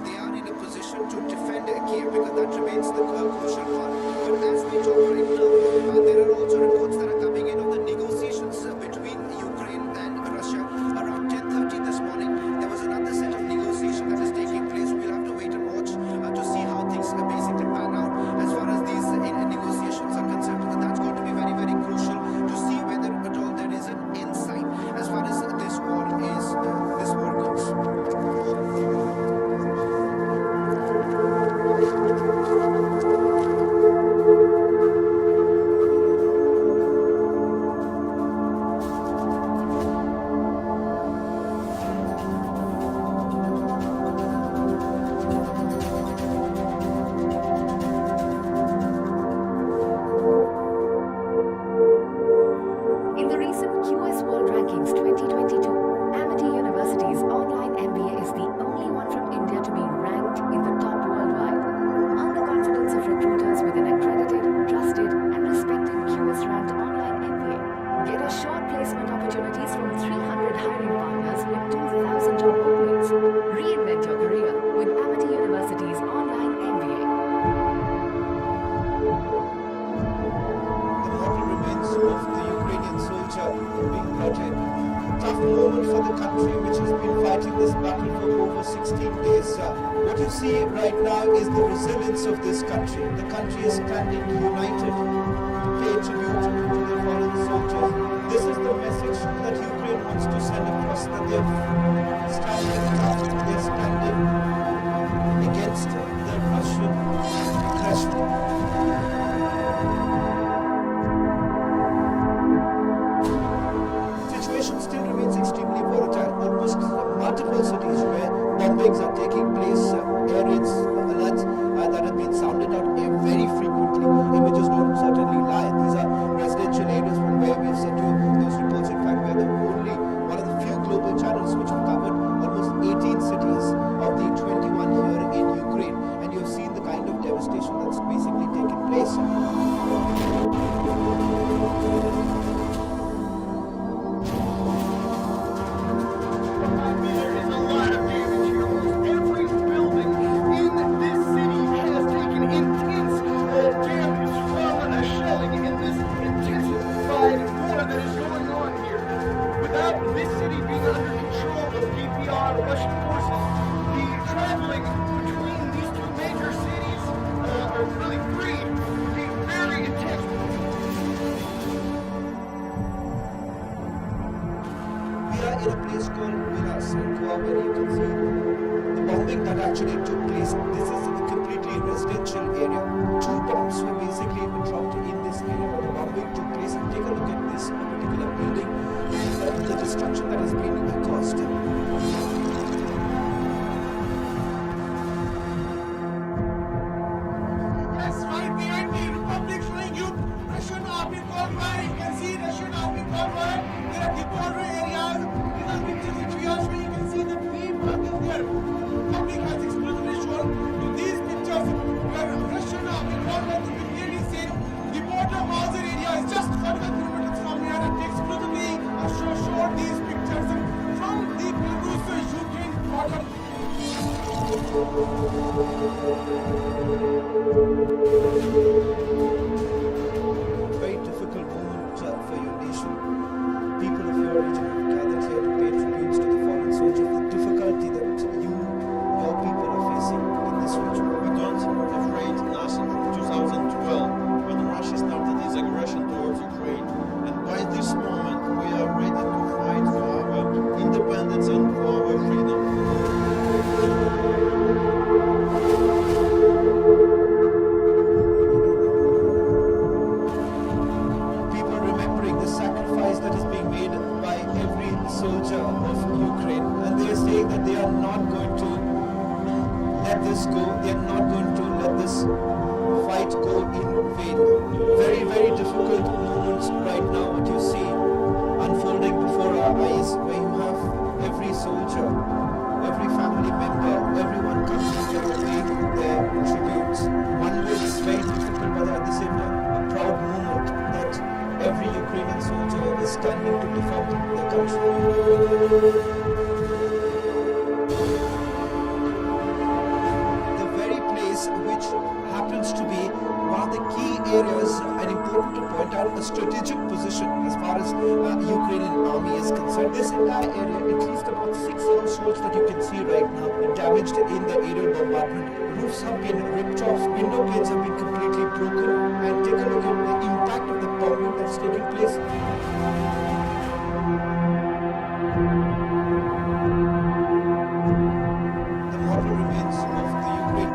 they are in a position to defend Kyiv, because that remains the crucial part. But as we talk right now, there are also reports that are coming in of the negotiations between Ukraine and Russia. Around 10:30 this morning, there was another set of negotiation that is taking place. We'll have to wait and watch to see how things basically pan out as far as these negotiations are concerned. That's going to be very, very crucial to see whether at all there is an insight as far as this war goes. In the recent QS World Rankings 2022, Amity University's online MBA is the only one from India to be ranked in the top worldwide. Earn the confidence of recruiters with an accredited, trusted, and respected QS ranked online MBA. Get assured placement opportunities from 300 hiring partners with 2,000 job openings. Reinvent your career with Amity University's online MBA. The mortal remains of the Ukrainian soldier being brought in. Tough moment for the country, which has been fighting this battle for over 16 days. What you see right now is the resilience of this country. The country is standing united to pay tribute to the fallen soldiers. This is the message that Ukraine wants to send across, that they're standing against the Russian aggression. Situation still remains extremely volatile. Almost multiple cities where bombings are taking place, air raids, alerts that have been sounded out very frequently. Images don't certainly lie. These are residential areas from where we've sent you those reports. In fact, we're the only one of the few global channels which have covered almost 18 cities of the 21 here in Ukraine, and you've seen the kind of devastation that's basically taken place. There is a lot of damage here. Almost every building in this city has taken intense damage from shelling in this intensified war that is going on here. Without this city being under control of DPR, Russian forces, the traveling between these two major cities, or really three, would be very intense. We are in a place called Milas, where you can see the bombing that actually took place. This is a completely residential area. 2 bombs were basically dropped in this area where the bombing took place. And take a look at this particular building and the destruction that has been caused. Yes, right behind the Republic showing you Russian army convoy. You can see Russian army convoy. There are the border areas. These are pictures which we are showing. You can see the people is there. Public has exclusively shown to these pictures where Russian army convoy, you can clearly see the border Mauser area is just 45 kilometers from here. It exclusively soldier of Ukraine, and they are saying that they are not going to let this go. They are not going to let this fight go in vain. Very, very difficult moments right now, what you see unfolding before our eyes, where you have every soldier, every family member, everyone coming together paying their tributes. One way it's very difficult, but at the same time, a proud moment that every Ukrainian soldier is standing to defend their country. The very place which happens to be one of the key areas and important to point out, a strategic position as far as Ukrainian army is concerned. This entire area, at least about 6 households that you can see right now, damaged in the aerial bombardment. Roofs have been ripped off, window panes have been completely broken, and take a look at the impact of the bombing that's taking place. The mortal remains of the Ukraine.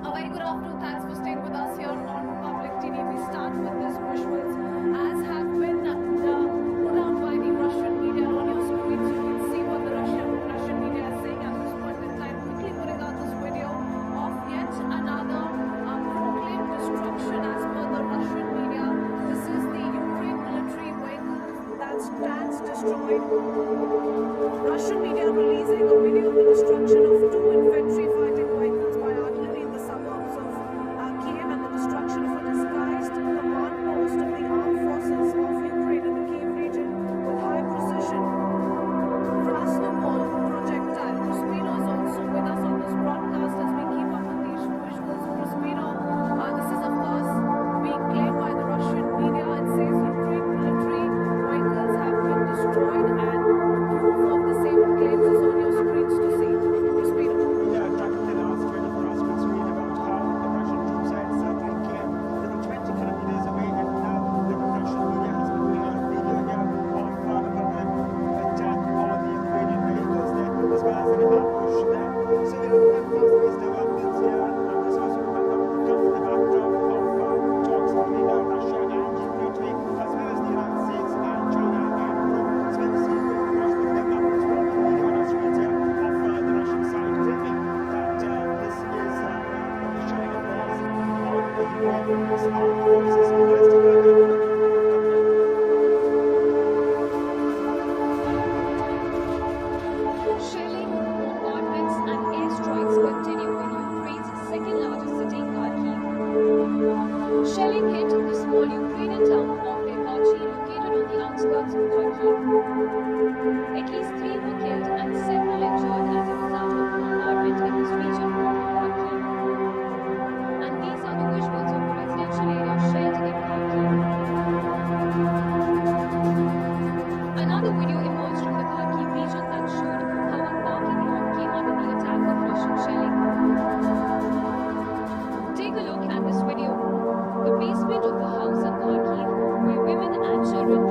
A very good afternoon. Thanks for staying with us here on Public TV. We start with these visuals, as have been put out by the Russian media. On your screens, you can see what the Russian media is saying at this point in time. Quickly putting out this video of yet another proclaimed destruction as per the Russian media. This is the Ukraine military vehicle that stands destroyed. Russian media releasing a video of the destruction of 2 infantry fighting vehicles by artillery in the suburbs of Kyiv, and the destruction of a disguised command post of the armed forces of Ukraine in the Kyiv region with high precision Krasnomol projectile. Crispino is also with us on this broadcast as we keep up with these visuals. Crispino, this is of course being claimed by the Russian media. It says Ukraine military vehicles have been destroyed, and proof of the same claims is on your screens to see. Crispino. Yeah,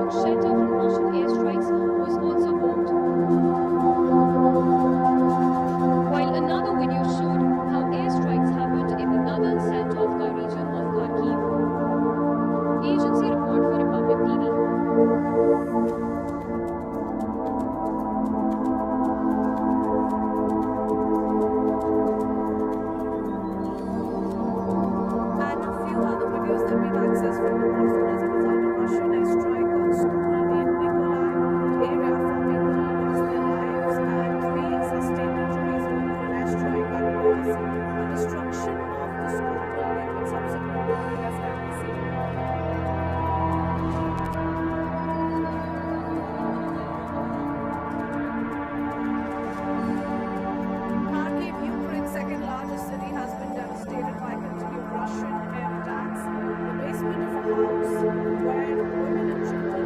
took shelter from Russian airstrikes was also bombed. While another video showed how airstrikes happened in the northern Saltovka region of Kharkiv. Agency report for Republic TV. And a few other videos that we've accessed from the war zone as a result of Russian airstrike on school in Mykolaiv area. 4 people lost their lives and 3 sustained injuries due to an airstrike that caused a destruction of the school building with subsequent bombing, as can be seen. Kharkiv, Ukraine's second largest city, has been devastated by continued Russian air attacks. The basement of a house where women and children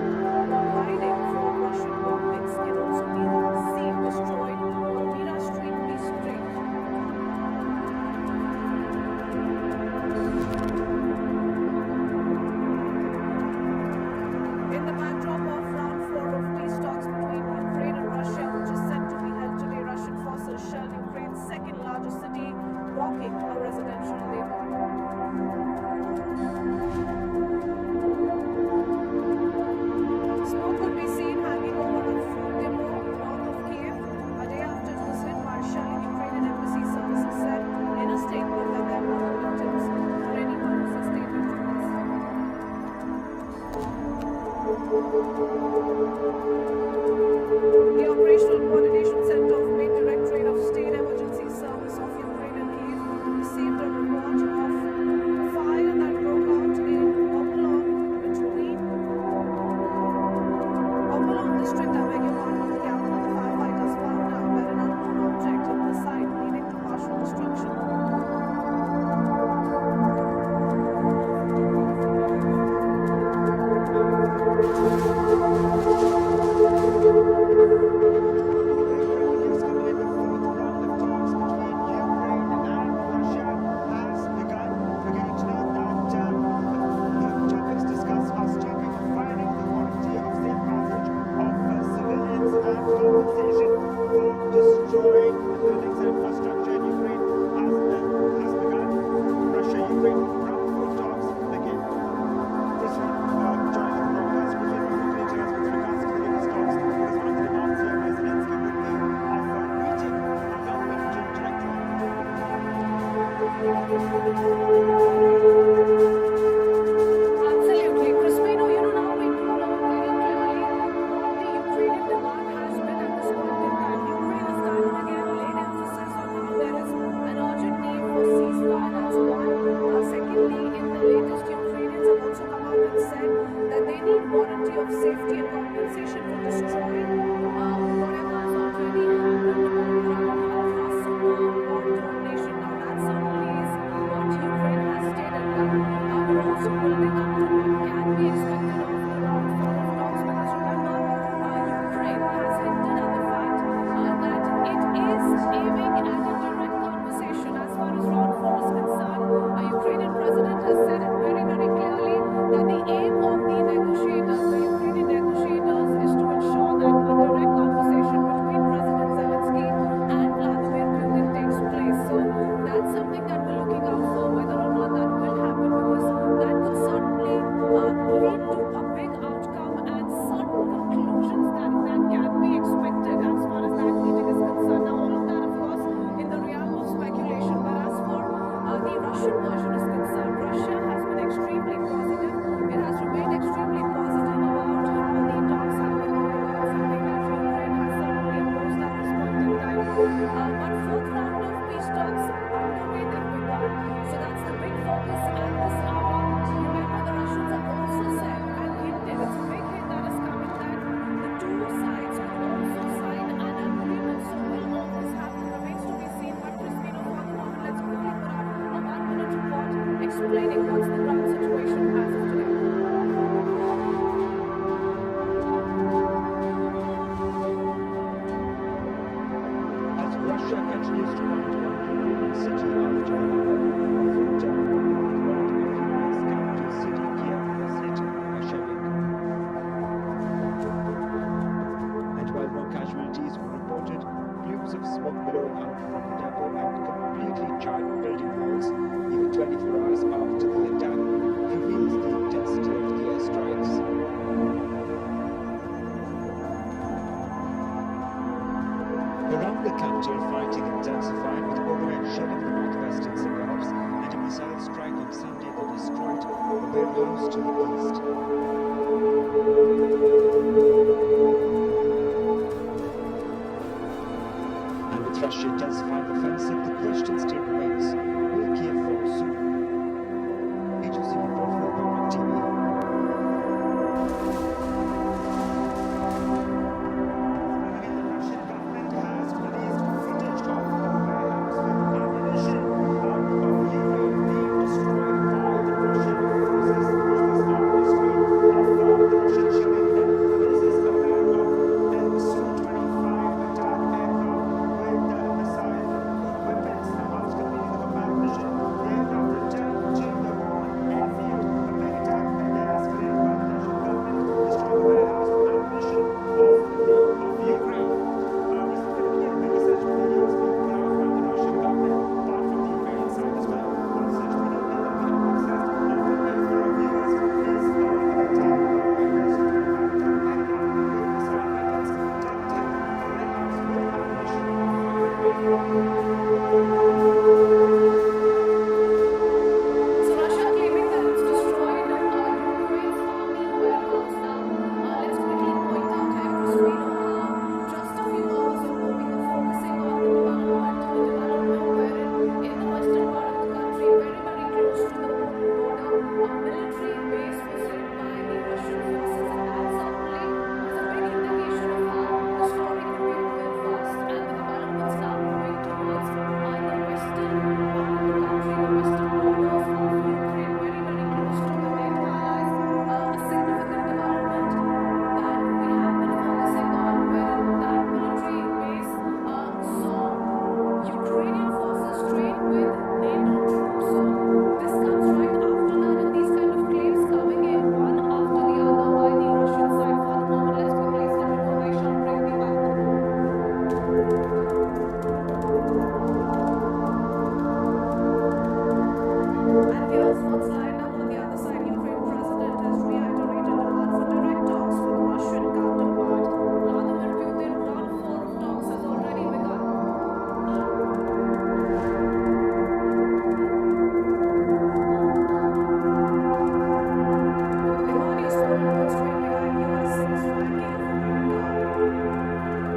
were hiding from Russian bombings can also be seen destroyed on Mira Street, Peace Street. In the backdrop of round 4 of peace talks between Ukraine and Russia, which is set to be held today, Russian forces shelled Ukraine's second largest city, rocking a residential neighborhood. Smoke could be seen hanging over a food depot north of Kyiv a day after it was hit by shelling. Ukrainian embassy services said in a statement that there were no victims or anyone who sustained injuries. The Operational Coordination Center of Main Directorate of State Emergency Service of Ukraine and Kyiv received a report of a fire that broke out in Obolon district, I beg your pardon, the capital. The firefighters found out that an unknown object hit the site, leading to partial destruction. Absolutely. Crispino, you know, now we do know very clearly what the Ukrainian demand has been at this point in time. Ukraine has time and again laid emphasis on how there is an urgent need for ceasefire. That's one. Secondly, in the latest, Ukrainians have also come out and said that they need warranty of safety and compensation for destroying whatever has already happened on ground. How fast some war donation. Now that certainly is what Ukraine has stated that we're also building up to what can be expected of the round 4 of talks, because remember, Ukraine has hinted at the fact that it is aiming at a direct conversation. As far as round 4 is concerned, Ukrainian president has said it very, very clearly that the aim of the negotiators, the Ukrainian negotiators, is to ensure that In the capital, fighting intensified with overhead shelling the northwestern suburbs and a missile strike on Sunday that destroyed a warehouse to the east. And with Russia intensifying offensive, the question still remains, will Kyiv fall soon? Agency report for Public TV. So Russia claiming that it's destroyed Ukraine's army warehouse. Now, let's quickly point out here to Sweden how just a few hours ago we were focusing on the development wherein in the western part of the country, very, very close to the Polish border, a military base was hit by the Russian forces, and that certainly is a big indication of how the story could be moving fast and the developments now moving towards the western part of the country, the western borders of Ukraine, very, very close to the NATO allies. A significant development that we have been focusing on, where that military base saw Ukrainian forces train with NATO troops. So this comes right after that, and these kind of claims coming in one after the other by the Russian side. For the moment, let's quickly step into Vaishal, bring me back. And here's what's lined up on the other side. Ukraine president has reiterated a demand for direct talks with Russian counterpart Vladimir Putin. Round 4 of talks has already begun. The Iranians followed straight behind US is flanking America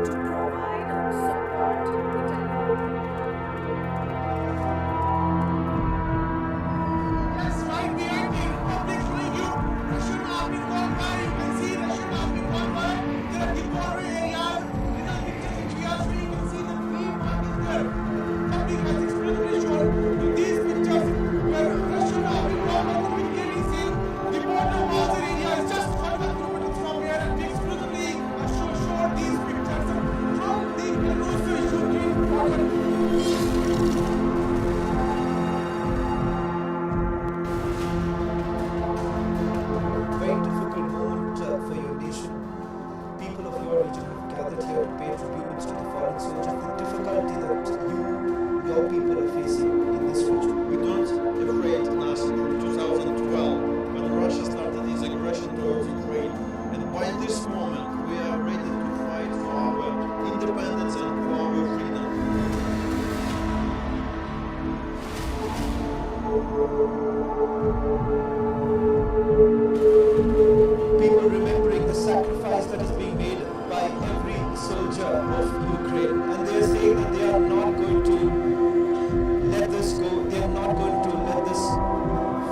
to provide support to Yes, right behind me, public showing you Russian army gone by. You can see Russian army gone by. There are the border areas. These are pictures which we are showing. You can see the main part is there. Public has exclusively shown in these pictures where Russian army gone by. You can clearly see the border Mazar area is just 5 kilometers from here, and we exclusively show these pictures from the Belarus-Ukraine border. Very difficult moment for your nation. People of your region have gathered here to pay tributes to the fallen soldiers. The difficulty that your people are facing in this region. We don't afraid nothing from 2012 when Russia started its aggression towards Ukraine. And by this moment, we are ready to fight for our independence and for our freedom. People remembering the sacrifice that is being made by every soldier of Ukraine, and they are saying that they are not going to let this go, they are not going to let this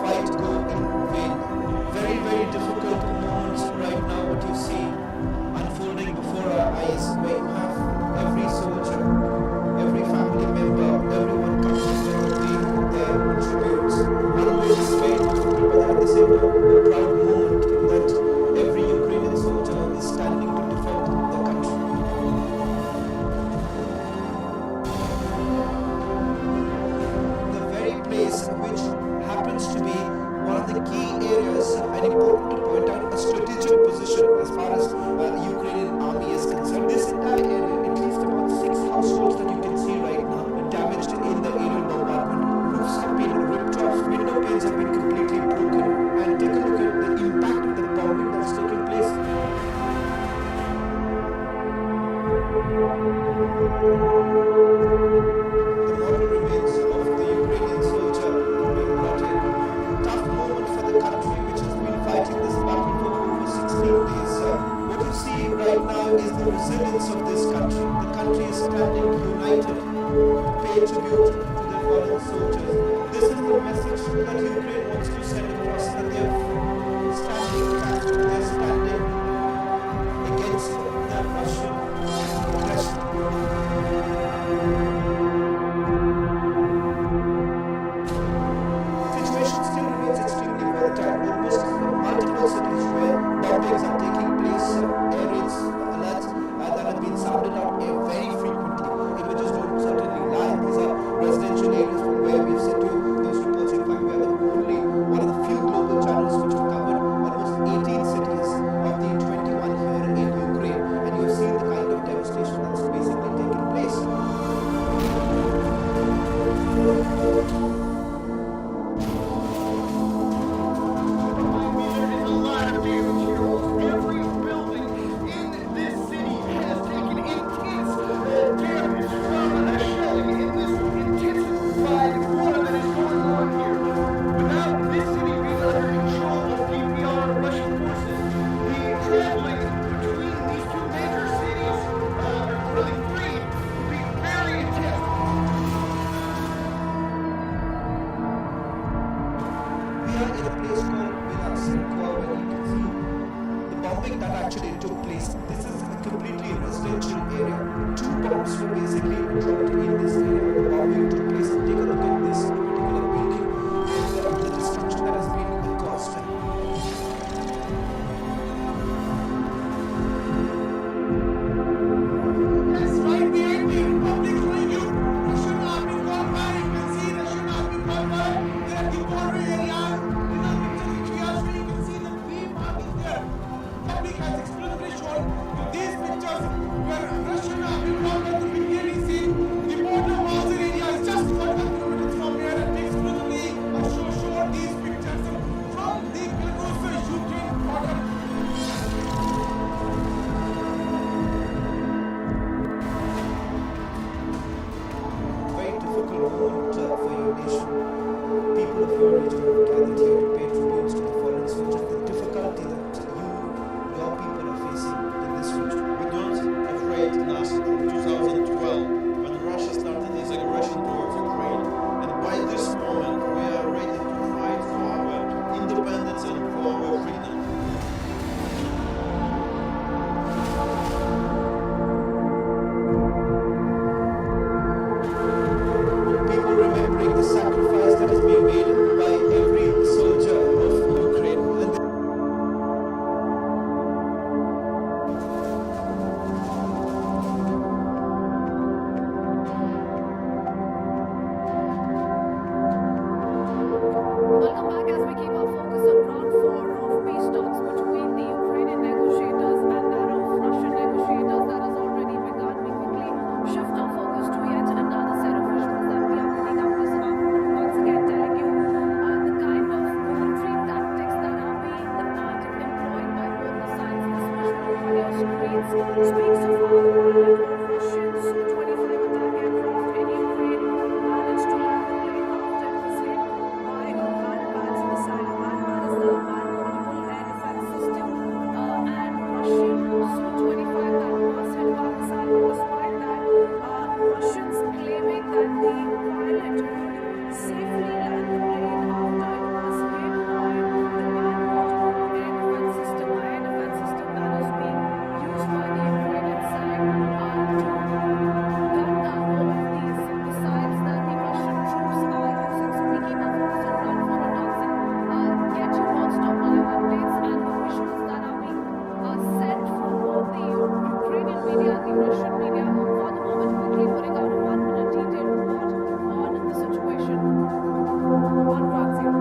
fight go in vain. Very, very difficult moments right now, what you see the resilience of this country. The country is standing united to pay tribute to the fallen soldiers. This is the message that Ukraine wants to send across, that they are standing fast, they are standing against the Russian aggression. Situation still remains extremely volatile. Almost multiple cities where bombings are taking place, air raids, alerts that have been sounded out very frequently. Images don't certainly lie. These are residential areas from where we've sent you those reports. In fact, we are the only one of the few global channels which have covered almost 18 cities of the 21 here in Ukraine, and you have seen the kind of devastation that's basically taken place. Every building in this city has taken intense damage from shelling in this intensified war that is going on here. Without this city being under control of PPR Russian forces, the traveling between these two major cities, really three, will be very intense. We are in a place called Vilasinkoa, where you can see the bombing that actually took place. This is a completely residential area. 2 bombs were basically dropped in this area. The bombing took place. Take a look at this particular building and the destruction that has been caused. Yes, right behind me, public review. Russian army gone by. You can see Russian army gone by. There are the border areas. In the picture which we are showing, you can see the B mark is there. Public has exclusively shown these pictures where Russian army gone by. You can clearly see the border Mosul area is just 45 kilometers from here, and exclusively show these pictures from the Belarus-Ukraine border. Very difficult moment for your nation. People of your region have gathered here to pay tributes to the fallen soldiers. The difficulty that your people are facing in this region. We don't afraid Nasser from 2012 when Russia started its aggression towards Ukraine, and by this moment we are ready to fight for our independence and for our freedom. People remembering the sacrifice that has been made by every soldier of Ukraine. And Welcome back as we keep our focus on round 4 of peace talks between the Ukrainian negotiators and that of Russian negotiators that has already begun. We quickly shift our focus to yet another set of visuals that we are putting up this afternoon. Once again, telling you the kind of military tactics that are being employed by both the sides. This visual on your screens speaks of how the pilot of Russian Su-25 attack aircraft in Ukraine managed to land the plane after it was hit by a Halbaz missile. Halbaz is the man-portable air defense system, and Russian Su-25 that was hit by a missile. But despite that, Russians claiming that the pilot could safely land the plane after it was hit by the man-portable air defense system, an air defense system that is being used by the Ukrainian side to gun down all of these missiles that the Russian troops are using. So we keep our focus on round 4 of talks and get you non-stop live updates and the visuals that are being sent from both the Ukrainian media and the Russian media. For the moment, quickly putting out a 1-minute detailed report on the situation on ground zero.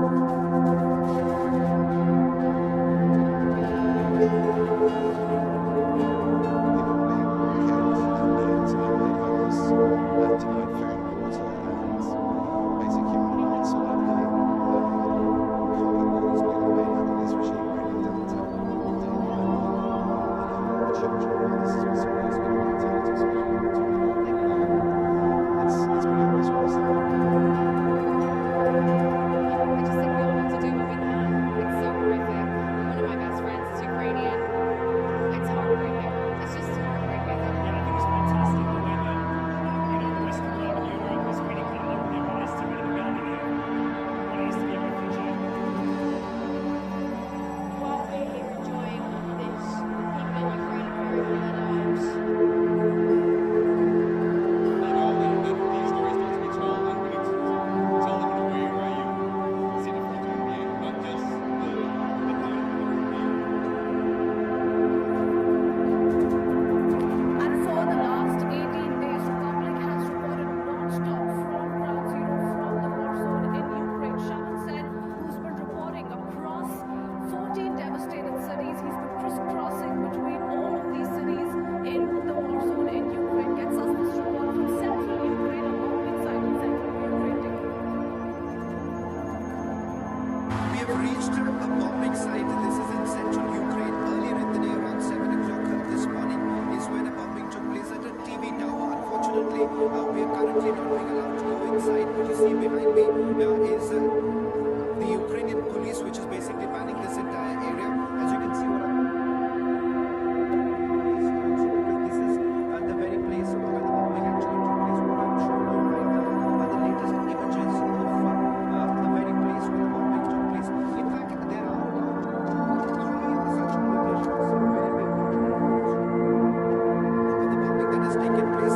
currently not being allowed to go inside. What you see behind me is the Ukrainian police, which is basically manning this entire area. As you can see, what I'm this is the very place where the bombing actually took place. What I'm showing you right now are the latest images of the very place where the bombing took place. In fact, there are about 3 such locations where we got the bombing that has taken place.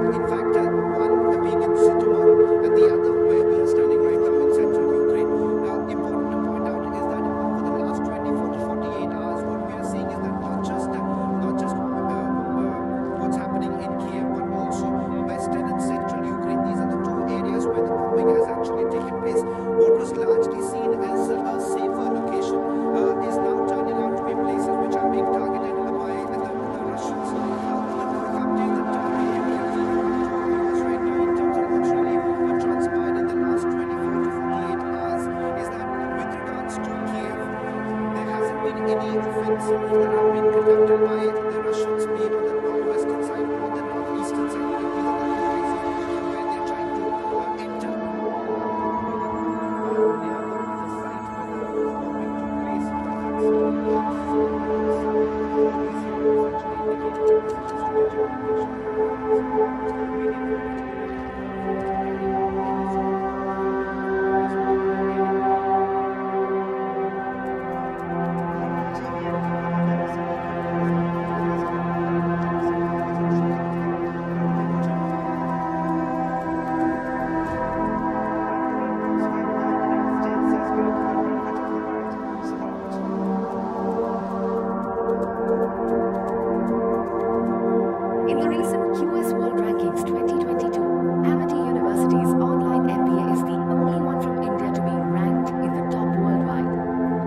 In fact, one being in Zitomir and the other where we are standing right now in central Ukraine. Important to point out is that for the last 24 to 48 hours, what we are seeing is that not just what's happening in Kyiv, but also western and central Ukraine. These are the 2 areas where the bombing has actually taken place. What was largely seen as a safer location is now turning out to be places which are being targeted by the Russians. Quick update that we can give you right now in terms of what's really transpired in the last 24 to 48 hours is that with regards to Kyiv, there hasn't been any offensive that have been conducted by the Russians, be it on the northwestern side or the northeastern side. These are the 2 places where they're trying to enter. Near the site where the bombing took place, In the recent QS World Rankings 2022, Amity University's online MBA is the only one from India to be ranked in the top worldwide.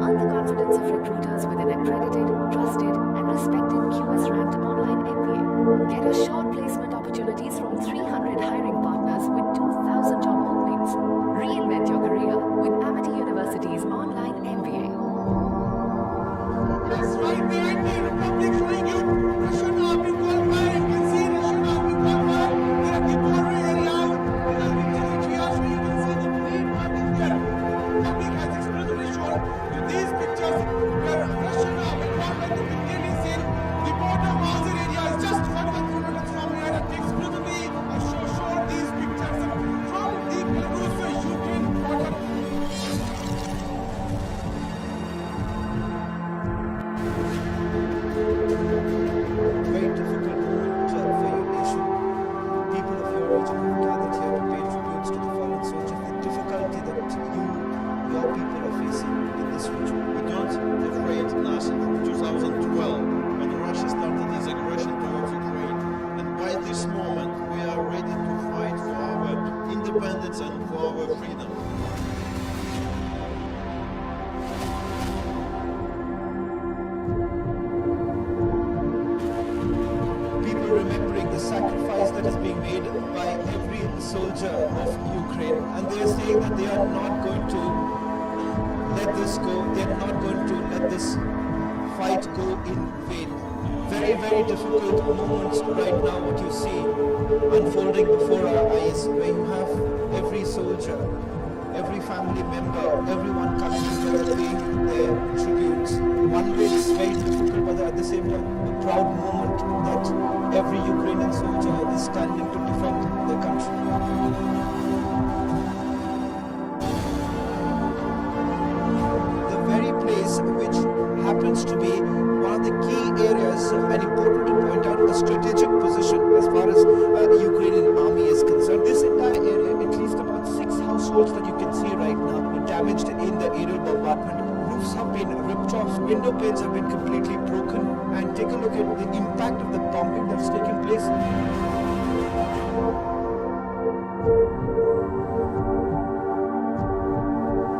Earn the confidence of recruiters with an accredited, trusted, and respected QS ranked online MBA. Get assured placement opportunities from 300 hiring partners with 2,000 job openings. Reinvent your career with Amity University's online MBA. That's right behind me, Republic showing you Russian army qualified. You can see Russian army qualified. They're at the border area. Which we are showing, you can see the main part is there. Republic has exclusively shown you these pictures where Russian army qualified. You can clearly see the border Mazar area is just 41 kilometers from here. And exclusively show these pictures from the Belarus-Ukraine border. Very difficult moment for your nation. People of your region have gathered here to pay tributes to the fallen soldiers. The difficulty that your people are facing in this region. We don't afraid nothing from 2012 when Russia started its aggression towards Ukraine. And by this moment, we are ready to fight for our independence and for our freedom. People remembering the sacrifice that is being made by every soldier of Ukraine, and they are saying that they are not going to let this go. They are not going to let this fight go in vain. Very, very difficult moments right now. What you see unfolding before our eyes, where you have every soldier, every family member, everyone coming together paying their tributes. One way it's very difficult, but at the same time, a proud moment that every Ukrainian soldier is standing to defend their country. The very place which happens to be one of the key areas and important to point out, a strategic position as far as the Ukrainian army is concerned. This entire area, at least about 6 households that you can see right now, were damaged in the aerial bombardment. Roofs have been ripped off, window panes have been completely broken, and take a look at the impact of the bombing that's taken place.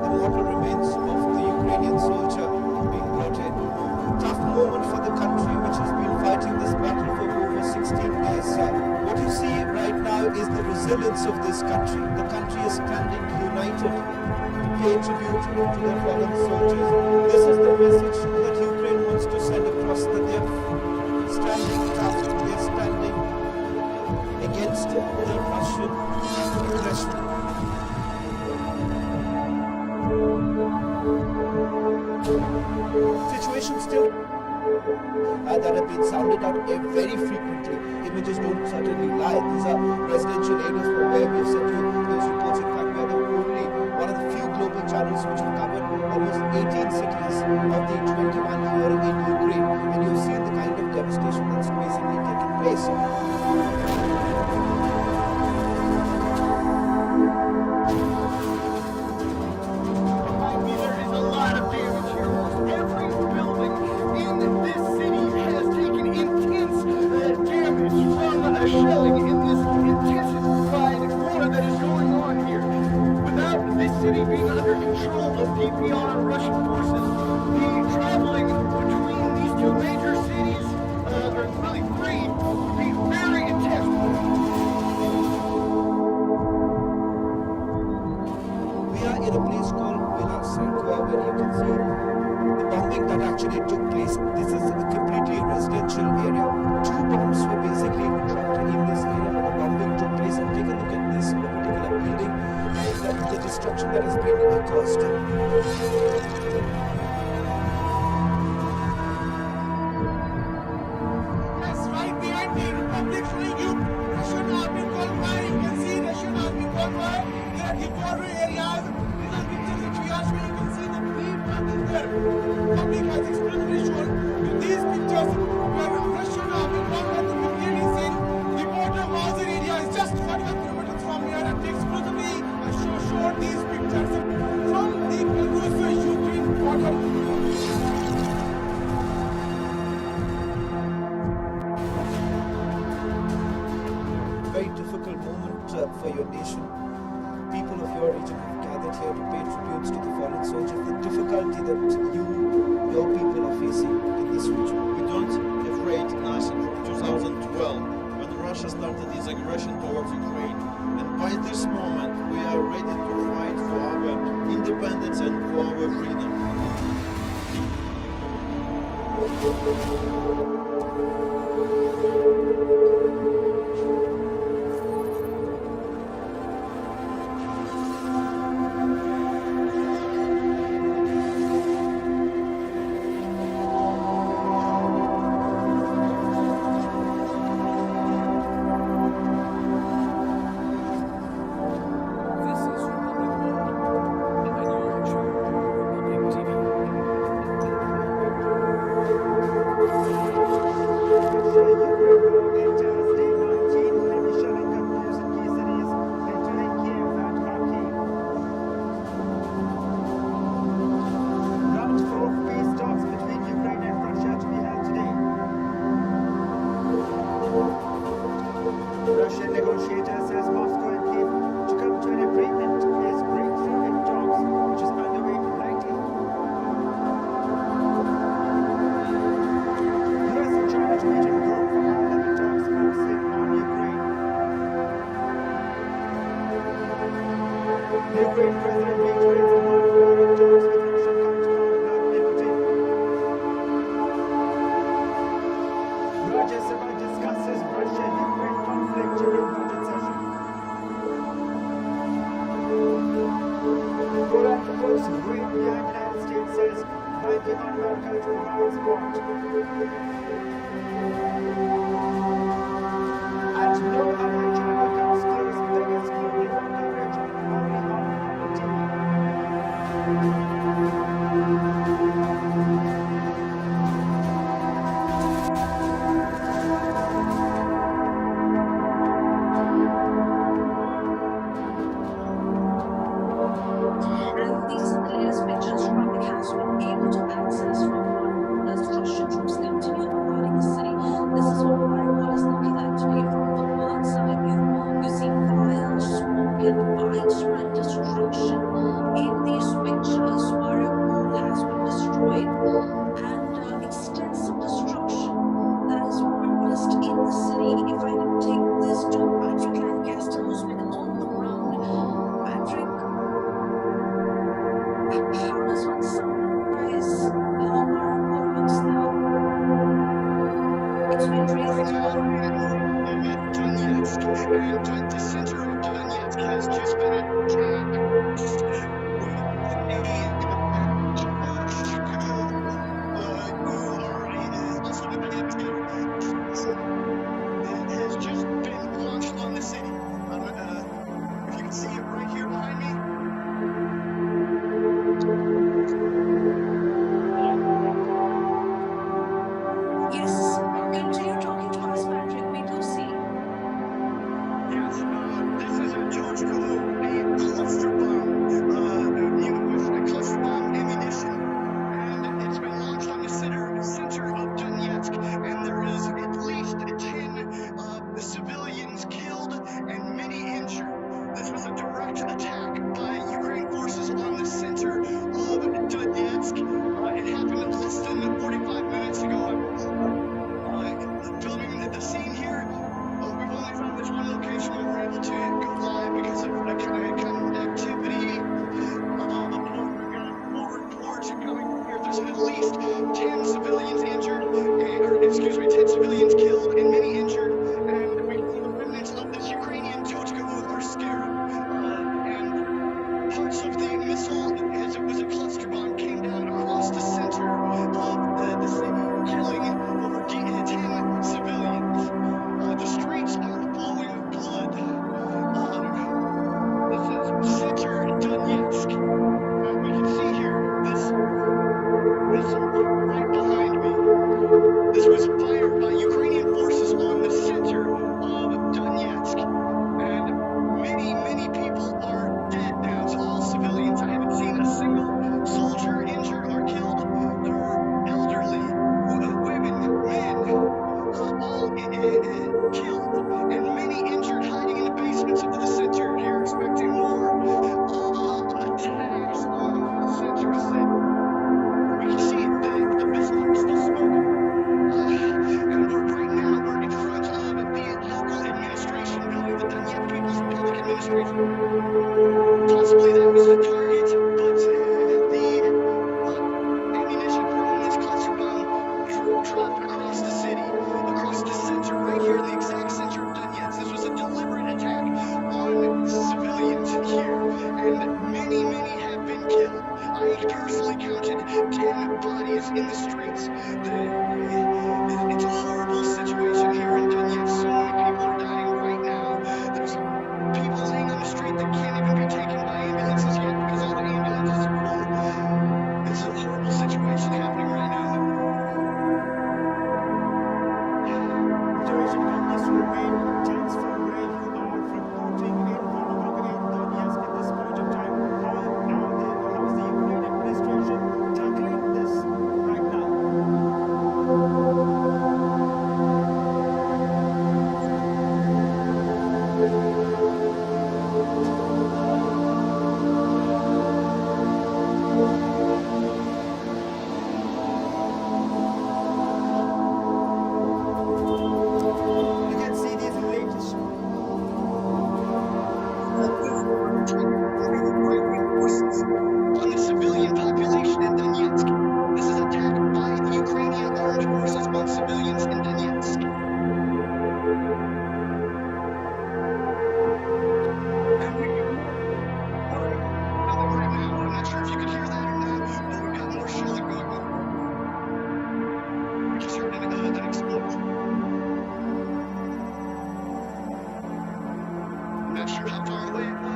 The mortal remains of the Ukrainian soldier being brought in. Tough moment for the country which has been fighting this battle for over 16 days. What you see right now is the resilience of this country. The country is standing united to pay tribute to their fallen soldiers. This is the message that Ukraine wants to send across, that they are standing tough, they are standing against the Russian that have been sounded out very frequently. Images don't certainly lie. These are residential areas from where we've sent you those reports. In fact, we are one of the few global channels which have covered almost 18 cities of the 21 here in Ukraine, and you've seen the kind of devastation that's basically taken place. There is a lot of damage here. Almost every building in this city has taken intense damage from shelling in this intensified war that is going on here. Without this city being under control of DPR Russian forces, the traveling between these two major cities, or really three, would be very intense. We are in a place called where you can see the bombing that actually took place. This is a completely residential area. 2 bombs were basically dropped in this area where the bombing took place. And take a look at this particular building and the destruction that has been caused. That's right behind the Republic showing you Russian army convoy. You can see Russian army convoy. They are the border areas. These are pictures which we are showing. You can see the people is there. Public has exclusively shown you these pictures where Russian army convoy can be clearly seen. The border Mazar area is just 41 kilometers from here, and they exclusively showed these pictures from the Belarus-Ukraine border. Very difficult moment for your nation. People of your region have gathered here to pay tributes to the fallen soldiers. The difficulty that your people are facing in this region. We don't afraid nothing from 2012 when Russia started its aggression towards Ukraine. And by this moment we are ready to fight for our independence and for our freedom. Russian negotiators says Moscow and Kyiv to come to an agreement is breakthrough in talks, which is underway right here. US and China to meet in Rome for high-level talks focusing on Ukraine. The Ukraine president reiterates demand for direct talks with Russian counterpart Vladimir Putin. Rajya Sabha discusses Russia-Ukraine conflict during budget session. Poland proposed going behind United States says banking on America to provide support. And no other China comes close biggest global war coverage only on public TV. And these are the latest pictures Republic has been able to access from one as Russian troops continue bombarding the city. This is what Mariupol is looking like today from the one side. You see fire, smoke, and widespread destruction. In these pictures, Mariupol has been destroyed and extensive destruction that is witnessed in the city. If I can take this to Patrick Lancaster, who's been on the ground. Patrick, how does one summarize how Mariupol looks now? It's been razed. Donetsk, and the center of Donetsk has just been attacked with a who are in This was fired by Ukrainian forces on the center of Donetsk. And many people are dead now. It's all civilians. I haven't seen a single soldier injured or killed. They're elderly, women, men, all killed, and many injured, hiding in the basements of the center here, expecting more attacks on the center. We can see the building is still smoking. And right now we're in front of the local administration building, the Donetsk People's Public Administration. Possibly that was the target, but the ammunition from this cluster bomb dropped across the city, across the center, right here, the exact center of Donetsk. This was a deliberate attack on civilians here, and many have been killed. I personally counted 10 bodies in the streets. It's a horrible situation here in Donetsk. So many people are dying right now. There's people laying on the street that can't even be taken by ambulances yet because all the ambulances are full. It's a horrible situation happening right now. Situation continues to remain tense from where you are reporting in Volnovakha in Donetsk at this point of time. How is the Ukraine administration tackling this right now? You can see these latest Forces on the civilian population in Donetsk. This is attack by the Ukrainian armed forces on civilians in Donetsk. And right now, I'm not sure if you can hear that or not, but we've got more shelling going on. We just heard an explosion. I'm not sure how far away it was.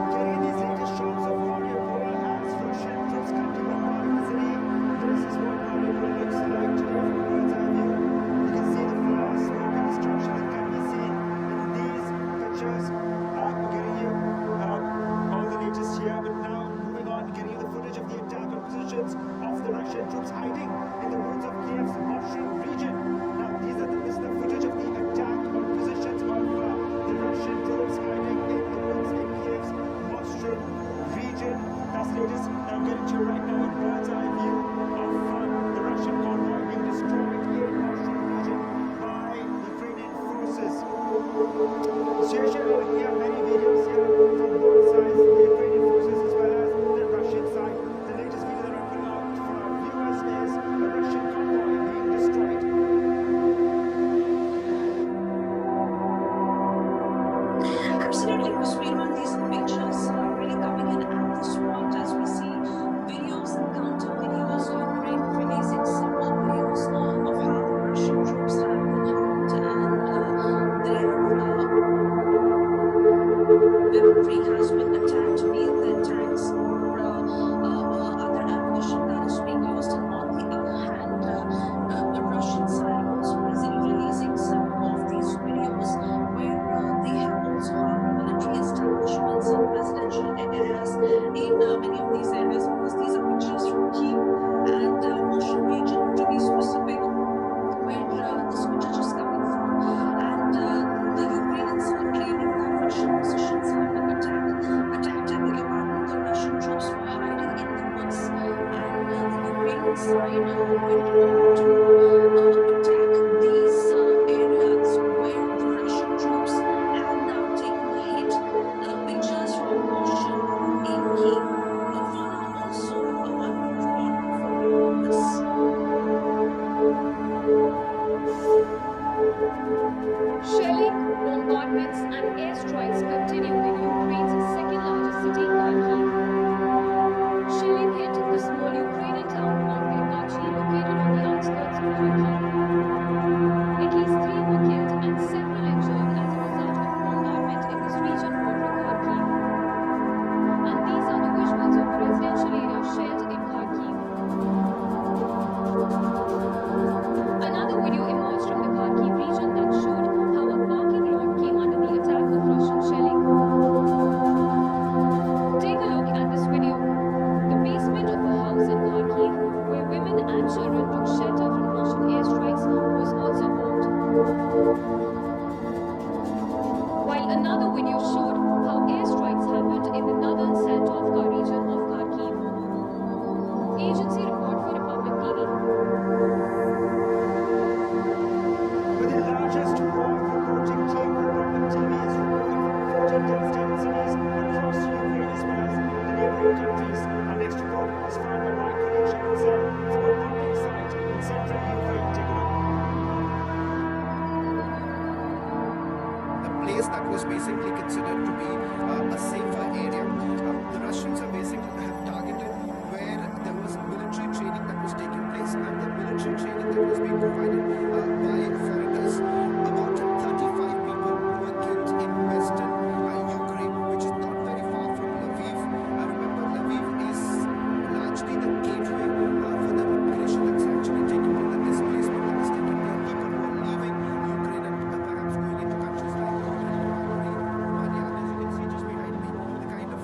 Getting these latest shots of Mariupol as Russian troops come to bombard the city. This is what Mariupol looks like today from a bird's eye view. You can see the fire, smoke and destruction that can be seen in these pictures. We're getting you all the latest here, but now moving on, getting you the footage of the attack on positions of the Russian troops hiding in the woods of Kyiv's Moshchun region. Now, this is the footage of the attack on positions of the Russian troops hiding in the woods in Kyiv's Moshchun region. That's latest. Now, getting to you right now a bird's eye view of the Russian convoy being destroyed in Moshchun region by Ukrainian forces. Sergio, we have many videos here from both sides, the Ukrainian forces as well as the Russian side. The latest video that I'm putting out for our viewers is a Russian convoy being destroyed. Absolutely, Kusweerman, these pictures are really coming in at the spot as we see videos and counter videos of Ukraine releasing several videos of how the Russian troops have been harmed and their weaponry has been attacked, be it their tanks or other ammunition that is being used. And on the other hand, the Russian side also releasing some of these videos where they have also harmed military establishments and residential areas in many of these areas, because these are pictures from Kyiv and Moshchun region to be specific, where this footage is coming from. And the Ukrainian side claiming that Russian positions have been attacked, I beg your pardon, the Russian troops were hiding in the woods, and the Ukrainian side went on to attack these areas where the Russian troops have now taken the hit. Pictures from Moshchun in Kyiv. Further also, one more report for this. Shelling, bombardments, and airstrikes continue in Ukraine's second largest city, Kyiv. Shelling hit the small Ukrainian town of Kyiv, located on the outskirts Tovka region of Kharkiv. Agency report for Republic TV. With the largest war reporting team, Republic TV is reporting from 14 devastated cities across Ukraine as well as the neighboring countries. Our next report was found by my colleague Sharon Sen from a bombing site in central Ukraine. Take a look. A place that was basically considered to be a safer area. The Russians have basically have targeted where there was military training that was taking place, and the military training that was being provided by foreigners. About 35 people were killed in western Ukraine, which is not very far from Lviv. Remember, Lviv is largely the gateway for the migration that's actually taking place, the displacement that is taking place. People who are leaving Ukraine and perhaps going into countries like Romania. As you can see just behind me, the kind of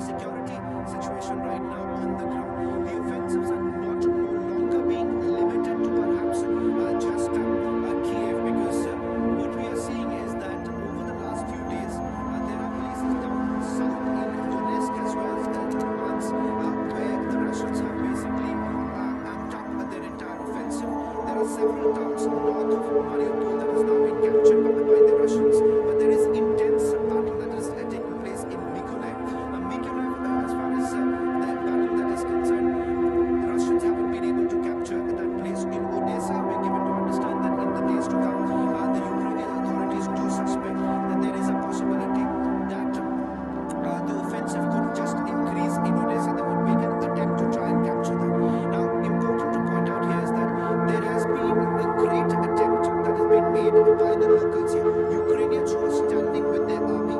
security situation right now on the ground. The offensives are no longer being limited to perhaps just Kyiv, because what we are seeing is that over the last few days there are places down south in Donetsk as well as Luhansk where the Russians have basically amped up their entire offensive. There are several towns north of Mariupol that has now been captured by the Russians, but there is intense battle that is taking place in Mykolaiv. Mykolaiv, as far as the battle that is concerned, the Russians haven't been able to capture that place. In Odessa, we're given to understand that in the days to come, the Ukrainian authorities do suspect that there is a possibility that the offensive could just increase in Odessa. They would make an attempt to try and capture them. Now, important to point out here is that there has been a great attempt that has been made by the locals here, Ukrainians who are standing with their army.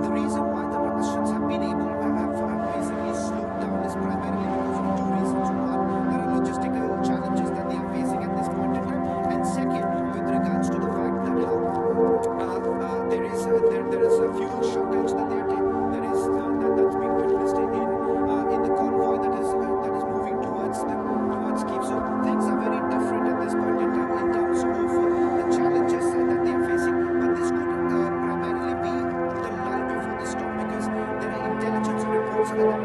The reason why the Russians have been able to have basically slowed down is primarily because of two reasons. One, there are logistical challenges that they are facing at this point in time, and second, with regards to the fact that there is a fuel shortage that they are taking, that's being witnessed in the convoy that is moving towards Kyiv. So things are very different at this point in time in terms of the challenges that they are facing. But this could primarily be the lull before the storm, because there are intelligence reports that are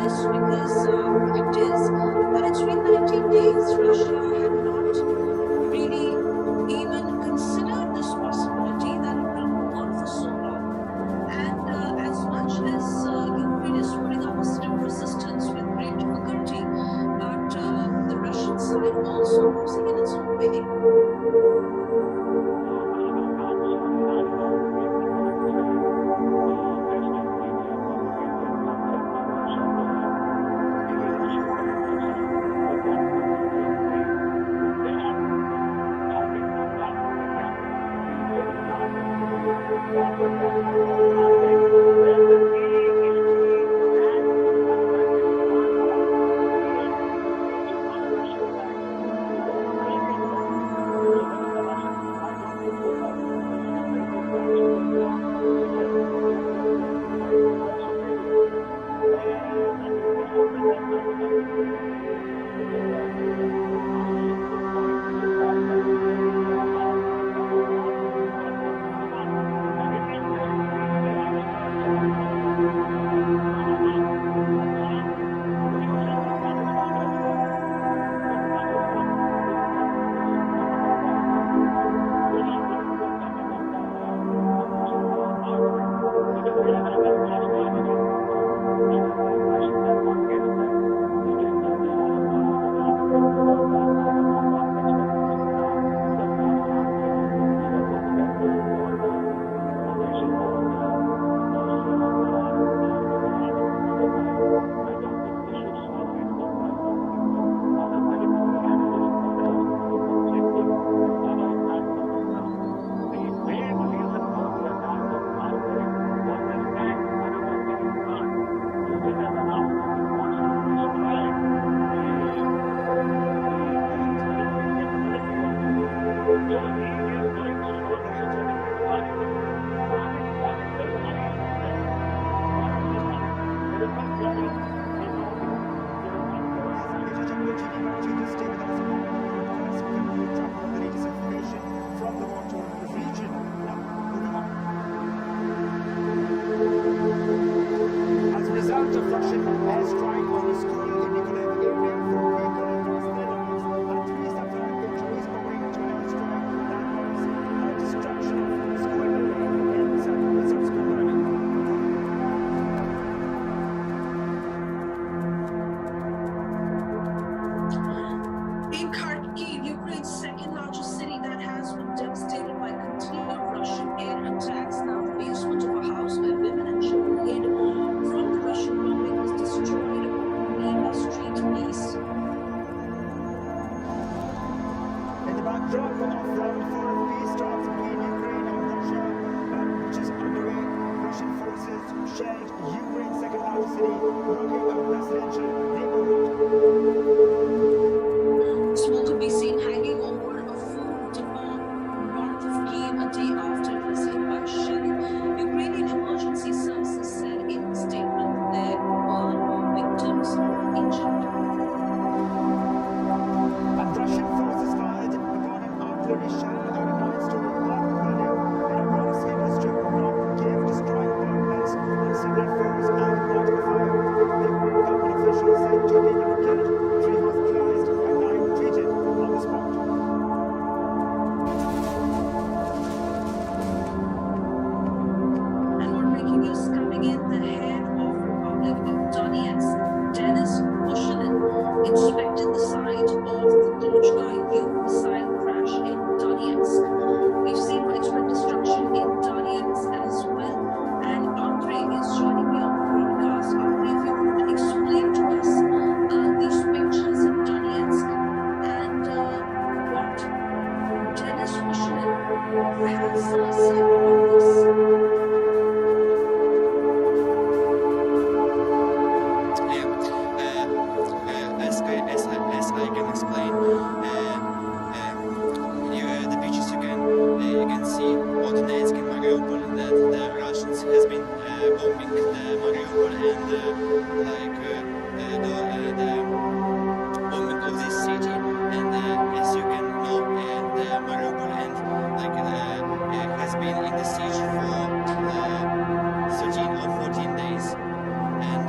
this because fact is that it's been 19 days. Russia had not really even considered this possibility that it will go on for so long. And as much as Ukraine is putting up a stiff resistance with great difficulty, but the Russian side also losing in its own way. As a result of Russian airstrike on a school in Kyiv area, 4 people lost their lives and 3 suffered injuries owing to an airstrike that was destruction of the school building and subsequent bombing. In Kyiv, Ukraine's second largest city that has been devastated by continued Russian air attacks. Now, the basement of a house where women and children hid from the Russian bombing was destroyed on Kyiv Street East. In the backdrop of round 4 of peace talks between Ukraine and Russia, which is underway, Russian forces shelled Ukraine's second largest city, rocking a residential neighborhood. Smoke could be seen hanging over a food depot north of Kyiv a day after it was hit by shelling. Ukrainian emergency services said in a statement there were no victims or injured. And Russian forces fired upon an artillery shell at a 9-story apartment building in a Bromsky district north of Kyiv, destroying apartments and several floors and lighting a fire. The Ukrainian government officials said 2 people were killed, 3 hospitalized, and 9 treated on the spot. And more breaking news coming in. The head of Republic of Donetsk, Denis Mushinin, inspected the site of the U missile crash in Donetsk. We've seen widespread destruction in Donetsk as well. And Andre is joining me on the broadcast. Andre, if you could explain to us these pictures in Donetsk and what Denis Mushinin has said about this. As I can explain, the pictures you can see on Donetsk and Mariupol that the Russians has been bombing the Mariupol and the bombing of this city. And as you can know, the Mariupol and has been in the siege for 13 or 14 days. And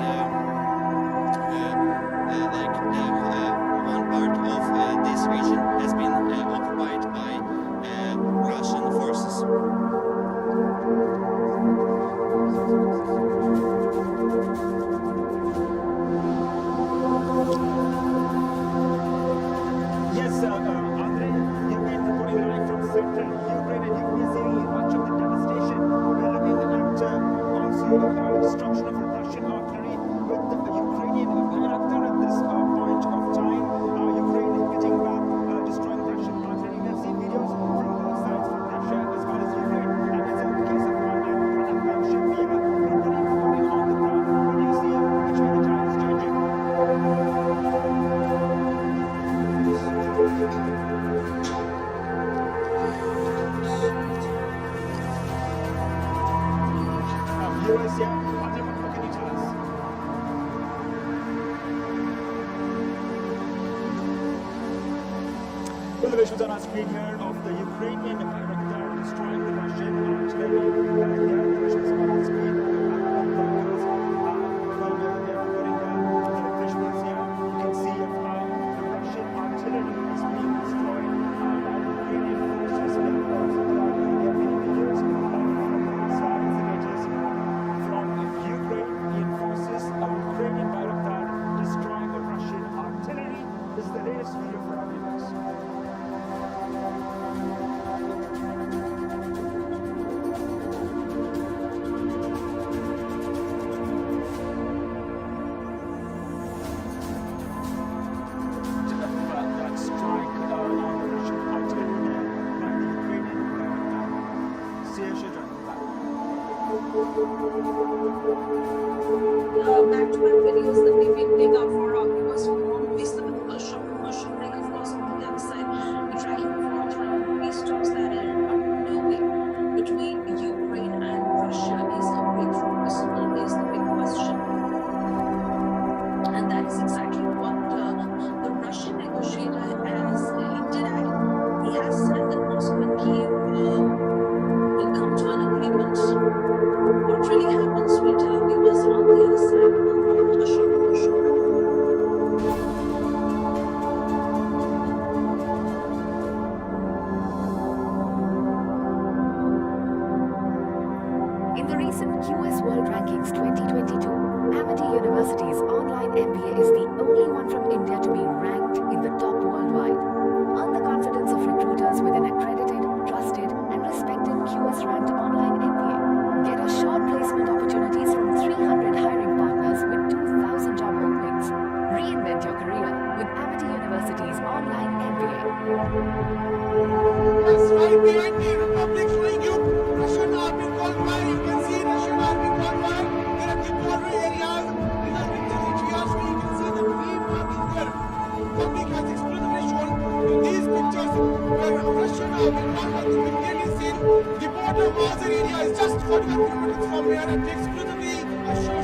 Well, the visuals on our screen here of the Ukrainian Bayraktar destroying the Russian artillery. Here, the visuals on our screen. Well, we are putting the visuals here. You can see of how the Russian artillery is being destroyed by the Ukrainian forces. We have also many videos from both sides, images from Ukrainian forces of Ukrainian Bayraktar destroying the Russian artillery. This is the latest video for our viewers. That strike on the Russian artillery there by the Ukrainian Bayraktar. See you soon. Back to my videos that we've been putting out for our viewers who want to visit the showing, of course, on the other side. We're tracking forth from peace talks that are underway between Ukraine and Russia. Is a breakthrough possible? Is the big question. And that is exactly what the Russian negotiator has hinted at. He has said that Moscow and Kyiv will come to an agreement. What really happens with viewers on the other side of the show? In the recent QS World Rankings 2022, Amity University's online MBA is the only one from India to be ranked in the top worldwide. Earn the confidence of recruiters with an accredited, trusted, and respected QS-ranked online MBA. Get assured placement opportunities from 300 hiring partners with 2,000 job openings. Reinvent your career with Amity University's online MBA. Yes, right behind the Republic showing you Russian army gone by. You can see Russian army gone by. There are the border areas. These are pictures which we are showing. You can see the green marking there. Public has exclusively shown these pictures where Russian army gone by. You can clearly see the border Mazar area is just 45 kilometers from here, and exclusively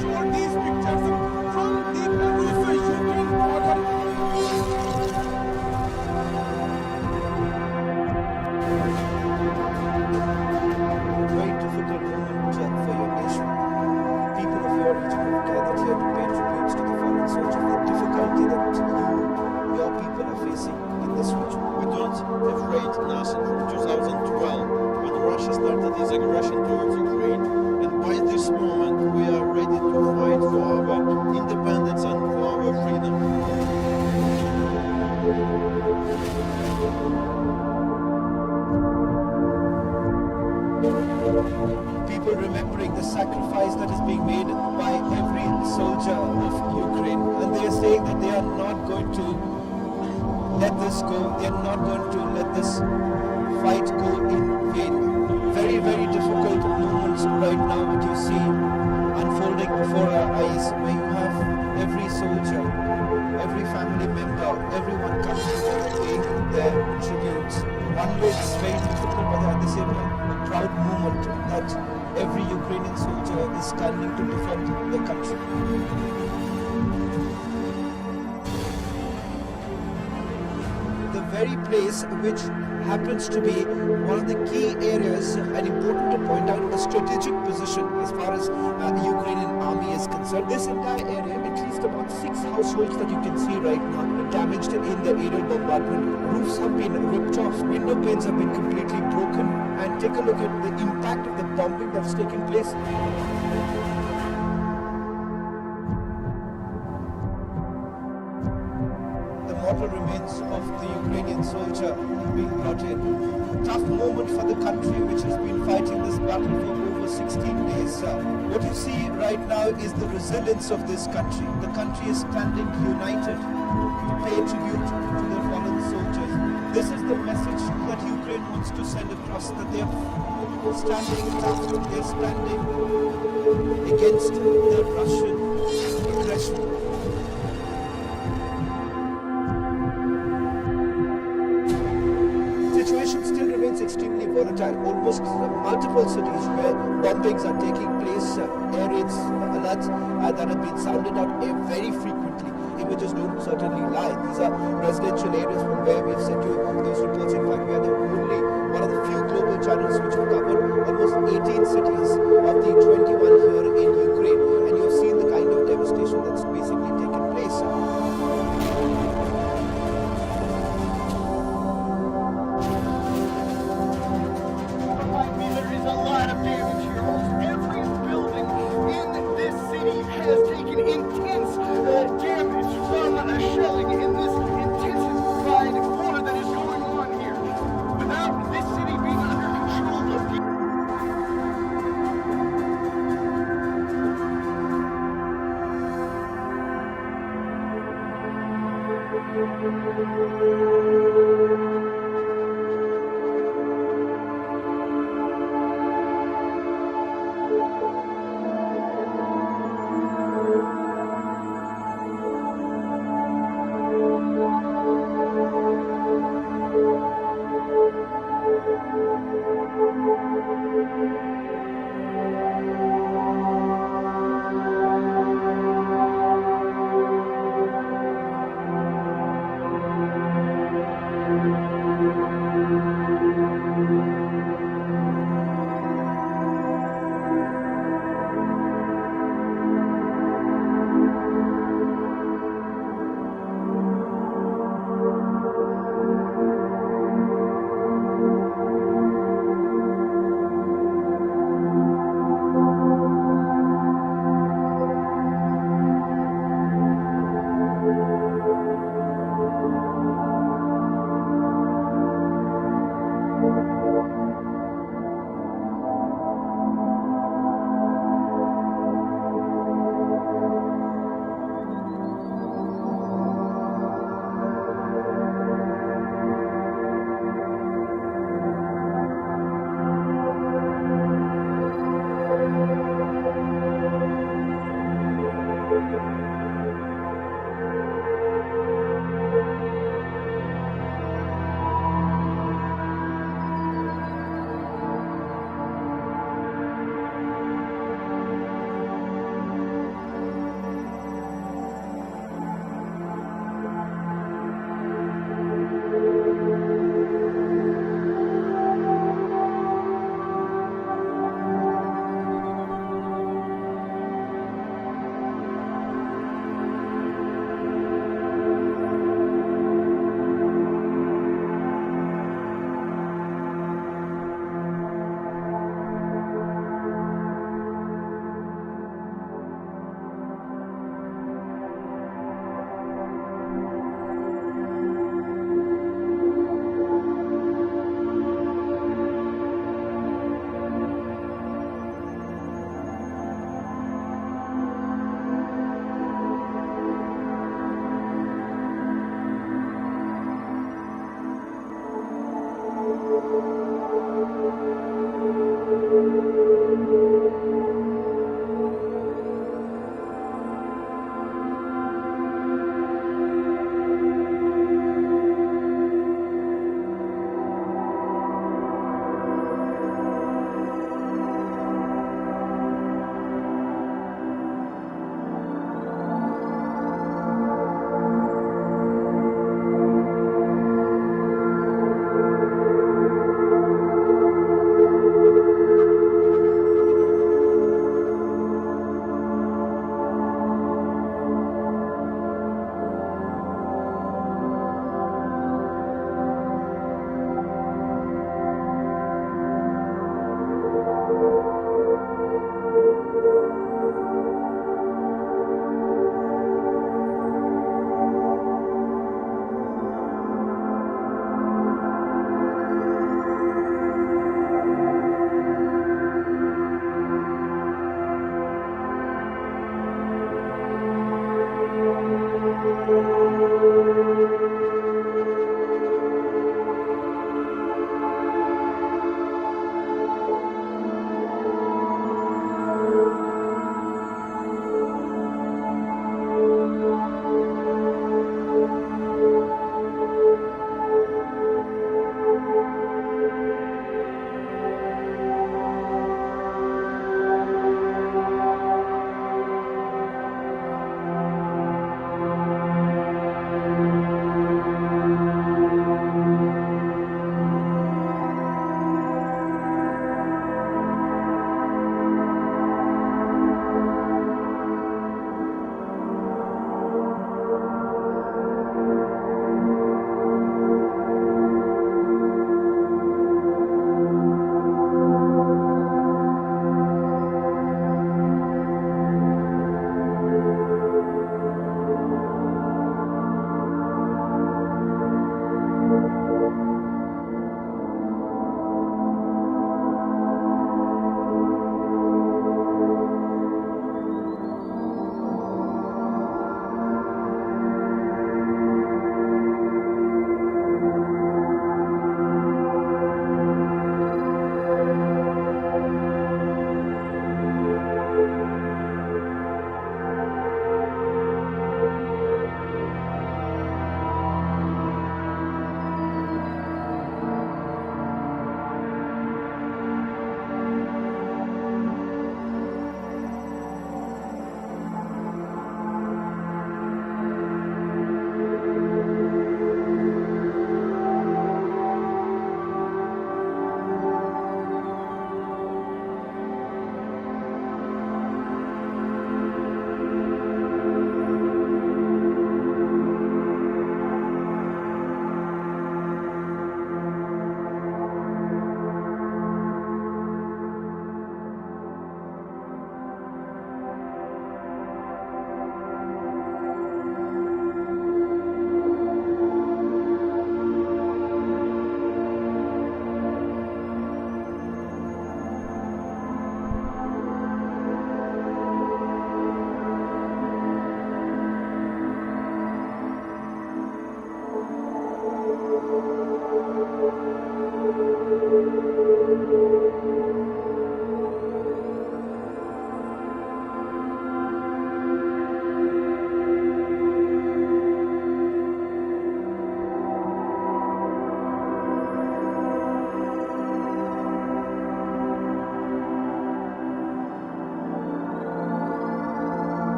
showed these pictures from the Belarus-Ukraine border. Very difficult moment for your nation. People of your region have gathered here to pay tributes to the fallen soldiers. The difficulty that your people are facing in this region. We don't afraid nothing from 2012 when Russia started its aggression towards Ukraine, and by this moment we are ready to fight for our independence and for our freedom. People remembering the sacrifice that is being made by every soldier of Ukraine, and they are saying that they are not going to let this go. They are not going to let this fight go in vain. Very, very difficult moments right now what you see unfolding before our eyes, where you have every soldier, every family member, everyone coming together paying their tributes. One way it's very difficult, but at the same time a proud moment that every Ukrainian soldier is standing to defend the country. The very place which happens to be one of the key areas and important to point out, a strategic position as far as the Ukrainian army is concerned. This entire area, at least about 6 households that you can see right now, damaged in the aerial bombardment. Roofs have been ripped off, window panes have been completely broken, and take a look at the impact of the bombing that's taken place. The mortal remains of the Ukrainian soldier being brought in. Tough moment for the country which has been fighting this battle for over 16 days. What you see right now is the resilience of this country. The country is standing united to pay tribute to the fallen soldiers. This is the message that Ukraine wants to send across, that they are standing tough, they are standing against the Russian aggression. Situation still remains extremely volatile. Almost multiple cities where bombings are taking place, air raids, alerts that have been sounded out very frequently. Images don't certainly lie. These are residential areas from where we've sent you those